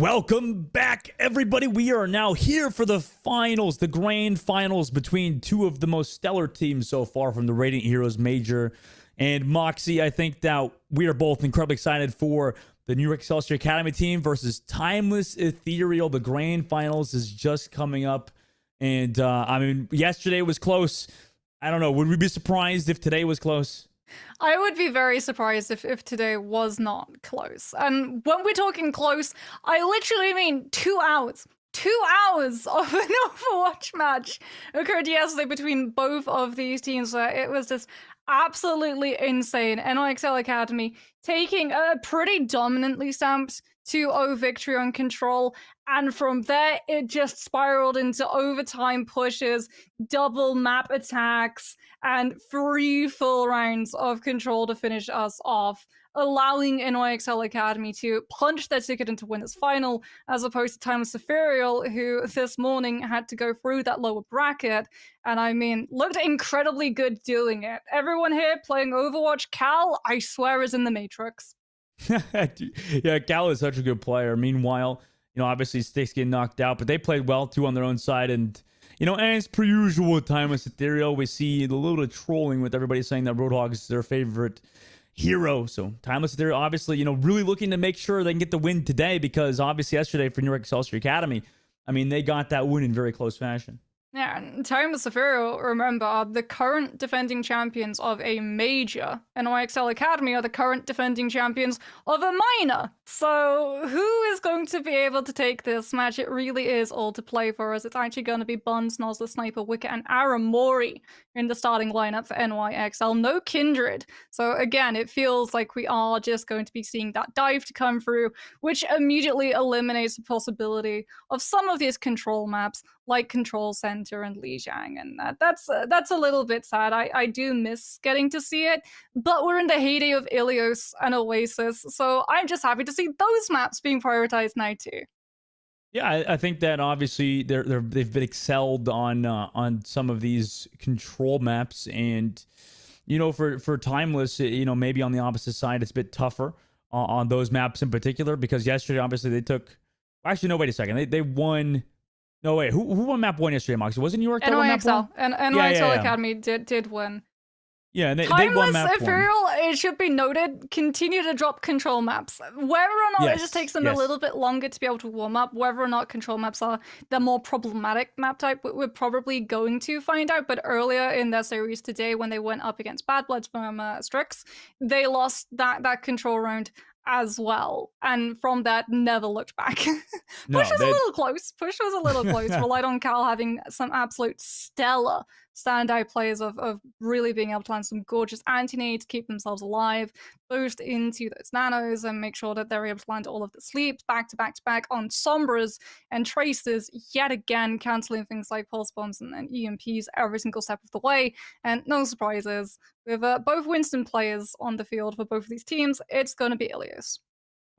Welcome back, everybody. We are now here for the finals, the grand finals between two of the most stellar teams so far from the Radiant Heroes, Major and Moxie. I think that we are both incredibly excited for the New York Excelsior Academy team versus Timeless Ethereal. The grand finals is just coming up. And, I mean, yesterday was close. I don't know. Would we be surprised if today was close? I would be very surprised if today was not close. And when we're talking close, I literally mean 2 hours. 2 hours of an Overwatch match occurred yesterday between both of these teams. It was just absolutely insane. NYXL Academy taking a pretty dominantly stamped 2-0 victory on Control, and from there it just spiraled into overtime pushes, double map attacks, and 3 full rounds of Control to finish us off, allowing NYXL Academy to punch their ticket into winners final, as opposed to Timeless Ethereal, who this morning had to go through that lower bracket, and I mean, looked incredibly good doing it. Everyone here playing Overwatch, Cal, I swear, is in the Matrix. Yeah, Cal is such a good player. Meanwhile, you know, obviously Sticks getting knocked out, but they played well too on their own side. And, you know, as per usual with Timeless Ethereal, we see a little bit of trolling with everybody saying that Roadhog is their favorite hero. So Timeless Ethereal, obviously, you know, really looking to make sure they can get the win today, because obviously yesterday for New York Excelsior Academy, I mean, they got that win in very close fashion. Yeah, and Timeless Ethereal, remember, are the current defending champions of a major. NYXL Academy are the current defending champions of a minor. So who is going to be able to take this match? It really is all to play for us. It's actually going to be Buns, Noz the Sniper, Wicket, and Aramori in the starting lineup for NYXL. No Kindred. So again, it feels like we are just going to be seeing that dive to come through, which immediately eliminates the possibility of some of these Control maps, like Control Center and Lijiang, and that's a little bit sad. I do miss getting to see it, but we're in the heyday of Ilios and Oasis, so I'm just happy to see those maps being prioritized now too. Yeah, I think that obviously they've been excelled on some of these Control maps, and you know, for Timeless, you know, maybe on the opposite side it's a bit tougher on those maps in particular, because yesterday obviously they took. Actually, no, wait a second, they won. No, wait. Who won map 1 yesterday, Moxie? Was it New York that won map 1? And NYXL Academy did win. Yeah, and they won map 1. Timeless Ethereal, it should be noted, continue to drop Control maps. Whether or not it just takes them a little bit longer to be able to warm up, whether or not Control maps are the more problematic map type, we're probably going to find out. But earlier in their series today, when they went up against Bad Bloods from Strix, they lost that Control round as well, and from that never looked back. Push was a little close. Push was a little close. Relied on Cal having some absolute stellar standout plays of really being able to land some gorgeous anti-nade to keep themselves alive, boost into those nanos, and make sure that they're able to land all of the sleeps back to back on Sombras and Traces, yet again cancelling things like pulse bombs and EMPs every single step of the way. And no surprises, with both Winston players on the field for both of these teams, it's going to be Ilios.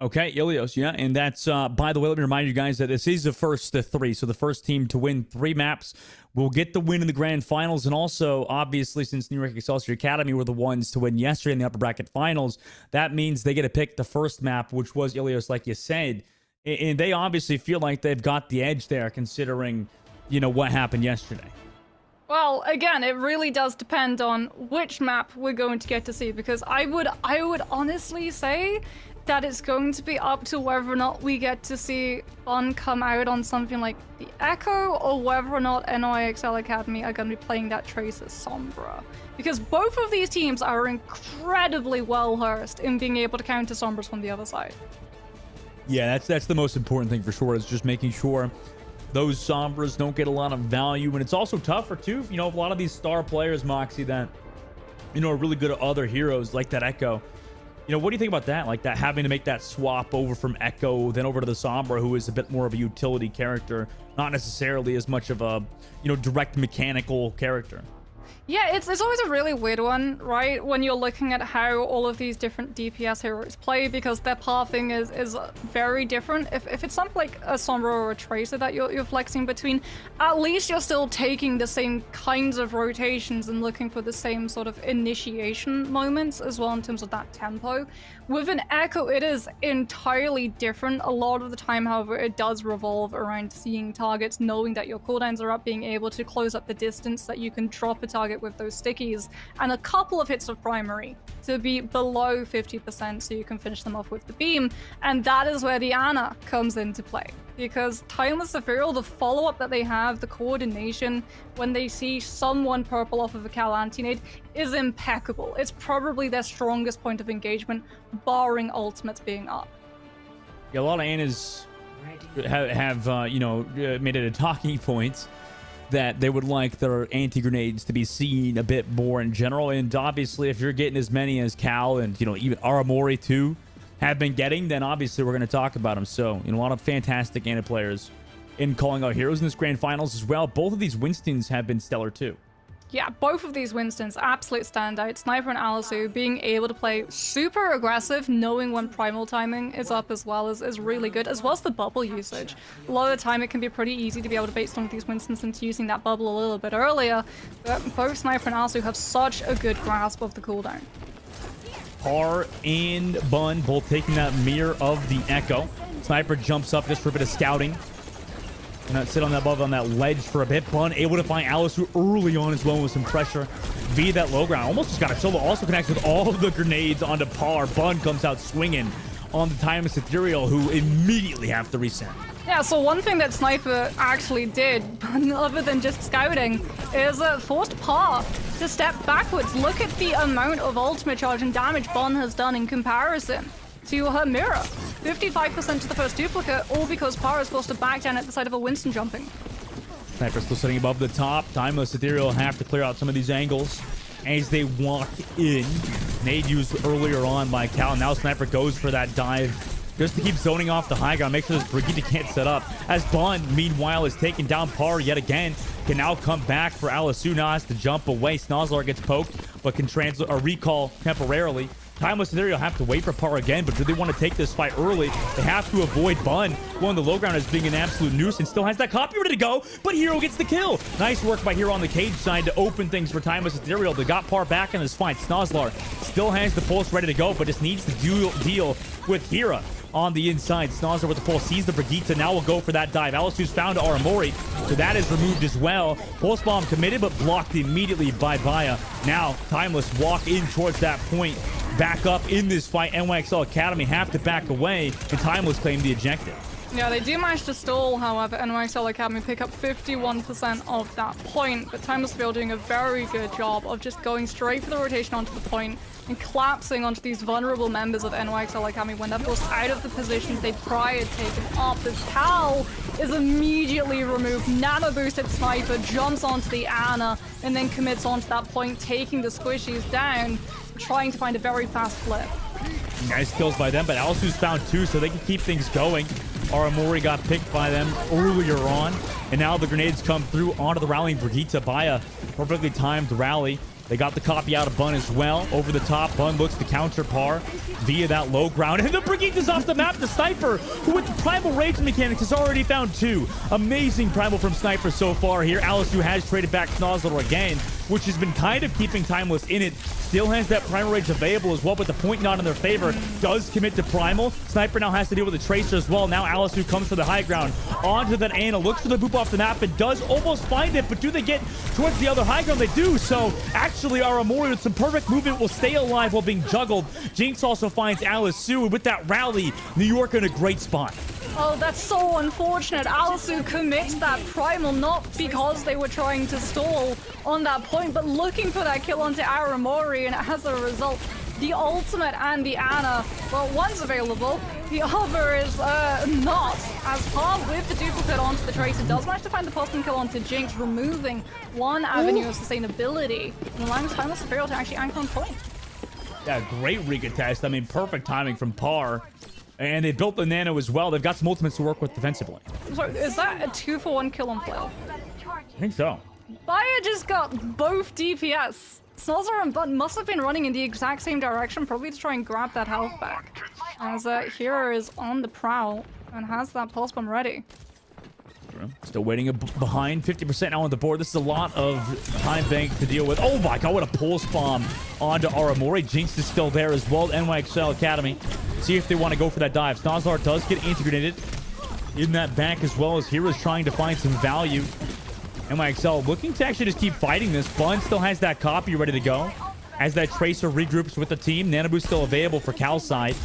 Okay, Ilios, yeah, and that's, by the way, let me remind you guys that this is the first of 3, so the first team to win 3 maps will get the win in the grand finals, and also, obviously, since New York Excelsior Academy were the ones to win yesterday in the upper bracket finals, that means they get to pick the first map, which was Ilios, like you said, and they obviously feel like they've got the edge there, considering, you know, what happened yesterday. Well, again, it really does depend on which map we're going to get to see, because I would honestly say that it's going to be up to whether or not we get to see Fun come out on something like the Echo, or whether or not NYXL Academy are going to be playing that Tracer Sombra. Because both of these teams are incredibly well versed in being able to counter Sombras from the other side. Yeah, that's the most important thing for sure, is just making sure those Sombras don't get a lot of value. And it's also tougher too, you know, a lot of these star players, Moxie, that, you know, are really good at other heroes like that Echo. You know, what do you think about that? Like that, having to make that swap over from Echo, then over to the Sombra, who is a bit more of a utility character, not necessarily as much of a, you know, direct mechanical character. Yeah, it's always a really weird one, right? When you're looking at how all of these different DPS heroes play, because their pathing is very different. If it's something like a Sombra or a Tracer that you're flexing between, at least you're still taking the same kinds of rotations and looking for the same sort of initiation moments as well in terms of that tempo. With an Echo, it is entirely different. A lot of the time, however, it does revolve around seeing targets, knowing that your cooldowns are up, being able to close up the distance that you can drop a target with those stickies, and a couple of hits of primary to be below 50% so you can finish them off with the beam. And that is where the Ana comes into play. Because Timeless Ethereal, the follow-up that they have, the coordination, when they see someone purple off of a Cal anti-nade, is impeccable. It's probably their strongest point of engagement, barring ultimates being up. Yeah, a lot of Anas have made it a talking point that they would like their anti-grenades to be seen a bit more in general. And obviously, if you're getting as many as Cal and, even Aramori too have been getting, then obviously we're going to talk about them. So, a lot of fantastic Ana players in calling out heroes in this grand finals as well. Both of these Winstons have been stellar too. Yeah, both of these Winstons, absolute standout. Sniper and Alisu being able to play super aggressive, knowing when primal timing is up as well is really good, as well as the bubble usage. A lot of the time it can be pretty easy to be able to bait some of these Winstons into using that bubble a little bit earlier, but both Sniper and Alisu have such a good grasp of the cooldown. Par and Bun both taking that mirror of the Echo. Sniper jumps up just for a bit of scouting. Gonna sit on that ledge for a bit. Bun able to find Alisu early on as well with some pressure via that low ground. Almost just got a solo. Also connects with all of the grenades onto Par. Bun comes out swinging on the Timeless Ethereal, who immediately have to reset. Yeah, so one thing that Sniper actually did, other than just scouting, is forced Par to step backwards. Look at the amount of ultimate charge and damage Bun has done in comparison to her mirror. 55% to the first duplicate, all because Par is forced to back down at the sight of a Winston jumping. Sniper still sitting above the top. Timeless Ethereal have to clear out some of these angles as they walk in. Nade used earlier on by Cal. Now Sniper goes for that dive just to keep zoning off the high ground. Make sure this Brigitte can't set up. As Bun, meanwhile, is taking down Par yet again. Can now come back for Alisu. Has to jump away. Snozzler gets poked, but can recall temporarily. Timeless Ethereal have to wait for Par again, but do they want to take this fight early? They have to avoid Bun going the low ground as being an absolute nuisance. Still has that copy ready to go, but Hero gets the kill. Nice work by Hero on the cage side to open things for Timeless Ethereal. They got Par back in this fight. Snozzler still has the pulse ready to go, but just needs to deal with Hera on the inside. Snozzler with the pulse sees the Brigitte. Now will go for that dive. Alisu's found Aramori, so that is removed as well. Pulse bomb committed, but blocked immediately by Baya. Now Timeless walk in towards that point. Back up in this fight. NYXL Academy have to back away, and Timeless claim the objective. Yeah, they do manage to stall, however. NYXL Academy pick up 51% of that point, but Timeless Bill doing a very good job of just going straight for the rotation onto the point and collapsing onto these vulnerable members of NYXL Academy when they're forced out of the positions they prior taken up. This Cal is immediately removed. Nano boosted Sniper jumps onto the Ana and then commits onto that point, taking the squishies down, trying to find a very fast flip. Nice kills by them, but Alisu's found two, so they can keep things going. Aramori got picked by them earlier on, and now the grenades come through onto the rallying Brigitte. Baya perfectly timed rally. They got the copy out of Bun as well. Over the top, Bun looks to counter Par via that low ground. And the Brigitte is off the map. The Sniper, who with the Primal Rage mechanics, has already found two. Amazing Primal from Sniper so far here. Alisu has traded back Snozzler again, which has been kind of keeping Timeless in it. Still has that Primal Rage available as well, but the point not in their favor. Does commit to Primal. Sniper now has to deal with the Tracer as well. Now Alisu comes for the high ground. Onto that Ana. Looks for the boop off the map and does almost find it, but do they get towards the other high ground? They do. So actually Aramori with some perfect movement will stay alive while being juggled. Jinx also finds Alisu with that rally. New York in a great spot. Oh, that's so unfortunate. Alisu commits that Primal, not because they were trying to stall on that point, but looking for that kill onto Aramori, and as a result, the ultimate and the Ana, well, one's available, the other is not. As Par with the duplicate onto the Tracer does manage to find the post-man kill onto Jinx, removing one avenue of sustainability, and allowing Timeless Ethereal to actually anchor on point. Yeah, great Rika test. I mean, perfect timing from Par. And they built the Nano as well. They've got some ultimates to work with defensively. So is that a 2-for-1 kill on Flail? I think so. Baya just got both DPS. Snozzer and Bun must have been running in the exact same direction, probably to try and grab that health back. As Hero is on the prowl and has that pulse bomb ready. Still waiting behind, 50% now on the board. This is a lot of time bank to deal with. Oh my god, what a pulse bomb onto Aramori. Jinx is still there as well. NYXL Academy. See if they want to go for that dive. Snozlar does get integrated in that back as well as Hero's trying to find some value. NYXL looking to actually just keep fighting this. Bun still has that copy ready to go. As that Tracer regroups with the team, Nanoboo's still available for Cal's side.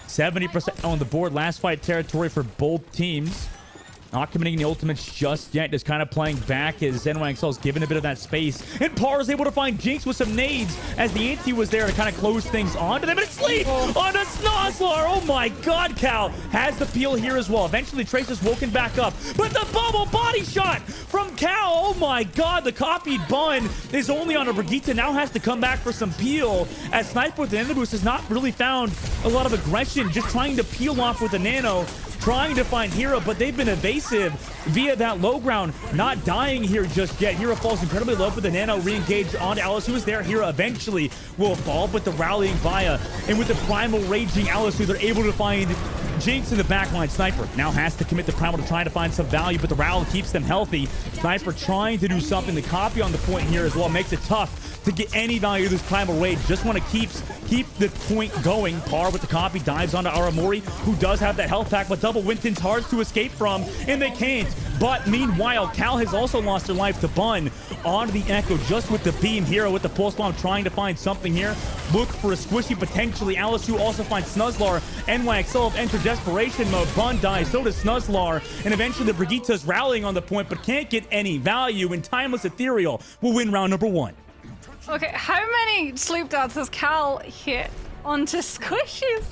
70% on the board. Last fight territory for both teams. Not committing the ultimates just yet. Just kind of playing back as NYXL is given a bit of that space. And Par is able to find Jinx with some nades as the anti was there to kind of close things onto them. And it's sleep onto Snozlar. Oh my god, Cal has the peel here as well. Eventually, Trace is woken back up. But the bubble body shot from Cal. Oh my god, the copied Bun is only on a Brigitte. Now has to come back for some peel as Sniper with the Nano Boost has not really found a lot of aggression. Just trying to peel off with the Nano. Trying to find Hero, but they've been evasive via that low ground. Not dying here just yet. Hero falls incredibly low, but the Nano re-engaged onto Alice, who is there. Hero eventually will fall, but the rallying Via. And with the Primal raging Alice, who they're able to find Jinx in the backline. Sniper now has to commit the Primal to try to find some value, but the rally keeps them healthy. Sniper trying to do something. The copy on the point here as well makes it tough to get any value of this Primal Rage. Just want to keep the point going. Par with the copy dives onto Aramori, who does have that health pack, but double Winton's hard to escape from, and they can't. But meanwhile, Cal has also lost her life to Bun onto the Echo just with the beam. Hero with the pulse bomb trying to find something here. Look for a squishy potentially. Alice who also finds Snuzlar. NYXL have entered desperation mode. Bun dies, so does Snuzlar. And eventually the Brigitte's rallying on the point, but can't get any value. And Timeless Ethereal will win round number 1. Okay, how many sleep darts has Cal hit onto squishies?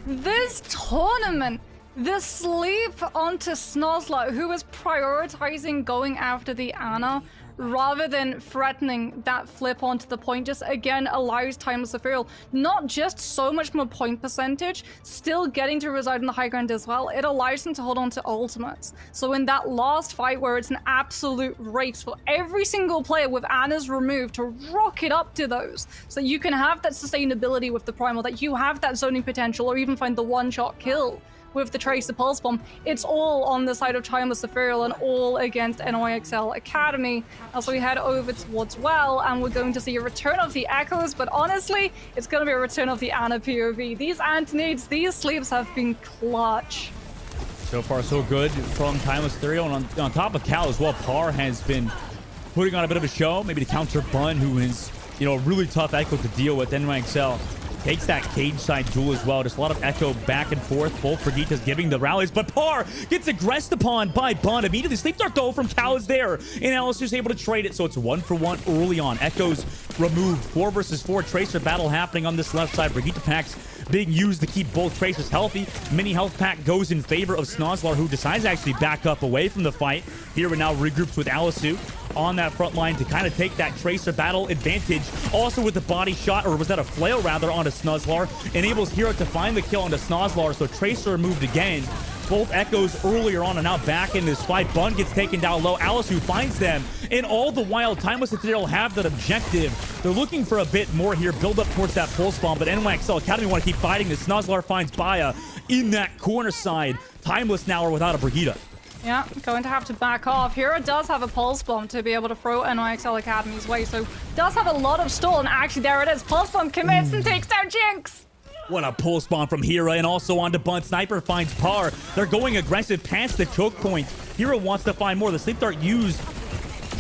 This tournament, the sleep onto Snozlar, who is prioritizing going after the Ana rather than threatening that flip onto the point, just again allows Timeless Ethereal not just so much more point percentage, still getting to reside in the high ground as well. It allows them to hold on to ultimates. So in that last fight where it's an absolute race for every single player with Ana's removed to rocket up to those, so you can have that sustainability with the Primal, that you have that zoning potential, or even find the one-shot kill with the Tracer Pulse Bomb. It's all on the side of Timeless Ethereal and all against NYXL Academy as we head over towards Well, and we're going to see a return of the Echoes, but honestly, it's going to be a return of the Ana POV. These anti-nades, these sleeps have been clutch. So far, so good from Timeless Ethereal, and on top of Cal as well, Par has been putting on a bit of a show, maybe to counter Bun, who is, you know, a really tough Echo to deal with. NYXL takes that cage side duel as well. Just a lot of Echo back and forth. Both Brigitte's giving the rallies, but Par gets aggressed upon by Bun. Immediately, Sleep Dart though from Cal is there, and Alice is able to trade it, so it's 1-for-1 early on. Echoes removed. 4 versus 4 Tracer battle happening on this left side. Brigitte packs being used to keep both Tracers healthy. Mini health pack goes in favor of Snozlar, who decides to actually back up away from the fight. Here and now regroups with Alisu on that front line to kind of take that Tracer battle advantage. Also with the body shot, or was that a flail rather, onto Snozlar, enables Hero to find the kill onto Snozlar, so Tracer moved again. Both Echoes earlier on and now back in this fight. Bun gets taken down low. Alisu finds them. And all the while, Timeless Ethereal have that objective. They're looking for a bit more here. Build up towards that pulse bomb. But NYXL Academy want to keep fighting this. Snozlar finds Baya in that corner side. Timeless now are without a Brigitte. Yeah, going to have to back off. Hero does have a pulse bomb to be able to throw NYXL Academy's way, so does have a lot of stall. And actually, there it is. Pulse bomb commits and takes down Jinx. What a pulse bomb from Hero, and also onto Bun. Sniper finds Par. They're going aggressive past the choke point. Hero wants to find more. The sleep dart used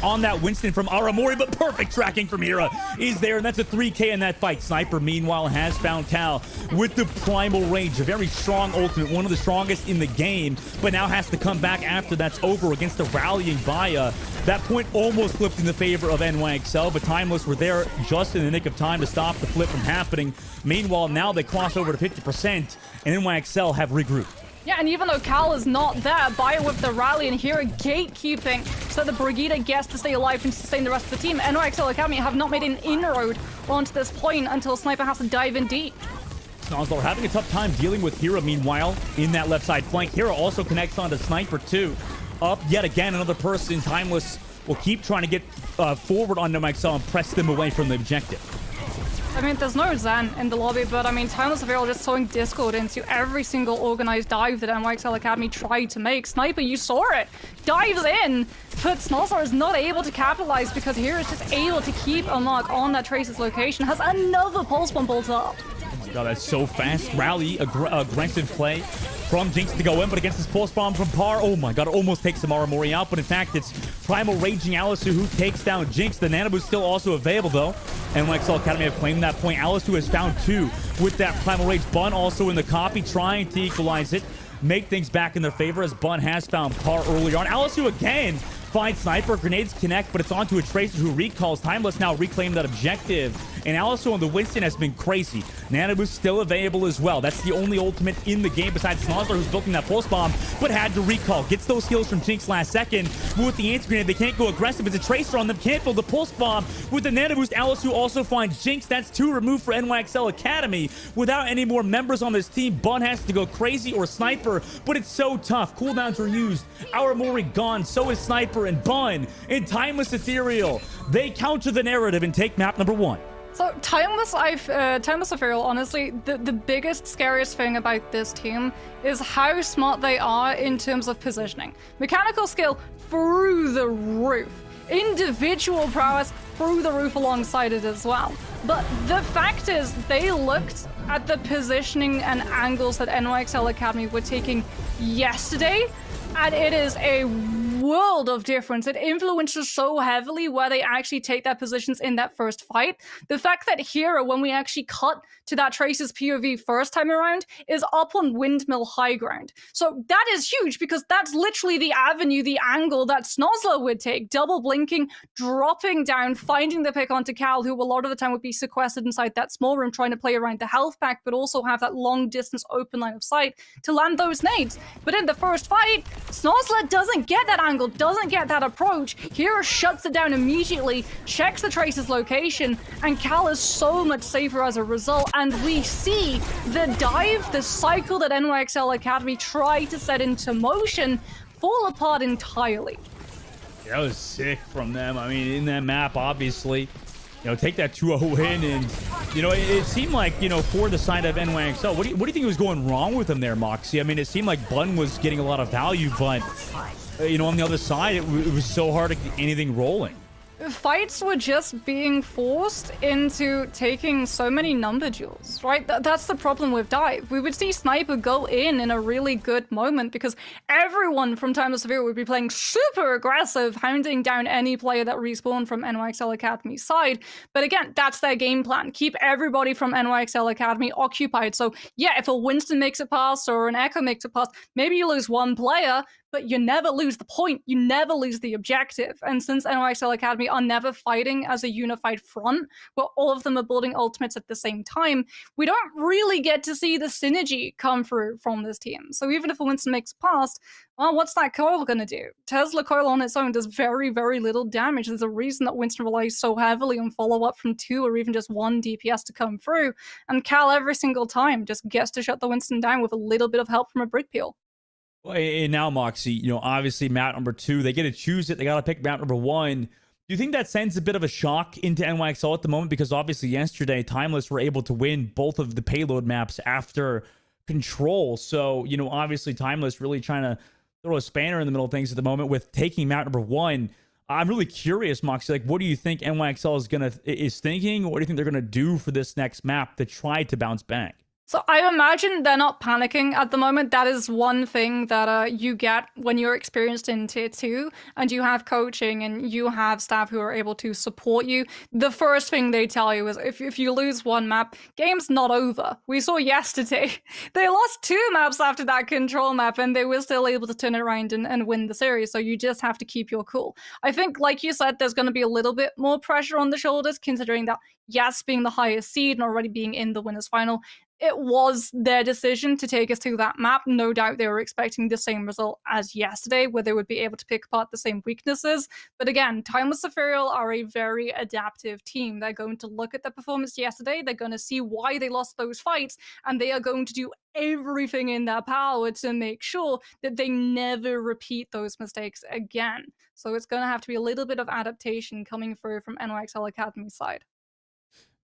on that Winston from Aramori, but perfect tracking from Hero is there, and that's a 3K in that fight. Sniper, meanwhile, has found Cal with the Primal Rage, a very strong ultimate, one of the strongest in the game, but now has to come back after that's over against the rallying Via. That point almost flipped in the favor of NYXL, but Timeless were there just in the nick of time to stop the flip from happening. Meanwhile, now they cross over to 50%, and NYXL have regrouped. Yeah, and even though Cal is not there, Baya with the rally and Hero gatekeeping so that Brigitte gets to stay alive and sustain the rest of the team. NYXL Academy have not made an inroad onto this point until Sniper has to dive in deep. Snozlar having a tough time dealing with Hero, meanwhile, in that left side flank. Hero also connects onto Sniper too. Up yet again, another person. Timeless will keep trying to get forward on NYXL and press them away from the objective. I mean, there's no Zen in the lobby, but I mean, Timeless Averill just throwing Discord into every single organized dive that NYXL Academy tried to make. Sniper, you saw it, dives in, but Snozlar is not able to capitalize because Hero is just able to keep a mark on that Tracer's location, has another pulse bomb built up. God, that's so fast. Rally, aggressive play from Jinx to go in, but against this pulse bomb from Par, oh my god, it almost takes Samara Mori out, but in fact, it's Primal Raging Alisu who takes down Jinx. The Nano Boost still also available, though, and NYXL Academy have claimed that point. Alisu has found 2 with that Primal Rage. Bun also in the copy, trying to equalize it, make things back in their favor, as Bun has found Par earlier on. Alisu again finds Sniper, grenades connect, but it's onto a Tracer who recalls. Timeless now reclaim that objective, and Alisu on the Winston has been crazy. Nano Boost still available as well. That's the only ultimate in the game besides Snozlar, who's building that pulse bomb, but had to recall. Gets those kills from Jinx last second, but with the anti-grenade, they can't go aggressive. It's a Tracer on them, can't build the pulse bomb. With the Nano Boost, Alisu also finds Jinx. That's 2 removed for NYXL Academy. Without any more members on this team, Bun has to go crazy or Sniper, but it's so tough. Cooldowns are used. Our Mori gone, so is Sniper and Bun and Timeless Ethereal. They counter the narrative and take map number 1. So Timeless Ethereal, honestly, the biggest, scariest thing about this team is how smart they are in terms of positioning. Mechanical skill through the roof. Individual prowess through the roof alongside it as well. But the fact is, they looked at the positioning and angles that NYXL Academy were taking yesterday, and it is a world of difference. It influences so heavily where they actually take their positions in that first fight. The fact that Hero, when we actually cut to that Tracer's POV first time around, is up on Windmill High Ground. So that is huge because that's literally the avenue, the angle that Snozlar would take. Double blinking, dropping down, finding the pick onto Cal, who a lot of the time would be sequestered inside that small room trying to play around the health pack, but also have that long distance open line of sight to land those nades. But in the first fight, Snozlar doesn't get that angle, doesn't get that approach. Hero shuts it down immediately, checks the Tracer's location, and Cal is so much safer as a result. And we see the dive, the cycle that NYXL Academy tried to set into motion fall apart entirely. That was sick from them. I mean, in that map, obviously, take that 2-0 win, and it seemed like for the side of NYXL, what do you think was going wrong with them there, Moxie? I mean, it seemed like Bun was getting a lot of value, but on the other side, it was so hard to get anything rolling. Fights were just being forced into taking so many number duels, right? That's the problem with Dive. We would see Sniper go in a really good moment because everyone from Time of Severe would be playing super aggressive, hounding down any player that respawned from NYXL Academy's side. But again, that's their game plan. Keep everybody from NYXL Academy occupied. So yeah, if a Winston makes it past or an Echo makes it past, maybe you lose one player, but you never lose the point. You never lose the objective. And since NYXL Academy are never fighting as a unified front, where all of them are building ultimates at the same time, we don't really get to see the synergy come through from this team. So even if a Winston makes it past, well, what's that coil going to do? Tesla coil on its own does very, very little damage. There's a reason that Winston relies so heavily on follow-up from 2 or even just 1 DPS to come through. And Cal every single time just gets to shut the Winston down with a little bit of help from a brick peel. Well, and now, Moxie, obviously map number 2, they get to choose it. They got to pick map number 1. Do you think that sends a bit of a shock into NYXL at the moment? Because obviously yesterday, Timeless were able to win both of the payload maps after Control. So, obviously Timeless really trying to throw a spanner in the middle of things at the moment with taking map number 1. I'm really curious, Moxie, what do you think NYXL is thinking? What do you think they're going to do for this next map to try to bounce back? So I imagine they're not panicking at the moment. That is one thing that you get when you're experienced in Tier 2 and you have coaching and you have staff who are able to support you. The first thing they tell you is if you lose one map, game's not over. We saw yesterday, they lost 2 maps after that Control map and they were still able to turn it around and win the series. So you just have to keep your cool. I think, like you said, there's going to be a little bit more pressure on the shoulders considering that, yes, being the highest seed and already being in the winners final, it was their decision to take us to that map. No doubt they were expecting the same result as yesterday, where they would be able to pick apart the same weaknesses. But again, Timeless Ethereal are a very adaptive team. They're going to look at the performance yesterday, they're going to see why they lost those fights, and they are going to do everything in their power to make sure that they never repeat those mistakes again. So it's going to have to be a little bit of adaptation coming through from NYXL Academy's side.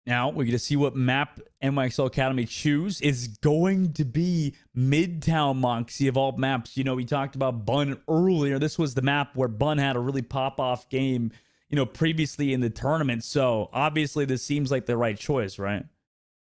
Now we're going to see what map NYXL Academy choose. Is going to be Midtown, Moxie, of all maps. You know, we talked about Bun earlier. This was the map where Bun had a really pop-off game, you know, previously in the tournament. So obviously this seems like the right choice, right?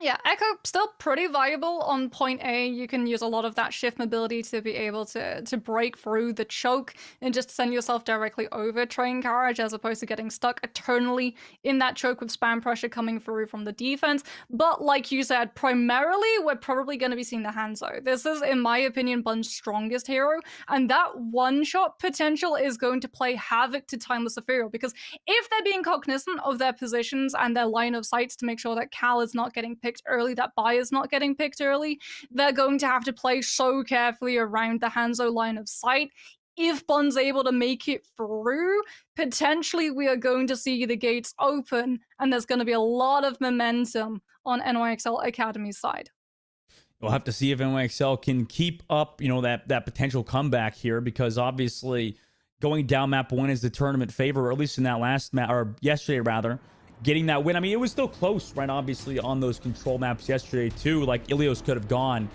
Yeah, Echo still pretty viable on point A. You can use a lot of that shift mobility to be able to break through the choke and just send yourself directly over Train Carriage, as opposed to getting stuck eternally in that choke with spam pressure coming through from the defense. But like you said, primarily we're probably going to be seeing the Hanzo. This is, in my opinion, Bun's strongest hero, and that one-shot potential is going to play havoc to Timeless Ethereal, because if they're being cognizant of their positions and their line of sights to make sure that Cal is not getting picked early, that Bayer's not getting picked early, they're going to have to play so carefully around the Hanzo line of sight. If Bun's able to make it through, potentially we are going to see the gates open, and there's going to be a lot of momentum on NYXL Academy's side. We'll have to see if NYXL can keep up, you know, that potential comeback here, because obviously going down map 1 is the tournament favor, or at least in that last map, or yesterday rather, getting that win. I mean, it was still close, right? Obviously on those control maps yesterday too, like Ilios could have gone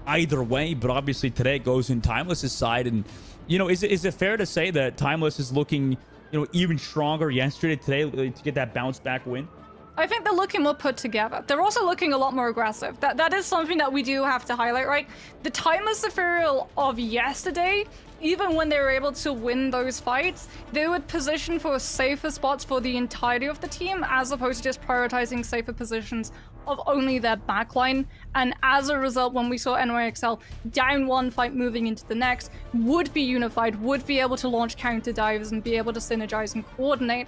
either way, but obviously today it goes in Timeless's side. And you know, is it fair to say that Timeless is looking, you know, even stronger yesterday today to get that bounce back win? I think they're looking more put together. They're also looking a lot more aggressive. That is something that we do have to highlight, right? The Timeless Ethereal of yesterday, even when they were able to win those fights, they would position for safer spots for the entirety of the team, as opposed to just prioritizing safer positions of only their backline. And as a result, when we saw NYXL down one fight moving into the next, would be unified, would be able to launch counter dives and be able to synergize and coordinate,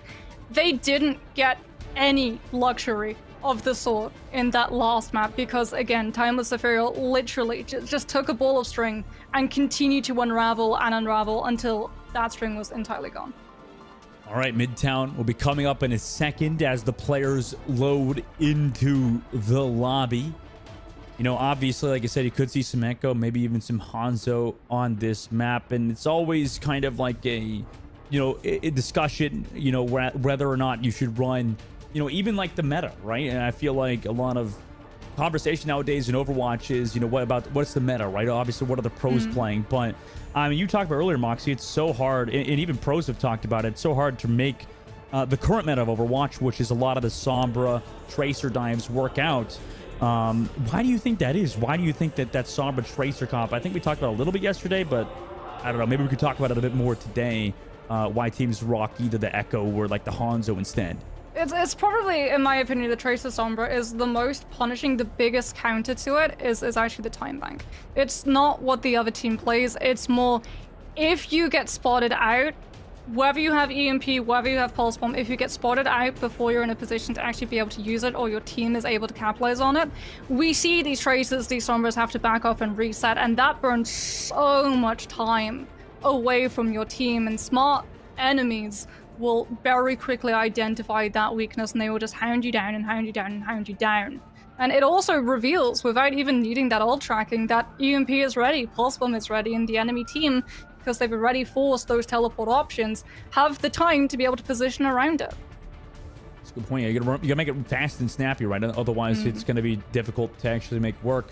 they didn't get any luxury of the sort in that last map, because again, Timeless Ethereal literally just took a ball of string and continued to unravel and unravel until that string was entirely gone. All right, Midtown will be coming up in a second as the players load into the lobby. You know, obviously, like I said, you could see some Echo, maybe even some Hanzo on this map, and it's always kind of like a, you know, a discussion, you know, whether or not you should run, you know, even like the meta, right? And I feel like a lot of conversation nowadays in Overwatch is, you know, what's the meta, right? Obviously, what are the pros playing? But I mean, you talked about earlier, Moxie, it's so hard, and even pros have talked about it, it's so hard to make the current meta of Overwatch, which is a lot of the Sombra Tracer dives, work out. Why do you think that is? Why do you think that Sombra Tracer comp, I think we talked about it a little bit yesterday, but I don't know, maybe we could talk about it a bit more today, why teams rock either the Echo or like the Hanzo instead. It's probably, in my opinion, the Tracer Sombra is the most punishing. The biggest counter to it is actually the time bank. It's not what the other team plays. It's more, if you get spotted out, whether you have EMP, whether you have Pulse Bomb, if you get spotted out before you're in a position to actually be able to use it, or your team is able to capitalize on it, we see these Tracers, these Sombras have to back off and reset, and that burns so much time away from your team, and smart enemies will very quickly identify that weakness, and they will just hound you down and hound you down and hound you down. And it also reveals, without even needing that ult tracking, that EMP is ready, Pulse Bomb is ready, and the enemy team, because they've already forced those teleport options, have the time to be able to position around it. That's a good point. Yeah, you gotta make it fast and snappy, right? Otherwise, it's going to be difficult to actually make work.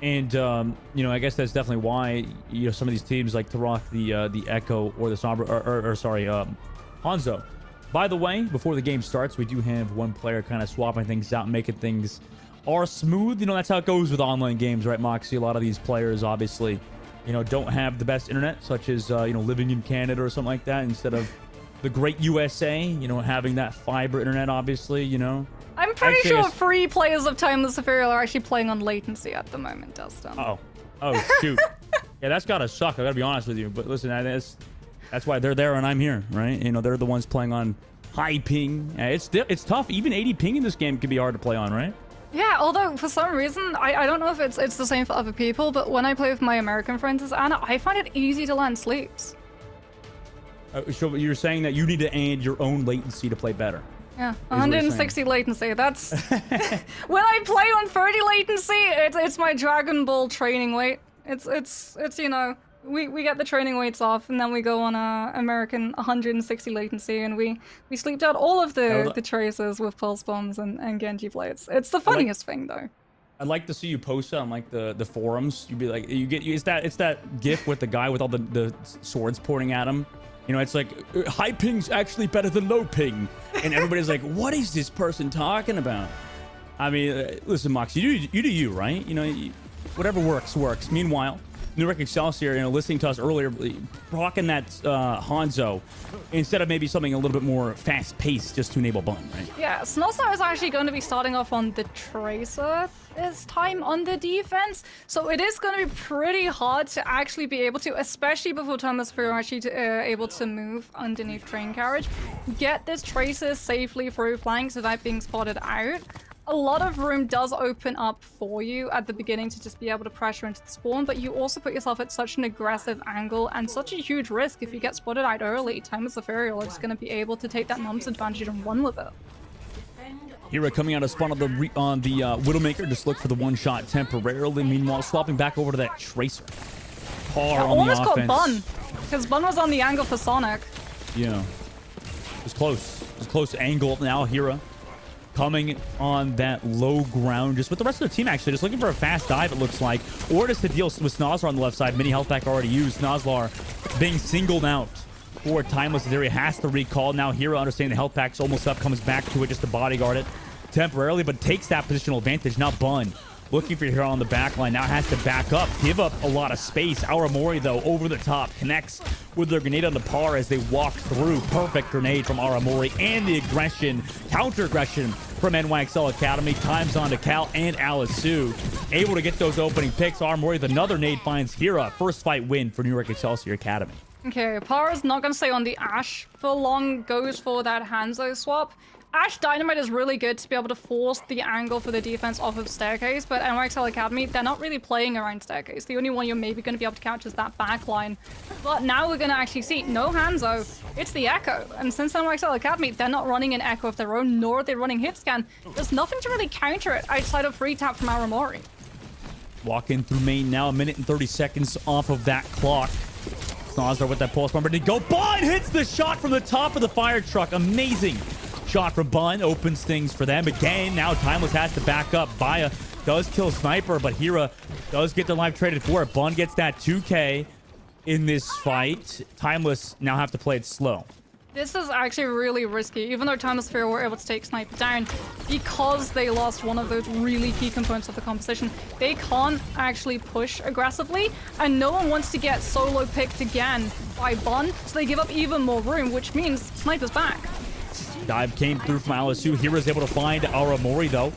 And you know, I guess that's definitely why, you know, some of these teams like to rock the Echo or the Sombra, or sorry, Hanzo. By the way, before the game starts, we do have one player kind of swapping things out, making things are smooth. You know, that's how it goes with online games, right, Moxie? A lot of these players, obviously, you know, don't have the best internet, such as, you know, living in Canada or something like that, instead of the great USA, you know, having that fiber internet, obviously, you know. I'm pretty sure free players of Timeless Ethereal are actually playing on latency at the moment, Dustin. Oh, shoot. Yeah, that's gotta suck. I gotta be honest with you. But listen, that's why they're there and I'm here, right? You know, they're the ones playing on high ping. It's tough. Even 80 ping in this game can be hard to play on, right? Yeah, although for some reason, I don't know if it's the same for other people, but when I play with my American friends as Anna, I find it easy to land sleeps. So you're saying that you need to add your own latency to play better. Yeah, what you're 160 latency. That's when I play on 30 latency. It's my Dragon Ball training weight. It's you know, we get the training weights off and then we go on a American 160 latency and we sleeped out all of the traces with pulse bombs and Genji blades. It's the funniest thing though. I'd like to see you post it on like the forums. You'd be like, it's that GIF with the guy with all the swords pointing at him. You know, it's like high ping's actually better than low ping, and everybody's like, "What is this person talking about?" I mean, listen, Mox, you do you, right? You know, whatever works. Meanwhile, New York Excelsior, you know, listening to us earlier, rocking that Hanzo instead of maybe something a little bit more fast-paced just to enable Bun, right? Yeah, Snowstar is actually going to be starting off on the Tracer this time on the defense, so it is going to be pretty hard to actually be able to, especially before Thomas Fury actually able to move underneath train carriage, get this Tracer safely through flanks without being spotted out. A lot of room does open up for you at the beginning to just be able to pressure into the spawn, but you also put yourself at such an aggressive angle and such a huge risk if you get spotted out early. Timeless Ethereal is going to be able to take that numbers advantage and run with it. Hira coming out of spawn on the Widowmaker, just look for the one shot temporarily. Meanwhile, swapping back over to that Tracer. Par on the offense. Almost got Bun, because Bun was on the angle for Sonic. Yeah, it was close. It was close angle. Now Hira coming on that low ground, just with the rest of the team actually, just looking for a fast dive, it looks like, or just to deal with Snozlar on the left side. Mini health pack already used. Snozlar being singled out for Timeless Theory, has to recall. Now Hira, understanding the health pack's almost up, comes back to it just to bodyguard it temporarily, but takes that positional advantage. Now Bun looking for Hira on the back line, now has to back up, give up a lot of space. Aramori, though, over the top, connects with their grenade on the par as they walk through. Perfect grenade from Aramori, and the aggression, counter-aggression from NYXL Academy. Times on to Cal and Alisu, able to get those opening picks. Aramori with another nade finds Hira. First fight win for New York Excelsior Academy. Okay, Para's not going to stay on the Ashe for long, goes for that Hanzo swap. Ashe Dynamite is really good to be able to force the angle for the defense off of Staircase, but NYXL Academy, they're not really playing around Staircase. The only one you're maybe going to be able to catch is that back line. But now we're going to actually see no Hanzo, it's the Echo. And since NYXL Academy, they're not running an Echo of their own, nor are they running hit scan. There's nothing to really counter it outside of free tap from Aramori. Walking through main now, a minute and 30 seconds off of that clock. Snozlar with that pulse bomb, ready to go. Bun hits the shot from the top of the fire truck. Amazing shot from Bun, opens things for them again. Now Timeless has to back up. Baya does kill Sniper, but Hira does get the life traded for it. Bun gets that 2K in this fight. Timeless now have to play it slow. This is actually really risky, even though Timeless Fury were able to take Sniper down, because they lost one of those really key components of the composition. They can't actually push aggressively, and no one wants to get solo picked again by Bun, so they give up even more room, which means Sniper's back. Dive came through from Alisu. Hira's able to find Aramori, though.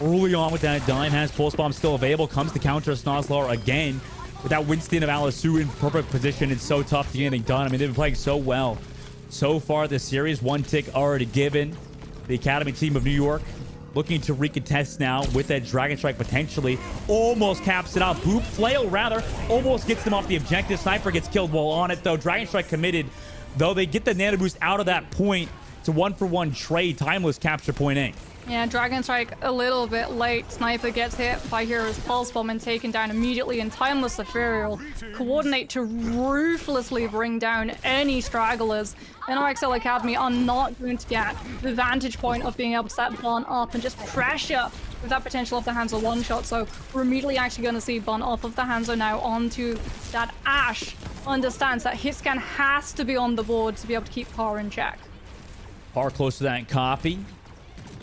Early on with that dive, has pulse bomb still available, comes to counter Snozlar again. With that Winston of Alisu in perfect position, it's so tough to get anything done. I mean, they've been playing so well so far this series. One tick already given. The Academy team of New York looking to recontest now with that Dragon Strike potentially. Almost caps it out. Boop Flail, rather, almost gets them off the objective. Sniper gets killed while on it, though. Dragon Strike committed, though they get the nano boost out of that point. It's a 1-for-1 trade. Timeless capture point A. Yeah, Dragon Strike a little bit late. Sniper gets hit by Hero's Pulse Bomb and taken down immediately, and Timeless Ethereal coordinate to ruthlessly bring down any stragglers. NYXL Academy are not going to get the vantage point of being able to set Bun up and just pressure with that potential of the Hanzo one-shot, so we're immediately actually going to see Bun off of the Hanzo now onto that Ashe. Understands that hit scan has to be on the board to be able to keep Par in check. Par close to that copy.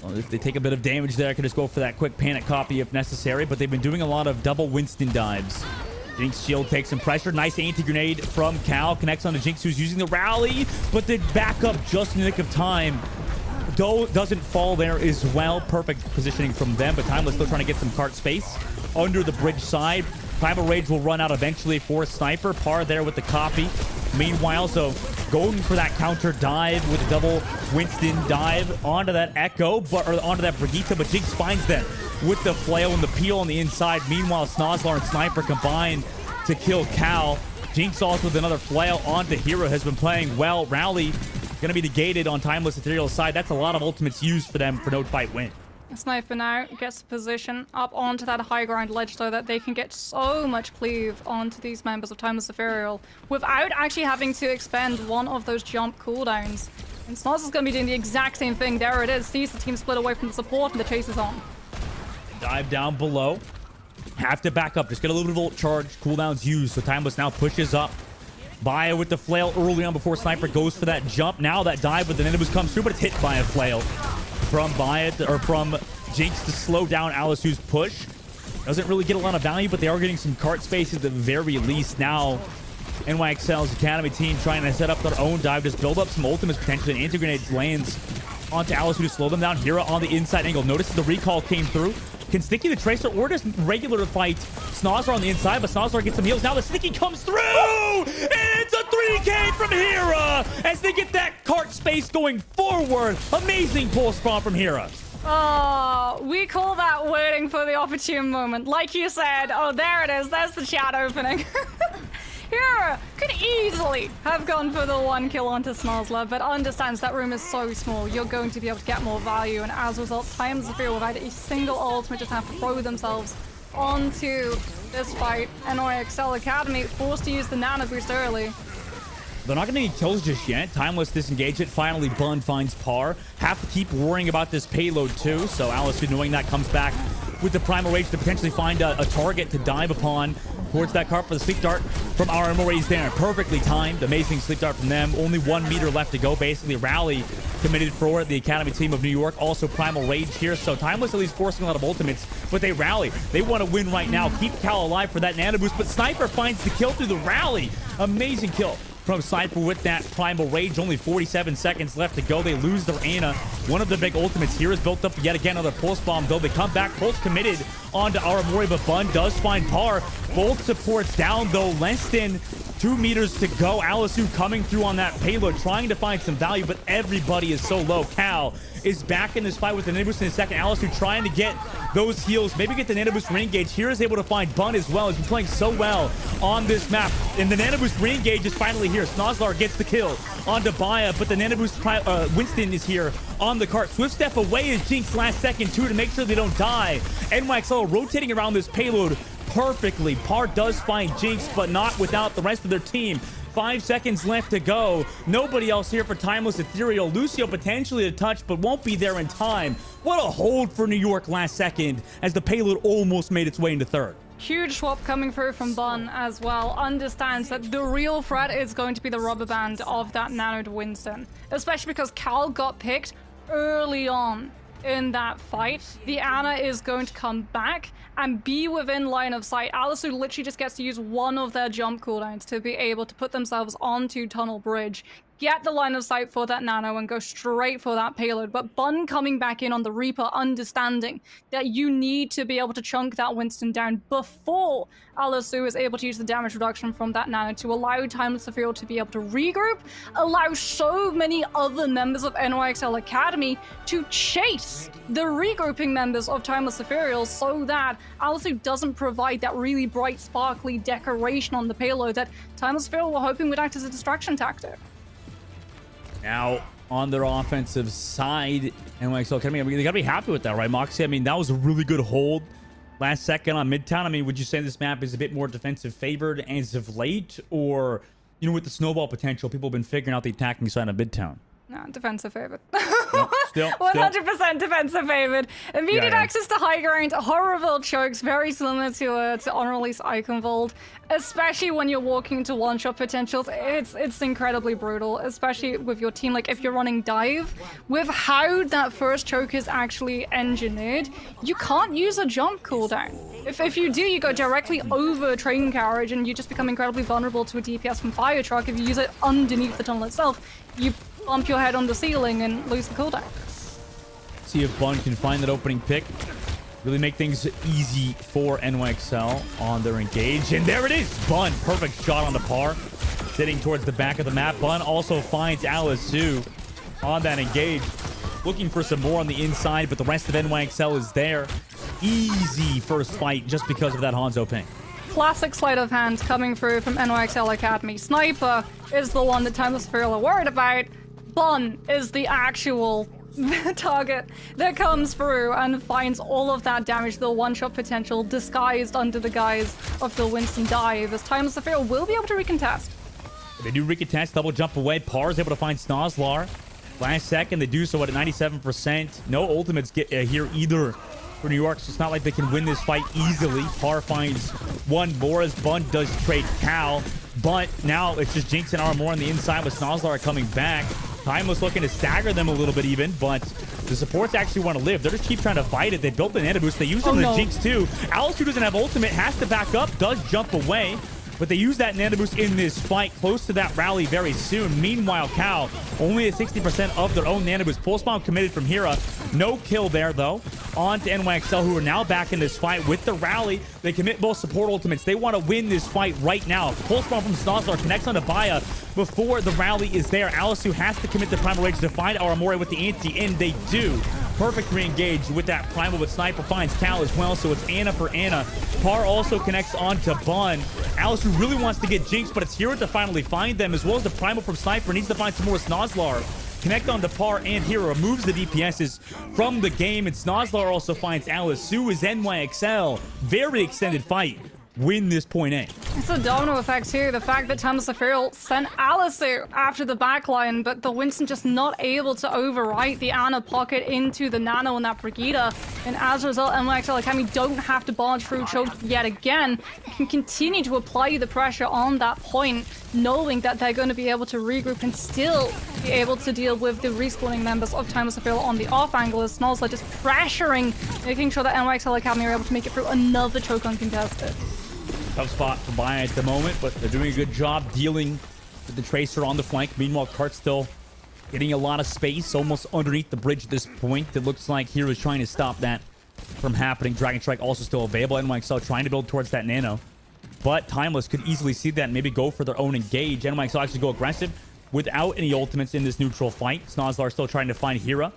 Well, if they take a bit of damage there, I can just go for that quick panic copy if necessary, but they've been doing a lot of double Winston dives. Jinx shield takes some pressure. Nice anti-grenade from Cal. Connects on to Jinx, who's using the rally, but they back up just in the nick of time. Doe doesn't fall there as well. Perfect positioning from them, but Timeless still trying to get some cart space under the bridge side. Primal Rage will run out eventually for Sniper. Par there with the copy. Meanwhile, so going for that counter dive with a double Winston dive onto that Echo, or onto that Brigitte, but Jinx finds them. with the flail and the peel on the inside. Meanwhile, Snozlar and Sniper combine to kill Cal. Jinx also with another flail onto Hero has been playing well. Rally going to be negated on Timeless Ethereal's side. That's a lot of ultimates used for them for no fight win. Sniper now gets the position up onto that high ground ledge so that they can get so much cleave onto these members of Timeless Ethereal without actually having to expend one of those jump cooldowns. And Snoz is going to be doing the exact same thing. There it is. Sees the team split away from the support and the chase is on. Dive down below. Have to back up. Just get a little bit of ult charge. Cooldowns used. So Timeless now pushes up. Baya with the flail early on before Sniper goes for that jump. Now that dive with the Nimbus comes through, but it's hit by a flail from Baya or from Jinx to slow down Alisu's push. Doesn't really get a lot of value, but they are getting some cart space at the very least. Now NYXL's Academy team trying to set up their own dive, just build up some ultimates potentially, and anti-grenades lands onto Alisu to slow them down. Hero on the inside angle. Notice the recall came through. Can Sticky the Tracer or just regular to fight Snozlar on the inside, but Snozlar gets some heals. Now the Sticky comes through! It's a 3K from Hera as they get that cart space going forward. Amazing pull spawn from Hera. Oh, we call that waiting for the opportune moment. Like you said, oh, there it is. There's the chat opening. Hera could easily have gone for the 1 kill onto Snozlar, but understands that room is so small. You're going to be able to get more value, and as a result, Timeless Ethereal without a single ultimate just have to throw themselves onto this fight. NYXL Academy forced to use the Nano Boost early. They're not going to need kills just yet. Timeless disengage it. Finally, Bun finds Par. Have to keep worrying about this payload too. So Alice, knowing that, comes back with the Primal Rage to potentially find a target to dive upon towards that cart for the Sleep Dart from our Morays there. Perfectly timed. Amazing Sleep Dart from them. Only 1 meter left to go. Basically, Rally committed for the Academy team of New York. Also, Primal Rage here. So Timeless at least forcing a lot of ultimates, but they rally. They want to win right now. Keep Cal alive for that Nano Boost, but Sniper finds the kill through the rally. Amazing kill from Sniper with that Primal Rage. Only 47 seconds left to go. They lose their Ana. One of the big ultimates here is built up yet again. Another Pulse Bomb, though. They come back. Pulse committed onto Aramori, but Bun does find Par. Both supports down, though. Less than 2 meters to go. Alisu coming through on that payload, trying to find some value, but everybody is so low. Cal is back in this fight with the Nanoboost in a second. Alisu trying to get those heals, maybe get the Nanoboost re-engage. Here is able to find Bun as well. He's been playing so well on this map. And the Nanoboost re-engage is finally here. Snozlar gets the kill onto Baya, but the Nanoboost Winston is here on the cart. Swift step away is Jinx last second too to make sure they don't die. NYXL rotating around this payload perfectly. Par does find Jinx, but not without the rest of their team. 5 seconds left to go. Nobody else here for Timeless Ethereal. Lucio potentially to touch, but won't be there in time. What a hold for New York last second as the payload almost made its way into third. Huge swap coming through from Bun as well. Understands that the real threat is going to be the rubber band of that nanoed Winston. Especially because Cal got picked early on in that fight. The Ana is going to come back and be within line of sight. Alisu literally just gets to use one of their jump cooldowns to be able to put themselves onto Tunnel Bridge, get the line of sight for that nano, and go straight for that payload. But Bun coming back in on the Reaper, understanding that you need to be able to chunk that Winston down before Alisu is able to use the damage reduction from that nano to allow Timeless Ethereal to be able to regroup, allow so many other members of NYXL Academy to chase the regrouping members of Timeless Ethereal so that Alisu doesn't provide that really bright, sparkly decoration on the payload that Timeless Ethereal were hoping would act as a distraction tactic. Now, on their offensive side, NYXL Academy, I mean, they got to be happy with that, right, Moxie? I mean, that was a really good hold last second on Midtown. I mean, would you say this map is a bit more defensive favored as of late? Or, you know, with the snowball potential, people have been figuring out the attacking side of Midtown? No, defensive favored. Still 100% defensive favored. Immediate access to high ground, horrible chokes, very similar to on-release Iconvolt, especially when you're walking into one-shot potentials. It's incredibly brutal, especially with your team. Like, if you're running dive, with how that first choke is actually engineered, you can't use a jump cooldown. If you do, you go directly over train carriage, and you just become incredibly vulnerable to a DPS from Fire Truck. If you use it underneath the tunnel itself, you bump your head on the ceiling and lose the cooldown. See if Bun can find that opening pick. Really make things easy for NYXL on their engage. And there it is. Bun, perfect shot on the Par. Sitting towards the back of the map. Bun also finds Alisu on that engage. Looking for some more on the inside, but the rest of NYXL is there. Easy first fight just because of that Hanzo ping. Classic sleight of hand coming through from NYXL Academy. Sniper is the one that Timeless Ethereal are worried about. Bun is the actual target that comes through and finds all of that damage, the one-shot potential disguised under the guise of the Winston dive, as Timeless Ethereal will be able to recontest. They do recontest, double jump away. Par is able to find Snozlar. Last second, they do so at 97%. No ultimates get here either for New York, so it's not like they can win this fight easily. Par finds one more as Bun does trade Cal, but now it's just Jinx and Armor on the inside with Snozlar coming back. Timeless looking to stagger them a little bit even, but the supports actually want to live. They're just keep trying to fight it. They built the Nano Boost. They used it on the Jinx too. Alice, who doesn't have ultimate, has to back up, does jump away. But they use that Nano Boost in this fight, close to that rally very soon. Meanwhile, Cal, only at 60% of their own Nano Boost. Pulse Bomb committed from Hera. No kill there, though. On to NYXL, who are now back in this fight with the rally. They commit both support ultimates. They want to win this fight right now. Pulse Bomb from Snozlar connects onto Baya before the rally is there. Alice, who has to commit the Primal Rage to find Aramore with the anti-in. They do. Perfect re-engage with that Primal, but Sniper finds Cal as well, so it's Anna for Anna. Par also connects onto Bun. Alice, who really wants to get Jinx, but it's Hero to finally find them, as well as the Primal from Sniper. Needs to find some more Snozlar. Connect onto Par and Hero, removes the DPSs from the game, and Snozlar also finds Alice, who is NYXL. Very extended fight. Win this point A. It's a domino effect too. The fact that Timeless Ethereal sent Alice out after the backline, but the Winston just not able to overwrite the Ana pocket into the Nano and that Brigida. And as a result, NYXL Academy don't have to barge through choke yet again. Can continue to apply the pressure on that point, knowing that they're going to be able to regroup and still be able to deal with the respawning members of Timeless Ethereal on the off angle, as Snozlar just pressuring, making sure that NYXL Academy are able to make it through another choke uncontested. Tough spot for Baya at the moment, but they're doing a good job dealing with the Tracer on the flank. Meanwhile, Cart still getting a lot of space, almost underneath the bridge at this point. It looks like Hero's trying to stop that from happening. Dragon Strike also still available. NYXL trying to build towards that Nano, but Timeless could easily see that and maybe go for their own engage. NYXL actually go aggressive without any ultimates in this neutral fight. Snozlar still trying to find Hera.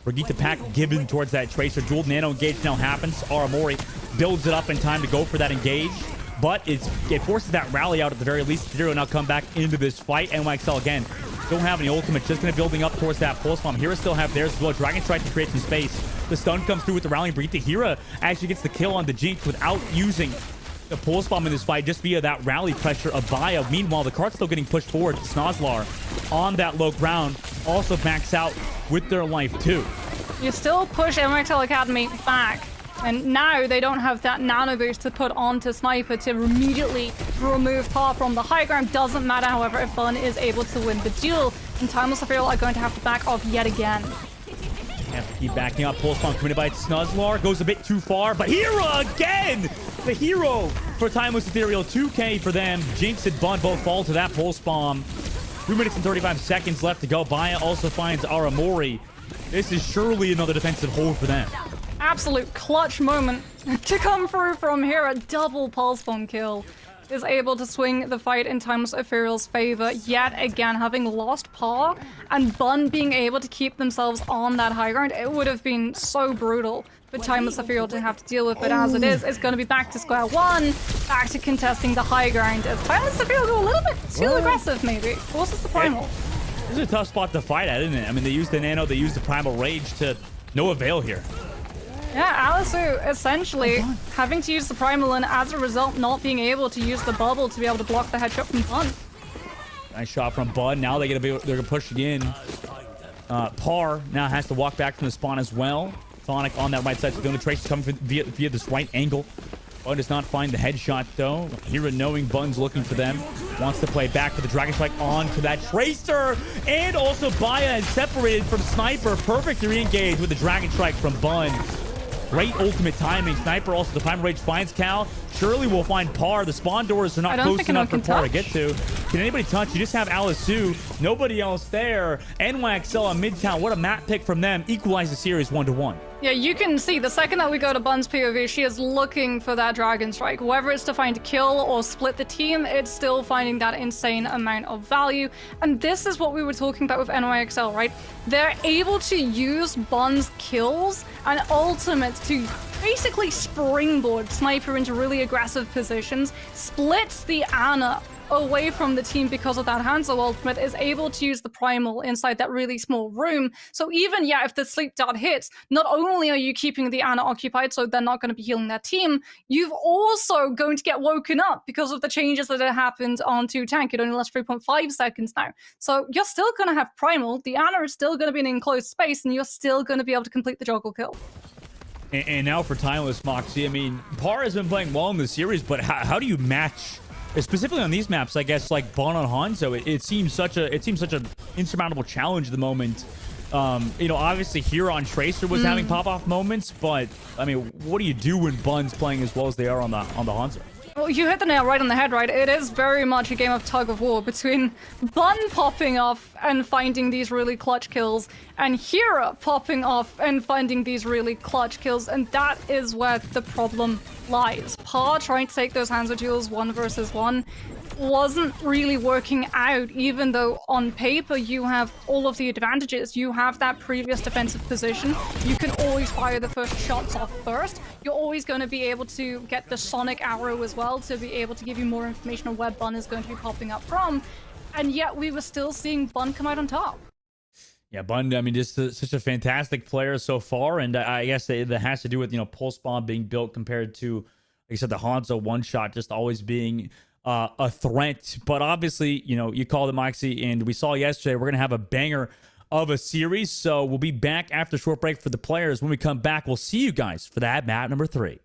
Brigitte pack given towards that Tracer. Dual Nano engage now happens. Aramori builds it up in time to go for that engage, but it forces that rally out at the very least. Hero now come back into this fight. NYXL again don't have any ultimate, just gonna building up towards that Pulse Bomb. Hero still have theirs as well. Dragon Strike to create some space. The stun comes through with the rallying Brigitte. Hera actually gets the kill on the Jinx without using the Pulse Bomb in this fight, just via that rally pressure of Baya. Meanwhile, the Cart's still getting pushed forward. Snozlar on that low ground also backs out with their life too. You still push NYXL Academy back, and now they don't have that Nano Boost to put onto Sniper to immediately remove Par from the high ground. Doesn't matter, however, if Bun is able to win the duel, and Timeless Ethereal are going to have to back off yet again. Have to keep backing up. Pulse Bomb committed by Snozlar. Goes a bit too far, but Hera again! The hero for Timeless Ethereal. 2K for them. Jinx and Bun both fall to that Pulse Bomb. 3 minutes and 35 seconds left to go. Baya also finds Aramori. This is surely another defensive hold for them. Absolute clutch moment to come through from Hera. Double Pulse Bomb kill. Is able to swing the fight in Timeless Ethereal's favor yet again, having lost Par and Bun being able to keep themselves on that high ground. It would have been so brutal for Timeless Ethereal to have to deal with, but as it is, it's going to be back to square one, back to contesting the high ground as Timeless Ethereal go a little bit too aggressive maybe. Forces the Primal. This is a tough spot to fight at, isn't it? I mean, they used the Nano, they used the Primal Rage to no avail here. Yeah, Alisu essentially having to use the Primal and as a result not being able to use the bubble to be able to block the headshot from Bun. Nice shot from Bud. Now they're gonna push again. Par now has to walk back from the spawn as well. Sonic on that right side, so the only Trace coming via this right angle. Bun does not find the headshot though. Hera, knowing Bun's looking for them, wants to play back for the Dragon Strike onto that Tracer, and also Baya is separated from Sniper. Perfect re-engage with the Dragon Strike from Bun. Great ultimate timing. Sniper also, the Primal Rage finds Cal. Surely will find Par. The spawn doors are not close enough for Par to get to. Can anybody touch? You just have Alisu, nobody else there. NYXL on Midtown. What a map pick from them. Equalize the series 1-1. Yeah, you can see the second that we go to Bun's POV, she is looking for that Dragon Strike. Whether it's to find a kill or split the team, it's still finding that insane amount of value. And this is what we were talking about with NYXL, right? They're able to use Bun's kills and ultimates to basically springboard Sniper into really aggressive positions, splits the Ana away from the team because of that Hanzo ultimate, is able to use the primal inside that really small room. So even, yeah, if the sleep dart hits, not only are you keeping the Ana occupied, so they're not going to be healing their team, you've also going to get woken up because of the changes that have happened onto tank. It only lasts 3.5 seconds now. So you're still going to have primal, the Ana is still going to be in an enclosed space, and you're still going to be able to complete the juggle kill. And now for Timeless, Moxie, I mean, Par has been playing well in the series, but how do you match, specifically on these maps, I guess, like Bon on Hanzo? It seems such an insurmountable challenge at the moment. You know, obviously here on Tracer was having pop-off moments, but I mean, what do you do when Bun's playing as well as they are on the Hanzo? Well, you hit the nail right on the head, right? It is very much a game of tug of war between Bun popping off and finding these really clutch kills, and Hira popping off and finding these really clutch kills, and that is where the problem lies. Par trying to take those Hanzo duels 1 versus 1 wasn't really working out, even though on paper you have all of the advantages. You have that previous defensive position. You can always fire the first shots off first. You're always going to be able to get the sonic arrow as well to be able to give you more information on where Bun is going to be popping up from. And yet we were still seeing Bun come out on top. Yeah, Bun, I mean, just such a fantastic player so far, and I guess that has to do with, you know, Pulse Bomb being built compared to, like I said, the Hanzo one-shot just always being a threat. But obviously, you know, you called it, Moxie, and we saw yesterday we're going to have a banger of a series, so we'll be back after a short break for the players. When we come back, we'll see you guys for that map number 3.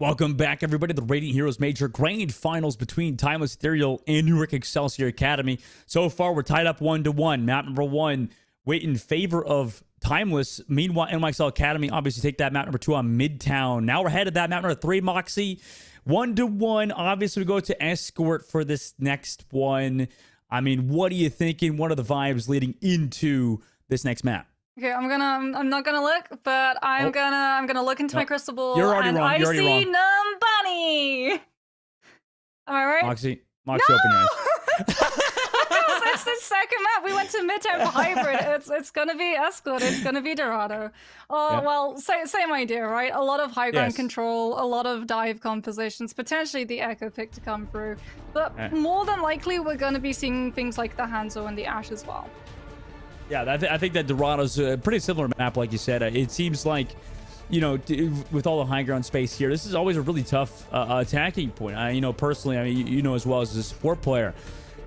Welcome back, everybody, to the Radiant Heroes Major Grand Finals between Timeless Ethereal and Newark Excelsior Academy. So far, we're tied up 1-1. Map number 1 went in favor of Timeless. Meanwhile, NYXL Academy obviously take that map number 2 on Midtown. Now we're headed that map number 3, Moxie. 1-1. Obviously, we go to Escort for this next one. I mean, what are you thinking? What are the vibes leading into this next map? Okay, I'm not gonna look, but I'm gonna look into my crystal ball. You're already and wrong. You're I already see wrong. Num Bunny. Am I right? Moxie, No! open your eyes. It's the second map. We went to Midtown for Hybrid. It's gonna be Escort. It's gonna be Dorado. Oh, well, same idea, right? A lot of high ground control, a lot of dive compositions, potentially the Echo pick to come through. But more than likely, we're gonna be seeing things like the Hanzo and the Ash as well. Yeah, I think that Dorado's a pretty similar map, like you said. It seems like, you know, with all the high ground space here, this is always a really tough attacking point. You know, personally, I mean, you know as well as a support player,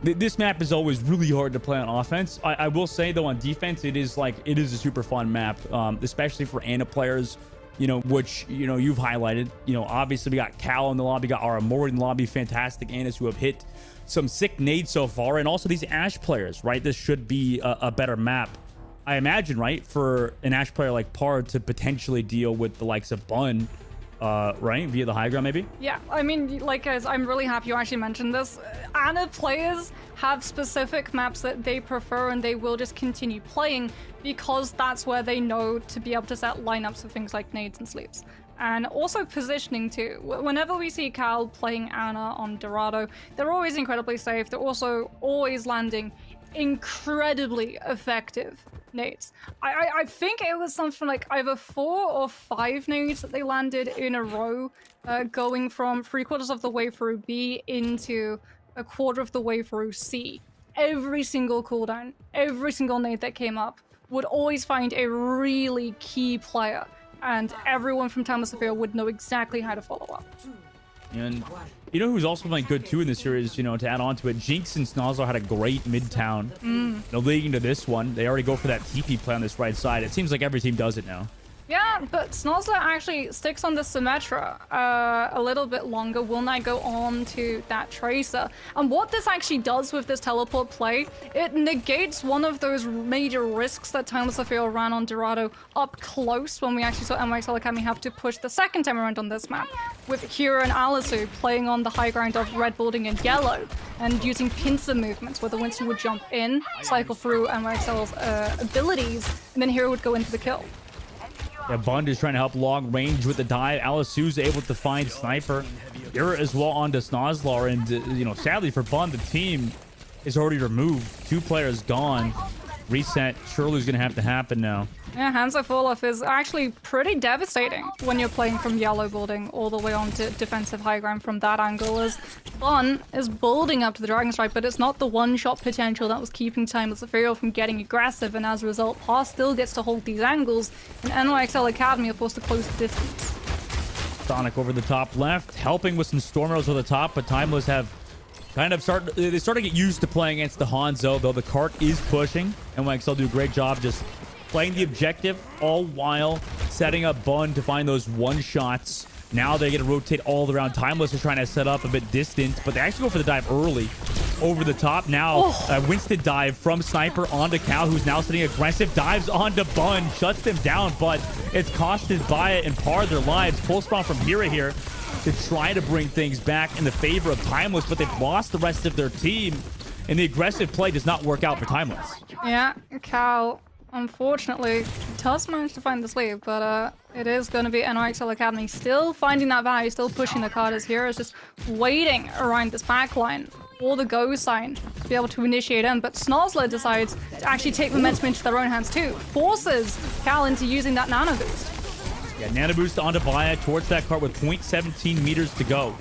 this map is always really hard to play on offense. I will say, though, on defense, it is a super fun map, especially for Ana players, you know, which, you know, you've highlighted. You know, obviously, we got Cal in the lobby, got Aramori in the lobby, fantastic Anas who have hit some sick nades so far, and also these Ash players, right? This should be a better map, I imagine, right? For an Ash player like Pard to potentially deal with the likes of Bun, right? Via the high ground, maybe? Yeah, I mean, like, guys, I'm really happy you actually mentioned this. Ana players have specific maps that they prefer, and they will just continue playing because that's where they know to be able to set lineups for things like nades and sleeps. And also positioning too. Whenever we see Cal playing Ana on Dorado, they're always incredibly safe. They're also always landing incredibly effective nades. I think it was something like either 4 or 5 nades that they landed in a row, going from 3/4 of the way through B into 1/4 of the way through C. Every single cooldown, every single nade that came up would always find a really key player, and everyone from Timeless Ethereal would know exactly how to follow up. And you know who's also playing good too in this series, you know, to add on to it, Jinx and Snozzler had a great Midtown. You know, leading to this one, they already go for that TP play on this right side. It seems like every team does it now. Yeah, but Snozzler actually sticks on the Symmetra a little bit longer. Will not go on to that Tracer. And what this actually does with this teleport play, it negates one of those major risks that Timeless Ethereal ran on Dorado up close when we actually saw NYXL Academy have to push the second time around on this map, with Hero and Alisu playing on the high ground of red building and yellow, and using pincer movements where the Winston would jump in, cycle through NYXL's abilities, and then Hero would go into the kill. Yeah, Bund is trying to help long range with the dive. Alisu's able to find Sniper. Ira as well onto Snozzler, and you know, sadly for Bund, the team is already removed. 2 players gone. Reset surely is going to have to happen now. Yeah, Hanzo fall-off is actually pretty devastating when you're playing from yellow building all the way on to defensive high ground from that angle, as Bun is building up to the Dragon Strike, but it's not the one-shot potential that was keeping Timeless Ethereal from getting aggressive, and as a result, Par still gets to hold these angles, and NYXL Academy are forced to close the distance. Sonic over the top left, helping with some Storm Arrows over the top, but Timeless have kind of started to get used to playing against the Hanzo, though the cart is pushing, and NYXL do a great job just playing the objective, all while setting up Bun to find those one-shots. Now they get to rotate all around. Timeless is trying to set up a bit distant, but they actually go for the dive early. Over the top now, Winston dive from Sniper onto Cal, who's now sitting aggressive, dives onto Bun, shuts them down, but it's costed by it and Par their lives. Full spawn from Hira here to try to bring things back in the favor of Timeless, but they've lost the rest of their team, and the aggressive play does not work out for Timeless. Yeah, Cal unfortunately does manage to find the sleeve, but it is going to be NYXL Academy still finding that value, still pushing the card, as Hero is just waiting around this backline for the go sign to be able to initiate in, but Snozzler decides to actually take momentum into their own hands too, forces Cal into using that nano boost. Yeah, nano boost onto Vaya towards that cart with 0.17 meters to go.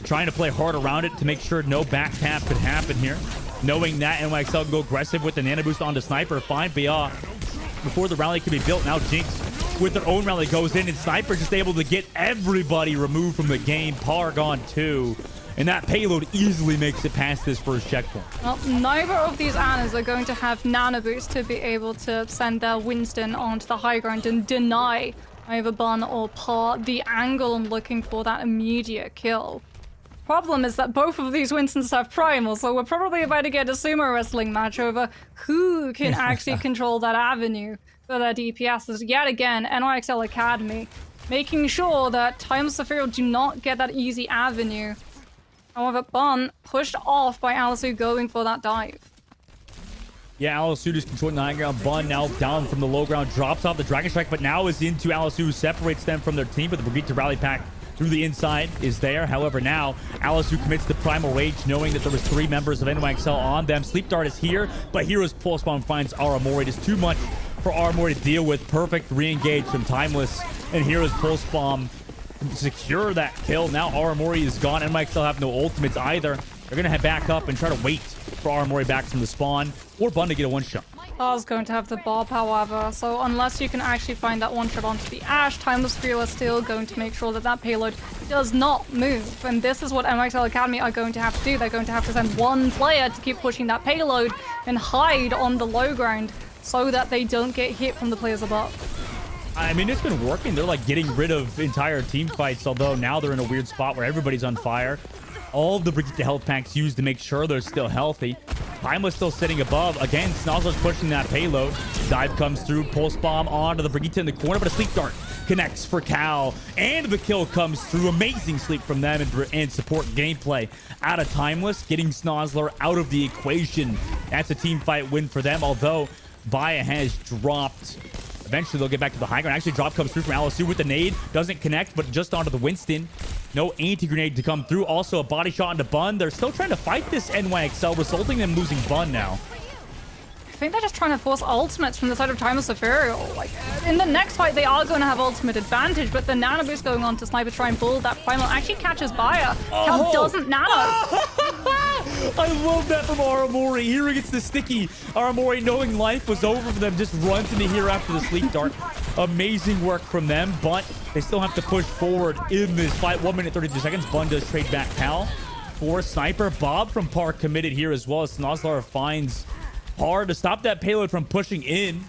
Trying to play hard around it to make sure no back tap could happen here. Knowing that NYXL can go aggressive with the nano boost onto Sniper, find BR before the rally could be built. Now Jinx with their own rally goes in, and Sniper just able to get everybody removed from the game. Par gone too, and that payload easily makes it past this first checkpoint. Well, neither of these Anas are going to have nano boost to be able to send their Winston onto the high ground and deny either Bun or Par, the angle on looking for that immediate kill. Problem is that both of these Winstons have Primal, so we're probably about to get a sumo wrestling match over who can actually control that avenue for their DPSs. Yet again, NYXL Academy making sure that Timeless Ethereal do not get that easy avenue. However, Bun pushed off by Alisu going for that dive. Yeah, Alisu is controlling the high ground. Bun now down from the low ground, drops off the Dragon Strike, but now is into Alisu, separates them from their team, but the Brigitte rally pack through the inside is there. However, now Alisu commits the Primal Rage, knowing that there was 3 members of NYXL on them. Sleep Dart is here, but Hero's Pulse Bomb finds Aramori. It is too much for Aramori to deal with. Perfect re-engage from Timeless, and Hero's Pulse Bomb secure that kill. Now Aramori is gone. NYXL have no ultimates either. They're going to head back up and try to wait for Aramori back from the spawn, or Bun to get a one-shot. Bar's going to have the Bob, however, so unless you can actually find that one-shot onto the Ash, Timeless Ethereal is still going to make sure that that payload does not move. And this is what NYXL Academy are going to have to do. They're going to have to send one player to keep pushing that payload and hide on the low ground so that they don't get hit from the players above. I mean, it's been working. They're like getting rid of entire team fights, although now they're in a weird spot where everybody's on fire. All of the Brigitte health packs used to make sure they're still healthy. Timeless still sitting above. Again, Snozzler's pushing that payload. Dive comes through. Pulse Bomb onto the Brigitte in the corner, but a Sleep Dart connects for Cal. And the kill comes through. Amazing sleep from them and support gameplay out of Timeless, getting Snozzler out of the equation. That's a team fight win for them, although Baya has dropped. Eventually, they'll get back to the high ground. Actually, drop comes through from Alisu with the nade. Doesn't connect, but just onto the Winston. No anti-grenade to come through. Also, a body shot into Bun. They're still trying to fight this NYXL, resulting in them losing Bun now. I think they're just trying to force ultimates from the side of Timeless Ethereal. Like, in the next fight, they are going to have ultimate advantage, but the nano boost going on to Sniper try and bull that Primal actually catches Baya. Cal doesn't nano. I love that from Aramori. Here gets the sticky. Aramori, knowing life was over for them, just runs into here after the Sleep Dart. Amazing work from them, but they still have to push forward in this fight. 1 minute 32 seconds. Bun does trade back Cal for Sniper. Bob from Park committed here as well as Snozzler finds Par to stop that payload from pushing in.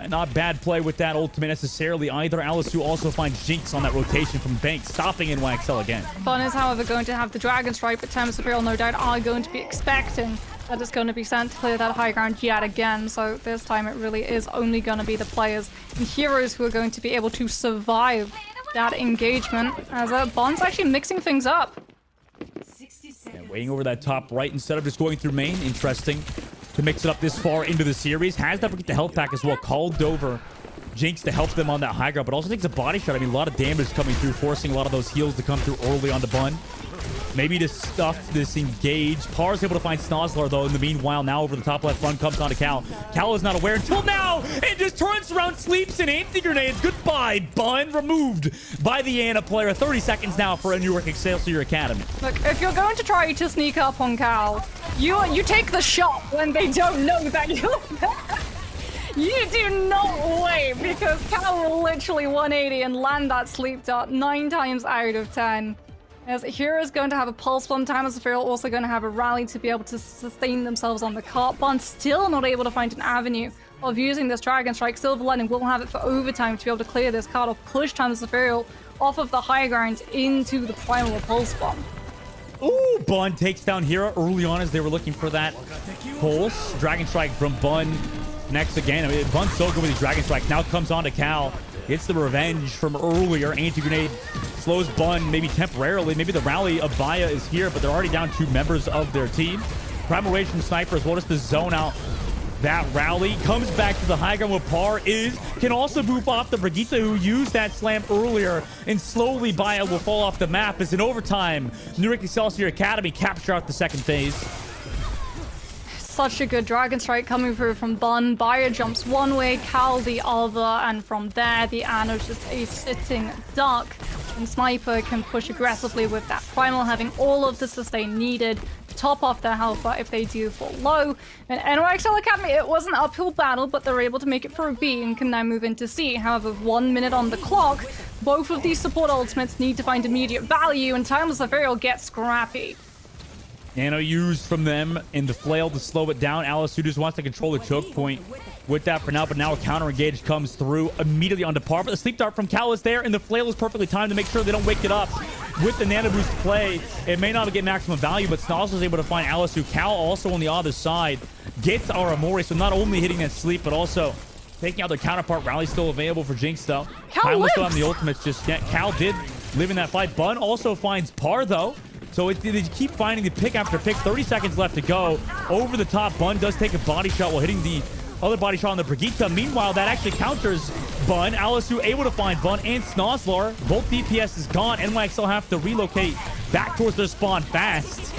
Not bad play with that ultimate necessarily either. Alisu also finds Jinx on that rotation from Bank, stopping NYXL again. Bun is, however, going to have the Dragon Strike, but Timeless Ethereal no doubt are going to be expecting that it's going to be sent to clear that high ground yet again. So this time it really is only going to be the players and heroes who are going to be able to survive that engagement, as Bun's actually mixing things up. And waiting over that top right instead of just going through main. Interesting to mix it up this far into the series. Has that get the health pack as well. Called over Jinx to help them on that high ground, but also takes a body shot. I mean, a lot of damage coming through, forcing a lot of those heals to come through early on the Bun. Maybe to stuff this engage. Par's able to find Snozzler, though, in the meanwhile. Now over the top left front comes onto Cal. Cal is not aware until now, and just turns around, sleeps, and anti-grenades. Goodbye, Bun. Removed by the Ana player. 30 seconds now for a Newark Excelsior Academy. Look, if you're going to try to sneak up on Cal, you take the shot when they don't know that you're there. You do not wait, because Cal will literally 180 and land that sleep dart 9 times out of 10. As Hero's going to have a pulse bomb, Timeless Ethereal also going to have a rally to be able to sustain themselves on the cart. Bun still not able to find an avenue of using this Dragon Strike. Silver Lightning will have it for overtime to be able to clear this card or push Timeless Ethereal off of the high ground into the Primal Pulse Bomb. Ooh, Bun takes down Hero early on as they were looking for that pulse. Dragon Strike from Bun next again. I mean, Bun's so good with these Dragon Strikes. Now comes on to Cal. Gets the revenge from earlier. Anti-grenade slows Bun, maybe temporarily. Maybe the rally of Baya is here, but they're already down 2 members of their team. Primal Rage from Sniper as well as the zone out. That rally comes back to the high ground with Par can also move off the Brigitte who used that slam earlier, and slowly Baya will fall off the map as in overtime. Newark Excelsior Academy capture out the second phase. Such a good Dragon Strike coming through from Bun. Baya jumps one way, Cal the other, and from there the Ano's just a sitting duck. And Sniper can push aggressively with that Primal, having all of the sustain needed to top off their health bar if they do fall low. And NYXL Academy, it was an uphill battle, but they're able to make it through B and can now move into C. However, 1 minute on the clock, both of these support ultimates need to find immediate value, and Timeless Ethereal gets scrappy. Nano used from them in the flail to slow it down. Alice just wants to control the choke point with that for now, but now a counter engage comes through immediately onto par. But the sleep dart from Cal is there, and the flail is perfectly timed to make sure they don't wake it up. With the nano boost play, it may not get maximum value, but Snoz was able to find Alice. Cal also on the other side gets Aramori, so not only hitting that sleep, but also taking out their counterpart. Rally still available for Jinx, though. Cal will still lives! have the ultimates just yet. Cal did live in that fight. Bun also finds par, though. So they keep finding the pick after pick. 30 seconds left to go. Over the top, Bun does take a body shot while hitting the other body shot on the Brigitte. Meanwhile, that actually counters Bun. Alisu able to find Bun and Snozlar. Both DPS is gone. NYXL have to relocate back towards their spawn fast.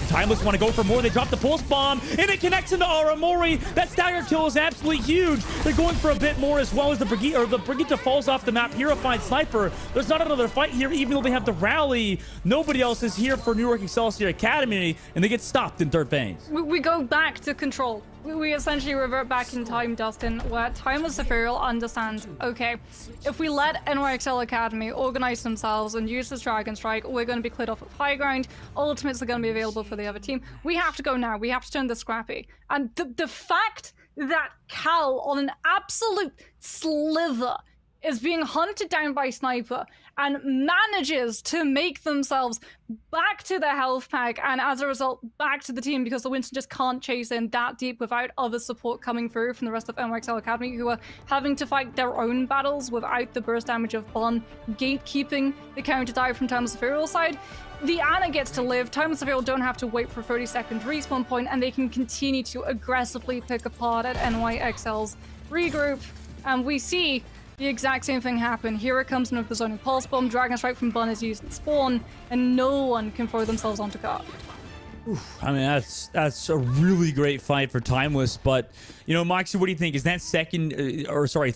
Timeless want to go for more. They drop the pulse bomb, and it connects into Aramori. That stagger kill is absolutely huge. They're going for a bit more as well as the Brigitte falls off the map. Hero finds Sniper. There's not another fight here, even though they have the rally. Nobody else is here for New York Excelsior Academy, and they get stopped in third phase. We go back to control. We essentially revert back in time, Dustin, where Timeless Ethereal understands, okay, if we let NYXL Academy organize themselves and use this Dragon Strike, we're going to be cleared off of high ground. Ultimates are going to be available for the other team. We have to go now. We have to turn this scrappy. And the fact that Cal, on an absolute sliver, is being hunted down by Sniper and manages to make themselves back to their health pack, and as a result back to the team, because the Winston just can't chase in that deep without other support coming through from the rest of NYXL Academy, who are having to fight their own battles without the burst damage of Bun gatekeeping the counter dive from Timeless Ethereal side. The Ana gets to live. Timeless Ethereal don't have to wait for a 30-second respawn point, and they can continue to aggressively pick apart at NYXL's regroup. And we see the exact same thing happen. Here it comes in with the zoning pulse bomb. Dragon Strike from Bun is used at spawn, and no one can throw themselves onto guard. I mean, that's a really great fight for Timeless, but you know, Moxie, what do you think? Is that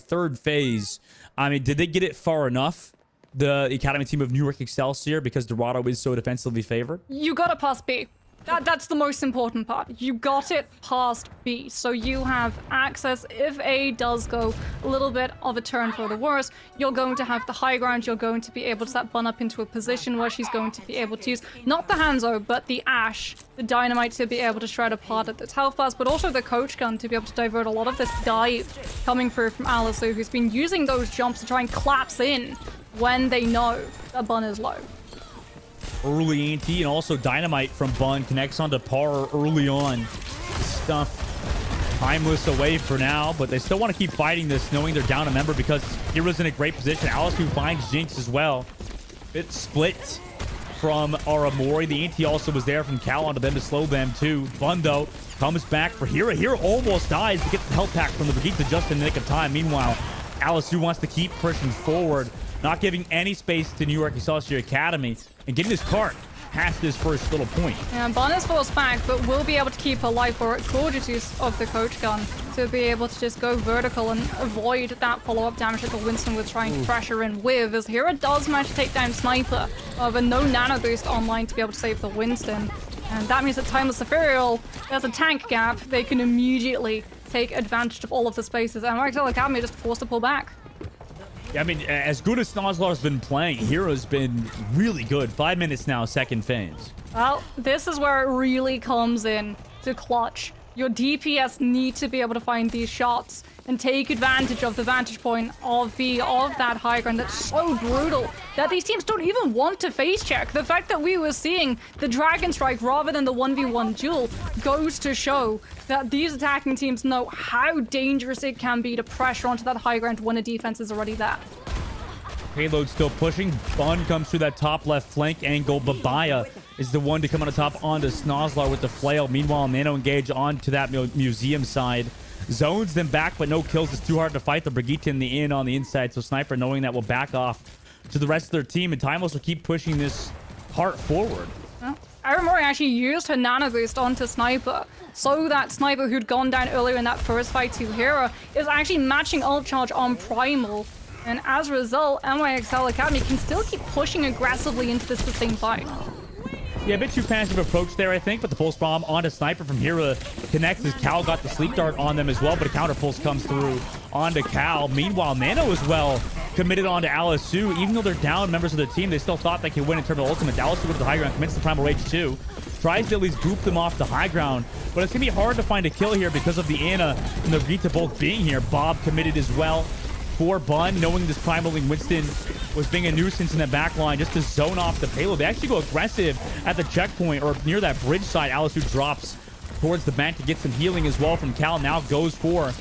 third phase? I mean, did they get it far enough, the Academy team of New York Excelsior, because Dorado is so defensively favored? You got it past B. That's the most important part. You got it past B, so you have access. If A does go a little bit of a turn for the worse, you're going to have the high ground. You're going to be able to set Bun up into a position where she's going to be able to use not the Hanzo, but the Ash, the Dynamite, to be able to shred apart at its health bars, but also the Coach Gun to be able to divert a lot of this dive coming through from Alisu, who's been using those jumps to try and collapse in when they know that Bun is low. Early ANT and also Dynamite from Bun connects onto par early on. Stuff Timeless away for now, but they still want to keep fighting this, knowing they're down a member because Hero's in a great position. Alice who finds Jinx as well. Bit split from Aramori. The ANT also was there from Cal onto them to slow them too. Bun though comes back for Hero. Hero almost dies to get the health pack from the Brigitte just in the nick of time. Meanwhile, Alice who wants to keep pushing forward, not giving any space to New York Excelsior Academy, and getting this cart past this first little point. Yeah, Bun is forced back, but will be able to keep her life for gorgeous use of the Coach Gun to be able to just go vertical and avoid that follow-up damage that the Winston was trying to pressure in with, as Hero does manage to take down Sniper, but no nano boost online to be able to save the Winston. And that means that Timeless Ethereal, there's a tank gap, they can immediately take advantage of all of the spaces, and NYXL Academy just forced to pull back. Yeah, I mean, as good as Snozlar's been playing, Hero's been really good. 5 minutes now, second phase. Well, this is where it really comes in to clutch. Your DPS need to be able to find these shots and take advantage of the vantage point of that high ground that's so brutal that these teams don't even want to face check. The fact that we were seeing the Dragon Strike rather than the 1v1 duel goes to show that these attacking teams know how dangerous it can be to pressure onto that high ground when a defense is already there. Payload still pushing. Bun comes through that top left flank angle. Babaya is the one to come on the top onto Snozlar with the flail. Meanwhile, Nano engage onto that museum side. Zones them back, but no kills. It's too hard to fight the Brigitte in the on the inside. So Sniper, knowing that, will back off to the rest of their team. And Timeless will keep pushing this heart forward. Well, Aramori actually used her nano boost onto Sniper, so that Sniper, who'd gone down earlier in that first fight to Hero, is actually matching ult charge on Primal. And as a result, NYXL Academy can still keep pushing aggressively into this sustained fight. Yeah, a bit too passive approach there, I think, but the pulse bomb onto Sniper from Hero connects as Cal got the sleep dart on them as well, but a counter pulse comes through onto Cal. Meanwhile, Nano as well committed onto Alisu. Even though they're down members of the team, they still thought they could win in terms of ultimate. Alisu with the high ground, commits the Primal Rage too. tries to at least boop them off the high ground, but it's going to be hard to find a kill here because of the Ana and the Rita both being here. Bob committed as well for Bun, knowing this Primal Link Winston was being a nuisance in the back line just to zone off the payload. They actually go aggressive at the checkpoint or near that bridge side. Alisu drops towards the bank to get some healing as well from Cal. Now goes for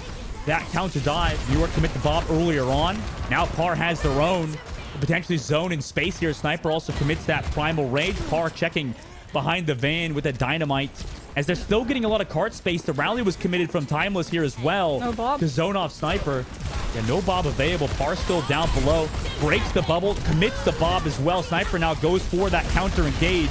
that counter dive. New York commit the Bob earlier on. Now Par has their own potentially zone in space here. Sniper also commits that Primal Rage. Par checking behind the van with a dynamite as they're still getting a lot of cart space. The rally was committed from Timeless here as well. No Bob. To zone off Sniper. Yeah, no Bob available. Par still down below. Breaks the bubble. Commits the Bob as well. Sniper now goes for that counter engage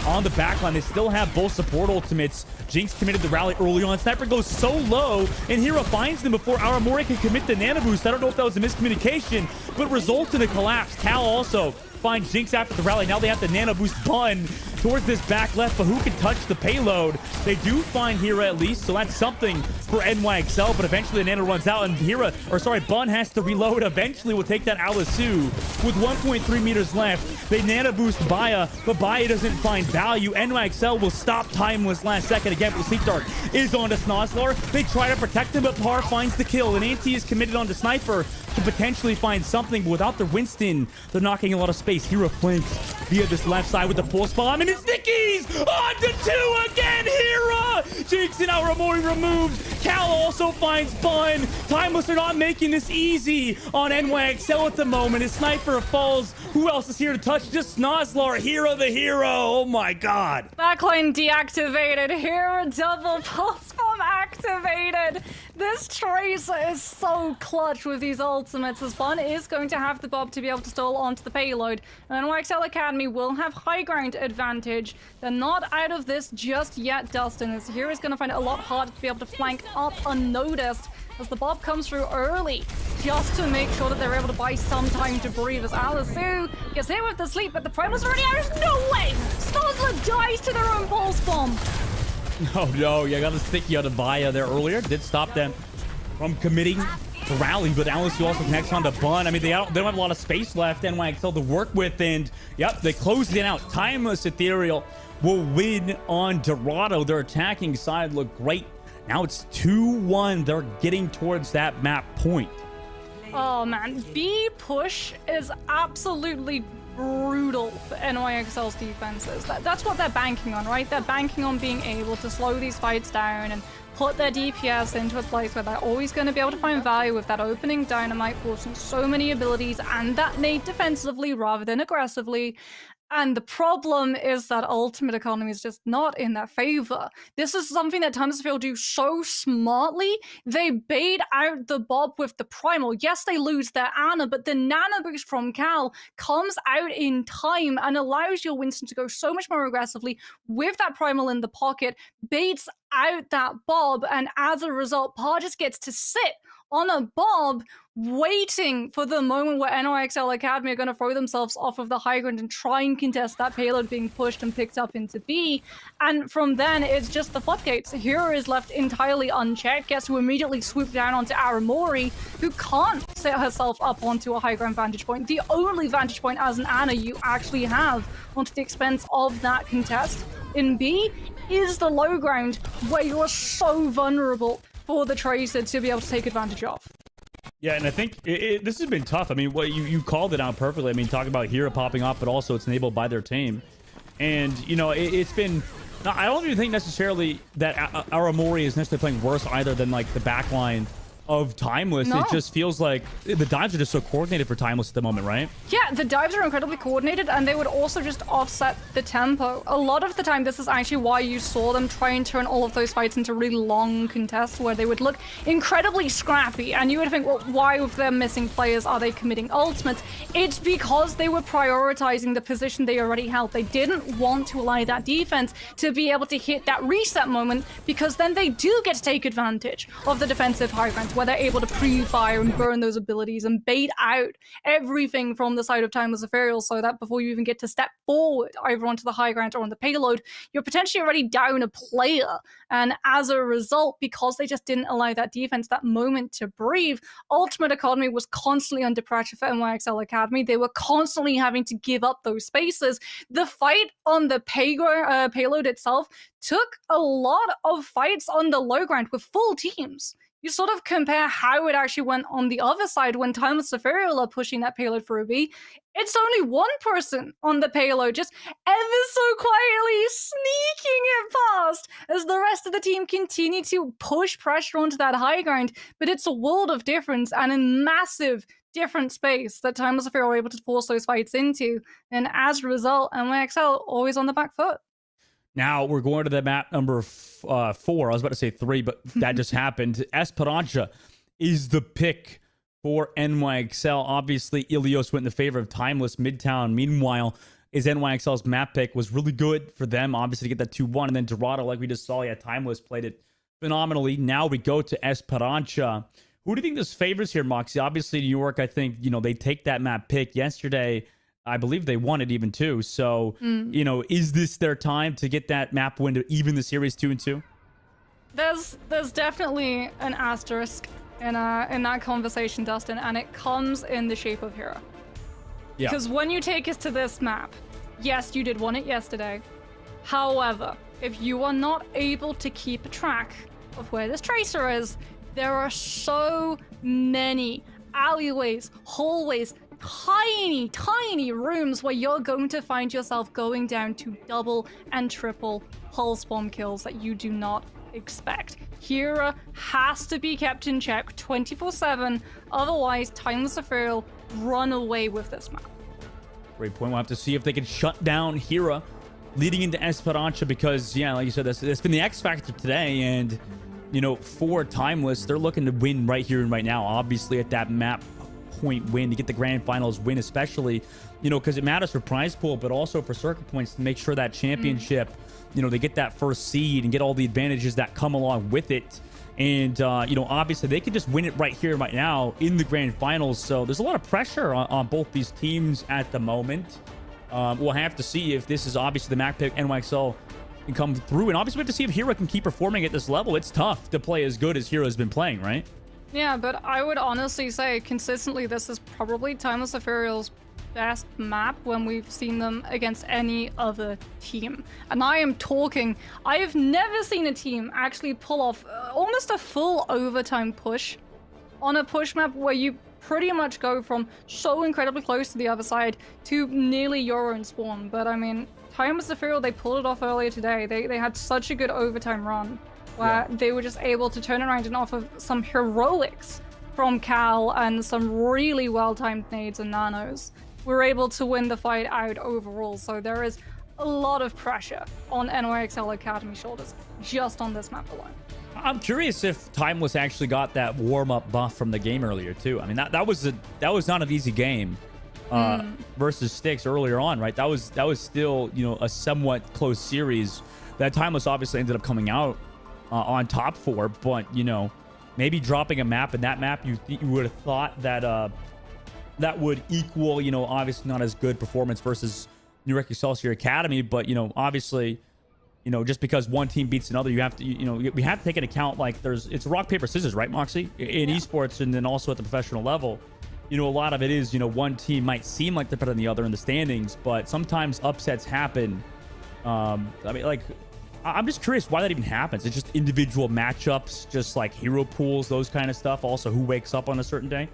on the backline. They still have both support ultimates. Jinx committed the rally early on. Sniper goes so low, and Hira finds them before Aramori can commit the nano boost. I don't know if that was a miscommunication, but results in a collapse. Cal also finds Jinx after the rally. Now they have the nano boost Bun towards this back left, but who can touch the payload? They do find Hira at least, so that's something for NYXL, but eventually the nano runs out, and Bun has to reload. Eventually will take that Alisu with 1.3 meters left. They nano boost Baya, but Baya doesn't find value. NYXL will stop Timeless last second again, but Sleep Dart is on to Snozlar. They try to protect him, but Par finds the kill, and Anti is committed on to Sniper to potentially find something, but without the Winston, they're knocking a lot of space. Hira flanks via this left side with the pulse bomb, and it's Nickies on to 2 again. Hira! Jinx and Aramori removed. Cal also finds Bun. Timeless are not making this easy on NYXL at the moment. As Sniper falls, who else is here to touch? Just Snozlar. Hira the hero. Oh my god. Backline deactivated. Hira double pulse bomb activated. This Tracer is so clutch with these ultimates, as Bun is going to have the Bob to be able to stall onto the payload. And NYXL Academy will have high ground advantage. They're not out of this just yet, Dustin, as Hira's going to find it a lot harder to be able to flank up unnoticed as the Bob comes through early, just to make sure that they're able to buy some time to breathe. As Alisu gets hit with the sleep, but the Primal's already out. There's no way! Snozlar dies to their own pulse bomb. No, you got a sticky out of Baya there earlier. Did stop them from committing the rally, but Alisu also connects on to Bun. I mean, they don't have a lot of space left, NYXL to work with, and yep, they closed it out. Timeless Ethereal will win on Dorado. Their attacking side looked great. Now it's 2-1. They're getting towards that map point. Oh man, B push is absolutely brutal for NYXL's defenses. That's what they're banking on, right? They're banking on being able to slow these fights down and put their DPS into a place where they're always going to be able to find value with that opening dynamite, forcing so many abilities and that nade defensively rather than aggressively. And the problem is that ultimate economy is just not in their favor. This is something that Tundersfield do so smartly. They bait out the Bob with the Primal. Yes, they lose their Ana, but the Nano Boost from Cal comes out in time and allows your Winston to go so much more aggressively with that Primal in the pocket, baits out that Bob, and as a result, Par just gets to sit on a Bob, waiting for the moment where NYXL Academy are going to throw themselves off of the high ground and try and contest that payload being pushed and picked up into B. And from then, it's just the floodgates. Hira is left entirely unchecked, gets to immediately swoop down onto Aramori, who can't set herself up onto a high ground vantage point. The only vantage point as an Ana you actually have onto the expense of that contest in B is the low ground, where you're so vulnerable for the Tracer to be able to take advantage of. Yeah, and I think this has been tough. I mean, what you called it out perfectly. I mean, talking about Hira popping off, but also it's enabled by their team. And, you know, it's been... I don't even think necessarily that Aramori is necessarily playing worse either than, like, the backline of Timeless. No. It just feels like the dives are just so coordinated for Timeless at the moment, right? Yeah, the dives are incredibly coordinated, and they would also just offset the tempo. A lot of the time, this is actually why you saw them try and turn all of those fights into really long contests where they would look incredibly scrappy, and you would think, well, why with them missing players are they committing ultimates? It's because they were prioritizing the position they already held. They didn't want to allow that defense to be able to hit that reset moment, because then they do get to take advantage of the defensive high ground. rounds where they're able to pre-fire and burn those abilities and bait out everything from the side of Timeless Ethereal, so that before you even get to step forward either onto the high ground or on the payload, you're potentially already down a player. And as a result, because they just didn't allow that defense that moment to breathe, Ultimate Academy was constantly under pressure for NYXL Academy. They were constantly having to give up those spaces. The fight on the payload itself took a lot of fights on the low ground with full teams. You sort of compare how it actually went on the other side when Timeless Ethereal are pushing that payload for a B. It's only one person on the payload, just ever so quietly sneaking it past as the rest of the team continue to push pressure onto that high ground. But it's a world of difference and a massive different space that Timeless Ethereal are able to force those fights into. And as a result, NYXL always on the back foot. Now we're going to the map number 4. I was about to say 3, but that just happened. Esperanza is the pick for NYXL. Obviously, Ilios went in the favor of Timeless Midtown. Meanwhile, is NYXL's map pick was really good for them, obviously, to get that 2-1. And then Dorado, like we just saw, Timeless played it phenomenally. Now we go to Esperanza. Who do you think this favors here, Moxie? Obviously, New York, I think, they take that map pick yesterday. I believe they won it even too. So, is this their time to get that map win to even the series 2-2? There's definitely an asterisk in that conversation, Dustin, and it comes in the shape of Hero. Yeah. Because when you take us to this map, yes, you did win it yesterday. However, if you are not able to keep track of where this tracer is, there are so many alleyways, hallways, tiny rooms where you're going to find yourself going down to double and triple hull spawn kills that you do not expect. Hera has to be kept in check 24/7, otherwise Timeless Ethereal run away with this map. Great point. We'll have to see if they can shut down Hera leading into Esperanza because, like you said, that's been the X factor today. And, for Timeless, they're looking to win right here and right now. Obviously, at that map point win to get the grand finals win, especially, because it matters for prize pool, but also for circuit points to make sure that championship, they get that first seed and get all the advantages that come along with it. And, obviously they can just win it right here, right now in the grand finals. So there's a lot of pressure on both these teams at the moment. We'll have to see if this is obviously the map pick NYXL can come through. And obviously we have to see if Hero can keep performing at this level. It's tough to play as good as Hero's been playing, right? Yeah, but I would honestly say consistently this is probably Timeless Ethereal's best map when we've seen them against any other team. And I have never seen a team actually pull off almost a full overtime push on a push map where you pretty much go from so incredibly close to the other side to nearly your own spawn. But I mean, Timeless Ethereal, they pulled it off earlier today. They had such a good overtime run where they were just able to turn around and off of some heroics from Cal and some really well-timed nades and nanos. We're able to win the fight out overall, so there is a lot of pressure on NYXL Academy shoulders just on this map alone. I'm curious if Timeless actually got that warm-up buff from the game earlier too. I mean, that was not an easy game versus Styx earlier on, right? That was still a somewhat close series that Timeless obviously ended up coming out on top for, but maybe dropping a map, and that map you would have thought that that would equal obviously not as good performance versus New York Excelsior Academy, but obviously just because one team beats another, you have to we have to take into account like it's rock paper scissors, right, Moxie, in esports, and then also at the professional level. A lot of it is one team might seem like they're better than the other in the standings, but sometimes upsets happen. I mean, like, I'm just curious why that even happens. It's just individual matchups, just like hero pools, those kind of stuff. Also, who wakes up on a certain day.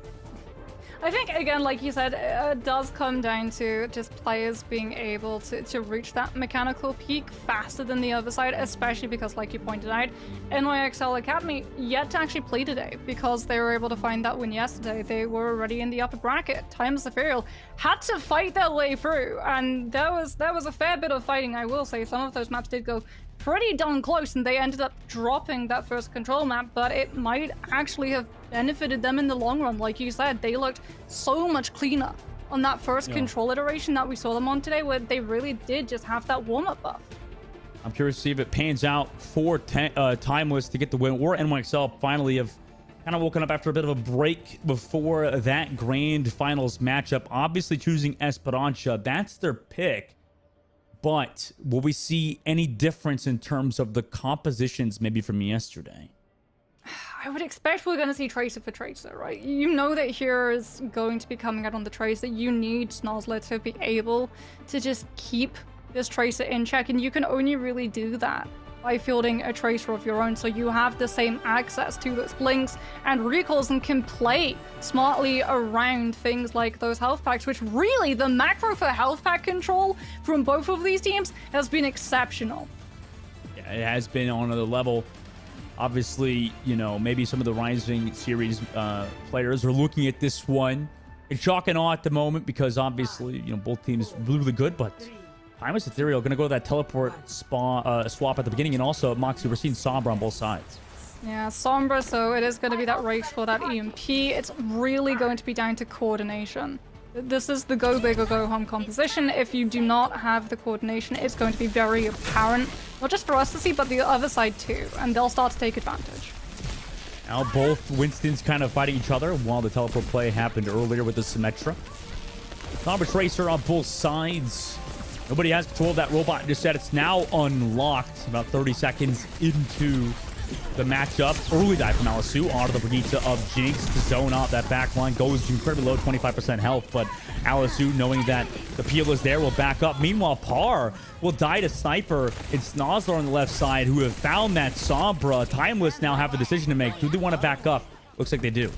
I think, again, like you said, it does come down to just players being able to reach that mechanical peak faster than the other side, especially because, like you pointed out, NYXL Academy yet to actually play today because they were able to find that win yesterday. They were already in the upper bracket. Timeless Ethereal had to fight their way through, and there was a fair bit of fighting, I will say. Some of those maps did go pretty darn close, and they ended up dropping that first control map, but it might actually have benefited them in the long run. Like you said, they looked so much cleaner on that first control iteration that we saw them on today, where they really did just have that warm-up buff. I'm curious to see if it pans out for Timeless to get the win, or NYXL finally have kind of woken up after a bit of a break before that grand finals matchup. Obviously choosing Esperanza. That's their pick. But will we see any difference in terms of the compositions maybe from yesterday? I would expect we're going to see Tracer for Tracer, right? You know that Hero is going to be coming out on the Tracer. You need Snozzler to be able to just keep this Tracer in check, and you can only really do that by fielding a Tracer of your own, so you have the same access to those blinks and recalls and can play smartly around things like those health packs, which really, the macro for health pack control from both of these teams has been exceptional. Yeah, it has been on another level. Obviously, you know, maybe some of the Rising Series players are looking at this one. It's shock and awe at the moment because obviously, you know, both teams really, really good, but Timeless Ethereal going to go to that teleport swap at the beginning, and also Moxie, we're seeing Sombra on both sides. Yeah, Sombra, so it is going to be that race for that EMP. It's really going to be down to coordination. This is the go big or go home composition. If you do not have the coordination, it's going to be very apparent, not just for us to see, but the other side too, and they'll start to take advantage. Now both Winstons kind of fighting each other while the teleport play happened earlier with the Symmetra. Sombra Tracer on both sides. Nobody has control of that robot just yet. It's now unlocked about 30 seconds into the matchup. Early dive from Alisu onto the Brigitte of Jinx to zone out that back line. Goes to incredibly low, 25% health, but Alisu, knowing that the peel is there, will back up. Meanwhile, Par will die to Sniper. It's Snozzler on the left side who have found that Sombra. Timeless now have a decision to make. Do they want to back up? Looks like they do.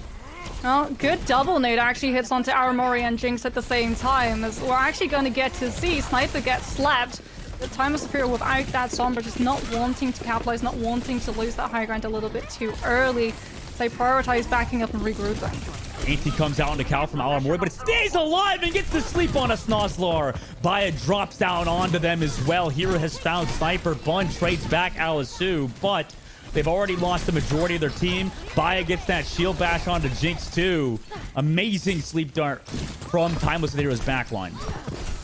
Well, good double nade actually hits onto Aramori and Jinx at the same time, as we're actually going to get to see Sniper get slapped. The Timeless Superior without that Sombra, just not wanting to capitalize, not wanting to lose that high ground a little bit too early. They prioritize backing up and regrouping. Anti comes out on the Cal from Alamori, but it stays alive and gets to sleep on a Snozzler. Baya drops down onto them as well. Hero has found Sniper. Bun trades back Alisu, but they've already lost the majority of their team. Baya gets that shield bash onto Jinx too. Amazing sleep dart from Timeless Ethereal's backline.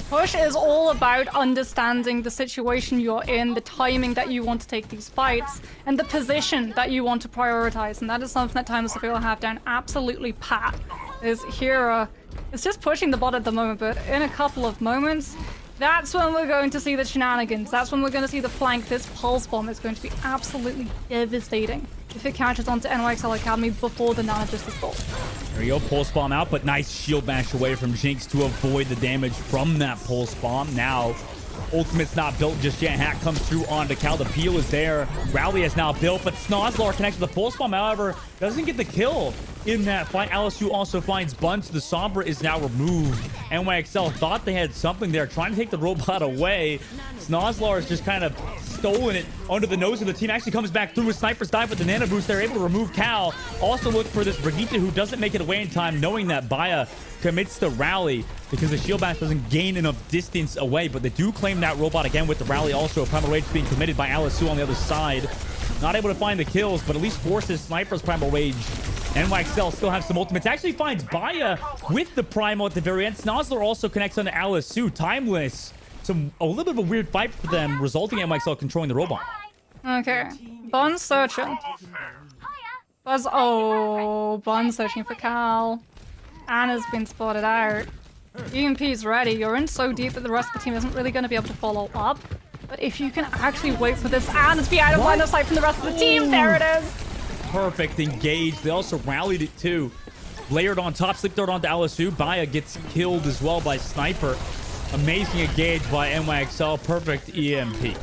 Push is all about understanding the situation you're in, the timing that you want to take these fights, and the position that you want to prioritize. And that is something that Timeless Ethereal have down absolutely pat. Is Hera is just pushing the bot at the moment, but in a couple of moments, that's when we're going to see the shenanigans. That's when we're going to see the flank. This pulse bomb is going to be absolutely devastating if it catches onto NYXL Academy before the Nana Justice Ball. There you go, pulse bomb out, but nice shield bash away from Jinx to avoid the damage from that pulse bomb. Now, ultimate's not built just yet. Hack comes through onto Cal. The peel is there. Rally is now built, but Snozzler connects to the pulse bomb, however, doesn't get the kill in that fight. Alisu also finds Bun, so the Sombra is now removed. NYXL thought they had something there, trying to take the robot away. Snozzler is just kind of stolen it under the nose of the team. Actually comes back through with Sniper's dive with the nano boost. They're able to remove Cal. Also look for this Brigitte who doesn't make it away in time, knowing that Baya commits the rally because the shield bash doesn't gain enough distance away, but they do claim that robot again with the rally. Also, Primal Rage being committed by Alisu on the other side. Not able to find the kills, but at least forces Sniper's Primal Rage. NYXL still have some ultimates. Actually finds Baya with the Primal at the very end. Snozzler also connects onto Alisu. Timeless. A little bit of a weird fight for them, resulting in NYXL controlling the robot. Okay. Bun searching. Bun searching for Cal. Anna's been spotted out. EMP's ready. You're in so deep that the rest of the team isn't really going to be able to follow up. But if you can actually wait for this Anna to be out of line of sight from the rest of the team, there it is. Perfect engage. They also rallied it too. Layered on top, sleep thrown onto Alisu. Baya gets killed as well by Sniper. Amazing engage by NYXL. Perfect EMP.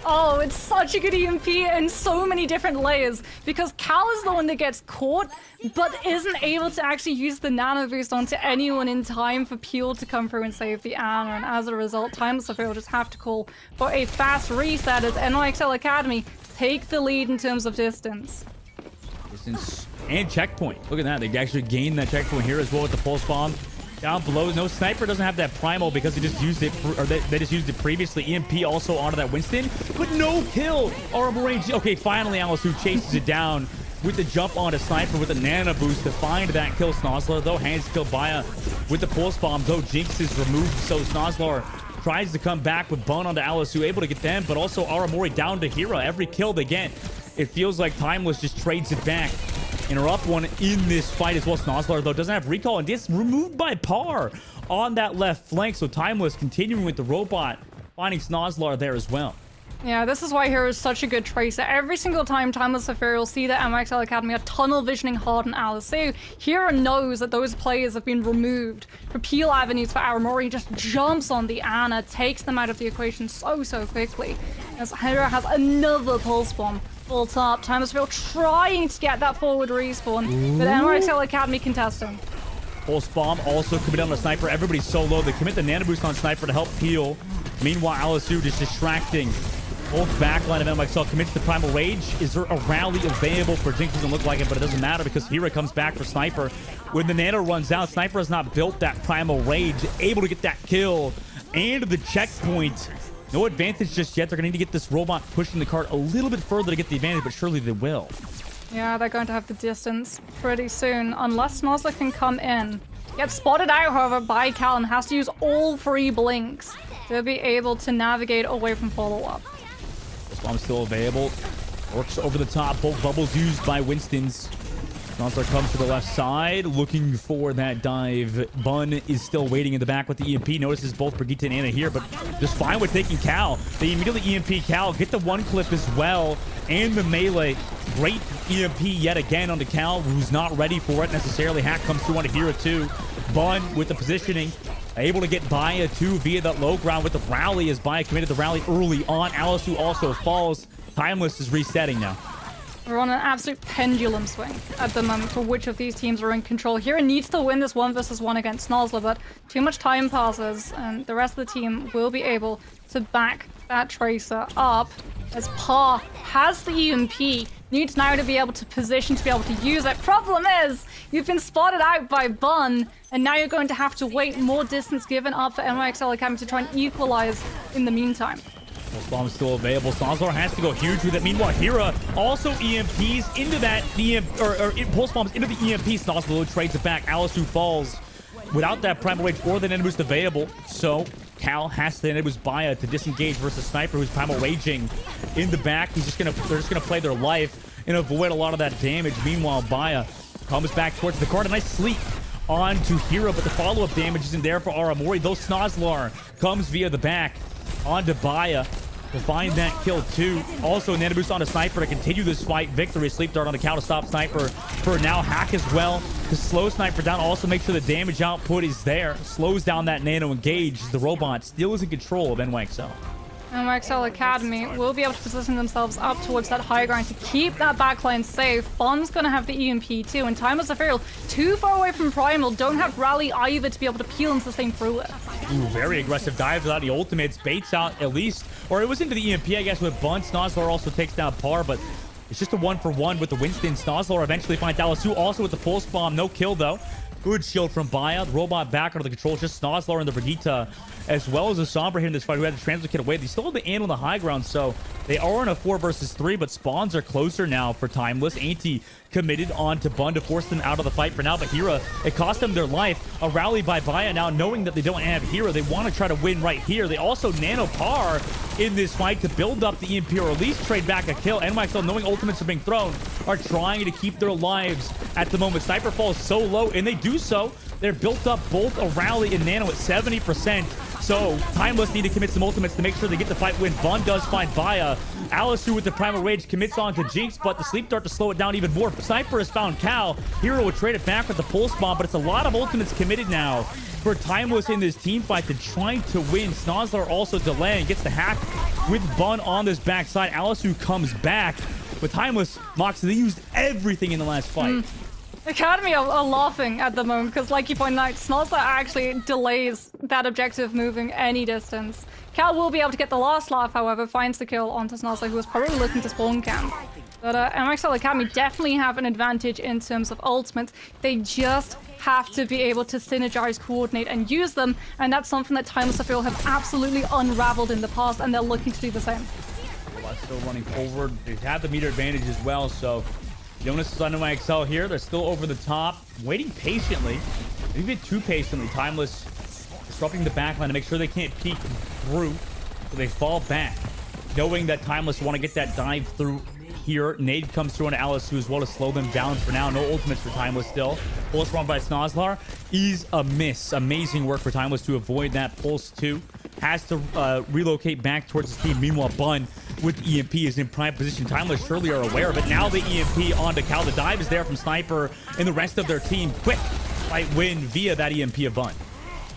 Oh, it's such a good EMP in so many different layers because Cal is the one that gets caught but isn't able to actually use the nano boost onto anyone in time for Peel to come through and save the Anna, and as a result, Timeless will just have to call for a fast reset as NYXL Academy take the lead in terms of distance. Distance and checkpoint. Look at that. They actually gained that checkpoint here as well with the pulse bomb. Down below, no Sniper doesn't have that primal because they just used it, or they just used it previously. EMP also onto that Winston, but no kill. Armor range. Okay, finally Alisu chases it down with the jump onto Sniper with a nano boost to find that kill. Snozzler though hands kill Baya with the pulse bomb, though Jinx is removed, so Snozzler tries to come back with Bun onto Alisu, able to get them, but also Aramori down to Hera. Every kill they get, it feels like Timeless just trades it back. and are up one in this fight as well. Snozzler, though, doesn't have recall and gets removed by Par on that left flank. So Timeless continuing with the robot, finding Snozzler there as well. Yeah, this is why Hero is such a good tracer. Every single time Timeless Zephyr will see that MXL Academy are tunnel visioning hard on Alice. Hero knows that those players have been removed. Repeal avenues for Aramori, just jumps on the Ana, takes them out of the equation so quickly. As Hero has another pulse bomb full top. Timeless Zephyr trying to get that forward respawn, but MXL Academy contesting. Pulse bomb also committed on the Sniper. Everybody's so low. They commit the nano boost on Sniper to help peel. Meanwhile, Alisu just distracting. Both backline of MXL commits to Primal Rage. Is there a rally available for Jinx? Doesn't look like it, but it doesn't matter because Hira comes back for Sniper. When the nano runs out, Sniper has not built that Primal Rage, able to get that kill and the checkpoint. No advantage just yet. They're going to need to get this robot pushing the cart a little bit further to get the advantage, but surely they will. Yeah, they're going to have the distance pretty soon, unless Snozzler can come in. Gets spotted out, however, by Cal and has to use all 3 blinks to be able to navigate away from follow-up. This bomb's still available. Works over the top. Both bubbles used by Winston's. Snozzler comes to the left side, looking for that dive. Bun is still waiting in the back with the EMP. Notices both Brigitte and Anna here, but just fine with taking Cal. They immediately EMP Cal, get the 1 clip as well, and the melee. Great EMP yet again on the Cal, who's not ready for it necessarily. Hack comes through on a Hero too. Bun with the positioning. Able to get Baya too via that low ground with the rally as Baya committed the rally early on. Alisu also falls. Timeless is resetting now. We're on an absolute pendulum swing at the moment for which of these teams are in control. Hero needs to win this 1v1 against Snozzler, but too much time passes and the rest of the team will be able to back that Tracer up as Par has the EMP, needs now to be able to position to be able to use it. Problem is, you've been spotted out by Bun, and now you're going to have to wait more distance given up for NYXL Academy to try and equalize in the meantime. Pulse bomb is still available. Snozzler has to go huge with it. Meanwhile, Hira also EMPs into that pulse bombs into the EMP. Snozzler trades it back. Alisu falls without that Primal Rage or the Nano Boost available. So Cal has to boost Baya to disengage versus Sniper, who's Primal Raging in the back. They're just gonna play their life and avoid a lot of that damage. Meanwhile, Baya comes back towards the card. A nice sleep onto Hero, but the follow-up damage isn't there for Aramori. Though Snozzler comes via the back onto Baya to find that kill too. Also, Nano Boost onto Sniper to continue this fight. Victory. Sleep Dart on the Cal to stop Sniper for now. Hack as well to slow Sniper down. Also make sure the damage output is there. Slows down that Nano engage. The robot still is in control of NYXL. NYXL Academy will be able to position themselves up towards that high ground to keep that backline safe. Bond's gonna have the EMP too, and Timeless Zephyr too far away from Primal, don't have Rally either to be able to peel and sustain through it. Ooh, very aggressive dive without the ultimates. Baits out at least, or it was into the EMP, I guess, with Bun. Snozzler also takes down Par, but it's just a 1-for-1 with the Winston. Snozzler eventually finds Alisu also with the pulse bomb. No kill though. Good shield from Baya. The robot back under the control. Just Snozzler and the Brigitte, as well as the Sombra here in this fight, who had the translate kit away. They still have the Ant on the high ground, so they are in a 4 versus 3, but spawns are closer now for Timeless. Anti committed onto Bun to force them out of the fight for now, but Hira, it cost them their life. A rally by Baya now, knowing that they don't have Hira. They want to try to win right here. They also nano Par in this fight to build up the EMP, or at least trade back a kill. NYXL, knowing ultimates are being thrown, are trying to keep their lives at the moment. Sniper falls so low, and they do so. They're built up both a rally and nano at 70%. So Timeless need to commit some ultimates to make sure they get the fight win. Bun does find Baya. Alisu with the Primal Rage commits on to Jinx, but the Sleep Dart to slow it down even more. Sniper has found Cal. Hero will trade it back with the Pulse Bomb, but it's a lot of ultimates committed now for Timeless in this team fight to try to win. Snozzler also delaying, gets the hack with Bun on this backside. Alisu comes back, but Timeless, Moxie, they used everything in the last fight. Academy are laughing at the moment because, like you pointed out, Snozzler actually delays that objective moving any distance. Cal will be able to get the last laugh, however, finds the kill onto Snozzler, who was probably looking to spawn camp. But MXL Academy definitely have an advantage in terms of ultimates. They just have to be able to synergize, coordinate, and use them, and that's something that Timeless Zephyr have absolutely unraveled in the past, and they're looking to do the same. Still running forward. They have the meter advantage as well, so Jonas is on NYXL here. They're still over the top, waiting patiently. Maybe a bit too patiently. Timeless disrupting the backline to make sure they can't peek through, so they fall back, knowing that Timeless want to get that dive through here. Nade comes through on Alice as well to slow them down for now. No ultimates for Timeless still. Pulse run by Snozlar is a miss. Amazing work for Timeless to avoid that. Pulse 2 has to relocate back towards his team. Meanwhile, Bun with EMP is in prime position. Timeless surely are aware of it. Now the EMP onto Cal. The dive is there from Sniper and the rest of their team. Quick fight win via that EMP of Bun.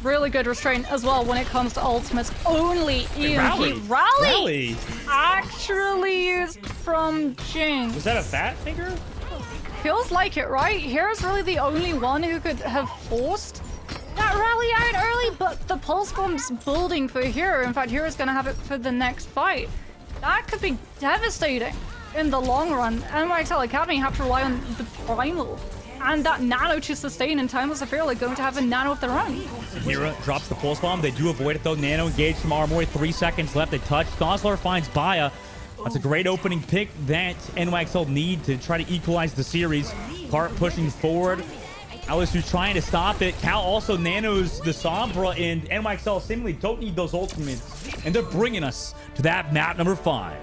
Really good restraint as well when it comes to ultimates. Only EMP rally actually used from Jing. Was that a fat finger? Feels like it, right? Here's really the only one who could have forced that rally out early, but the pulse bomb's building for Hero. In fact, Hero's gonna have it for the next fight. That could be devastating in the long run. NYXL Academy have to rely on the primal and that nano to sustain, and Timeless are fairly going to have a nano of their own. Hira drops the pulse bomb. They do avoid it though. Nano engaged from Armory. 3 seconds left. They touch. Gosler finds Baya. That's a great opening pick that NYXL need to try to equalize the series. Cart pushing forward. Alice who's trying to stop it. Cal also nanos the Sombra, and NYXL seemingly don't need those ultimates. And they're bringing us to that map number 5.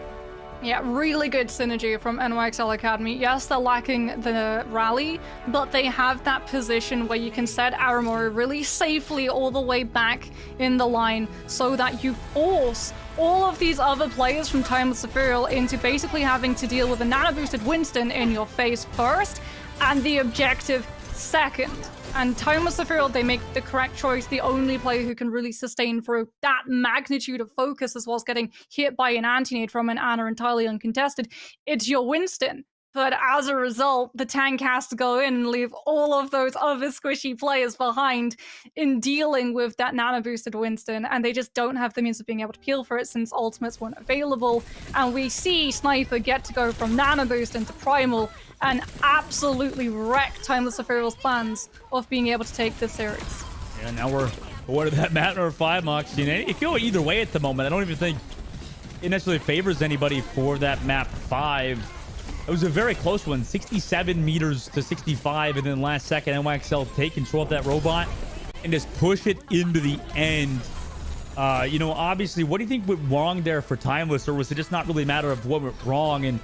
Yeah, really good synergy from NYXL Academy. Yes, they're lacking the rally, but they have that position where you can set Aramori really safely all the way back in the line so that you force all of these other players from Timeless Ethereal into basically having to deal with a nano-boosted Winston in your face first, and the objective second. And Timeless Ethereal, they make the correct choice. The only player who can really sustain through that magnitude of focus as well as getting hit by an anti-nade from an Ana entirely uncontested, it's your Winston. But as a result, the tank has to go in and leave all of those other squishy players behind in dealing with that nano-boosted Winston, and they just don't have the means of being able to peel for it since ultimates weren't available. And we see Sniper get to go from nano-boost into primal and absolutely wreck Timeless Ethereal's plans of being able to take this series. Yeah, now we're what that map number 5, Mox. You know, it could go either way at the moment. I don't even think it necessarily favors anybody for that map 5. It was a very close one, 67 meters to 65, and then last second, NYXL take control of that robot and just push it into the end. You know, obviously, what do you think went wrong there for Timeless, or was it just not really a matter of what went wrong and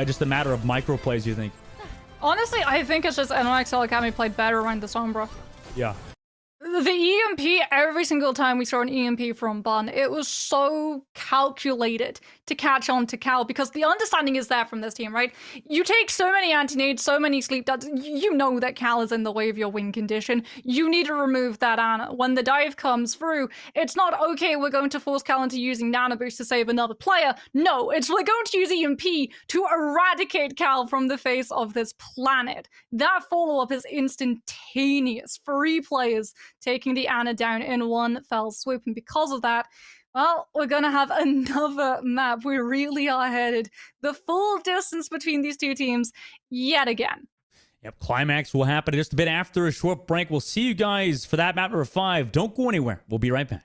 just a matter of micro plays, you think? Honestly, I think it's just NYXL Academy played better around the Sombra. Yeah. The EMP, every single time we saw an EMP from Bun, it was so calculated to catch on to Cal, because the understanding is there from this team, right? You take so many anti-nades, so many sleep darts, you know that Cal is in the way of your win condition. You need to remove that Ana. When the dive comes through, it's not, okay, we're going to force Cal into using Nano Boost to save another player. No, it's we're going to use EMP to eradicate Cal from the face of this planet. That follow-up is instantaneous. 3 players taking the Ana down in one fell swoop, and because of that, well, we're gonna have another map. We really are headed the full distance between these two teams yet again. Yep, climax will happen just a bit after a short break. We'll see you guys for that map number 5. Don't go anywhere. We'll be right back.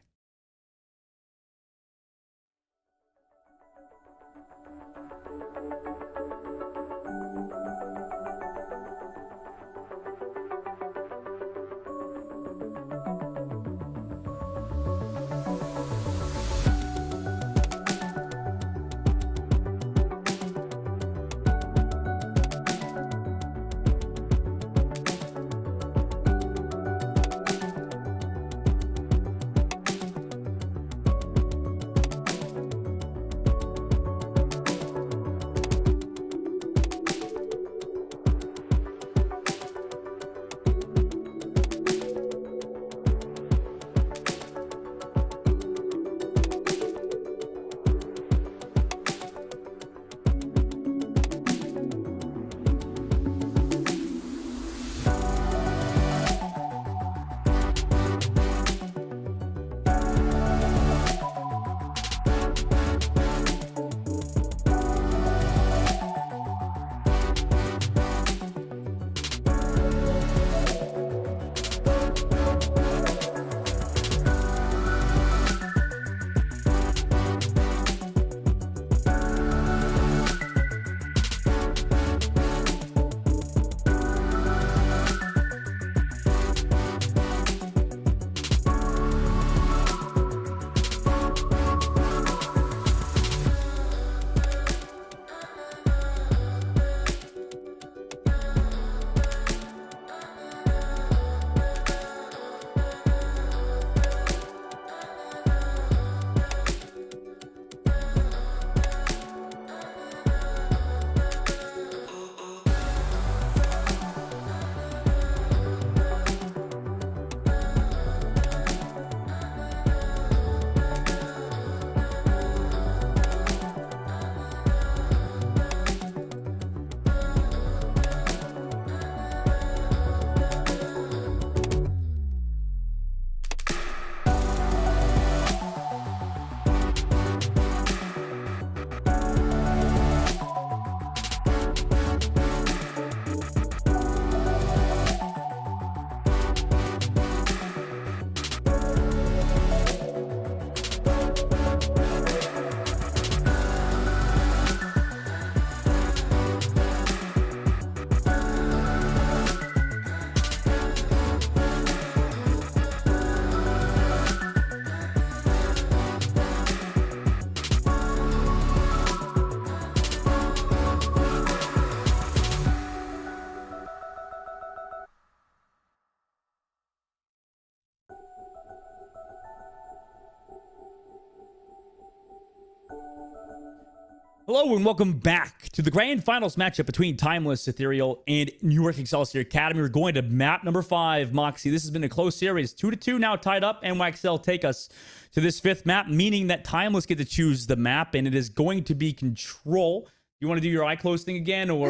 Hello and welcome back to the grand finals matchup between Timeless, Ethereal, and New York Excelsior Academy. We're going to map number 5, Moxie. This has been a close series, 2-2 now tied up, and NYXL take us to this 5th map, meaning that Timeless get to choose the map, and it is going to be Control. You want to do your eye close thing again, or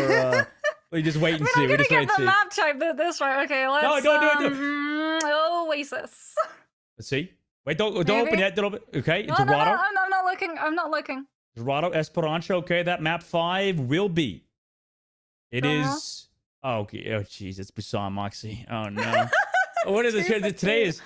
you just wait and see? I'm We gonna just wait get and the see. map type this right. Okay, let's. don't do it. Oasis. Let's see. Wait, don't Maybe? open yet. Don't open. Okay, No, Dorado. I'm not looking. I'm not looking. Dorado, Esperanza. Okay, that map 5 will be. It is. Oh, okay. Oh, jeez, it's Busan, Moxie. Oh no. What is this? Today is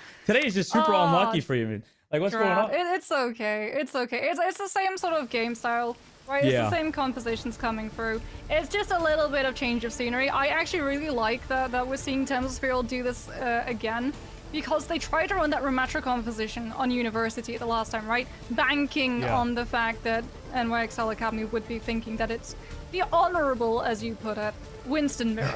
just super unlucky for you, man. Like, what's going on? It's okay. It's okay. It's the same sort of game style, right? It's Yeah. the same compositions coming through. It's just a little bit of change of scenery. I actually really like that we're seeing Thermosphere do this again, because they tried to run that Ramatra composition on University the last time, right? Banking on the fact that NYXL Academy would be thinking that it's the honorable, as you put it, Winston mirror.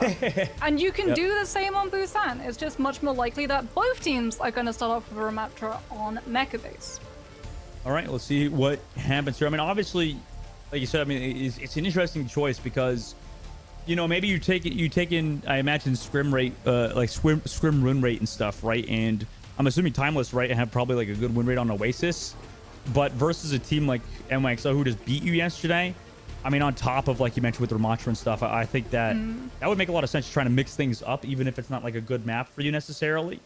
And you can do the same on Busan. It's just much more likely that both teams are going to start off with a Ramatra on Mecha base. All right, let's see what happens here. I mean, obviously, like you said, I mean, it's an interesting choice because, you know, maybe you take in, I imagine, scrim rate, like scrim run rate and stuff, right? And I'm assuming Timeless, right, have probably like a good win rate on Oasis, but versus a team like NYXL who just beat you yesterday, I mean, on top of, like you mentioned, with Ramatra and stuff, I think that that would make a lot of sense, trying to mix things up, even if it's not like a good map for you necessarily.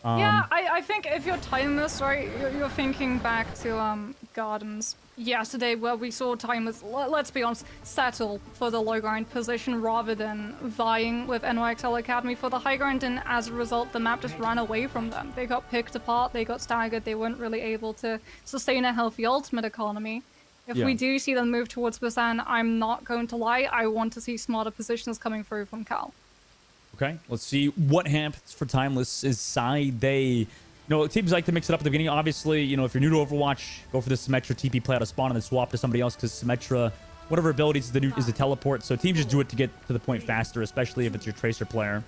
Yeah, I think if you're Timeless, right, you're thinking back to Gardens yesterday, where we saw Timeless, let's be honest, settle for the low ground position rather than vying with NYXL Academy for the high ground, and as a result, the map just ran away from them. They got picked apart, they got staggered, they weren't really able to sustain a healthy ultimate economy. If we do see them move towards Busan, I'm not going to lie, I want to see smarter positions coming through from Cal. Okay, let's see what happens for Timeless's side. Teams like to mix it up at the beginning. Obviously, you know, if you're new to Overwatch, go for the Symmetra TP play out of spawn and then swap to somebody else, because Symmetra, whatever abilities is the teleport. So teams just do it to get to the point faster, especially if it's your Tracer player.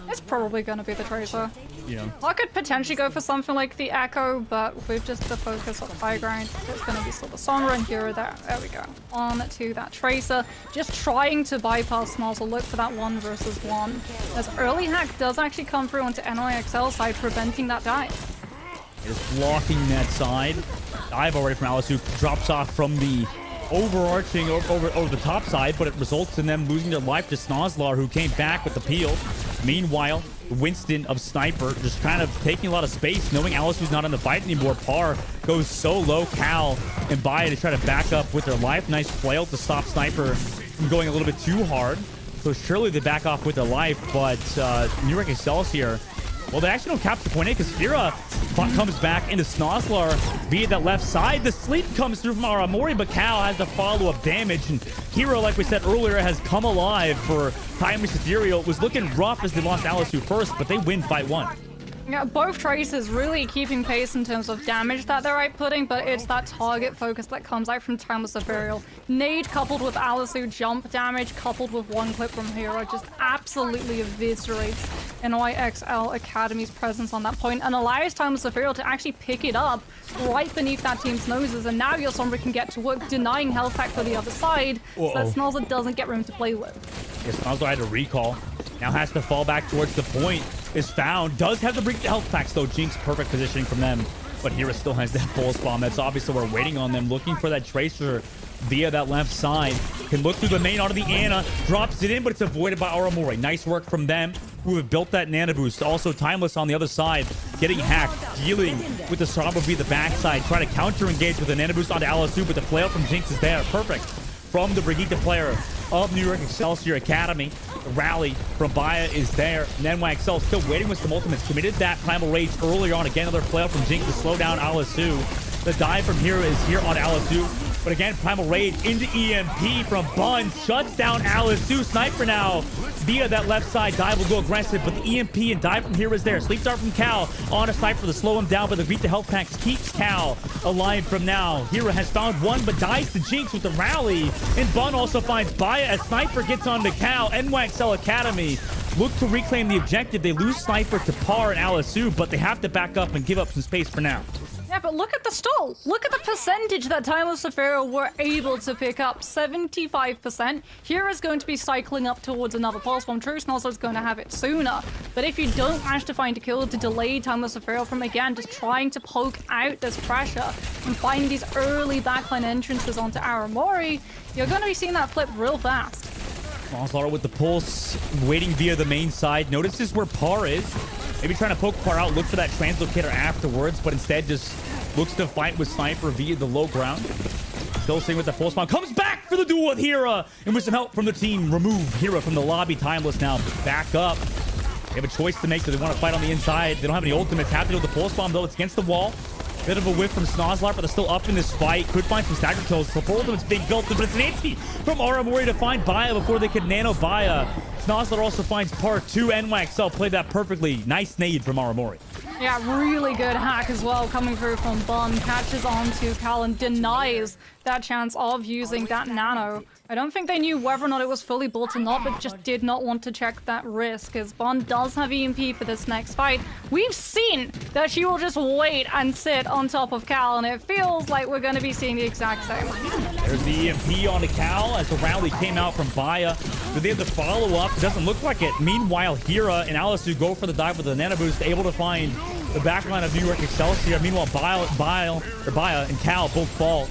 It's probably going to be the Tracer. Yeah. I could potentially go for something like the Echo, but with just the focus on high ground, it's going to be still the Sonra and Hero there. There we go. On to that Tracer. Just trying to bypass Snozzle. Look for that 1 versus 1. As early hack does actually come through onto NYXL side, preventing that dive. Just blocking that side. Dive already from Alice, who drops off from the overarching over the top side, but it results in them losing their life to Snozzlar, who came back with the peel. Meanwhile, Winston of Sniper just kind of taking a lot of space, knowing Alice who's not in the fight anymore. Par goes so low. Cal and Baya to try to back up with their life. Nice flail to stop Sniper from going a little bit too hard. So surely they back off with their life, but New York Excelsior, well, they actually don't capture point A because Hira comes back into Snozzlar via that left side. The sleep comes through from Aramori, but Cal has the follow-up damage. And Hira, like we said earlier, has come alive for Timeless Ethereal. It was looking rough as they lost Alisu first, but they win fight 1. Yeah, both Tracers really keeping pace in terms of damage that they're outputting, but it's that target focus that comes out from Timeless Ethereal. Nade coupled with Alisu jump damage, coupled with 1 clip from Hero, just absolutely eviscerates NYXL Academy's presence on that point and allows Timeless Ethereal to actually pick it up right beneath that team's noses. And now your Sombra can get to work, denying health pack for the other side, so that Snozzle doesn't get room to play with. Yes, Snozzle had to recall. Now has to fall back towards the point. Is found. Does have to break the health packs though. Jinx, perfect positioning from them. But Hira still has that pulse bomb. That's obviously we're waiting on them. Looking for that Tracer via that left side. Can look through the main onto the Ana. Drops it in, but it's avoided by Aramori. Nice work from them who have built that Nana boost. Also Timeless on the other side. Getting hacked. Dealing with the Sombra via the backside. Trying to counter-engage with a Nana boost onto Alisu, but the flail from Jinx is there. Perfect. From the Brigitte player of New York Excelsior Academy. The rally from Baya is there. And NYXL still waiting with some ultimates. Committed that Primal Rage earlier on. Again, another flail from Jinx to slow down Alisu. The dive from here is here on Alisu. But again, Primal Rage into EMP from Bun. Shuts down Alisu. Sniper now via that left side. Dive will go aggressive, but the EMP and dive from here is there. Sleep start from Cal on a Sniper to slow him down, but the beat the health packs keeps Cal alive from now. Hira has found 1, but dies to Jinx with the rally. And Bun also finds Baya as Sniper gets onto Cal. NYXL Academy look to reclaim the objective. They lose Sniper to Par and Alisu, but they have to back up and give up some space for now. Yeah, Alright, but look at the stall. Look at the percentage that Timeless Ethereal were able to pick up. 75%. Hira's going to be cycling up towards another pulse bomb. True Snozzler's going to have it sooner. But if you don't manage to find a kill to delay Timeless Ethereal from, again, just trying to poke out this pressure and find these early backline entrances onto Aramori, you're going to be seeing that flip real fast. Snozzler with the pulse, waiting via the main side. Notices where Par is. Maybe trying to poke Par out, look for that translocator afterwards, but instead just looks to fight with Sniper via the low ground. Still seeing with the full spawn. Comes back for the duel with Hira. And with some help from the team, remove Hira from the lobby. Timeless now back up. They have a choice to make. Do they want to fight on the inside? They don't have any ultimates. Have to deal with the pulse bomb, though. It's against the wall. Bit of a whiff from Snozzler, but they're still up in this fight. Could find some stagger kills. So for ultimates being built, but it's an anti from Aramori to find Baya before they could nano Baya. Snozzler also finds part 2. NYXL played that perfectly. Nice nade from Aramori. Yeah, really good hack as well coming through from Bun. Catches onto Cal and denies that chance of using that nano. I don't think they knew whether or not it was fully built or not, but just did not want to check that risk, as Bun does have EMP for this next fight. We've seen that she will just wait and sit on top of Cal, and it feels like we're going to be seeing the exact same. There's the EMP onto Cal as the rally came out from Baya. Do they have the follow-up? It doesn't look like it. Meanwhile, Hira and Alisu go for the dive with the nano boost, able to find the backline of New York Excelsior. Meanwhile, Baya and Cal both fall.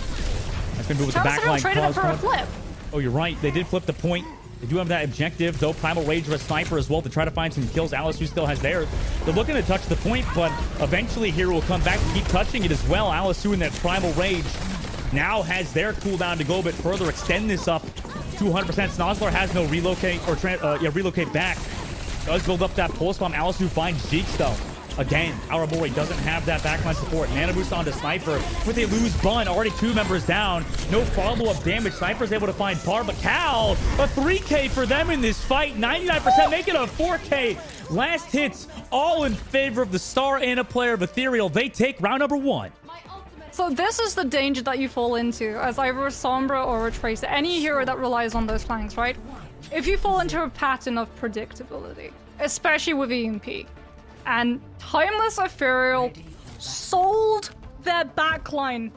That's going to be with the backline. Traded up for a flip. Oh, you're right. They did flip the point. They do have that objective, though. Primal Rage with a Sniper as well to try to find some kills. Alisu still has theirs. They're looking to touch the point, but eventually Hero will come back to keep touching it as well. Alisu in that Primal Rage now has their cooldown to go a bit further, extend this up to 100%. Snozzler has no relocate or relocate back. Does build up that pulse bomb. Alisu finds Jeeks, though. Again, Aramori doesn't have that backline support. Nano boost onto Sniper, but they lose Bun. Already 2 members down. No follow-up damage. Sniper's able to find Par, but Cal, a 3K for them in this fight. 99%, make it a 4K. Last hits, all in favor of the star and a player of Ethereal. They take round number 1. So this is the danger that you fall into as either a Sombra or a Tracer. Any hero that relies on those flanks, right? If you fall into a pattern of predictability, especially with EMP, and Timeless Ethereal sold their backline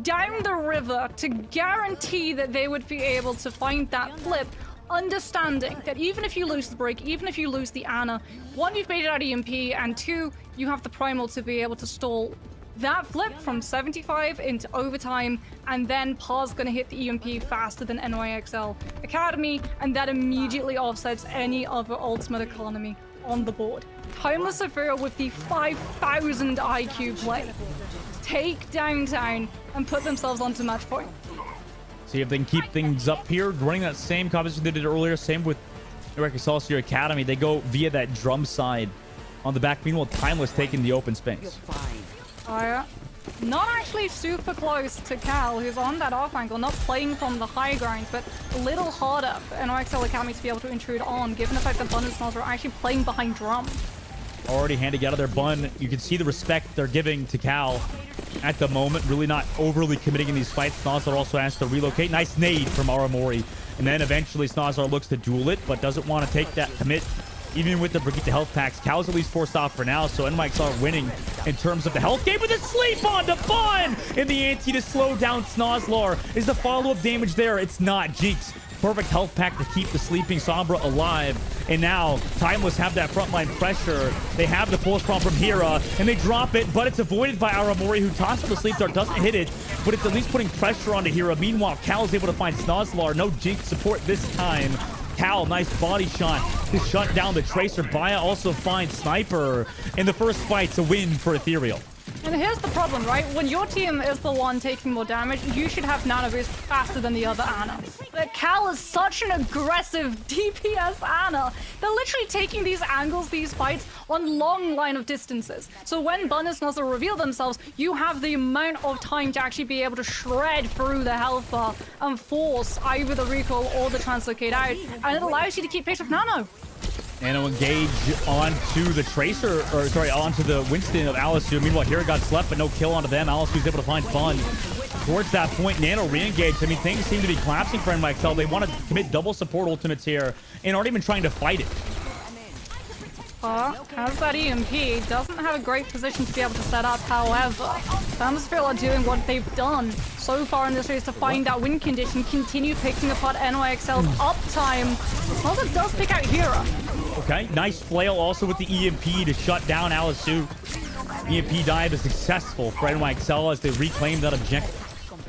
down the river to guarantee that they would be able to find that flip, understanding that even if you lose the break, even if you lose the Ana, 1, you've made it out EMP, and 2, you have the Primal to be able to stall that flip from 75 into overtime, and then Par's gonna hit the EMP faster than NYXL Academy, and that immediately offsets any other ultimate economy on the board. Timeless Ethereal with the 5,000 IQ play. Take downtown and put themselves onto match point. See if they can keep things up here. Running that same composition they did earlier. Same with New York Excelsior Academy. They go via that drum side on the back. Meanwhile, Timeless taking the open space. Not actually super close to Cal, who's on that off angle, not playing from the high ground, but a little harder for NYXL Academy to be able to intrude on, given the fact that Bun and Snozzler are actually playing behind drum. Already handed out of their Bun. You can see the respect they're giving to Cal at the moment. Really not overly committing in these fights. Snozzler also has to relocate. Nice nade from Aramori. And then eventually Snozzler looks to duel it, but doesn't want to take that commit. Even with the Brigitte health packs, Cal's at least forced off for now, so NYXL are winning in terms of the health game with a sleep on to Bun! In the ante to slow down Snozzler. Is the follow-up damage there? It's not. Jeeks. Perfect health pack to keep the sleeping Sombra alive. And now, Timeless have that frontline pressure. They have the pulse bomb from Hira, and they drop it, but it's avoided by Aramori, who tosses the sleep dart, doesn't hit it, but it's at least putting pressure onto Hira. Meanwhile, Cal is able to find Snozzler. No Jinx support this time. Cal, nice body shot to shut down the Tracer. Baya also finds Sniper in the first fight to win for Ethereal. And here's the problem, right? When your team is the one taking more damage, you should have Nano Boost faster than the other Ana. But Cal is such an aggressive DPS Ana. They're literally taking these angles, these fights, on long line of distances. So when Bun and Snozzler reveal themselves, you have the amount of time to actually be able to shred through the health bar and force either the recall or the translocate out. And it allows you to keep pace with Nano. Nano engage onto the Tracer, or sorry, onto the Winston of Alisu. Meanwhile, Hira got slept, but no kill onto them. Alisu's able to find Bun. Towards that point, Nano re-engaged. I mean, things seem to be collapsing for NYXL. They want to commit double support ultimates here and aren't even trying to fight it. Has that EMP, doesn't have a great position to be able to set up. However, Thermosphere are doing what they've done so far in this race to find that win condition, continue picking apart NYXL's uptime. Smelter does pick out Hira. Okay, nice flail also with the EMP to shut down Alisu. EMP dive is successful for NYXL as they reclaim that objective.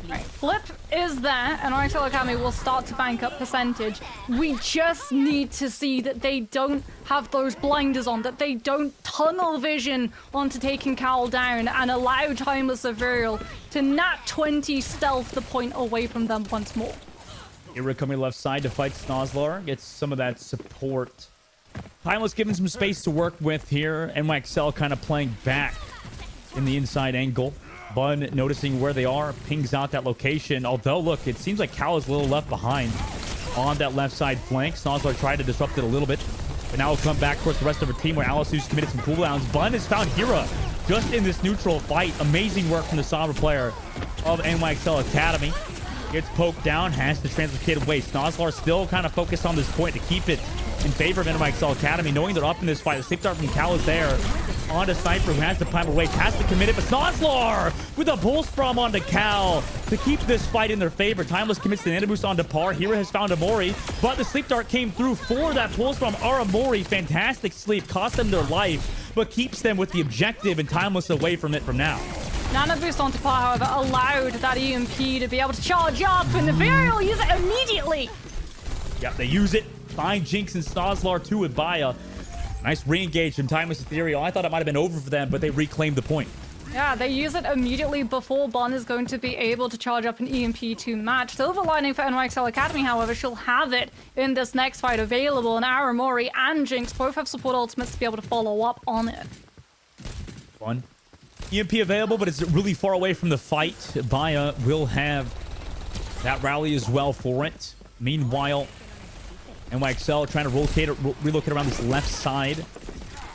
Right, flip is there, and NYXL Academy will start to bank up percentage. We just need to see that they don't have those blinders on, that they don't tunnel vision onto taking Cal down and allow Timeless Ethereal to nat 20 stealth the point away from them once more. Hira coming left side to fight Snozlar, gets some of that support. Timeless given some space to work with here. NYXL kind of playing back in the inside angle. Bun noticing where they are, pings out that location. Although, look, it seems like Cal is a little left behind on that left side flank. Snozlar tried to disrupt it a little bit, but now we'll come back towards the rest of her team where Alisu's committed some cooldowns. Bun has found Hira just in this neutral fight. Amazing work from the Sombra player of NYXL Academy. Gets poked down, has to translocate away. Snozlar still kind of focused on this point to keep it in favor of NYXL Academy, knowing they're up in this fight. The sleep dart from Cal is there. On to Sniper, who has the primal wave, has to commit it, but Snozlar with a Bull Strom onto Cal to keep this fight in their favor. Timeless commits the Nana Boost onto Par. Hira has found Amori, but the sleep dart came through for that Bull Strom. Amori, fantastic sleep, cost them their life, but keeps them with the objective and Timeless away from it from now. Nana Boost onto Par, however, allowed that EMP to be able to charge up, and the Ethereal use it immediately. Yeah, they use it. Find Jinx and Snozlar too with Baya. Nice re-engage from Timeless Ethereal. I thought it might have been over for them, but they reclaimed the point. Yeah, they use it immediately before Bun is going to be able to charge up an EMP to match. Silver lining for NYXL Academy, however, she'll have it in this next fight available, and Aramori and Jinx both have support ultimates to be able to follow up on it. Fun. EMP available, but it's really far away from the fight. Baya will have that rally as well for it. Meanwhile, NYXL trying to relocate around this left side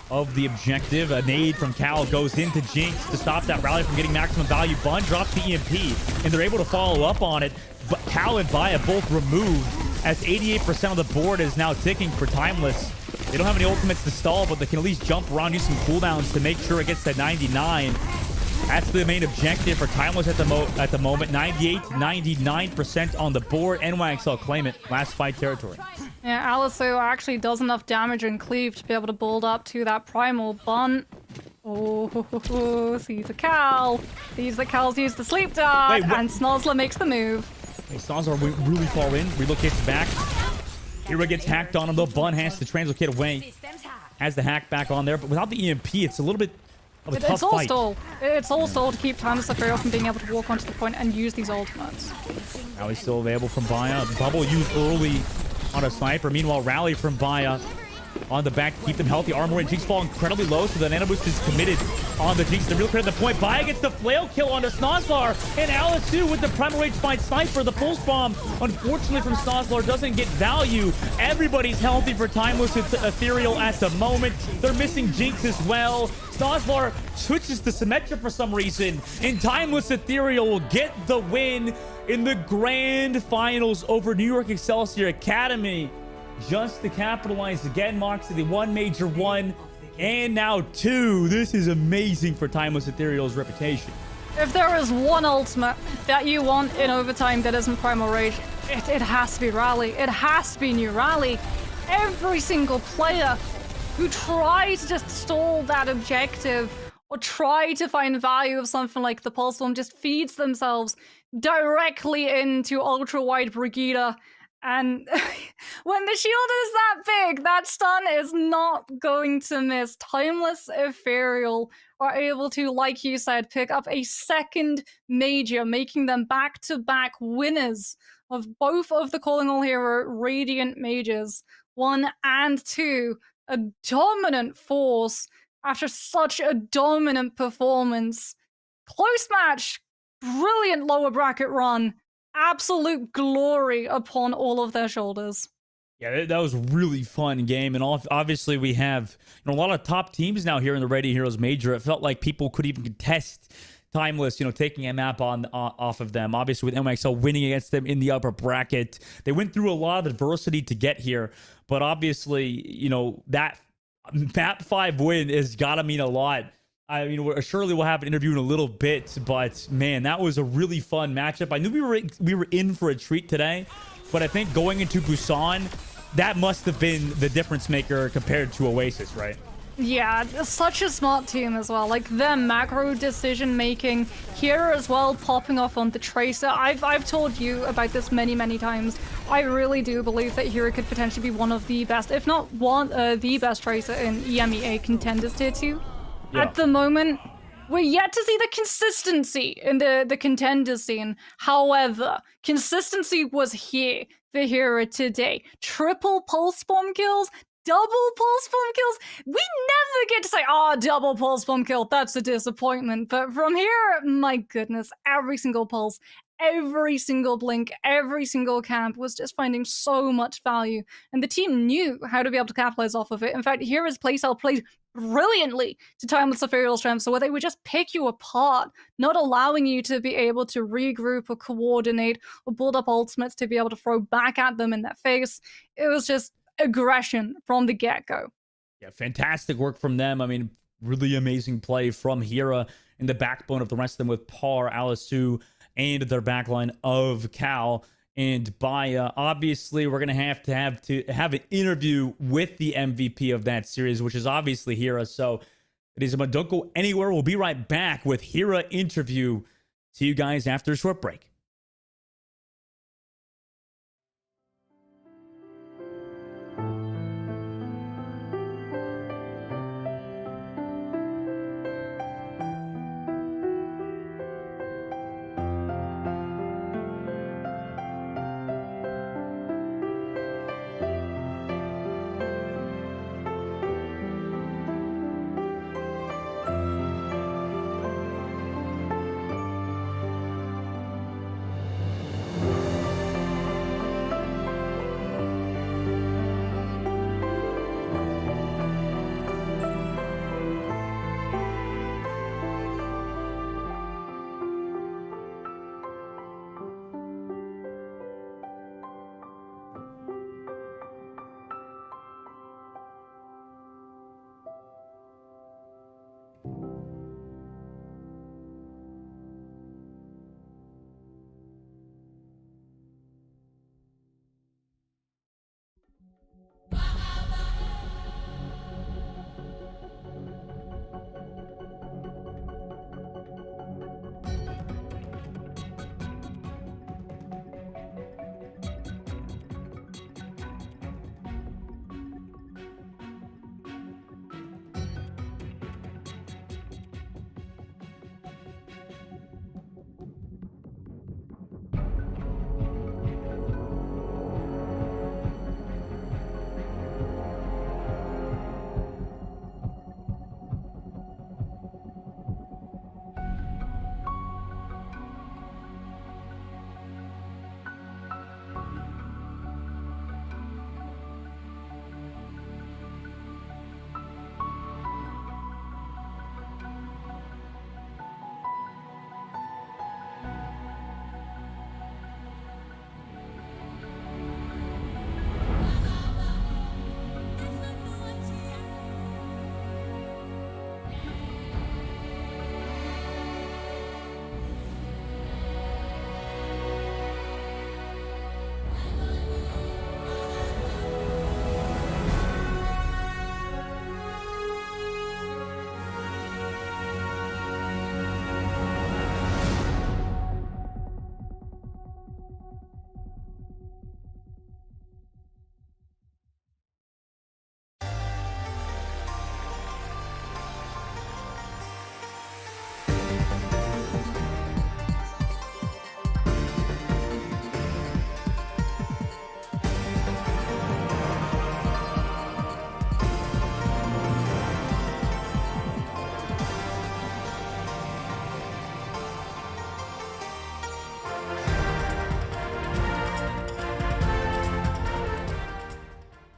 of the objective. A nade from Cal goes into Jinx to stop that rally from getting maximum value. Bun drops the EMP, and they're able to follow up on it. But Cal and Baya both removed, as 88% of the board is now ticking for Timeless. They don't have any ultimates to stall, but they can at least jump around, use some cooldowns to make sure it gets to 99. That's the main objective for Timeless at the moment. 98 to 99% on the board. NYXL claim it. Last fight territory. Yeah, Alisu actually does enough damage and cleave to be able to build up to that primal Bun. Oh, sees the Cal. Sees the Cal's use the sleep dart, and Snozlar makes the move. Hey, Snozlar went really far in, relocates back. Hira gets hacked on him though. Bun has to translocate away. Has the hack back on there, but without the EMP, it's a little bit of a tough it's all fight. stall. It's all stall to keep Timeless Ethereal from being able to walk onto the point and use these ultimates. Now he's still available from Baya. Bubble used early on a Sniper. Meanwhile, rally from Baya on the back to keep them healthy. Armor and Jinx fall incredibly low, so the Nano Boost is committed on the Jinx. They're really clear at the point. Baya gets the flail kill onto Snozlar, and Alisu with the Primal Rage finds Sniper. The Pulse Bomb, unfortunately from Snozlar, doesn't get value. Everybody's healthy for Timeless Ethereal at the moment. They're missing Jinx as well. Snozlar switches to Symmetra for some reason, and Timeless Ethereal will get the win in the grand finals over New York Excelsior Academy. Just to capitalize again, Moxie, 1 Major 1, and now 2. This is amazing for Timeless Ethereal's reputation. If there is one ultimate that you want in overtime that isn't Primal Rage, it has to be Rally. It has to be New Rally. Every single player who tries to just stall that objective or try to find value of something like the Pulse Bomb just feeds themselves directly into Ultra Wide Brigida. And when the shield is that big, that stun is not going to miss. Timeless Ethereal are able to, like you said, pick up a second major, making them back-to-back winners of both of the Calling All Hero Radiant majors. 1 and 2, a dominant force after such a dominant performance. Close match, brilliant lower bracket run. Absolute glory upon all of their shoulders. Yeah, that was a really fun game, and obviously we have a lot of top teams now here in the Radiant Heroes Major. It felt like people could even contest Timeless, taking a map off of them. Obviously with NYXL winning against them in the upper bracket, they went through a lot of adversity to get here, but obviously that Map 5 win has got to mean a lot. I mean, surely we'll have an interview in a little bit, but man, that was a really fun matchup. I knew we were in for a treat today, but I think going into Busan, that must have been the difference maker compared to Oasis, right? Yeah, such a smart team as well. Like their macro decision making here as well, popping off on the Tracer. I've told you about this many times. I really do believe that Hero could potentially be one of the best, if not the best Tracer in EMEA contenders tier 2. Yeah. At the moment, we're yet to see the consistency in the contender scene. However, consistency was here for Hero today. Triple pulse bomb kills, double pulse bomb kills. We never get to say, double pulse bomb kill. That's a disappointment. But from here, my goodness, every single pulse, every single blink, every single camp was just finding so much value. And the team knew how to be able to capitalize off of it. In fact, Hero's playstyle played brilliantly to Timeless Ethereal Strength, so where they would just pick you apart, not allowing you to be able to regroup or coordinate or build up ultimates to be able to throw back at them in their face. It was just aggression from the get-go. Yeah, fantastic work from them. I mean, really amazing play from Hera in the backbone of the rest of them with Par, Alisu, and their backline of Cal and Baya. Obviously, we're going to have an interview with the MVP of that series, which is obviously Hera. So it is, don't go anywhere. We'll be right back with Hera interview. See you guys after a short break.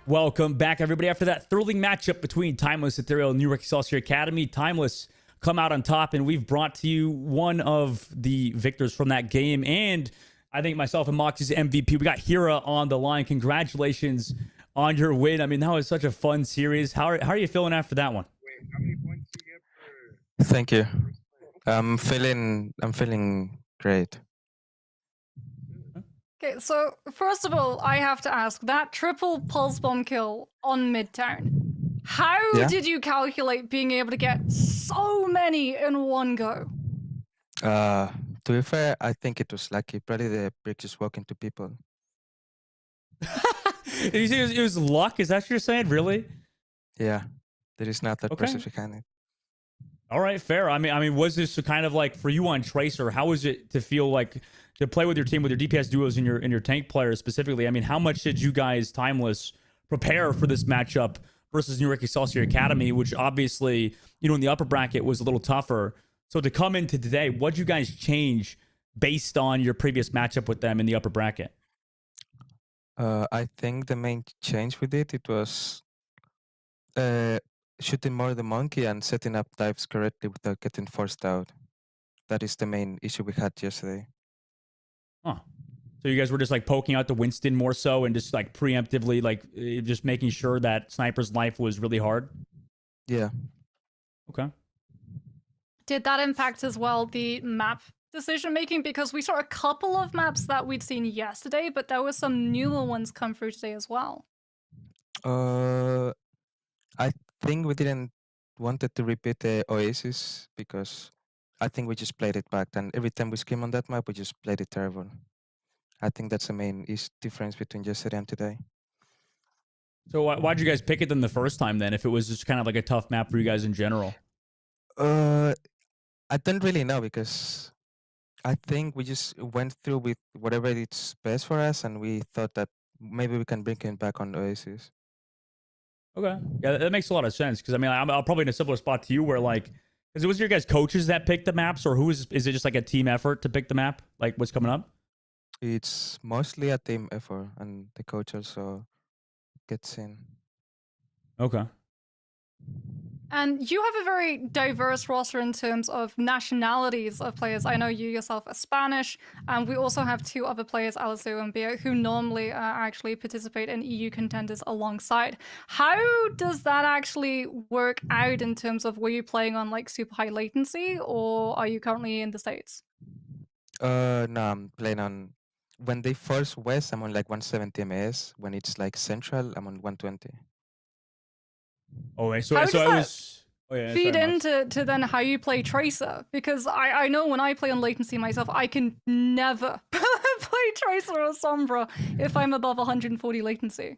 Welcome back, everybody. After that thrilling matchup between Timeless Ethereal and New York Excelsior Academy, Timeless come out on top, and we've brought to you one of the victors from that game. And I think myself and Moxie's MVP, we got Hera on the line. Congratulations on your win. I mean, that was such a fun series. How are you feeling after that one? Thank you. I'm feeling great. Okay, so first of all, I have to ask that triple pulse bomb kill on Midtown. How Yeah? did you calculate being able to get so many in one go? To be fair, I think it was lucky. Probably the brick just walked into people. You say it was luck? Is that what you're saying? Really? Yeah, there is not that Okay. process behind it. All right, fair. I mean, was this kind of like for you on Tracer? How was it to feel like to play with your team, with your DPS duos and your tank players specifically? I mean, how much did you guys Timeless prepare for this matchup versus New York Excelsior Academy, which obviously in the upper bracket was a little tougher. So to come into today, what did you guys change based on your previous matchup with them in the upper bracket? I think the main change we did it was shooting more the monkey and setting up dives correctly without getting forced out. That is the main issue we had yesterday. Huh. So you guys were just like poking out the Winston more so and just like preemptively like just making sure that Sniper's life was really hard? Yeah. Okay. Did that impact as well the map decision making? Because we saw a couple of maps that we'd seen yesterday, but there were some newer ones come through today as well. I think we didn't wanted to repeat the Oasis because I think we just played it back. And every time we scream on that map, we just played it terrible. I think that's the main difference between yesterday and today. So why'd you guys pick it then the first time then, if it was just kind of like a tough map for you guys in general? I don't really know because I think we just went through with whatever it's best for us, and we thought that maybe we can bring him back on Oasis. Okay. Yeah, that makes a lot of sense. Because I mean, I'm probably in a similar spot to you where like, is it was your guys is that picked the maps, or is it just like a team effort to pick the map? Like what's coming up? It's mostly a team effort, and the coach also gets in. Okay. And you have a very diverse roster in terms of nationalities of players. I know you yourself are Spanish, and we also have two other players, Alistair and Bia, who normally actually participate in EU contenders alongside. How does that actually work out in terms of, were you playing on like super high latency, or are you currently in the States? No, I'm playing on. When they force west, I'm on like 170 ms. When it's like central, I'm on 120. Oh, wait, How does it that was. Oh yeah. feed Sorry, Mox. into then how you play Tracer? Because I know when I play on latency myself, I can never play Tracer or Sombra if I'm above 140 latency.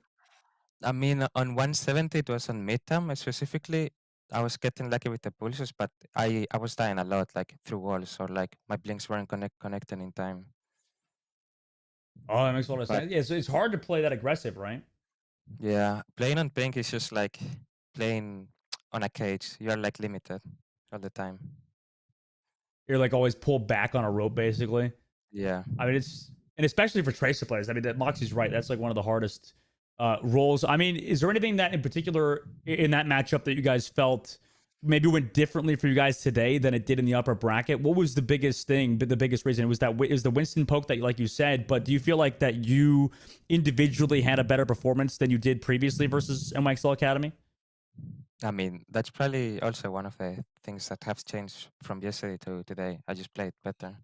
I mean, on 170, it was on midterm specifically. I was getting lucky with the pulses, but I was dying a lot, like through walls, or like my blinks weren't connecting in time. Oh, that makes a lot of But sense. Yeah, so it's hard to play that aggressive, right? yeah, playing on pink is just like playing on a cage. You are like limited all the time. You're like always pulled back on a rope, basically. Yeah. I mean, and especially for Tracer players. I mean, that Moxie's right. That's like one of the hardest roles. I mean, is there anything that in particular in that matchup that you guys felt maybe went differently for you guys today than it did in the upper bracket? What was the biggest thing? But the biggest reason was that is the Winston poke that, like you said. But do you feel like that you individually had a better performance than you did previously versus NYXL Academy? I mean, that's probably also one of the things that have changed from yesterday to today. I just played better.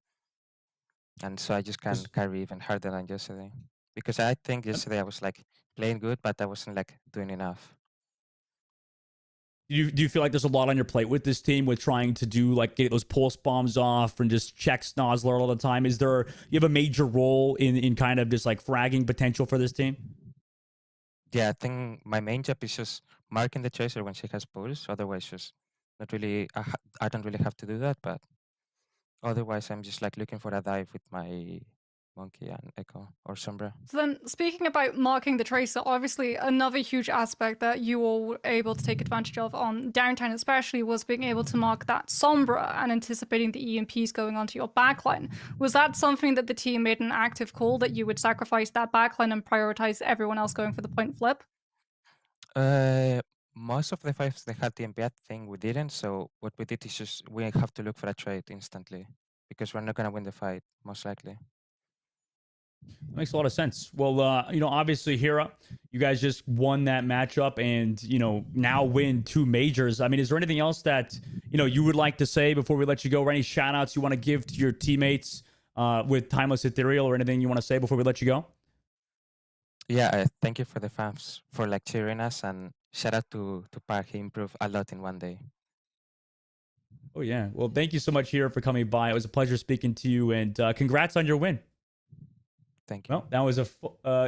And so I just can carry even harder than yesterday. Because I think yesterday I was like playing good, but I wasn't like doing enough. Do you feel like there's a lot on your plate with this team with trying to do like get those pulse bombs off and just check Snozzler all the time? Is there you have a major role in kind of just like fragging potential for this team? Yeah, I think my main job is just marking the chaser when she has pulse. Otherwise, just not really. I don't really have to do that, but otherwise, I'm just like looking for a dive with my monkey and echo or sombra. So then, speaking about marking the Tracer, obviously another huge aspect that you all were able to take advantage of on Downtown especially was being able to mark that Sombra and anticipating the EMPs going onto your backline. Was that something that the team made an active call, that you would sacrifice that backline and prioritize everyone else going for the point flip? Most of the fights they had the EMP thing, we didn't. So what we did is just we have to look for a trade instantly because we're not gonna win the fight most likely. That makes a lot of sense. Well, you know, obviously, Hira, you guys just won that matchup and, you know, now win 2 majors. I mean, is there anything else that, you know, you would like to say before we let you go, or any shout outs you want to give to your teammates with Timeless Ethereal, or anything you want to say before we let you go? Yeah, thank you for the fans for like cheering us, and shout out to Park. He improved a lot in one day. Oh, yeah. Well, thank you so much, Hira, for coming by. It was a pleasure speaking to you, and congrats on your win. Thank you. Well, that was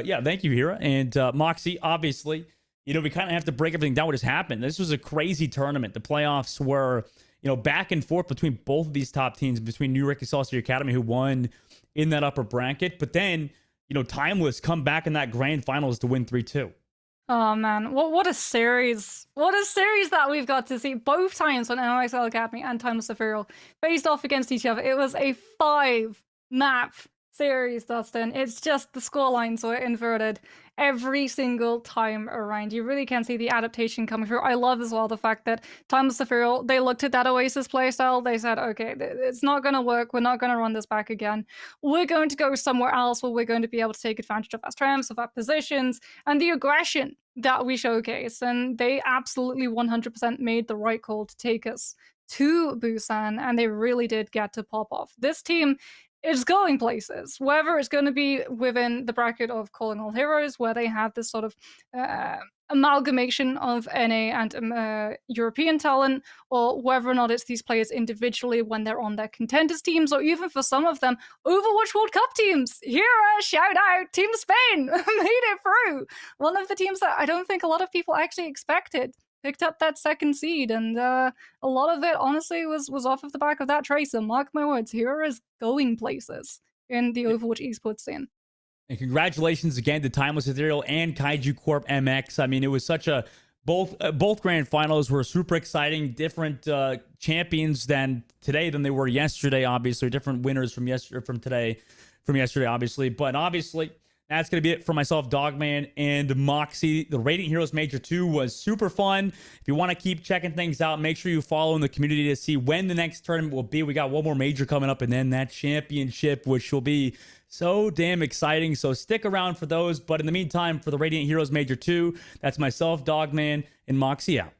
yeah, thank you, Hira. And Moxie, obviously, you know, we kind of have to break everything down what has happened. This was a crazy tournament. The playoffs were, you know, back and forth between both of these top teams, between New York Excelsior Academy, who won in that upper bracket. But then, you know, Timeless come back in that grand finals to win 3-2. Oh man, what a series! What a series that we've got to see both times when NYXL Academy and Timeless Ethereal faced off against each other. It was a 5-map series, Dustin. It's just the scorelines were inverted every single time around. You really can see the adaptation coming through. I love as well the fact that Timeless Ethereal, they looked at that Oasis playstyle. They said, okay, it's not going to work. We're not going to run this back again. We're going to go somewhere else where we're going to be able to take advantage of our strengths, of our positions, and the aggression that we showcase. And they absolutely 100% made the right call to take us to Busan, and they really did get to pop off. This team is going places, whether it's going to be within the bracket of Calling All Heroes, where they have this sort of amalgamation of NA and European talent, or whether or not it's these players individually when they're on their contenders teams, or even for some of them, Overwatch World Cup teams. Here, shout out, Team Spain made it through. One of the teams that I don't think a lot of people actually expected picked up that second seed, and a lot of it honestly was off of the back of that Tracer. Mark my words, Hero is going places in the Overwatch esports scene. And congratulations again to Timeless Ethereal and Kaiju Corp MX. I mean, it was such a both grand finals were super exciting. Different champions than today than they were yesterday. Obviously, different winners from yesterday, obviously. But obviously, that's going to be it for myself, Dogman, and Moxie. The Radiant Heroes Major 2 was super fun. If you want to keep checking things out, make sure you follow in the community to see when the next tournament will be. We got one more major coming up, and then that championship, which will be so damn exciting. So stick around for those. But in the meantime, for the Radiant Heroes Major 2, that's myself, Dogman, and Moxie out.